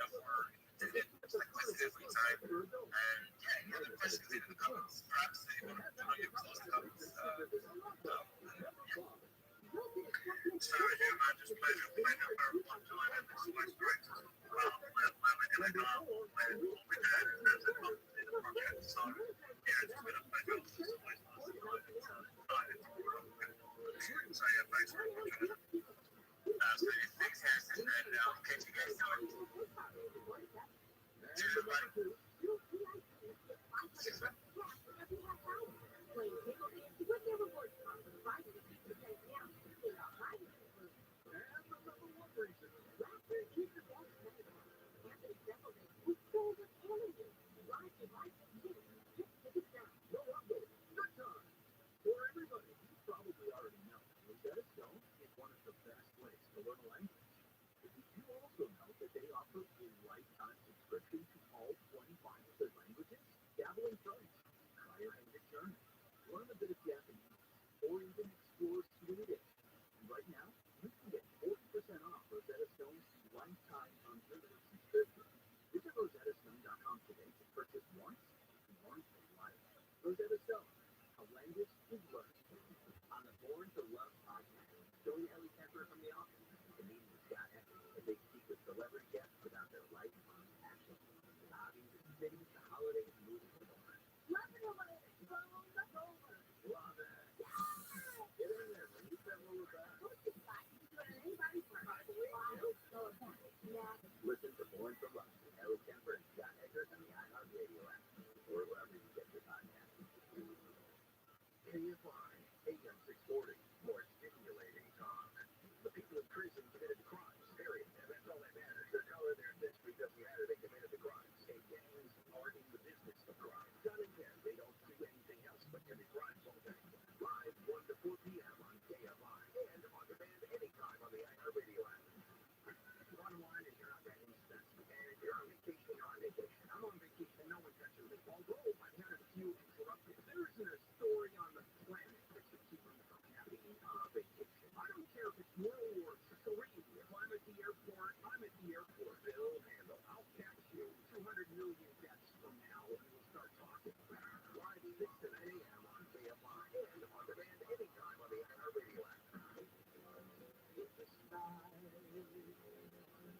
Speaker 1: listening every time. And yeah, any other questions in the comments, perhaps you want to get close to comments. So again, man, just pleasure playing up our one time and this was great. Where we're gonna go, where we can in terms of the project. So
Speaker 7: For everybody, you probably already know Rosetta Stone is one of the best ways to learn a language. But did you also know that they offer a lifetime subscription to all 25 of their languages? Dabble in French, try your hand at German, learn a bit of Japanese, or even explore Swedish. And right now, you can get 40% off Rosetta Stone's lifetime unlimited subscription. Visit rosettastone.com today to purchase once and learn for life. Rosetta Stone, a language is learned. On the Born to Love podcast, Joey Ellie Kemper from The Office is meeting with Scott Eckert as they speak with celebrity guests about their life on passion, hobbies, cities, the holidays, movies, and more.
Speaker 5: Love it over there. Roll over.
Speaker 7: Love it. Get in there, man. You said roll it back.
Speaker 5: Anybody from
Speaker 7: Listen to Born to Love with Ellie Kemper and Scott Eckert on the iHeartRadio app or wherever you get your podcast. KFI, AM 640, more stimulating talk. The people in prison committed crimes, period. And that's all that matters. Their color, their history doesn't matter. They committed the crimes. State gangs are in the business of crime. Gun and care, they don't do anything else but commit crimes all day. Live 1 to 4 p.m. on KFI and on demand anytime on the iHeartRadio app. Bottom line is you're not that inexpensive. And if you're on vacation, you're on vacation. I'm on vacation. No one touches me. Although I've had a few interrupted. There isn't a story on the planet that should keep me from having a vacation. I don't care if it's World War III. If I'm at the airport, I'm at the airport. They'll handle. I'll catch you 200 million deaths from now and we'll start talking. Live 6 to 9 a.m. on KFI and on demand anytime on the iHeartRadio app. If the sky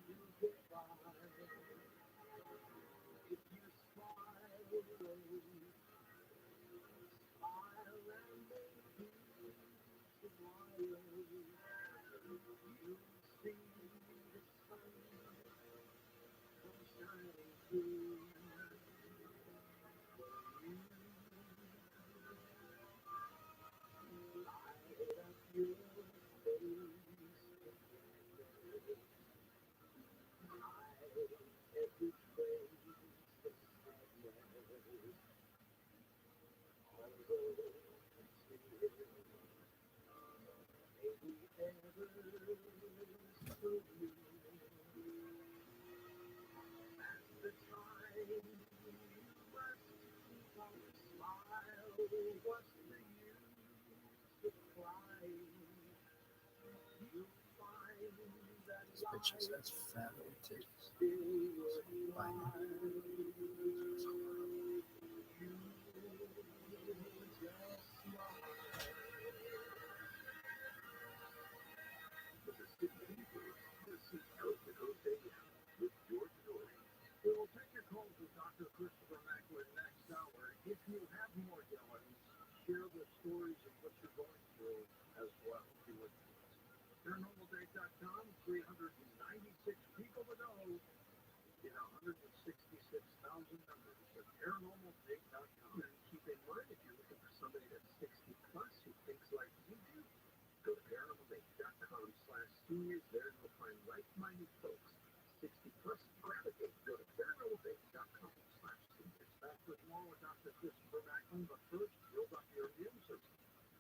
Speaker 7: you get by, if you smile away, smile and make peace tomorrow. You see the sun shining through for you. Light up your face, hide every trace of sadness. Although tears may be ever so blue, that's the time you must keep on the smile. What's the use of crying? You'll find that
Speaker 6: This bitch just
Speaker 7: life
Speaker 6: has fat little titties.
Speaker 7: still worthwhile. We'll take your calls with Dr. Christopher Macklin next hour. If you have more yellings, share the stories of what you're going through as well. If you would. ParanormalDay.com, 396 people to know in 166,000 members at ParanormalDay.com. And keep in mind, if you're looking for somebody that's 60 plus who thinks like you do, go to ParanormalDay.com/seniors. There you'll find like-minded folks, 60 plus, gravitate. Go to ParanormalDay.com/seniors. Back with more with Dr. Christopher Macklin, but first, build up your immune system.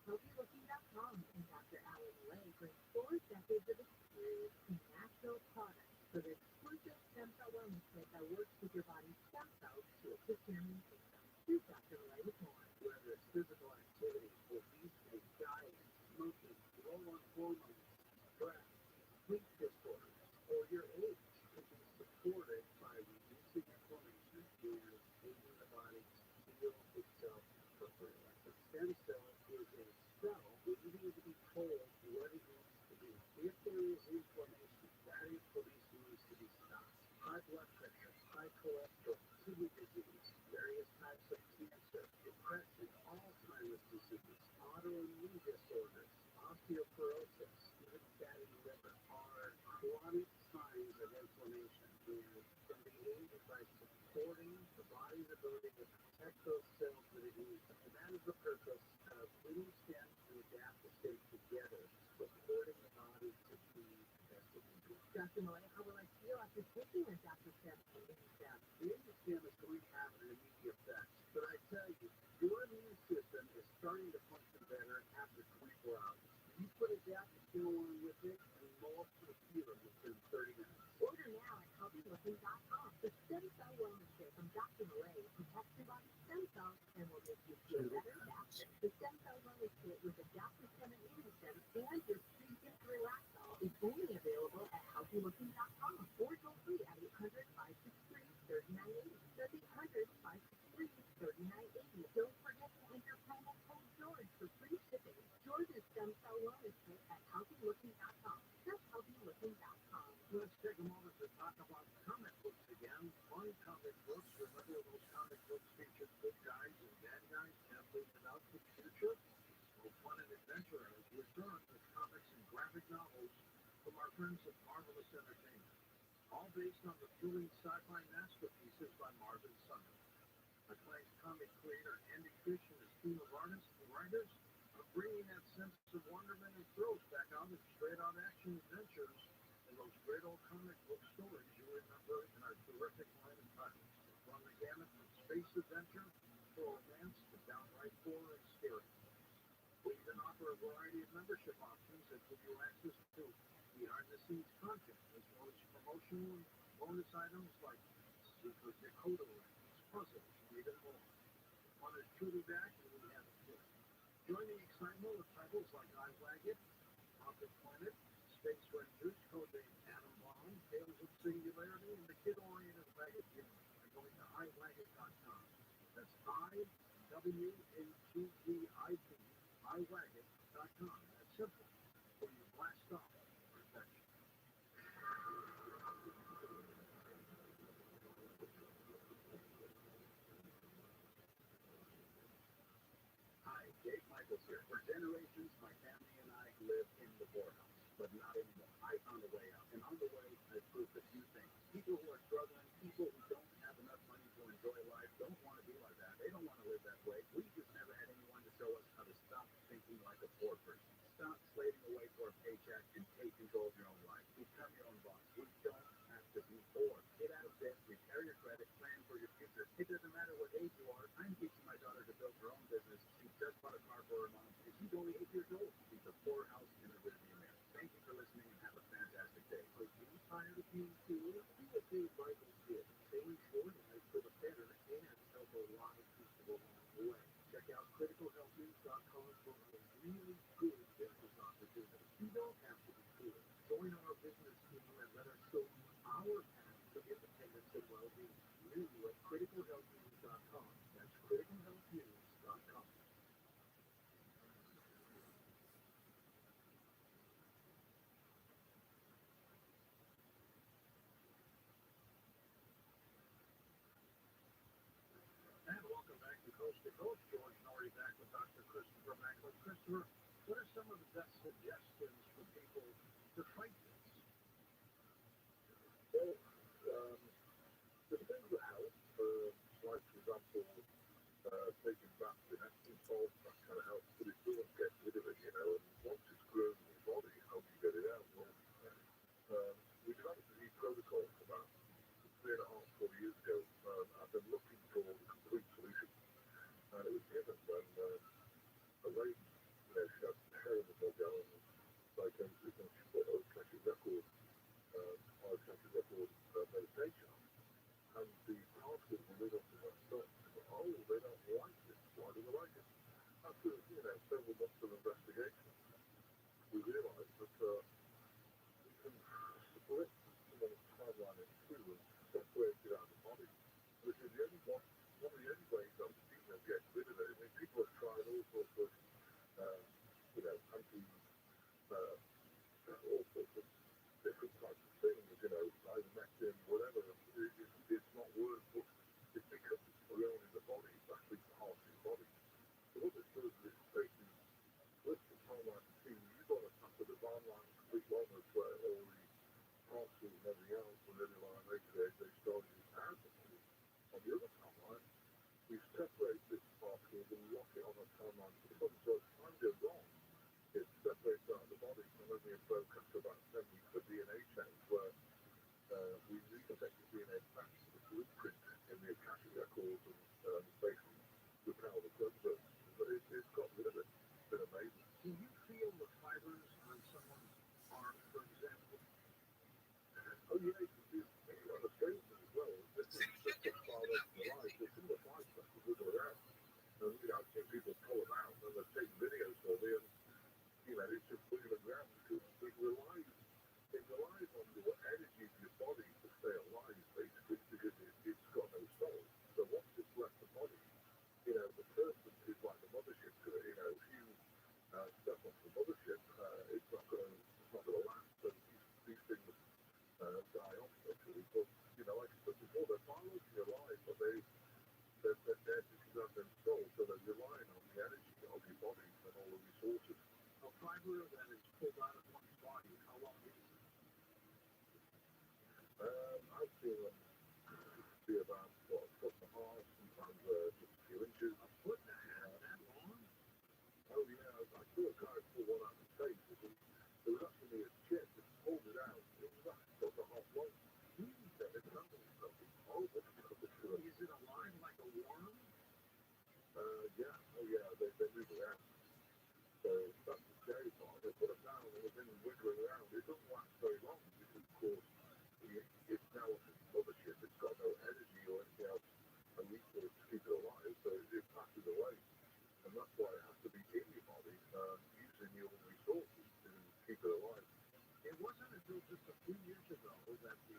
Speaker 5: HealthyLooking.com and Dr. Alan Lay bring 4 decades of experience in natural products for the exclusive stem cell wellness kit that works with your body's stem cells to assist your immune system. Here's Dr. Lay with more.
Speaker 7: Whether it's physical activity, obesity, diet, smoking, low on hormones, stress, sleep disorders, or your age, can be supported by reducing inflammation and making the body heal itself properly. The stem cell is a cell waiting to be told what it needs to do. If there is inflammation, that inflammation needs to be stopped. High blood pressure, high cholesterol, kidney disease, various types of cancer,
Speaker 5: Dr. Malay, how will I feel after taking a Dr. Step baby step?
Speaker 7: The stem is going to have an immediate effect, but I tell you, your immune system is starting to function better after 24 hours. You put a Dr. Step on with it, and most will feel it within 30 minutes.
Speaker 5: Order now at healthylooking.com. The stem cell wellness kit from Dr. Malay protects your body's stem cells and will make you feel better faster. The stem cell wellness kit with adaptogenic immune stem and your pre-gift relaxol is only available at healthylooking.com or toll free at 800-563-3980. That's 800-563-3980. Don't forget to enter promo code George for free shipping. George's stem cell wellness kit at healthylooking.com. That's healthylooking.com.
Speaker 7: Let's take a moment to talk about comic books again. Fun comic books. Remember those comic books featured good guys and bad guys tempting about the future? Well, fun and adventure has returned with comics and graphic novels from our friends at Marvelous Entertainment. All based on the thrilling sci-fi masterpieces by Marvin Summers. Acclaimed comic creator Andy Fish and his team of artists and writers are bringing that sense of wonderment and thrills back out in straight-out action adventures and those great old comic book stories you remember in our terrific line of titles. Run the gamut from space adventure to romance to downright horror and scary. We even offer a variety of membership options that give you access to behind-the-scenes content as well as promotional and bonus items like secret decoder rings, puzzles, and even more. Fun is truly back and we have it too. Join the excitement with titles like I Wagon, Pocket Planet, Space Rangers, Codename Atom Bomb, Tales of Singularity, and the kid-oriented Wagon game by going to iwagon.com. That's I-W-A-G-G-I-T, iwagon.com. That's simple. Where you blast off perfection. Hi, Dave Michaels here. For generations, my family and I lived in the poorhouse, but not anymore. I found a way out, and on the way, I proved a few things. People who are struggling, people who don't have enough money to enjoy life, don't want to be like that. They don't want to live that way. We just never had anyone to show us how to stop thinking like a poor person. Stop slaving away for a paycheck and take control of your own life. Become your own boss. We don't have to be poor. Get out of debt, repair your credit, plan for your future. It doesn't matter what age you are. I'm teaching my daughter to build her own business. She just bought a car for her mom, and she's only 8 years old. She's a poorhouse in a rearview mirror. Thank you for listening and have a fantastic day. So be tired of being cool. Do what Dave Michaels did. Change your life for the better and help a lot of people along the way. Check out criticalhealthnews.com for a really good business opportunity. You don't have to be cool. Join our business team and let us show you our path to independence and well-being. New at criticalhealthnews.com. That's criticalhealthnews.com. And welcome back to Coast. George Norrie back with Dr. Christopher Macklin. Christopher, what are some of the best suggestions for people to fight this?
Speaker 4: Well, the things that help, like for example, taking baths in active salt, that kind of helps, but it doesn't get rid of it, you know, and once it's grown in your body, how do you get it out? Well, we developed a new protocol about 3.5-4 years ago. I've been looking for the complete solution, and it was given when a lady, you know, she had terrible bug and making them be about what, a foot and a half, sometimes just a few inches. A foot and a half, that long? Oh yeah, I saw a guy pull one out of the face. It was actually near his chest. It pulled it out. It was like a foot and a half long. It's something horrible. Is it alive like a worm? Yeah. Oh yeah, they move around. So that's the scary part. They put it down and it's been wiggling around. It doesn't last very long because, of course, it's now a mothership. It's got no energy or anything else elite for it to keep it alive, so it passes away. And that's why it has to be in your body, using your resources to keep it alive. It wasn't until just a few years ago that the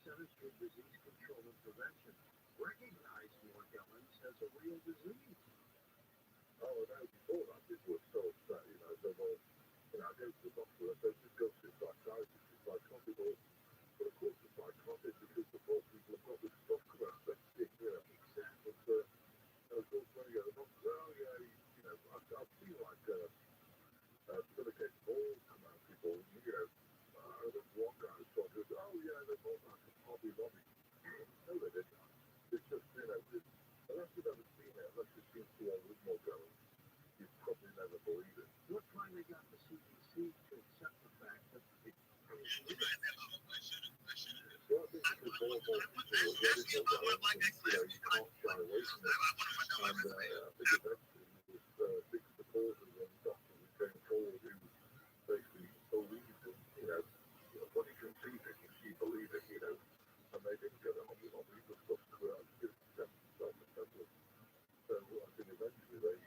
Speaker 4: Centers for Disease Control and Prevention recognized morgellons as a real disease. Oh, no, before that, people were so upset, so well, I go to the doctor, I say, just go to a psychiatrist, it's psychotic, but of course it's psychotic because the poor people have got this stuff coming out of their skin, exactly. But, of course, when you go to the doctor, well, yeah, I've seen like, silicate balls come out of people, I remember one guy was talking, oh, yeah, they're all like a Hobby Lobby. No, they didn't. It's just, unless you've ever seen it, unless you've seen someone with morgellons, you probably never believe it. What finally got the CDC to accept the fact that it is? Well, I think because more and more people are getting morgellons, and, you can't shy away from it. And I think eventually it was big supporters and doctors who came forward who basically believed in, when you can see things, you believe it, and they didn't get a Hobby Lobby, the stuff to self-assembly. So I think eventually they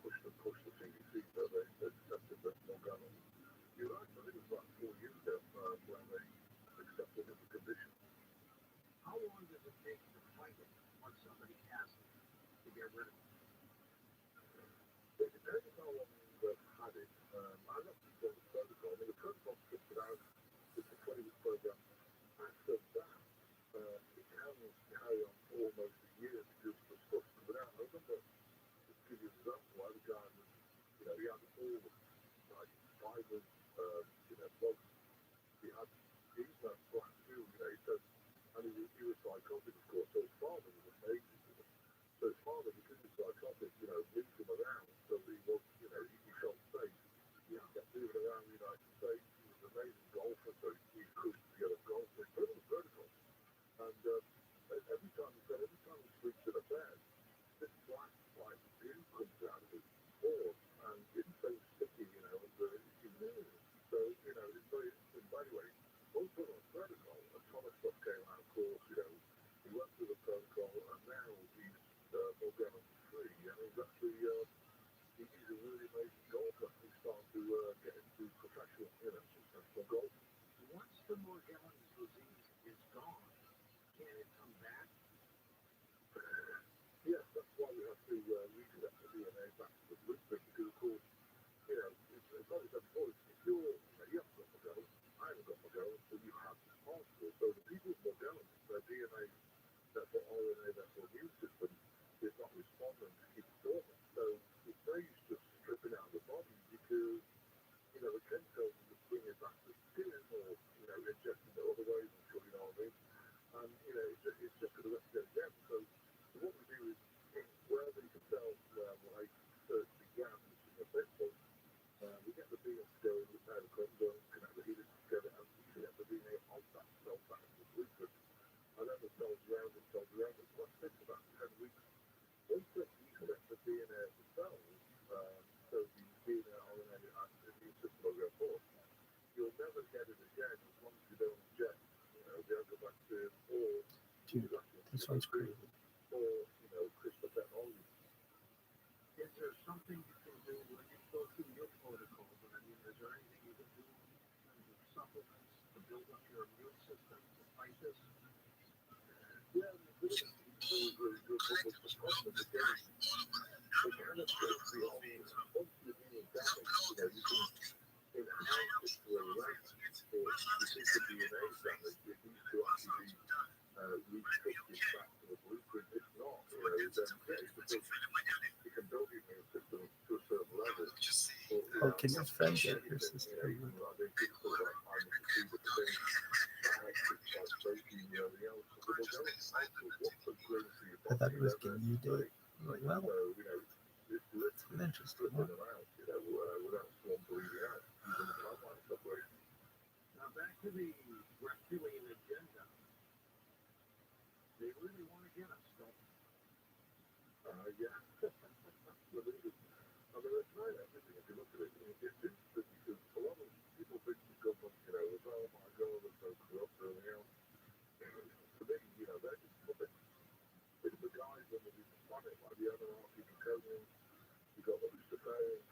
Speaker 4: pushed the CDC, so they accepted that morgellons. You're right, I think it was about 4 years ago when they accepted it as a condition. How long does it take to fight it once somebody has it to get rid of it? It depends on how long they've had it. I'm not sure the protocol. I mean, the protocol strips it out. It's a 20-week program. After that, it can carry on for almost a year because the stuff's coming out. I remember, just to give you an example, I had a guy that, he had all like spiders, bugs. He even had black too, he said, and he was psychotic, of course, so his father was amazing to him. So his father, because he was psychotic, moved him around so that he was, he felt safe. He kept moving around the United States. He was an amazing golfer, so he could get a golf. He put him on the vertical. And every time he sleeps in a bed, this black white goo comes out of his pores, and it's so sticky, and it's humid. So, it's very interesting. But anyway, once put on a protocol, a ton of stuff came out, of course, he went through the protocol, and now he's morgellon free, and he's actually, he's a really amazing golfer. He's starting to get into professional, successful golf. Once the morgellon disease is gone, can it come back? Yes, that's why we have to reset the DNA back to the blueprint, because of course, it's like I said before, if you haven't got morgellon, I haven't got morgellon, so you have this particle. So the people with morgellon, their DNA, therefore RNA, therefore immune system, is not responding to keep it dormant. So it's no use just stripping out of the body because, the chemicals will just bring it back to the skin or, injecting it other ways, I'm sure you know what I mean. And, it's just going to replicate again. So what we do is, wherever you can tell like 30 grams in the vessel, we get the DNA to go inside the chromosomes, connect the helix together, and we get the DNA of that cell back to the blueprint. And then the cells around it, well, it takes about 10 weeks. Once they reset the DNA of the cells, so the DNA, RNA, and the immune system will go forward, you'll never get it again as long as you don't inject, the agrobacterium or
Speaker 6: Dude, this one's crazy.
Speaker 4: or, CRISPR technology. Is there something you can do when you go through your protocol? But I mean, is there anything you can do in terms of supplements to build up your immune system to fight this? Yeah, the really good. But the problem is again, they kind of break the once you're being damaged, you can enhance it to a rate, or because the DNA is damaged, it needs to actually be restructured back to the blueprint. If not, then it can build your immune system to a certain level.
Speaker 6: Oh, can your friend get your sister?
Speaker 4: They just sort of like, I'm the thing. That actually starts breaking
Speaker 6: I thought it was good. You did it really well.
Speaker 4: So, you know, it's
Speaker 6: It's an interesting
Speaker 4: flipping
Speaker 6: one.
Speaker 4: around, you know, without swamp bleeding out, using the timeline separation.
Speaker 7: Now back to the reptilian agenda. They really want to get us, don't
Speaker 4: Yeah. But it is, I mean, it's not everything. If you look at it, it's interesting because a lot of people think the government, you know, is, oh my God, they're so corrupt and everything else. To me, you know, they're just puppets. It's the guys underneath the planet, like the Anunnaki, the Draconians, you've got the Luciferians,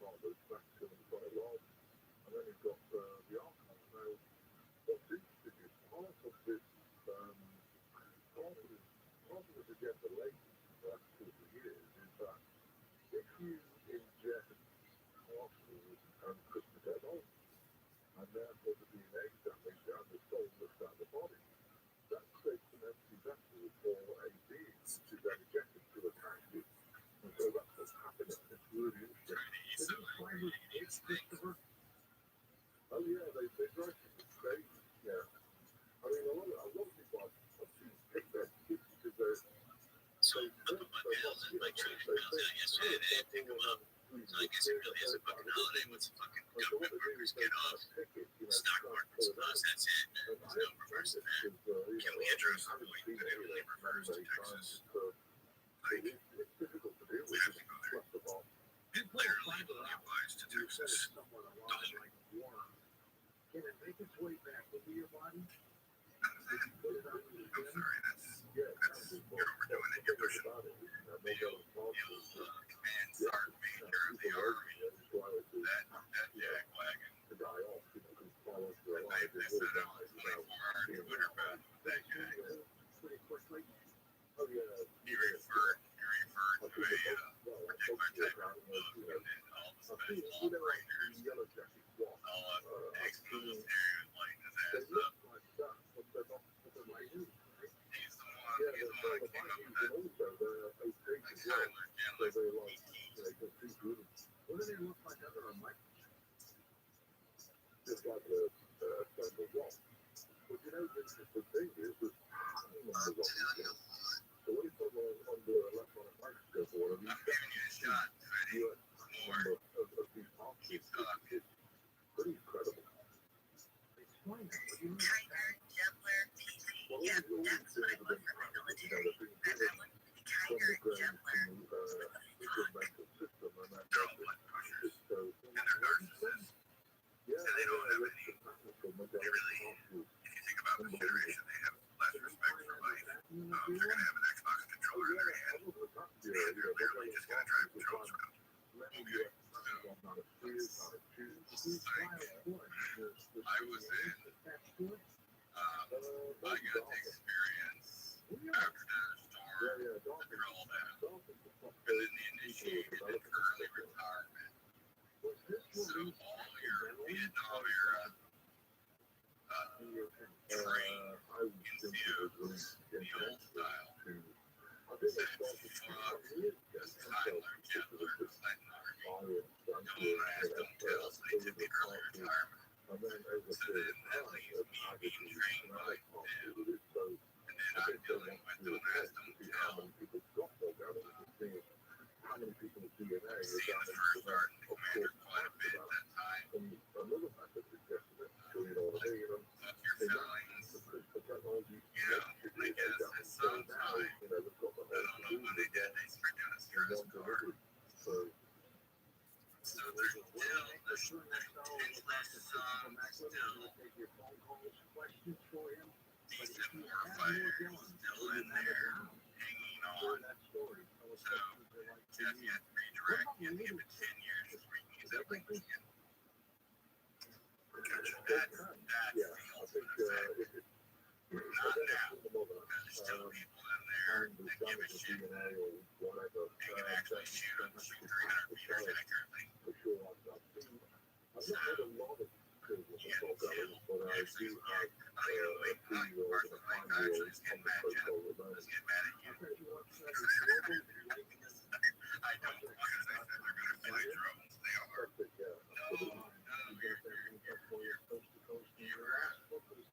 Speaker 4: part of the Vatican and quite a lot. And then you've got the Archons. Now, what's interesting is part of this, part of this agenda lately, the last 40 years, is that if you ingest parcels and CRISPR technology, and therefore the DNA damage and the soul lifts out of the body, that creates an empty vessel for a being to then inject into a casket. And so that's what's happening. It's really interesting. Oh yeah, they drive to the state. Yeah. I mean, a lot of people I've seen take their kids because they're
Speaker 1: So a couple of my pals and my church pals out yesterday, they didn't pick them up. So I guess it really is a fucking holiday once the fucking government workers get off. Stock market's us, that's it. There's no reversing that. Kelly Andrews are going to literally reverse to Texas. Like,
Speaker 4: it's difficult to deal
Speaker 1: we
Speaker 4: with.
Speaker 1: have to go there. It literally applies to Texas. Doesn't.
Speaker 7: Can it make its way back into your body?
Speaker 1: I'm sorry, that's you're overdoing it. You're pushing command sergeant major of the army. That jackwagon. They set up a 24-hour Twitter battle with that guy.
Speaker 7: Pretty quickly.
Speaker 1: He referred to a particular type of book, and then all the special operators, all of ex-military was lighting his ass up. He's the one that came up with that. Like Tyler Gentler, ET.
Speaker 7: What do they look like under a microscope?
Speaker 4: Just like a central rock. But you know, the thing is that so when you put them under an electron microscope or whatever,
Speaker 1: I'm giving you a shot, Freddie. More.
Speaker 4: of these particles,
Speaker 1: Keep talking.
Speaker 4: it's pretty incredible.
Speaker 7: Explain that. What do you mean?
Speaker 5: Tiger, Gentler, PC. Yeah, that's what I want from my military. I want Tiger, Gentler.
Speaker 4: The mental system and that
Speaker 1: They're all blood pushers.
Speaker 4: so
Speaker 1: And they're narcissists.
Speaker 4: yeah,
Speaker 1: And they don't have any. They really, if you think about the generation, they have less respect for life. If they're going to have an Xbox controller in their hand, they're literally just going to drive patrols around. Okay. I was in, I got the experience after Desert Storm, the drill down, and then the initiated and early retirement. So all your Vietnam era trained infused the old style. Said, fuck this Tyler Gentler Clinton army. Don't ask, don't tell, so they took the early retirement. So then that leaves me being trained by them. And then I'm dealing with don't ask, don't tell. Seeing the first sergeant commander quite a bit at that time. Fuck your feelings. You know, I guess at some time, I don't know when they did, they stripped down his service card. So there's still potentially some decent warfighters still in there hanging on. So Jeff, you have to redirect, you have to give it 10 years just reuse that link again. That's the ultimate effect. Not now, because there's still people in there that give a shit and can actually shoot 300 meters accurately. So, you have to deal. Actually, I don't know, like, parts of the manufacturers get mad at you. Let's get mad at you. I don't, because I said they're going to fly drones. They are. No, you're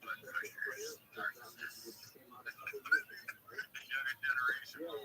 Speaker 1: blood pushers, narcissists. The younger generation will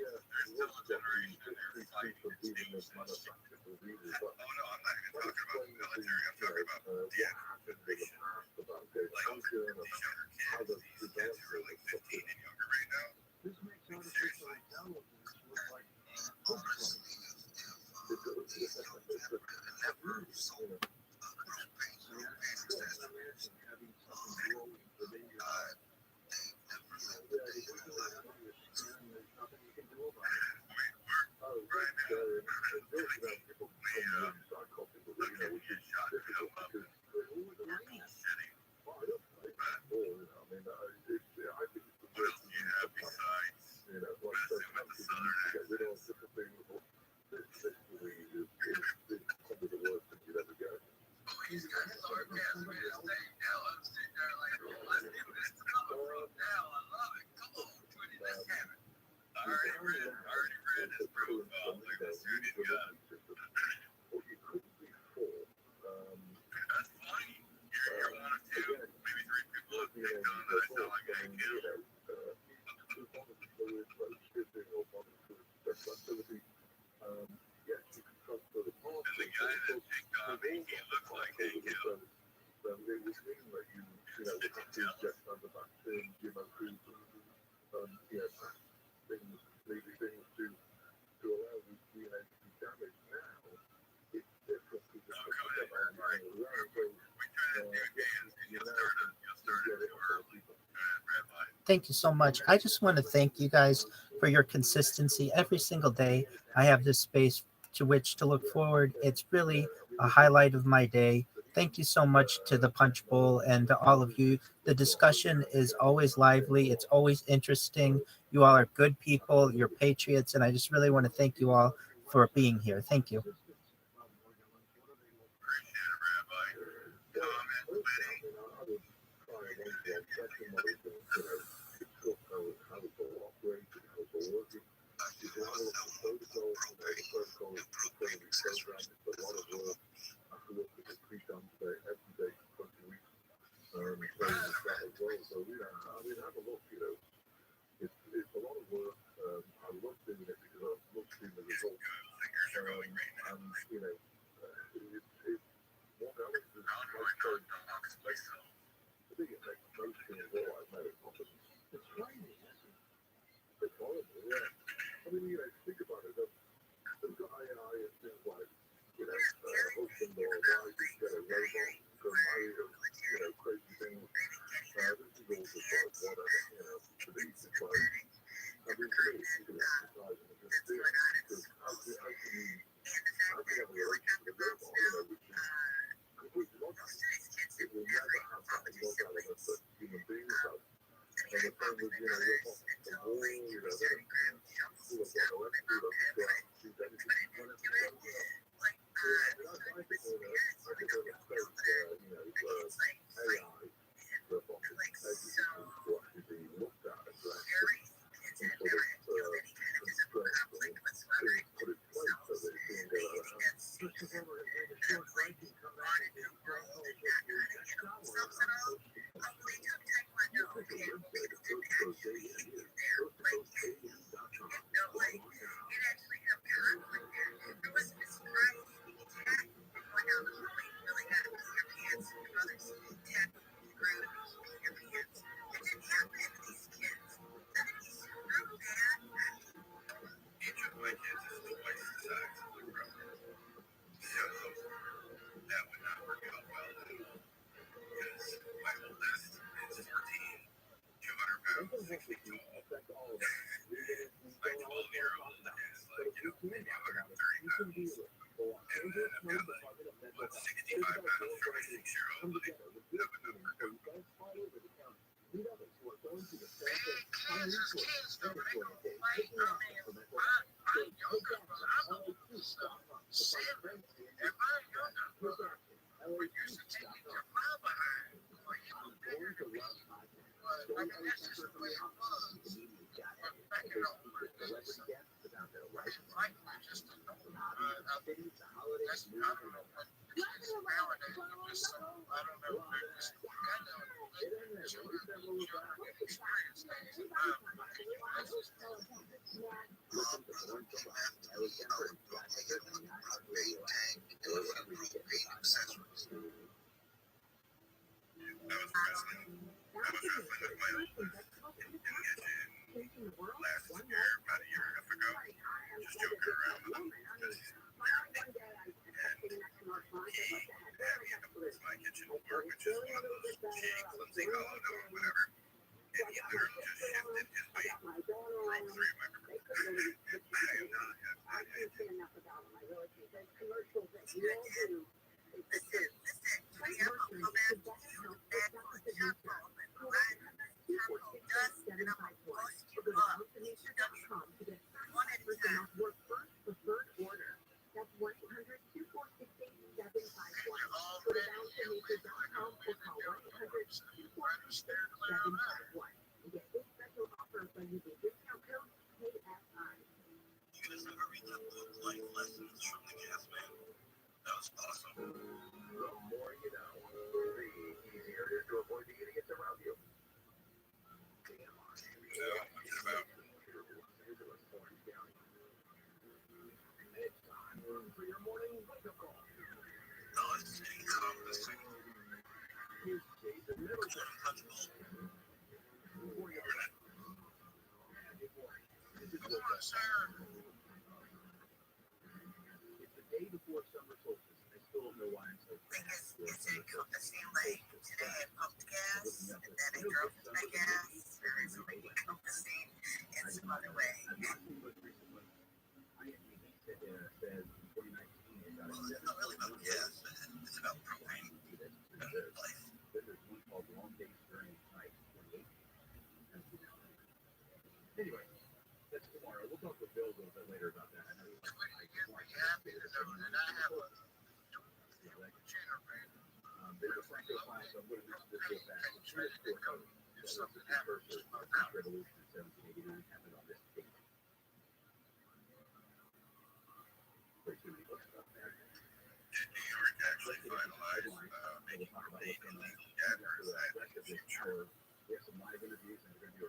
Speaker 4: is just under that things, you know, past things, maybe things to allow the DNA to be damaged. Now, it's different to just put it on around. So, you now can get it for people.
Speaker 6: Thank you so much. I just want to thank you guys for your consistency. Every single day, I have this space to which to look forward. It's really a highlight of my day. Thank you so much to the Punch Bowl and to all of you. The discussion is always lively. It's always interesting. You all are good people. You're patriots. And I just really want to thank you all for being here. Thank you.
Speaker 4: It's a lot of work. I love doing it because I love seeing the results. And you know, it's what else is I think it makes most things all right now. It's crazy. It's horrible, yeah. I mean, you know, think about it. They've got AI and things like, you know, husband or wife, you get a robot to marry them, you know, crazy things. This is all just like whatever, you know, to be surprised. I mean, to me, you can exercise and just do it. Because how can you have a relationship with a robot, you know, which is completely logical. It will never have that log element that human beings have. And the same with, you know, robots, the wall, you know, they're full of no empathy, they'll just go out and choose anything, whatever they want, you know. So, I think we're in a space where, you know, AI, robotics, everything needs to actually be looked at and addressed and sort of constraints and things put in place so that it doesn't get out of hand. Just as ever, in a short break, you come back and you phone calls with your next hour. Here's Jason.
Speaker 8: It's the day before summer solstice. I still don't know why I'm so sad.
Speaker 10: It's the same way. Today I pumped gas, and then I drove to my gas. There is a lady come to see in some other way.
Speaker 8: IMDb says 2019 it got
Speaker 10: Well, it's not really about gas. It's about propane.
Speaker 8: Then there's one called Long Days During Night 2018. Anyway, that's tomorrow. We'll talk with Bill a little bit later about that. I know he wants there's a Franco file, so I'm going to mention this real fast. It's Church Court Code. Something happened. The French Revolution in 1789 happened on this date. There's too many books about that.
Speaker 1: New York actually finalized
Speaker 8: We'll talk about what's going on.
Speaker 1: illegal gas
Speaker 8: For the rest of this hour, we have some live interviews, and we're going to do a